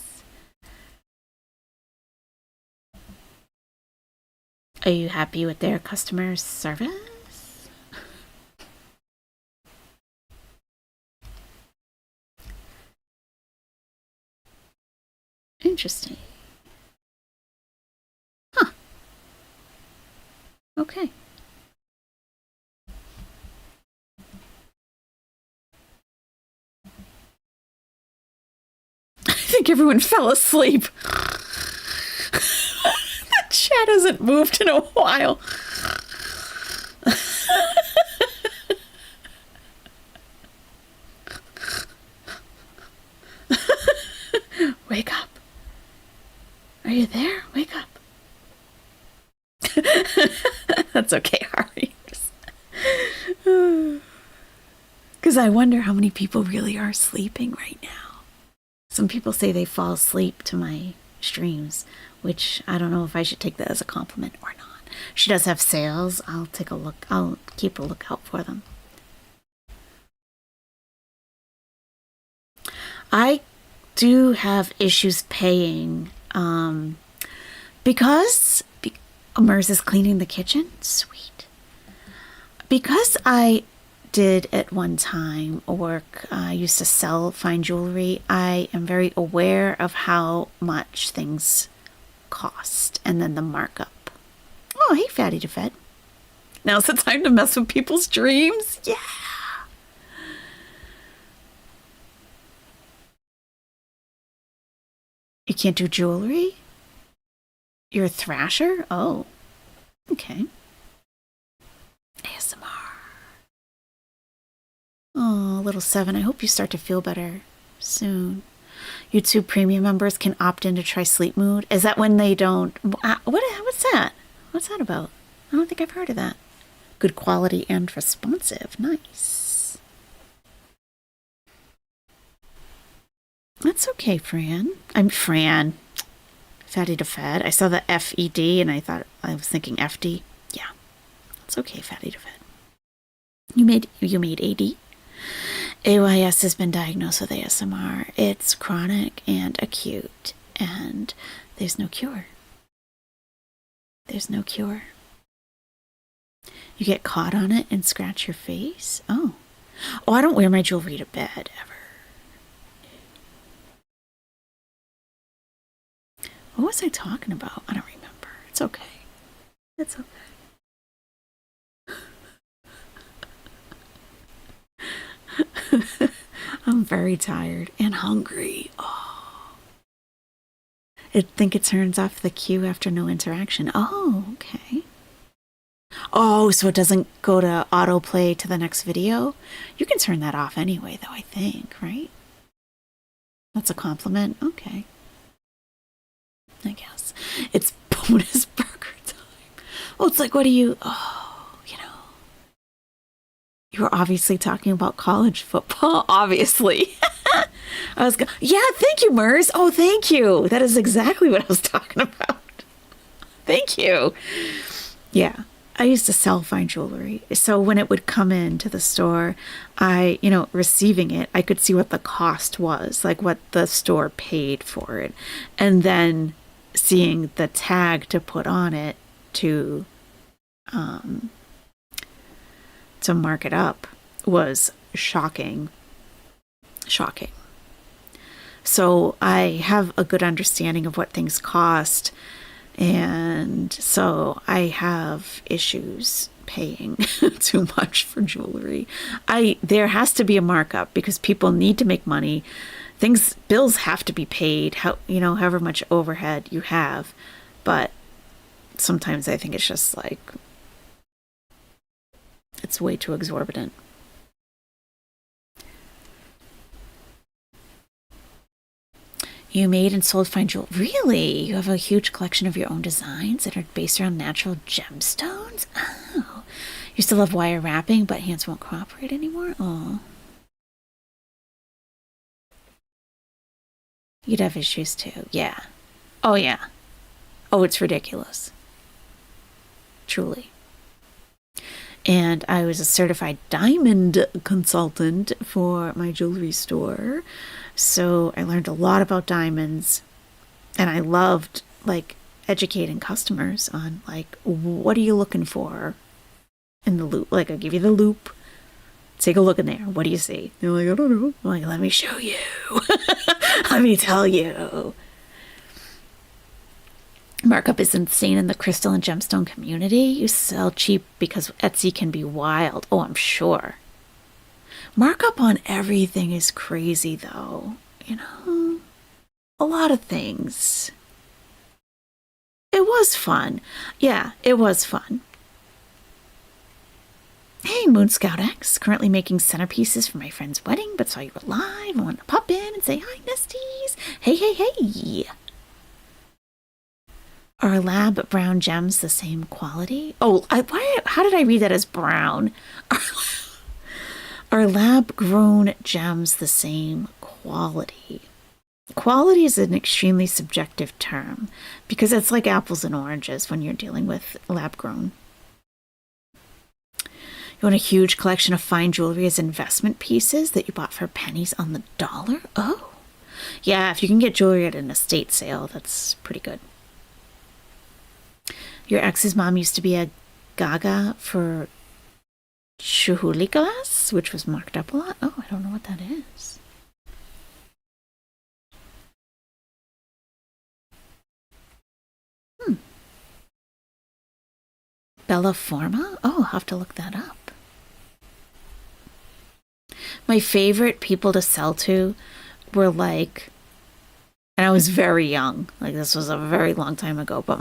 Are you happy with their customer service? Interesting. Huh. Okay. I think everyone fell asleep. The chat hasn't moved in a while. Wake up. Are you there? Wake up. That's okay, Harry. Because I wonder how many people really are sleeping right now. Some people say they fall asleep to my streams, which I don't know if I should take that as a compliment or not. she does have sales, I'll take a look. I'll keep a lookout for them. I do have issues paying because Mers is cleaning the kitchen. Sweet. Because I did at one time work, I used to sell fine jewelry. I am very aware of how much things cost and then the markup. Oh, hey, Fatty to Fed. Now's the time to mess with people's dreams. Yeah. You can't do jewelry? You're a thrasher? Oh, okay. ASMR. Oh, little 7, I hope you start to feel better soon. YouTube premium members can opt in to try sleep mood. Is that when they don't... What's that? What's that about? I don't think I've heard of that. Good quality and responsive. Nice. That's okay, Fran. I'm Fran. Fatty to Fed. I saw the FED and I was thinking FD. Yeah. It's okay, Fatty to Fed. You made AD. AYS has been diagnosed with ASMR. It's chronic and acute, and there's no cure. There's no cure. You get caught on it and scratch your face? Oh, I don't wear my jewelry to bed, ever. What was I talking about? I don't remember. It's okay. It's okay. I'm very tired and hungry. Oh. I think it turns off the queue after no interaction. Oh, okay. Oh, so it doesn't go to autoplay to the next video? You can turn that off anyway, though, I think, right? That's a compliment? Okay. I guess. It's bonus burger time. Oh, it's like, what do you... Oh. You were obviously talking about college football, obviously. Yeah, thank you, Mers. Oh, thank you. That is exactly what I was talking about. Thank you. Yeah, I used to sell fine jewelry. So when it would come into the store, receiving it, I could see what the cost was, like what the store paid for it. And then seeing the tag to put on it to mark it up was shocking. So I have a good understanding of what things cost, and so I have issues paying too much for jewelry. There has to be a markup because people need to make money. Bills have to be paid, however much overhead you have, but sometimes I think it's just like it's way too exorbitant. You made and sold fine jewelry. Really? You have a huge collection of your own designs that are based around natural gemstones? Oh. You still have wire wrapping, but hands won't cooperate anymore? Oh. You'd have issues too. Yeah. Oh, yeah. Oh, it's ridiculous. Truly. And I was a certified diamond consultant for my jewelry store. So I learned a lot about diamonds. And I loved, educating customers on, what are you looking for in the loop? I'll give you the loop. Take a look in there. What do you see? They're like, I don't know. I'm like, let me show you. Let me tell you. Markup is insane in the crystal and gemstone community. You sell cheap because Etsy can be wild. Oh, I'm sure. Markup on everything is crazy, though. A lot of things. It was fun. Yeah, it was fun. Hey, Moon Scout X. Currently making centerpieces for my friend's wedding, but saw you were live. I wanted to pop in and say hi, Nesties. Hey, hey, hey. Are lab brown gems the same quality? Oh, how did I read that as brown? Are lab grown gems the same quality? Quality is an extremely subjective term because it's like apples and oranges when you're dealing with lab grown. You want a huge collection of fine jewelry as investment pieces that you bought for pennies on the dollar? Oh, yeah, if you can get jewelry at an estate sale, that's pretty good. Your ex's mom used to be a gaga for chuhulicalas, which was marked up a lot. Oh, I don't know what that is. Bella Forma? Oh, I'll have to look that up. My favorite people to sell to were like, and I was very young, like this was a very long time ago, but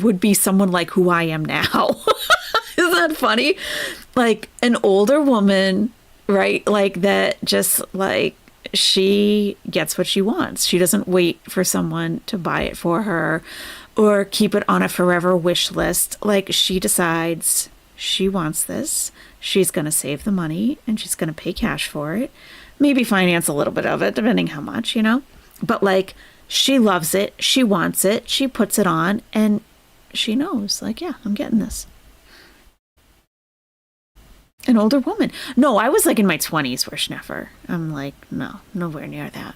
would be someone like who I am now. Isn't that funny? Like an older woman, right? Like that just like she gets what she wants. She doesn't wait for someone to buy it for her or keep it on a forever wish list. Like she decides she wants this. She's going to save the money and she's going to pay cash for it. Maybe finance a little bit of it, depending how much, you know? But like she loves it. She wants it. She puts it on and she knows like, yeah, I'm getting this. An older woman. No, I was like in my 20s for Schneffer. I'm like, no, nowhere near that.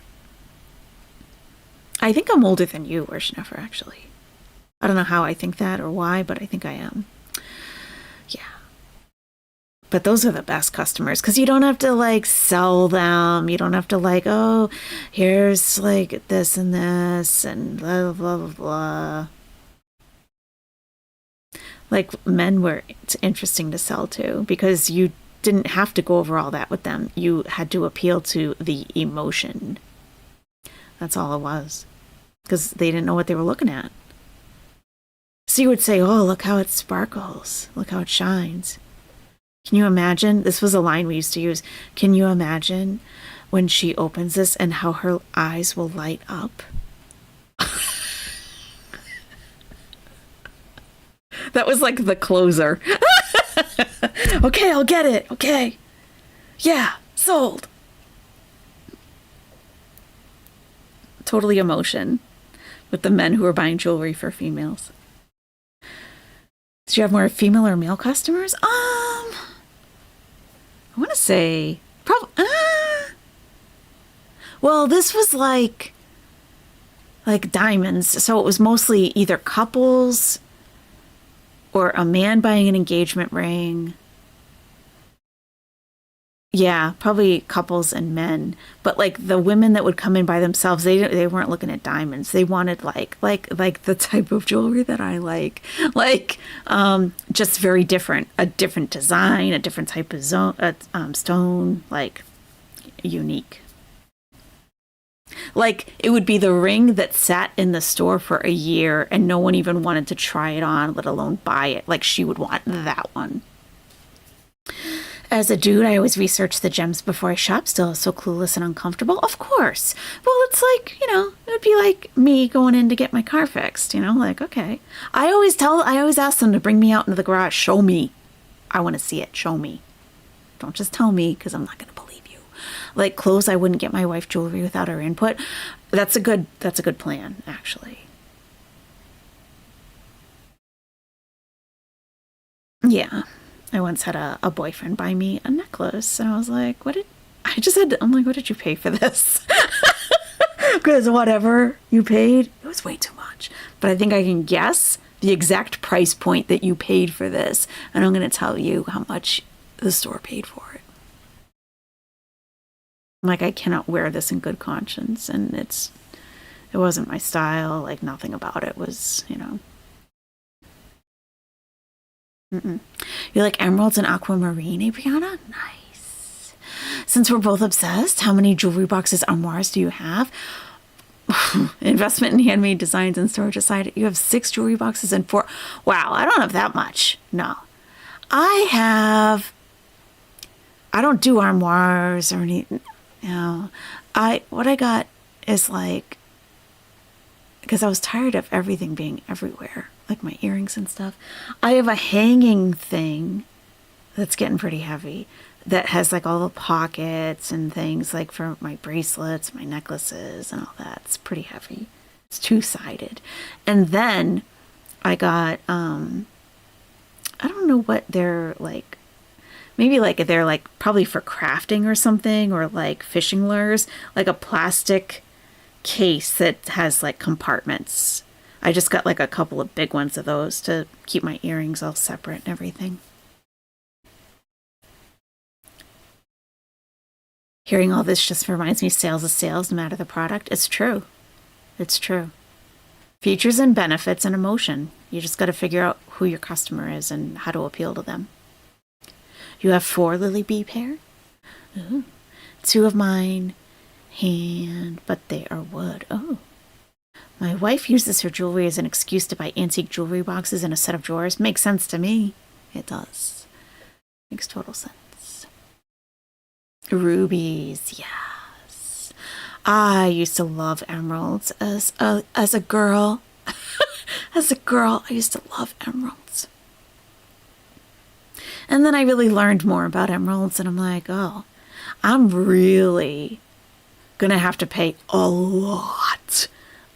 I think I'm older than you, Schneffer, actually. I don't know how I think that or why, but I think I am. Yeah. But those are the best customers because you don't have to like sell them. You don't have to like, oh, here's like this and this and blah, blah, blah, blah. Like men were interesting to sell to because you didn't have to go over all that with them. You had to appeal to the emotion. That's all it was because they didn't know what they were looking at. So you would say, oh, look how it sparkles. Look how it shines. Can you imagine? This was a line we used to use. Can you imagine when she opens this and how her eyes will light up? That was like the closer. Okay, I'll get it. Okay. Yeah, sold. Totally emotion with the men who are buying jewelry for females. Did you have more female or male customers? I want to say probably. Well, this was like diamonds, so it was mostly either couples or a man buying an engagement ring. Yeah, probably couples and men. But like the women that would come in by themselves, they weren't looking at diamonds. They wanted like the type of jewelry that I like. Like just very different, a different design, a different type of stone, like unique. Like it would be the ring that sat in the store for a year and no one even wanted to try it on, let alone buy it. Like she would want that one. As a dude, I always research the gems before I shop, still so clueless and uncomfortable. Of course. Well, it's like, you know, it would be like me going in to get my car fixed, you know, like, okay. I always ask them to bring me out into the garage. Show me. I want to see it. Show me. Don't just tell me because I'm not going to believe you. Like clothes, I wouldn't get my wife jewelry without her input. That's a good plan, actually. Yeah. I once had a boyfriend buy me a necklace and I was like, I'm like, what did you pay for this? Because whatever you paid, it was way too much. But I think I can guess the exact price point that you paid for this. And I'm going to tell you how much the store paid for it. I'm like, I cannot wear this in good conscience. And it wasn't my style. Like nothing about it was, you know. Mm-mm. You like emeralds and aquamarine, Brianna? Nice. Since we're both obsessed, how many jewelry boxes, armoires do you have? Investment in handmade designs and storage aside, you have 6 jewelry boxes and 4. Wow, I don't have that much. No. I don't do armoires or anything. You know, what I got is like, because I was tired of everything being everywhere, like my earrings and stuff. I have a hanging thing that's getting pretty heavy. That has like all the pockets and things like for my bracelets, my necklaces, and all that. It's pretty heavy. It's two-sided. And then I got, I don't know what they're like. Maybe like they're like probably for crafting or something, or like fishing lures, like a plastic case that has like compartments. I just got like a couple of big ones of those to keep my earrings all separate and everything. Hearing all this just reminds me sales is sales no matter the product. It's true. It's true. Features and benefits and emotion. You just got to figure out who your customer is and how to appeal to them. You have 4 Lily Bee pair? Ooh. 2 of mine, hand, but they are wood. Oh. My wife uses her jewelry as an excuse to buy antique jewelry boxes and a set of drawers. Makes sense to me. It does. Makes total sense. Rubies, yes. I used to love emeralds as a girl. As a girl, I used to love emeralds. And then I really learned more about emeralds, and I'm like, oh, I'm really gonna have to pay a lot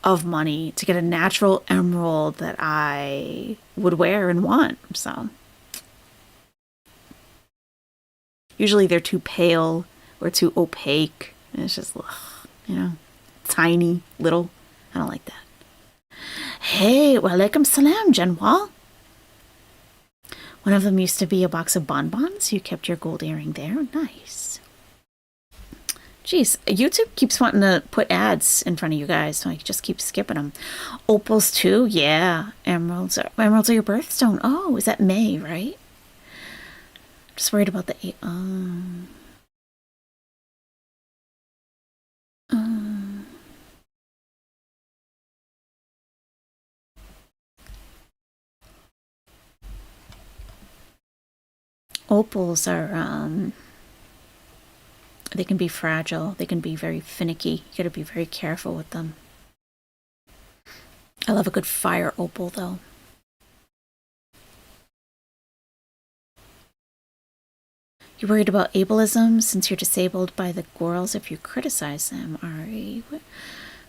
of money to get a natural emerald that I would wear and want. So usually they're too pale or too opaque. And it's just, ugh, tiny, little. I don't like that. Hey, wa alaikum salam, Janwal. One of them used to be a box of bonbons. You kept your gold earring there. Nice. Jeez, YouTube keeps wanting to put ads in front of you guys, so I just keep skipping them. Opals too, yeah. Emeralds are your birthstone. Oh, is that May, right? Just worried about the opals are they can be fragile. They can be very finicky. You gotta be very careful with them. I love a good fire opal though. You're worried about ableism since you're disabled by the girls if you criticize them, Ari. What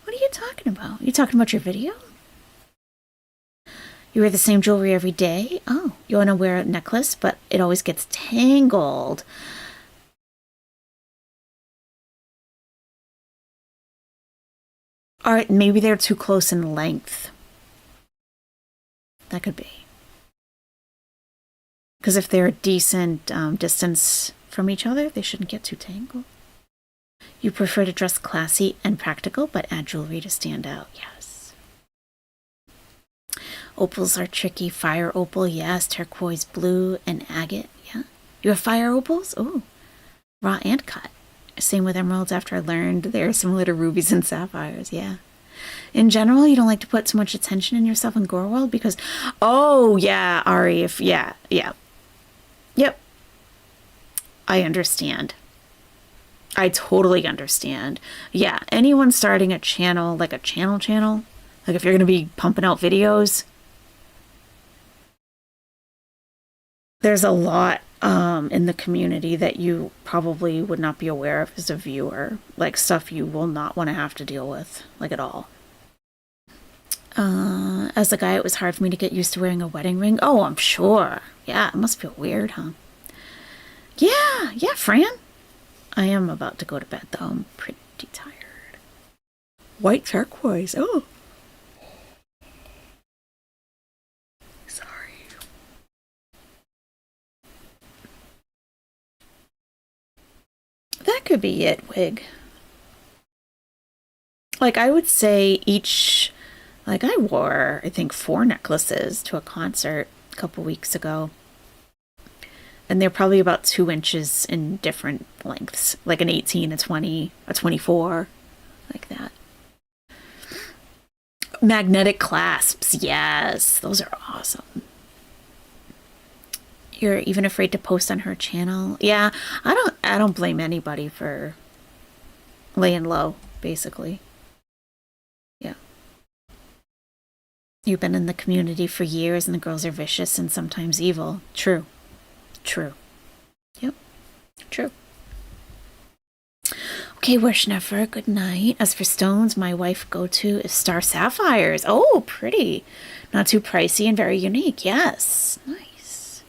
are you talking about? You talking about your video? You wear the same jewelry every day? Oh, you want to wear a necklace, but it always gets tangled. All right, maybe they're too close in length. That could be. Because if they're a decent distance from each other, they shouldn't get too tangled. You prefer to dress classy and practical, but add jewelry to stand out. Yes. Opals are tricky. Fire opal, yes. Turquoise blue and agate, yeah. You have fire opals? Oh, raw and cut. Same with emeralds after I learned they're similar to rubies and sapphires, yeah. In general, you don't like to put too much attention in yourself in Gore World because, oh, yeah, Ari, Yep. I understand. I totally understand. Yeah, anyone starting a channel, like a channel, like if you're going to be pumping out videos, there's a lot in the community that you probably would not be aware of as a viewer, like stuff you will not want to have to deal with, like at all. As a guy, it was hard for me to get used to wearing a wedding ring. Oh, I'm sure. Yeah, it must feel weird, huh? Yeah, Fran. I am about to go to bed, though. I'm pretty tired. White turquoise. Oh. Sorry. That could be it, Wig. Like, I would say each... Like, I wore, I think, 4 necklaces to a concert a couple weeks ago. And they're probably about 2 inches in different lengths. Like an 18, a 20, a 24. Like that. Magnetic clasps. Yes. Those are awesome. You're even afraid to post on her channel. Yeah. I don't blame anybody for laying low, basically. Yeah. You've been in the community for years and the girls are vicious and sometimes evil. True. Yep. True. Okay, Worshnefer, good night. As for stones, my wife go-to is star sapphires. Oh, pretty. Not too pricey and very unique. Yes. Nice.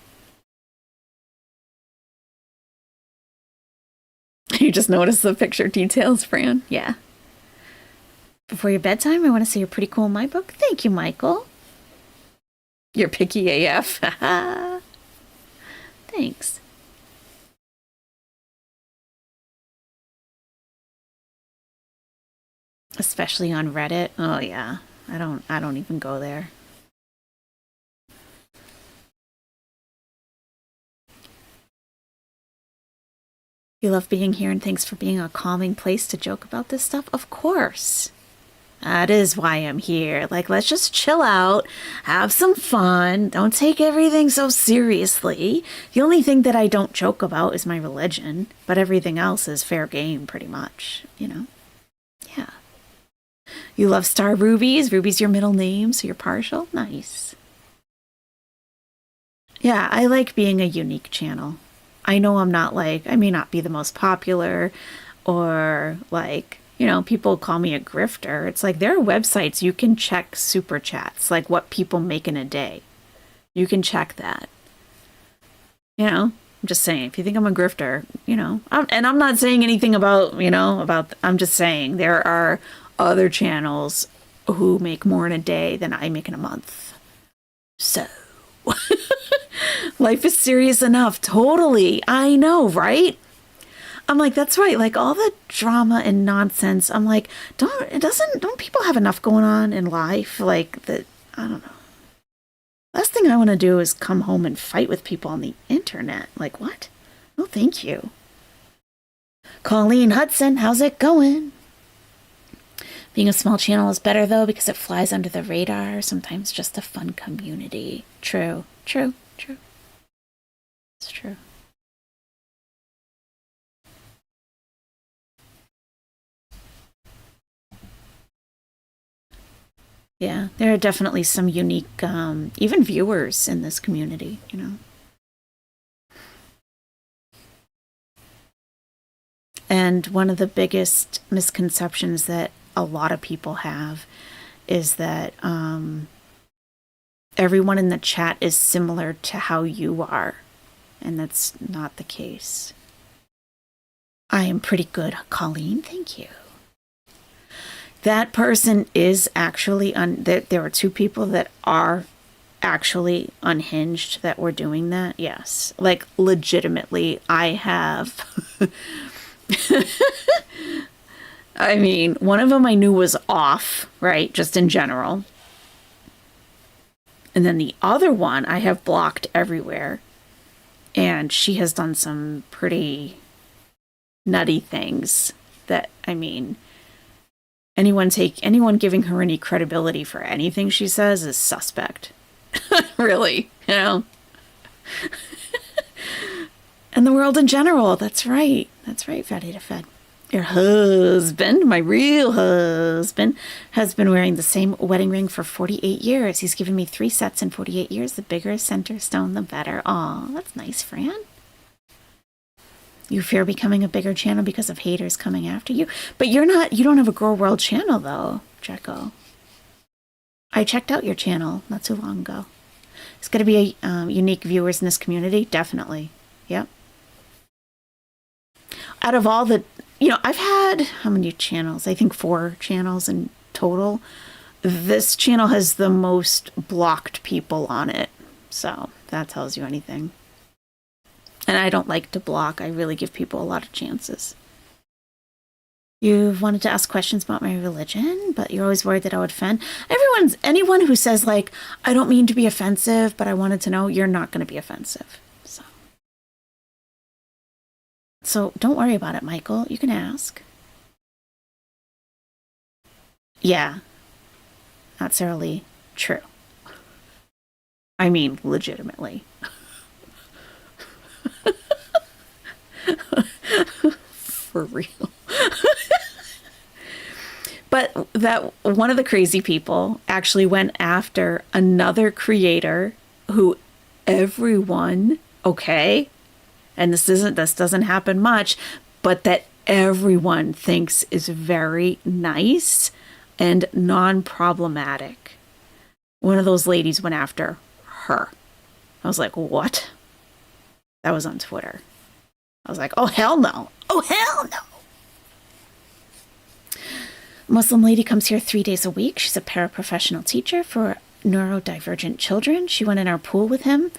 You just noticed the picture details, Fran? Yeah. Before your bedtime, I want to say you're pretty cool in my book. Thank you, Michael. You're picky AF. Thanks. Especially on Reddit. Oh yeah. I don't even go there. You love being here and thanks for being a calming place to joke about this stuff. Of course. That is why I'm here. Like, let's just chill out, have some fun. Don't take everything so seriously. The only thing that I don't joke about is my religion, but everything else is fair game pretty much, you know? Yeah. You love star rubies. Ruby's your middle name, so you're partial. Nice. Yeah, I like being a unique channel. I know I'm not like, I may not be the most popular or like, you know, people call me a grifter. It's like there are websites you can check super chats, like what people make in a day. You can check that. You know, I'm just saying, if you think I'm a grifter, you know, I'm not saying anything about, you know, I'm just saying there are other channels who make more in a day than I make in a month. So life is serious enough. Totally. I know, right? I'm like, that's right. Like all the drama and nonsense. I'm like, don't people have enough going on in life? Like that, I don't know. Last thing I want to do is come home and fight with people on the internet. Like what? No, thank you. Colleen Hudson, how's it going? Being a small channel is better though because it flies under the radar. Sometimes just a fun community. True. It's true. Yeah, there are definitely some unique, even viewers in this community, you know. And one of the biggest misconceptions that a lot of people have is that everyone in the chat is similar to how you are. And that's not the case. I am pretty good, Colleen. Thank you. That person is actually there are two people that are actually unhinged that were doing that. Yes. Like legitimately, I have. I mean, one of them I knew was off, right? Just in general. And then the other one I have blocked everywhere. And she has done some pretty nutty things that, I mean, anyone giving her any credibility for anything she says is suspect. Really, you know? And the world in general, that's right. That's right, Fatty to Fed. Your husband, my real husband, has been wearing the same wedding ring for 48 years. He's given me 3 sets in 48 years. The bigger center stone, the better. Aw, that's nice, Fran. You fear becoming a bigger channel because of haters coming after you. But you don't have a Grow World channel, though, Jekyll. I checked out your channel not too long ago. It's going to be a unique viewers in this community. Definitely. Yep. Out of all the... You know, I've had, how many channels? I think 4 channels in total. This channel has the most blocked people on it. So that tells you anything. And I don't like to block. I really give people a lot of chances. You've wanted to ask questions about my religion, but you're always worried that I would offend. Anyone who says like, I don't mean to be offensive, but I wanted to know, you're not going to be offensive. So don't worry about it, Michael. You can ask. Yeah. Not Sarah Lee. True. I mean, legitimately. For real. But that one of the crazy people actually went after another creator who everyone and this doesn't happen much, but that everyone thinks is very nice and non-problematic. One of those ladies went after her. I was like, what? That was on Twitter. I was like, oh, hell no. Oh, hell no. Muslim lady comes here 3 days a week. She's a paraprofessional teacher for neurodivergent children. She went in our pool with him.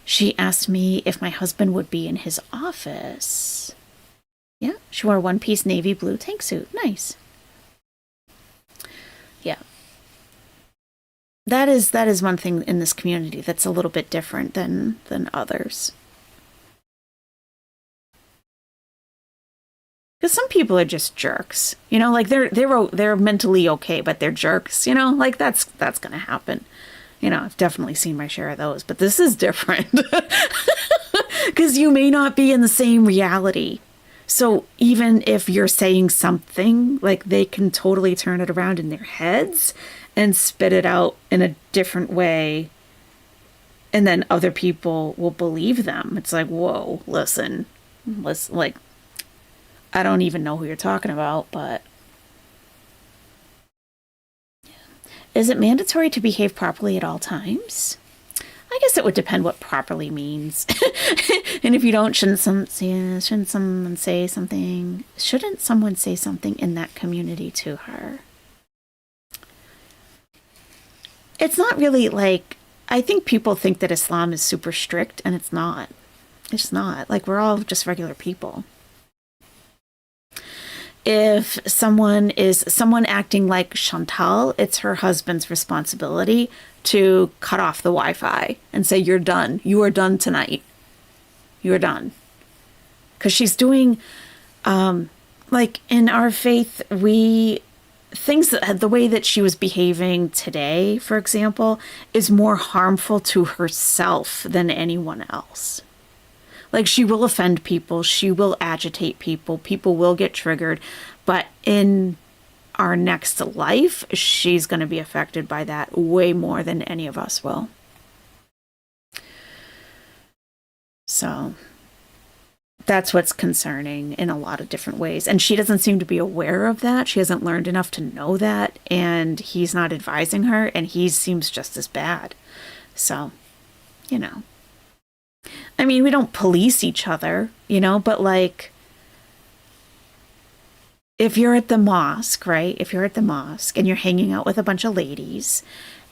She asked me if my husband would be in his office. Yeah, she wore a one-piece navy blue tank suit. Nice. Yeah. That is one thing in this community that's a little bit different than others. Because some people are just jerks, you know, like they're mentally okay, but they're jerks, you know, like that's gonna happen. You know, I've definitely seen my share of those, but this is different because you may not be in the same reality. So even if you're saying something, like they can totally turn it around in their heads and spit it out in a different way, and then other people will believe them. It's like, whoa, listen, like. I don't even know who you're talking about, but is it mandatory to behave properly at all times? I guess it would depend what properly means. And if you don't, shouldn't someone say something? Shouldn't someone say something in that community to her? It's not really like, I think people think that Islam is super strict, and it's not. It's not. Like, we're all just regular people. If someone acting like Chantal, it's her husband's responsibility to cut off the Wi-Fi and say, you're done. You are done tonight. You are done. Because she's doing, like in our faith, the way that she was behaving today, for example, is more harmful to herself than anyone else. Like, she will offend people, she will agitate people, people will get triggered, but in our next life, she's going to be affected by that way more than any of us will. So that's what's concerning in a lot of different ways. And she doesn't seem to be aware of that. She hasn't learned enough to know that, and he's not advising her, and he seems just as bad. So, you know. I mean, we don't police each other, you know, but like, if you're at the mosque, right? If you're at the mosque and you're hanging out with a bunch of ladies,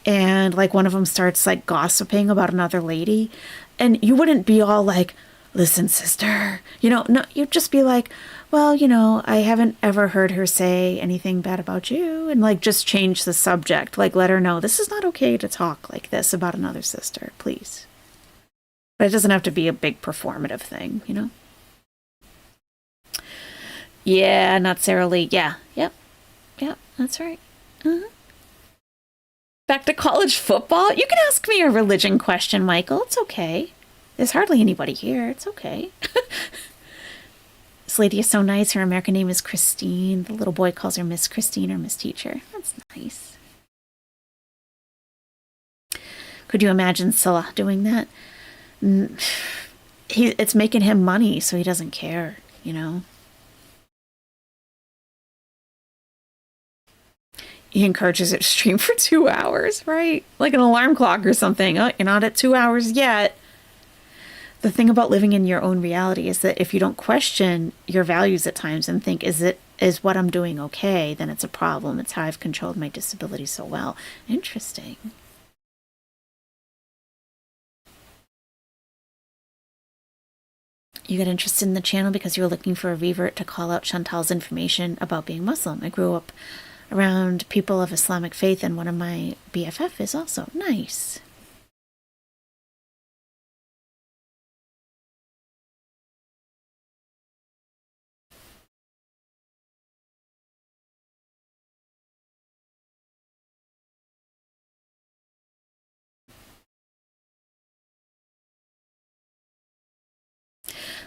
and like one of them starts like gossiping about another lady, and you wouldn't be all like, listen, sister, you know, no, you'd just be like, well, you know, I haven't ever heard her say anything bad about you, and like just change the subject, like let her know this is not okay to talk like this about another sister, please. But it doesn't have to be a big performative thing, you know? Yeah, not Sarah Lee. Yeah, yep, that's right. Uh-huh. Back to college football? You can ask me a religion question, Michael. It's okay. There's hardly anybody here. It's okay. This lady is so nice. Her American name is Christine. The little boy calls her Miss Christine or Miss Teacher. That's nice. Could you imagine Salah doing that? It's making him money, so he doesn't care, you know. He encourages it to stream for 2 hours, right? Like an alarm clock or something. Oh, you're not at 2 hours yet. The thing about living in your own reality is that if you don't question your values at times and think, is what I'm doing okay, then it's a problem. It's how I've controlled my disability so well. Interesting. You got interested in the channel because you were looking for a revert to call out Chantal's information about being Muslim. I grew up around people of Islamic faith, and one of my BFF is also. Nice.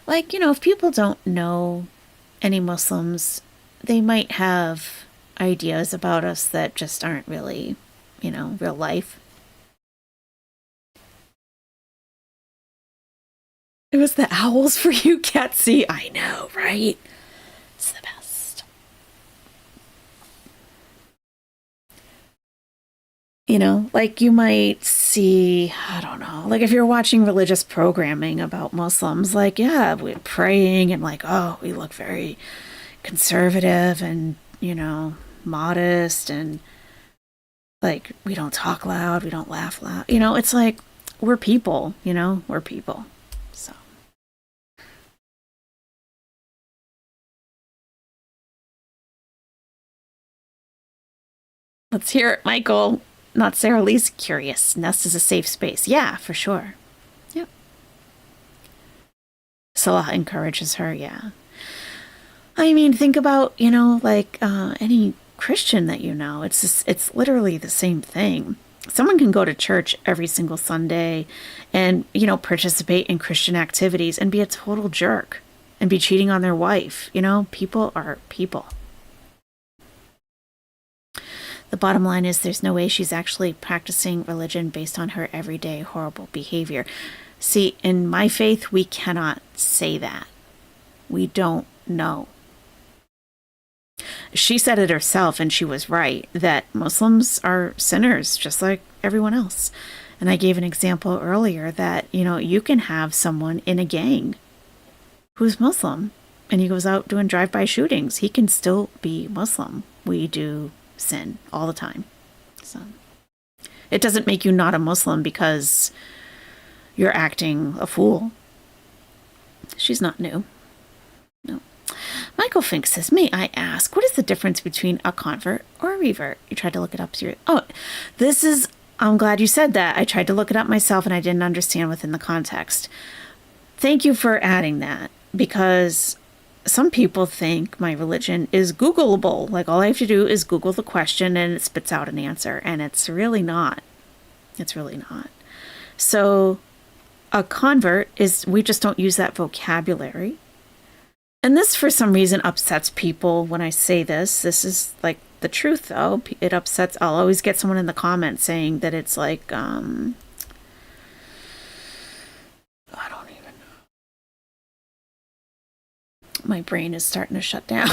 Like, you know, if people don't know any Muslims, they might have ideas about us that just aren't really, you know, real life. It was the owls for you, Ketsy. I know, right? It's the best. You know, like you might see, I don't know, like if you're watching religious programming about Muslims, like, yeah, we're praying and like, oh, we look very conservative and, you know, modest and like we don't talk loud, we don't laugh loud. You know, it's like we're people, you know, we're people. So. Let's hear it, Michael. Not Sarah Lee's curious. Nest is a safe space. Yeah, for sure. Yep. Salah encourages her, yeah. I mean, think about, you know, like any Christian that you know. It's literally the same thing. Someone can go to church every single Sunday and, you know, participate in Christian activities and be a total jerk and be cheating on their wife. You know, people are people. The bottom line is there's no way she's actually practicing religion based on her everyday horrible behavior. See, in my faith, we cannot say that. We don't know. She said it herself, and she was right, that Muslims are sinners just like everyone else. And I gave an example earlier that, you know, you can have someone in a gang who's Muslim, and he goes out doing drive-by shootings. He can still be Muslim. We do sin all the time. So it doesn't make you not a Muslim because you're acting a fool. She's not new. No. Michael Fink says, may I ask, what is the difference between a convert or a revert? You tried to look it up. I'm glad you said that. I tried to look it up myself and I didn't understand within the context. Thank you for adding that, because some people think my religion is Googleable. Like all I have to do is Google the question and it spits out an answer. And it's really not. It's really not. So a convert is, we just don't use that vocabulary. And this, for some reason, upsets people when I say this. This is like the truth, though. It upsets. I'll always get someone in the comments saying that it's like, I don't even know. My brain is starting to shut down.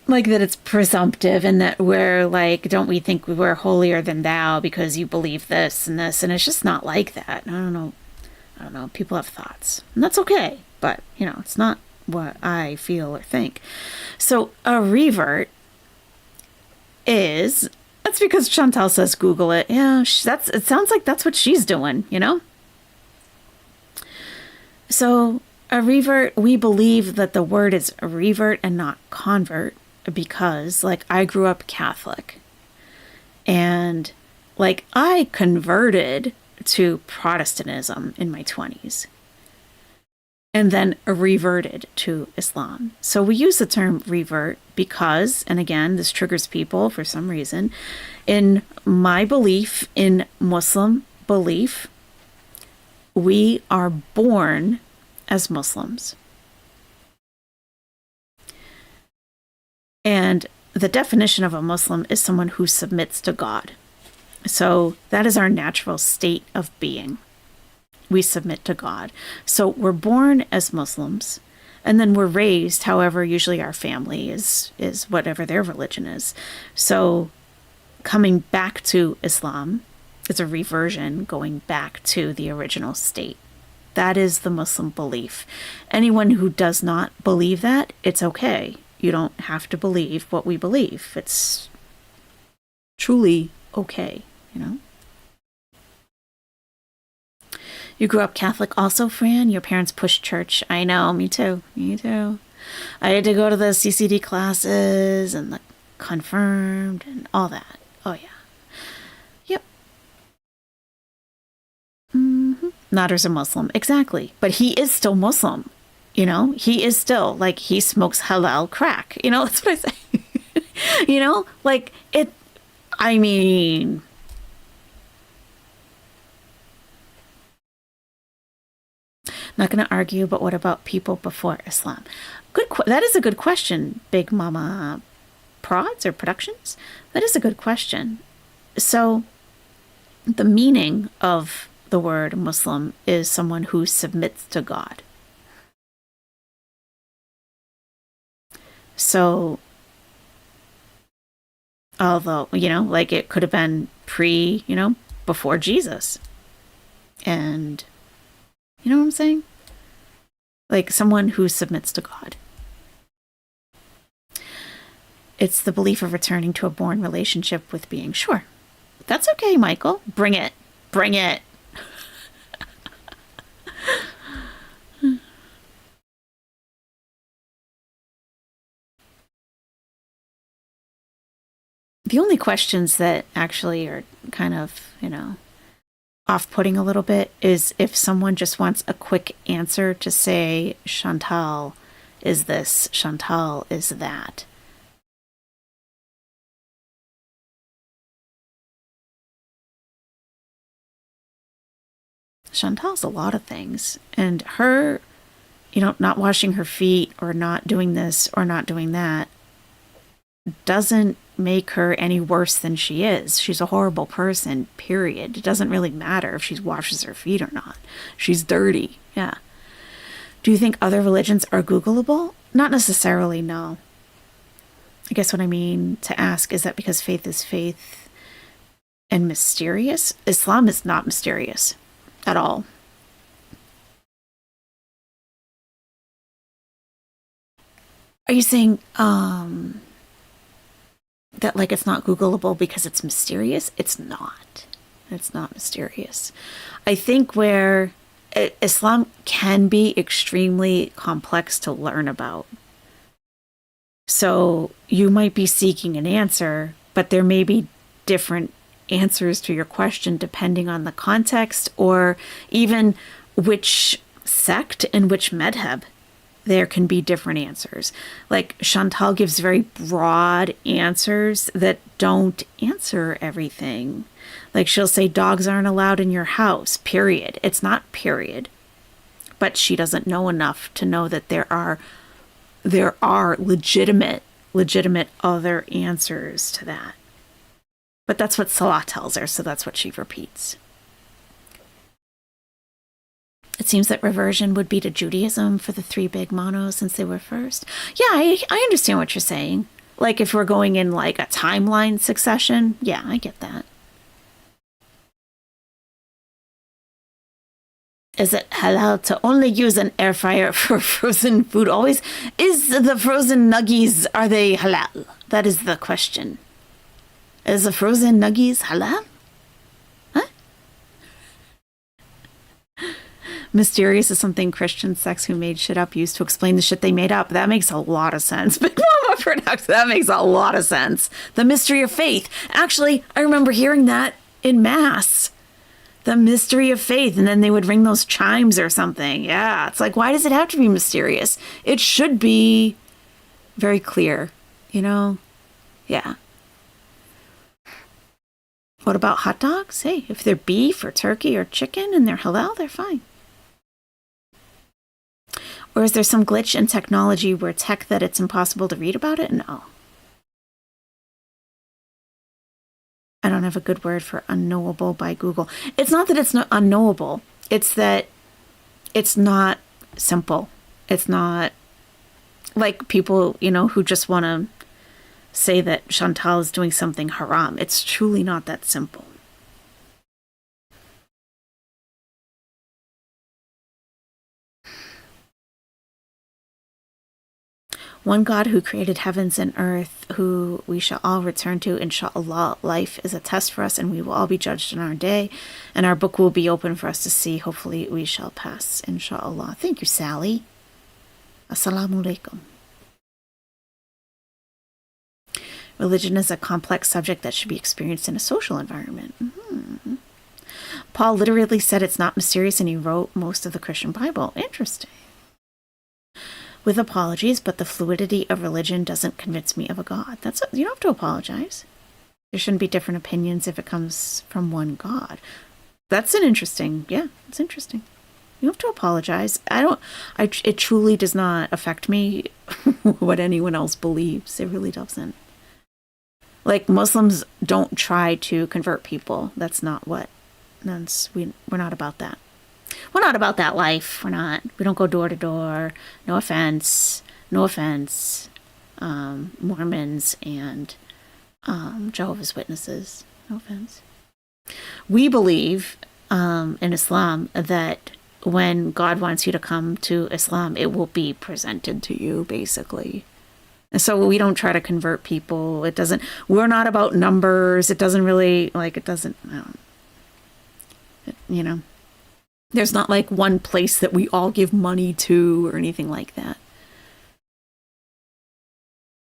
Like that it's presumptive and that we're like, don't we think we're holier than thou because you believe this and this? And it's just not like that. I don't know. People have thoughts. And that's okay. But, you know, it's not what I feel or think. So a revert is, that's because Chantal says Google it. Yeah, it sounds like that's what she's doing, you know? So a revert, we believe that the word is a revert and not convert because, like, I grew up Catholic. And, like, I converted to Protestantism in my 20s. And then reverted to Islam. So we use the term revert because, and again, this triggers people for some reason, in my belief, in Muslim belief, we are born as Muslims. And the definition of a Muslim is someone who submits to God. So that is our natural state of being. We submit to God. So we're born as Muslims, and then we're raised, however, usually our family is whatever their religion is. So coming back to Islam is a reversion, going back to the original state. That is the Muslim belief. Anyone who does not believe that, it's okay. You don't have to believe what we believe. It's truly okay, you know? You grew up Catholic also, Fran? Your parents pushed church. I know, me too. Me too. I had to go to the CCD classes and the confirmed and all that. Oh, yeah. Yep. Mm-hmm. Nader's a Muslim. Exactly. But he is still Muslim. You know, he is still, like, he smokes halal crack. You know, that's what I say. You know, like, I mean... Not going to argue, but what about people before Islam? That is a good question, Big Mama Prods or Productions. That is a good question. So the meaning of the word Muslim is someone who submits to God. So, although, like it could have been before Jesus. And, you know what I'm saying? Like someone who submits to God. It's the belief of returning to a born relationship with being. Sure. That's okay, Michael. Bring it. Bring it. The only questions that actually are kind of, off-putting a little bit is if someone just wants a quick answer to say, Chantal is this, Chantal is that. Chantal's a lot of things. And her, not washing her feet or not doing this or not doing that doesn't make her any worse than she is. She's a horrible person, period. It doesn't really matter if she washes her feet or not. She's dirty. Yeah. Do you think other religions are Googleable? Not necessarily, no. I guess what I mean to ask is that because faith is faith and mysterious? Islam is not mysterious at all. Are you saying that like it's not Googleable because it's mysterious? It's not. It's not mysterious. I think where Islam can be extremely complex to learn about. So you might be seeking an answer, but there may be different answers to your question depending on the context or even which sect and which madhab. There can be different answers. Like Chantal gives very broad answers that don't answer everything. Like she'll say dogs aren't allowed in your house, period. It's not period. But she doesn't know enough to know that there are legitimate other answers to that. But that's what Salah tells her, so that's what she repeats. It seems that reversion would be to Judaism for the three big monos since they were first. Yeah, I understand what you're saying. Like if we're going in like a timeline succession. Yeah, I get that. Is it halal to only use an air fryer for frozen food always? Is the frozen nuggies, are they halal? That is the question. Is the frozen nuggies halal? Mysterious is something Christian sects who made shit up used to explain the shit they made up. That makes a lot of sense. Big Mama Products, that makes a lot of sense. The mystery of faith. Actually, I remember hearing that in Mass. The mystery of faith. And then they would ring those chimes or something. Yeah, it's like, why does it have to be mysterious? It should be very clear, Yeah. What about hot dogs? Hey, if they're beef or turkey or chicken and they're halal, they're fine. Or is there some glitch in technology where tech that it's impossible to read about it? No. I don't have a good word for unknowable by Google. It's not that it's not unknowable. It's that it's not simple. It's not like people, who just want to say that Chantal is doing something haram. It's truly not that simple. One God who created heavens and earth, who we shall all return to, inshallah. Life is a test for us, and we will all be judged in our day, and our book will be open for us to see. Hopefully we shall pass, inshallah. Thank you, Sally. Assalamu alaikum. Religion is a complex subject that should be experienced in a social environment. Mm-hmm. Paul literally said it's not mysterious, and he wrote most of the Christian Bible. Interesting. With apologies, but the fluidity of religion doesn't convince me of a God. You don't have to apologize. There shouldn't be different opinions if it comes from one God. That's it's interesting. You don't have to apologize. It truly does not affect me what anyone else believes. It really doesn't. Like Muslims don't try to convert people. That's not what We're not about that. We're not about that life. We're not. We don't go door to door. No offense. No offense. Mormons and Jehovah's Witnesses. No offense. We believe in Islam that when God wants you to come to Islam, it will be presented to you, basically. And so we don't try to convert people. We're not about numbers. It doesn't really, there's not like one place that we all give money to or anything like that.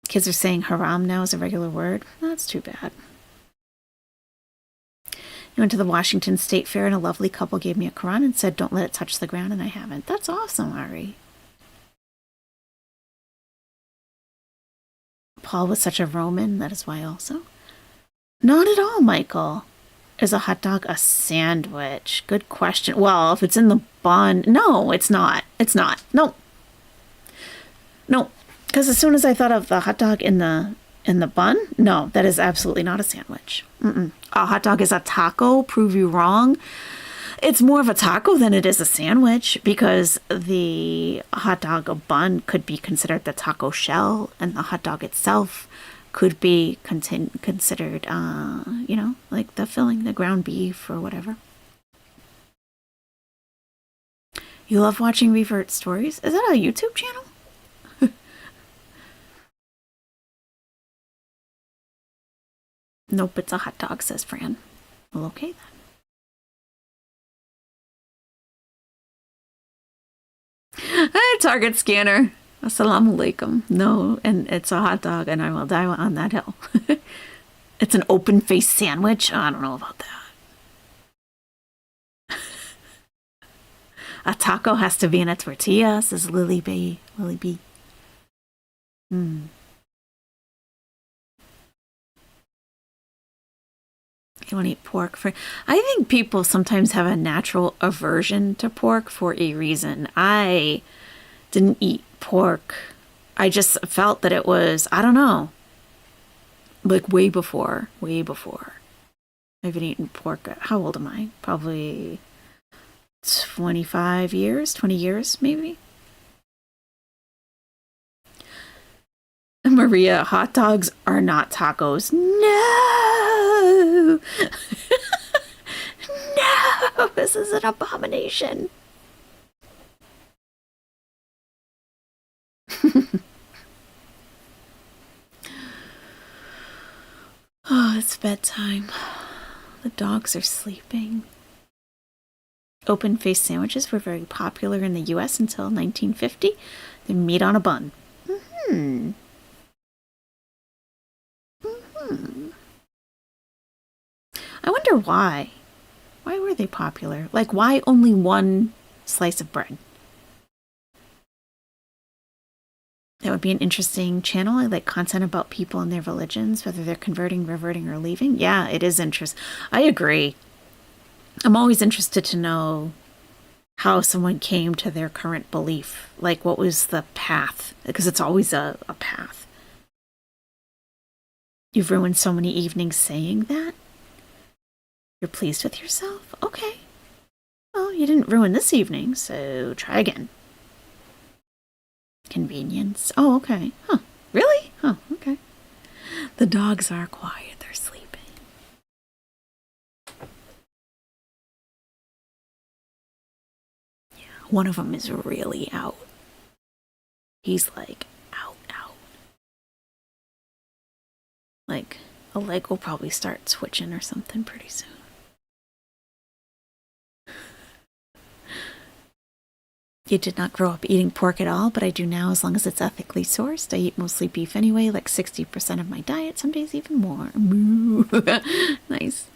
Kids are saying haram now is a regular word. That's too bad. I went to the Washington State Fair and a lovely couple gave me a Quran and said, don't let it touch the ground, and I haven't. That's awesome, Ari. Paul was such a Roman, that is why also. Not at all, Michael. Is a hot dog a sandwich? Good question. Well, if it's in the bun, no, it's not. It's not. No. No, because as soon as I thought of the hot dog in the bun, no, that is absolutely not a sandwich. A hot dog is a taco. Prove you wrong. It's more of a taco than it is a sandwich because the hot dog bun could be considered the taco shell, and the hot dog itself could be considered, like the filling, the ground beef or whatever. You love watching Revert Stories? Is that a YouTube channel? Nope, it's a hot dog, says Fran. Well, okay then. Hi, Target scanner. Assalamu alaikum. No, and it's a hot dog, and I will die on that hill. It's an open-faced sandwich? I don't know about that. A taco has to be in a tortilla, says Lily B. Lily B. You want to eat pork for... I think people sometimes have a natural aversion to pork for a reason. I didn't eat pork. I just felt that it was, I don't know, like way before. I've been eating pork. How old am I? Probably 20 years, maybe. Maria, hot dogs are not tacos. No! No! This is an abomination. Oh, it's bedtime. The dogs are sleeping. Open-faced sandwiches were very popular in the U.S. until 1950. They're meat on a bun. I wonder why. Why were they popular? Like, why only one slice of bread? That would be an interesting channel. I like content about people and their religions, whether they're converting, reverting, or leaving. Yeah, it is interesting. I agree. I'm always interested to know how someone came to their current belief. Like, what was the path? Because it's always a path. You've ruined so many evenings saying that? You're pleased with yourself? Okay. Well, you didn't ruin this evening, so try again. Convenience. Oh, okay. Huh. Really? Huh, okay. The dogs are quiet. They're sleeping. Yeah, one of them is really out. He's like, out. Like, a leg will probably start twitching or something pretty soon. You did not grow up eating pork at all, but I do now as long as it's ethically sourced. I eat mostly beef anyway, like 60% of my diet, some days even more. Moo. Nice.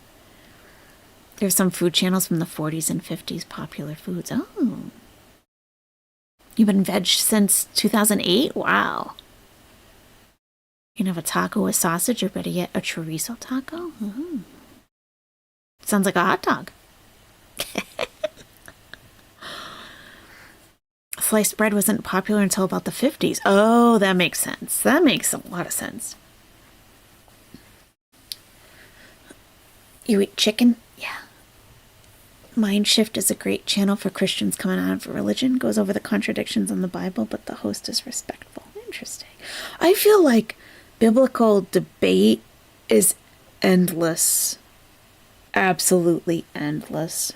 There's some food channels from the 40s and 50s, popular foods. Oh. You've been veg since 2008? Wow. You can have a taco with sausage, or better yet, a chorizo taco? Ooh. Sounds like a hot dog. Sliced bread wasn't popular until about the 50s. Oh, that makes sense. That makes a lot of sense. You eat chicken? Yeah. Mind Shift is a great channel for Christians coming out of religion. Goes over the contradictions in the Bible, but the host is respectful. Interesting. I feel like biblical debate is endless. Absolutely endless.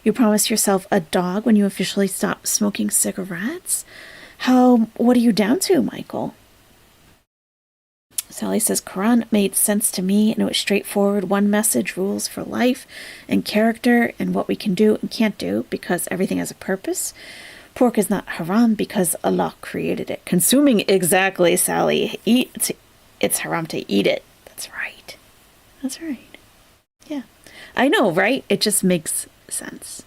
You promised yourself a dog when you officially stopped smoking cigarettes? What are you down to, Michael? Sally says, Quran made sense to me, and it was straightforward. One message, rules for life and character and what we can do and can't do because everything has a purpose. Pork is not haram because Allah created it. Consuming, exactly, Sally. It's haram to eat it. That's right. That's right. Yeah. I know, right? It just makes sense.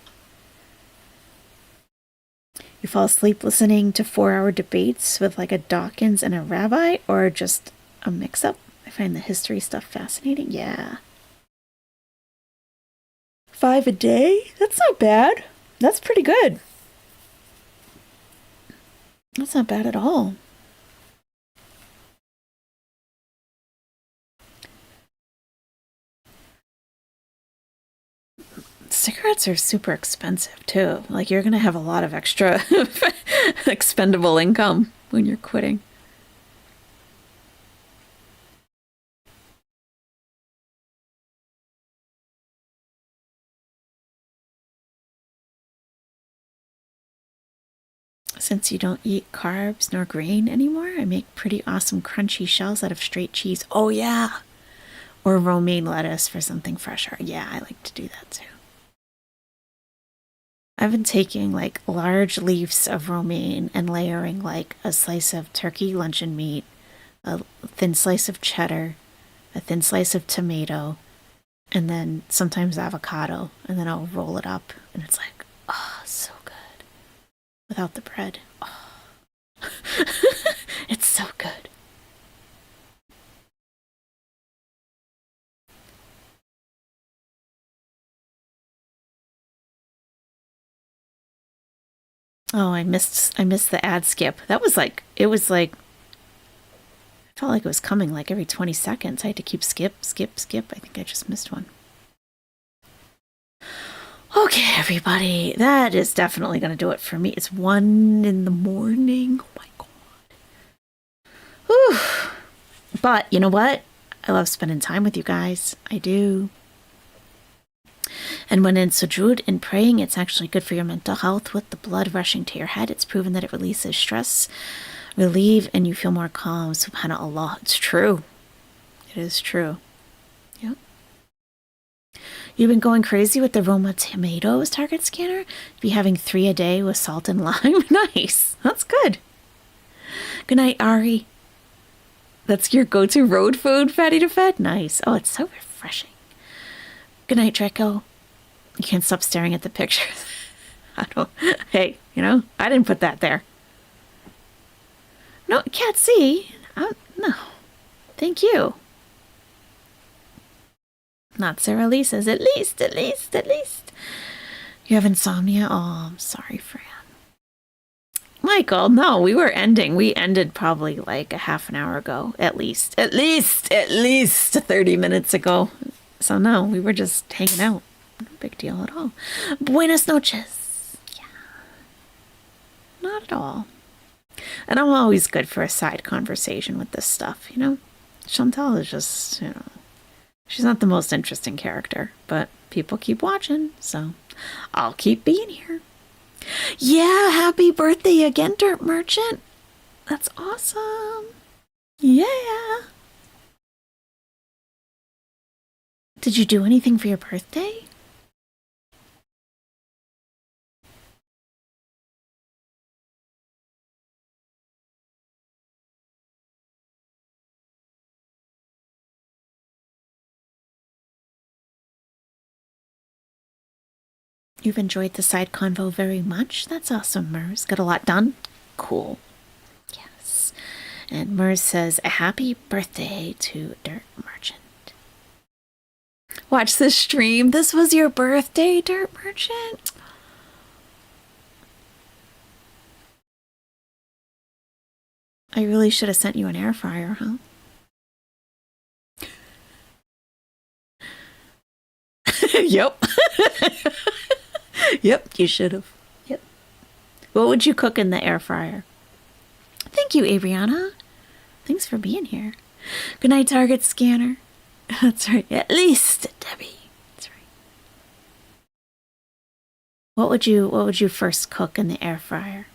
You fall asleep listening to 4-hour debates with like a Dawkins and a rabbi, or just a mix-up? I find the history stuff fascinating. Yeah. 5 a day? That's not bad. That's pretty good. That's not bad at all. Cigarettes are super expensive too. Like, you're going to have a lot of extra expendable income when you're quitting. Since you don't eat carbs nor grain anymore, I make pretty awesome crunchy shells out of straight cheese. Oh, yeah. Or romaine lettuce for something fresher. Yeah, I like to do that too. I've been taking like large leaves of romaine and layering like a slice of turkey luncheon meat, a thin slice of cheddar, a thin slice of tomato, and then sometimes avocado. And then I'll roll it up and it's like, oh, so good. Without the bread. Oh. It's so good. Oh, I missed the ad skip. That was like, it was like, I felt like it was coming like every 20 seconds. I had to keep skip. I think I just missed one. Okay, everybody, that is definitely going to do it for me. It's 1 a.m. Oh my God. Whew. But you know what? I love spending time with you guys. I do. And when in sujood, in praying, it's actually good for your mental health with the blood rushing to your head. It's proven that it releases stress, relieve, and you feel more calm. SubhanAllah. It's true. It is true. Yep. You've been going crazy with the Roma tomatoes target scanner? Be having 3 a day with salt and lime? Nice. That's good. Good night, Ari. That's your go-to road food, Fatty to Fed? Nice. Oh, it's so refreshing. Good night, Draco. You can't stop staring at the pictures. Hey, I didn't put that there. No, can't see. No. Thank you. Not Sarah Lee says, at least. You have insomnia? Oh, I'm sorry, Fran. Michael, no, we ended probably like a half an hour ago, at least 30 minutes ago. So no, we were just hanging out. No big deal at all. Buenas noches. Yeah. Not at all. And I'm always good for a side conversation with this stuff, Chantal is just, she's not the most interesting character, but people keep watching, so I'll keep being here. Yeah, happy birthday again, Dirt Merchant. That's awesome. Yeah. Did you do anything for your birthday? You've enjoyed the side convo very much. That's awesome, Mers. Got a lot done? Cool. Yes. And Mers says, a happy birthday to Dirt Merchant. Watch this stream. This was your birthday, Dirt Merchant? I really should have sent you an air fryer, huh? Yep. Yep, you should have. Yep. What would you cook in the air fryer? Thank you, Adriana. Thanks for being here. Good night, Target Scanner. That's right. At least, Debbie. That's right. What would you first cook in the air fryer?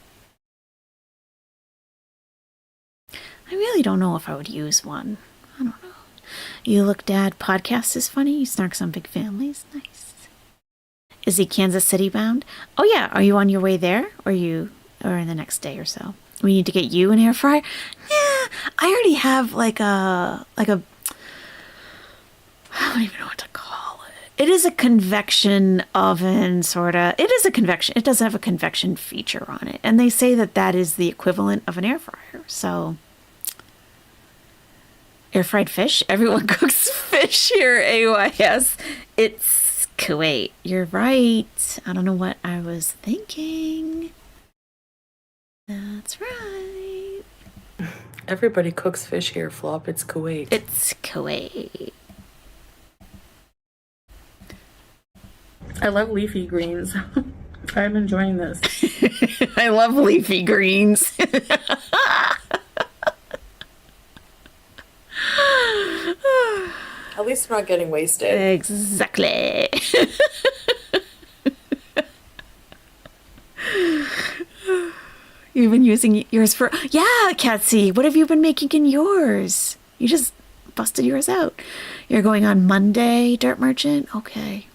I really don't know if I would use one. I don't know. You Look Dad podcast is funny. You snarks on big families. Nice. Is he Kansas City bound? Oh yeah. Are you on your way there, or in the next day or so? We need to get you an air fryer. Yeah, I already have like a I don't even know what to call it. It is a convection oven, sorta. It is a convection. It does have a convection feature on it, and they say that is the equivalent of an air fryer. So, air fried fish. Everyone cooks fish here. AYS. It's Kuwait. You're right. I don't know what I was thinking. That's right. Everybody cooks fish here, Flop. It's Kuwait. It's Kuwait. I love leafy greens. I'm enjoying this. I love leafy greens. At least we're not getting wasted. Exactly. You've been using yours for... Yeah, Catsy, what have you been making in yours? You just busted yours out. You're going on Monday, Dirt Merchant? Okay.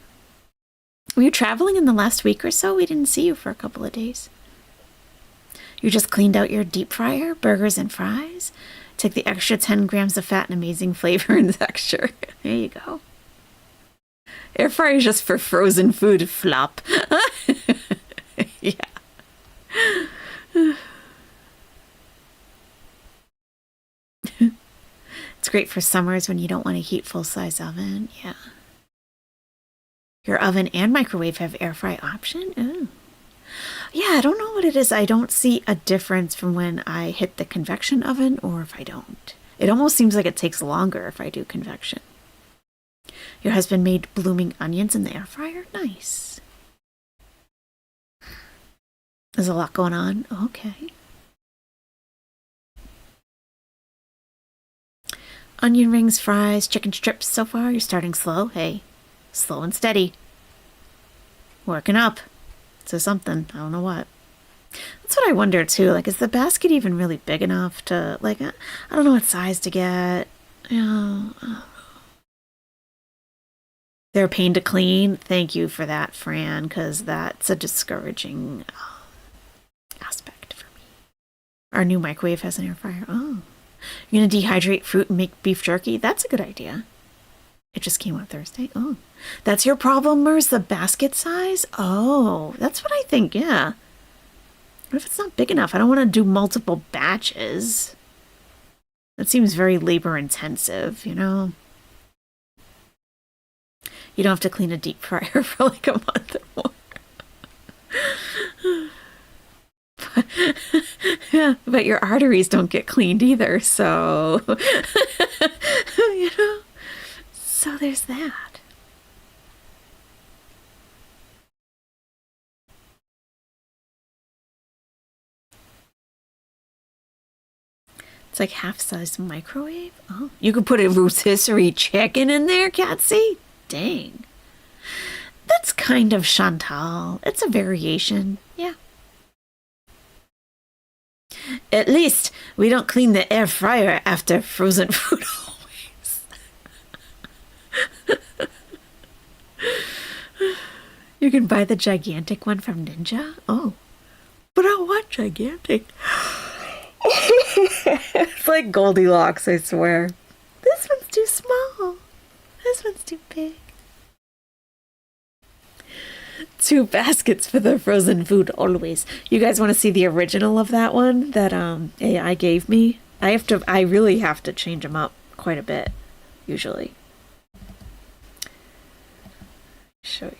Were you traveling in the last week or so? We didn't see you for a couple of days. You just cleaned out your deep fryer, burgers and fries. Take the extra 10 grams of fat and amazing flavor and texture. There you go. Air fryer is just for frozen food, Flop. Yeah. It's great for summers when you don't want to heat full-size oven. Yeah. Your oven and microwave have air fry option? Ooh. Yeah, I don't know what it is. I don't see a difference from when I hit the convection oven or if I don't. It almost seems like it takes longer if I do convection. Your husband made blooming onions in the air fryer? Nice. There's a lot going on. Okay. Onion rings, fries, chicken strips. So far, you're starting slow. Hey, slow and steady. Working up to something. I don't know what. That's what I wonder too. Like, is the basket even really big enough to, like, I don't know what size to get. You know, I don't know. They're a pain to clean. Thank you for that, Fran, because that's a discouraging aspect for me. Our new microwave has an air fryer. Oh. You're going to dehydrate fruit and make beef jerky? That's a good idea. It just came on Thursday. Oh. That's your problem, Mers? The basket size? Oh, that's what I think, yeah. What if it's not big enough? I don't want to do multiple batches. That seems very labor intensive, you know? You don't have to clean a deep fryer for like a month or more. But your arteries don't get cleaned either, so you know. So there's that. It's like half-size microwave. Oh, you could put a rotisserie chicken in there, Catsy. Dang. That's kind of Chantal. It's a variation. Yeah. At least we don't clean the air fryer after frozen food always. You can buy the gigantic one from Ninja. Oh, but I want gigantic. It's like Goldilocks, I swear. This one's too small. This one's too big. 2 baskets for the frozen food always. You guys want to see the original of that one that AI gave me? I really have to change them up quite a bit, usually. Show you.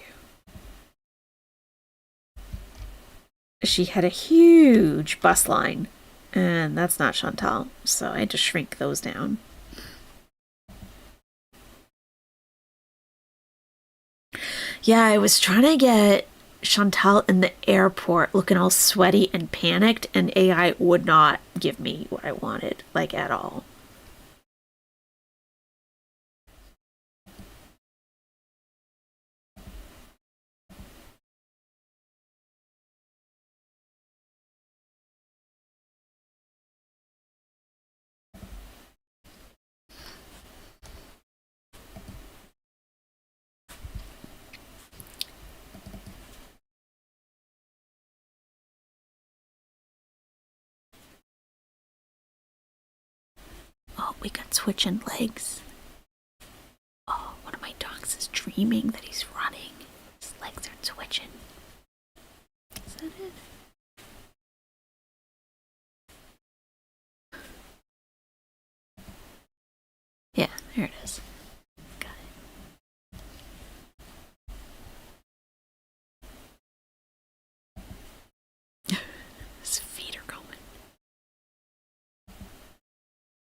She had a huge bust line, and that's not Chantal, so I had to shrink those down. Yeah, I was trying to get Chantal in the airport looking all sweaty and panicked, and AI would not give me what I wanted, like at all. Oh, we got twitching legs. Oh, one of my dogs is dreaming that he's running. His legs are twitching. Is that it? Yeah, there it is. Got it. His feet are going.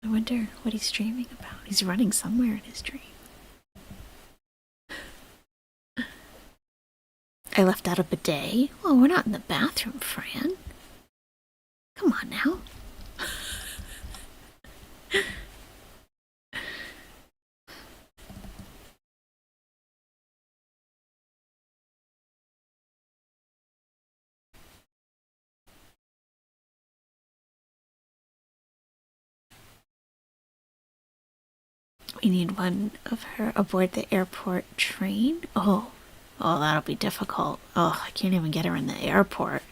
I wonder what he's dreaming about. He's running somewhere in his dream. I left out a bidet. Well, we're not in the bathroom, Fran. Come on now. We need one of her aboard the airport train. Oh, that'll be difficult. Oh, I can't even get her in the airport.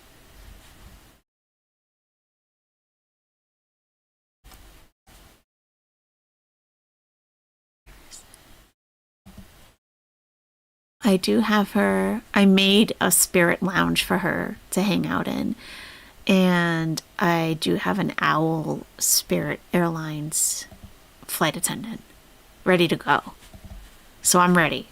I do have her. I made a spirit lounge for her to hang out in. And I do have an Owl Spirit Airlines flight attendant ready to go. So I'm ready.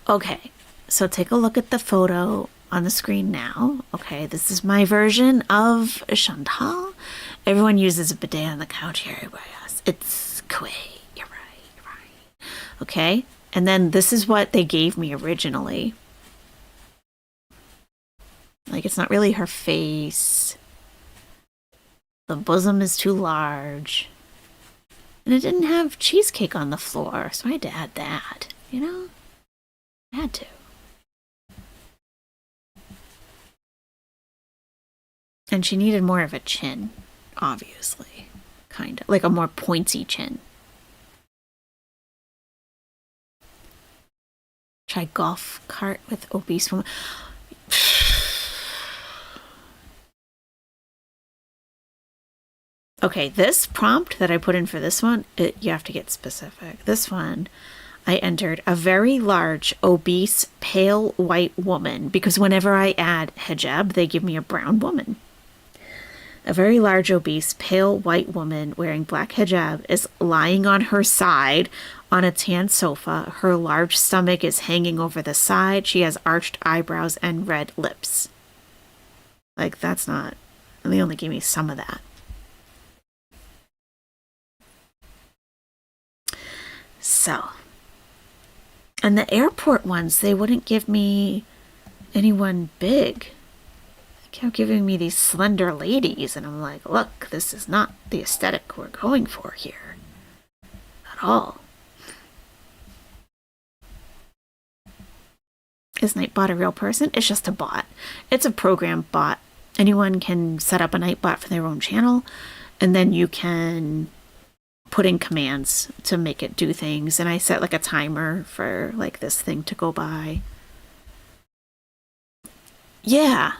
Okay, so take a look at the photo on the screen now. Okay, this is my version of Chantal. Everyone uses a bidet on the couch here. Everybody else. It's Quay. You're right. Okay, and then this is what they gave me originally. Like, it's not really her face. The bosom is too large. And it didn't have cheesecake on the floor, so I had to add that, you know? I had to. And she needed more of a chin, obviously. Kind of. Like a more pointy chin. Try golf cart with obese woman. Okay, this prompt that I put in for this one, you have to get specific. This one, I entered a very large, obese, pale white woman, because whenever I add hijab, they give me a brown woman. A very large, obese, pale white woman wearing black hijab is lying on her side on a tan sofa. Her large stomach is hanging over the side. She has arched eyebrows and red lips. Like, that's not... They only gave me some of that. So, and the airport ones, they wouldn't give me anyone big. They kept giving me these slender ladies, and I'm like, look, this is not the aesthetic we're going for here. At all. Is Nightbot a real person? It's just a bot. It's a program bot. Anyone can set up a Nightbot for their own channel, and then you can put in commands to make it do things. And I set like a timer for like this thing to go by. Yeah,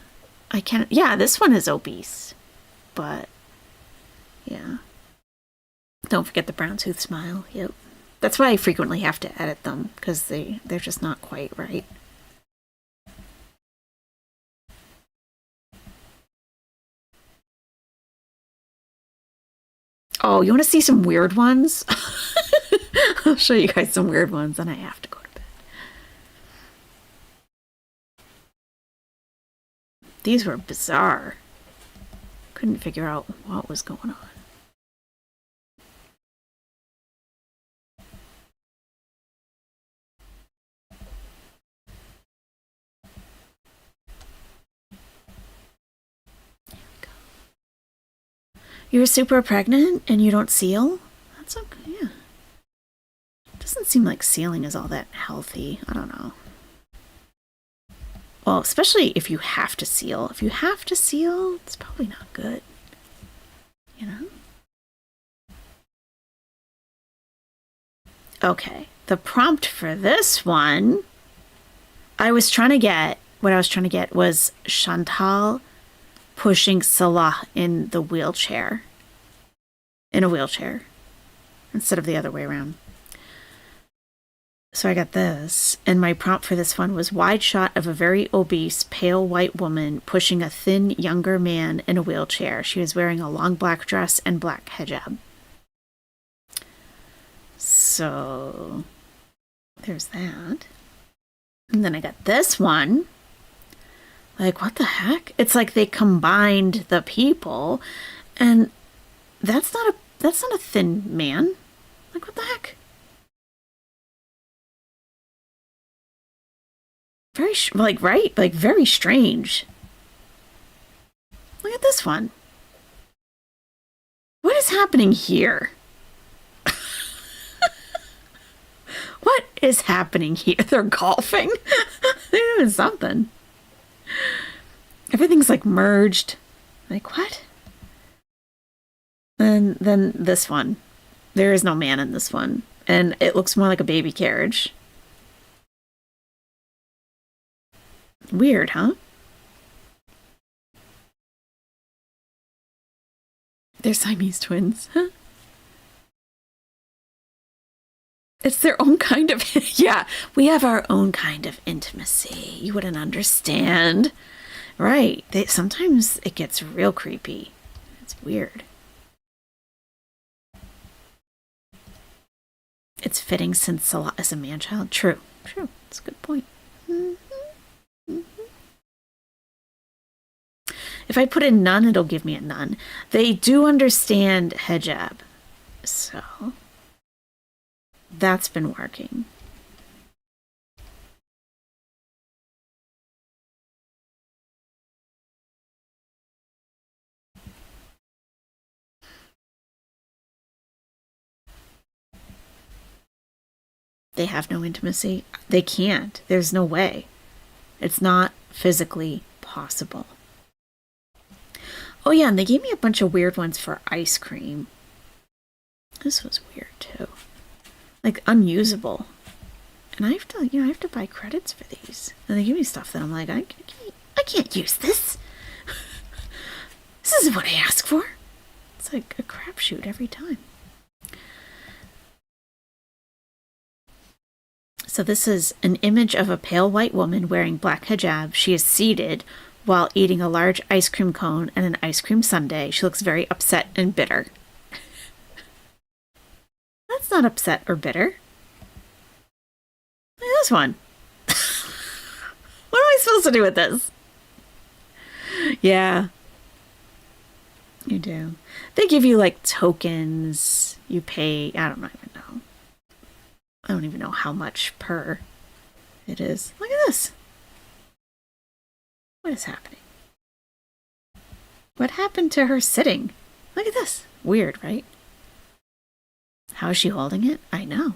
I can. Yeah, this one is obese, but yeah. Don't forget the brown tooth smile. Yep. That's why I frequently have to edit them, because they're just not quite right. Oh, you want to see some weird ones? I'll show you guys some weird ones, and I have to go to bed. These were bizarre. Couldn't figure out what was going on. You're super pregnant and you don't seal? That's okay, yeah. Doesn't seem like sealing is all that healthy. I don't know. Well, especially if you have to seal. If you have to seal, it's probably not good. You know? Okay. The prompt for this one, what I was trying to get was Chantal pushing Salah in a wheelchair, instead of the other way around. So I got this, and my prompt for this one was wide shot of a very obese, pale white woman pushing a thin, younger man in a wheelchair. She was wearing a long black dress and black hijab. So there's that. And then I got this one. Like, what the heck? It's like they combined the people, and that's not a thin man. Like, what the heck? Very, right? Like, very strange. Look at this one. What is happening here? What is happening here? They're golfing? They're doing something. Everything's like merged. Like, what? And then this one. There is no man in this one. And it looks more like a baby carriage. Weird, huh? They're Siamese twins. Huh? It's their own kind of... Yeah, we have our own kind of intimacy. You wouldn't understand. Right. Sometimes it gets real creepy. It's weird. It's fitting since Salah is a man-child. True. That's a good point. If I put in none, it'll give me a none. They do understand hijab. So... that's been working. They have no intimacy. They can't. There's no way. It's not physically possible. Oh yeah, and they gave me a bunch of weird ones for ice cream. This was weird too. Like unusable. And I have to buy credits for these. And they give me stuff that I'm like, I can't use this. This isn't what I asked for. It's like a crapshoot every time. So this is an image of a pale white woman wearing black hijab. She is seated while eating a large ice cream cone and an ice cream sundae. She looks very upset and bitter. That's not upset or bitter. Look at this one. What am I supposed to do with this? Yeah. You do. They give you like tokens. You pay, I don't even know. I don't even know how much per it is. Look at this. What is happening? What happened to her sitting? Look at this. Weird, right? How is she holding it? I know.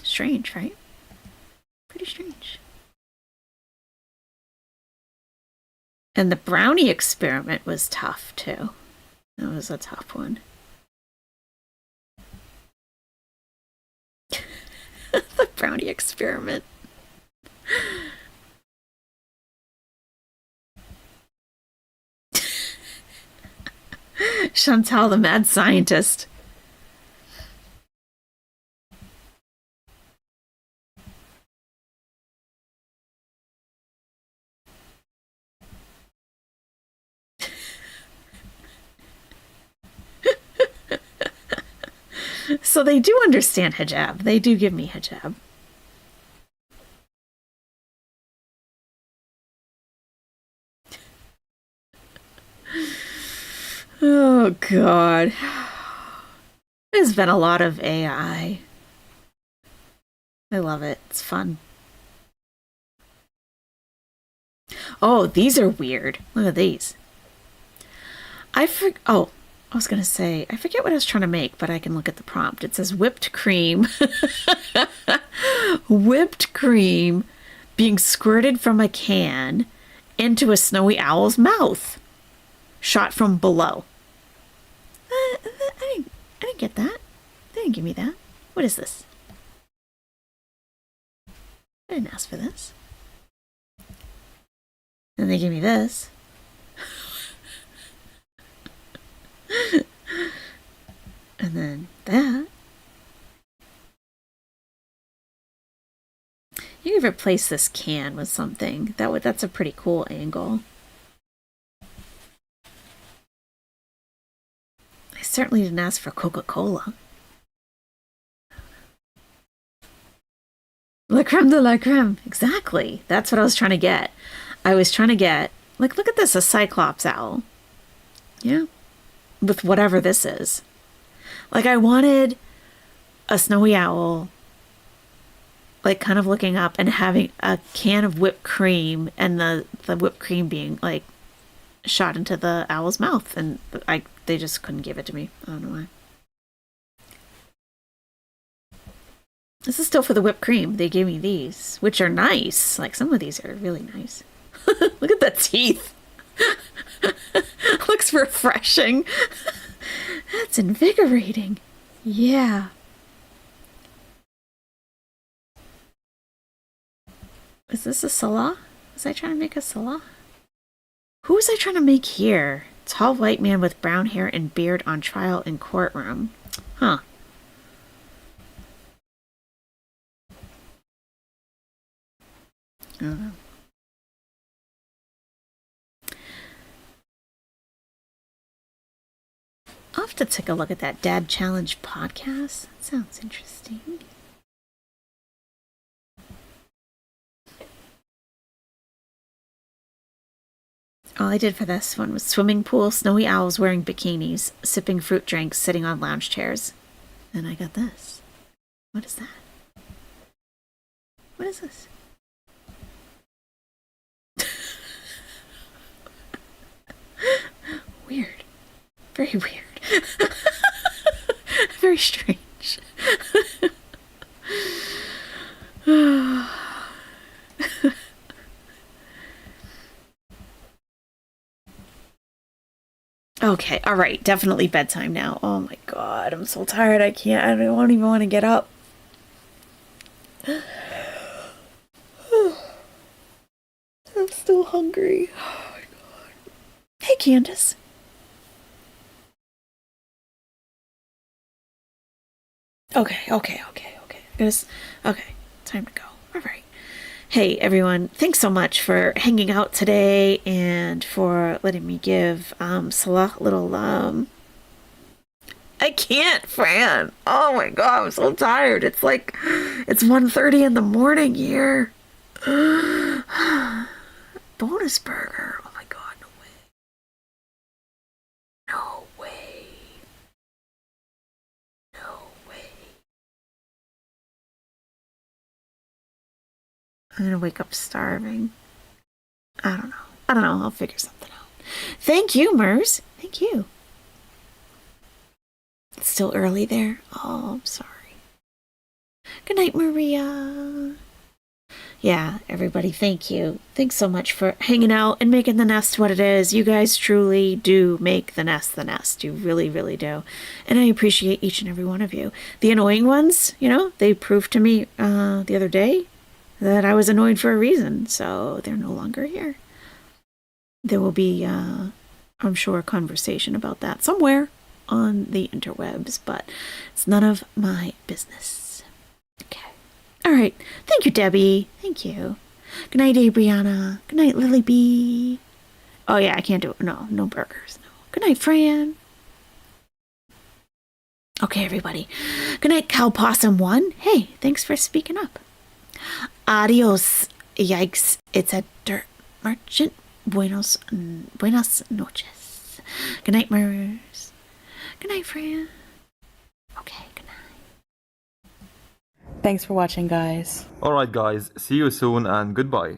Strange, right? Pretty strange. And the brownie experiment was tough, too. That was a tough one. The brownie experiment. Chantal, the mad scientist. So they do understand hijab. They do give me hijab. Oh, God. There's been a lot of AI. I love it. It's fun. Oh, these are weird. Look at these. Oh, I was gonna say, I forget what I was trying to make, but I can look at the prompt. It says whipped cream. Whipped cream being squirted from a can into a snowy owl's mouth. Shot from below. I didn't get that. They didn't give me that. What is this? I didn't ask for this. And they gave me this. And then that. You could replace this can with something. That's a pretty cool angle. I certainly didn't ask for Coca-Cola. La creme de la creme. Exactly. That's what I was trying to get. I was trying to get, like, look at this, a Cyclops owl. Yeah. With whatever this is. Like, I wanted a snowy owl, like, kind of looking up and having a can of whipped cream and the whipped cream being, like, shot into the owl's mouth. And they just couldn't give it to me. I don't know why. This is still for the whipped cream. They gave me these, which are nice. Like, some of these are really nice. Look at the teeth. Looks refreshing. That's invigorating. Yeah. Is this a Salah? Was I trying to make a Salah? Who was I trying to make here? Tall white man with brown hair and beard on trial in courtroom. Huh. I don't know. I'll have to take a look at that Dad Challenge podcast. That sounds interesting. All I did for this one was swimming pool, snowy owls wearing bikinis, sipping fruit drinks, sitting on lounge chairs. And I got this. What is that? What is this? Weird. Very weird. Very strange. Okay, all right. Definitely bedtime now. Oh my god, I'm so tired. I don't even want to get up. I'm still hungry. Oh my god. Hey, Candace. Okay. Okay, time to go. All right. Hey, everyone. Thanks so much for hanging out today and for letting me give Salah a little I can't, Fran. Oh my god, I'm so tired. It's 1:30 in the morning here. Bonus burger. Oh my god, no way. No way. No way. I'm gonna wake up starving. I don't know. I'll figure something out. Thank you, Mers. Thank you. It's still early there. Oh, I'm sorry. Good night, Maria. Yeah, everybody, thank you. Thanks so much for hanging out and making the nest what it is. You guys truly do make the nest. You really, really do. And I appreciate each and every one of you. The annoying ones, they proved to me the other day that I was annoyed for a reason, so they're no longer here. There will be, I'm sure, a conversation about that somewhere on the interwebs, but it's none of my business. Okay. All right. Thank you, Debbie. Thank you. Good night, Abriana. Good night, Lily B. Oh, yeah, I can't do it. No burgers. No. Good night, Fran. Okay, everybody. Good night, Cow Possum 1. Hey, thanks for speaking up. Adios. Yikes. It's a dirt merchant. Buenas noches. Good night, Mers. Good night, Fran. Okay, good night. Thanks for watching, guys. Alright guys, see you soon and goodbye.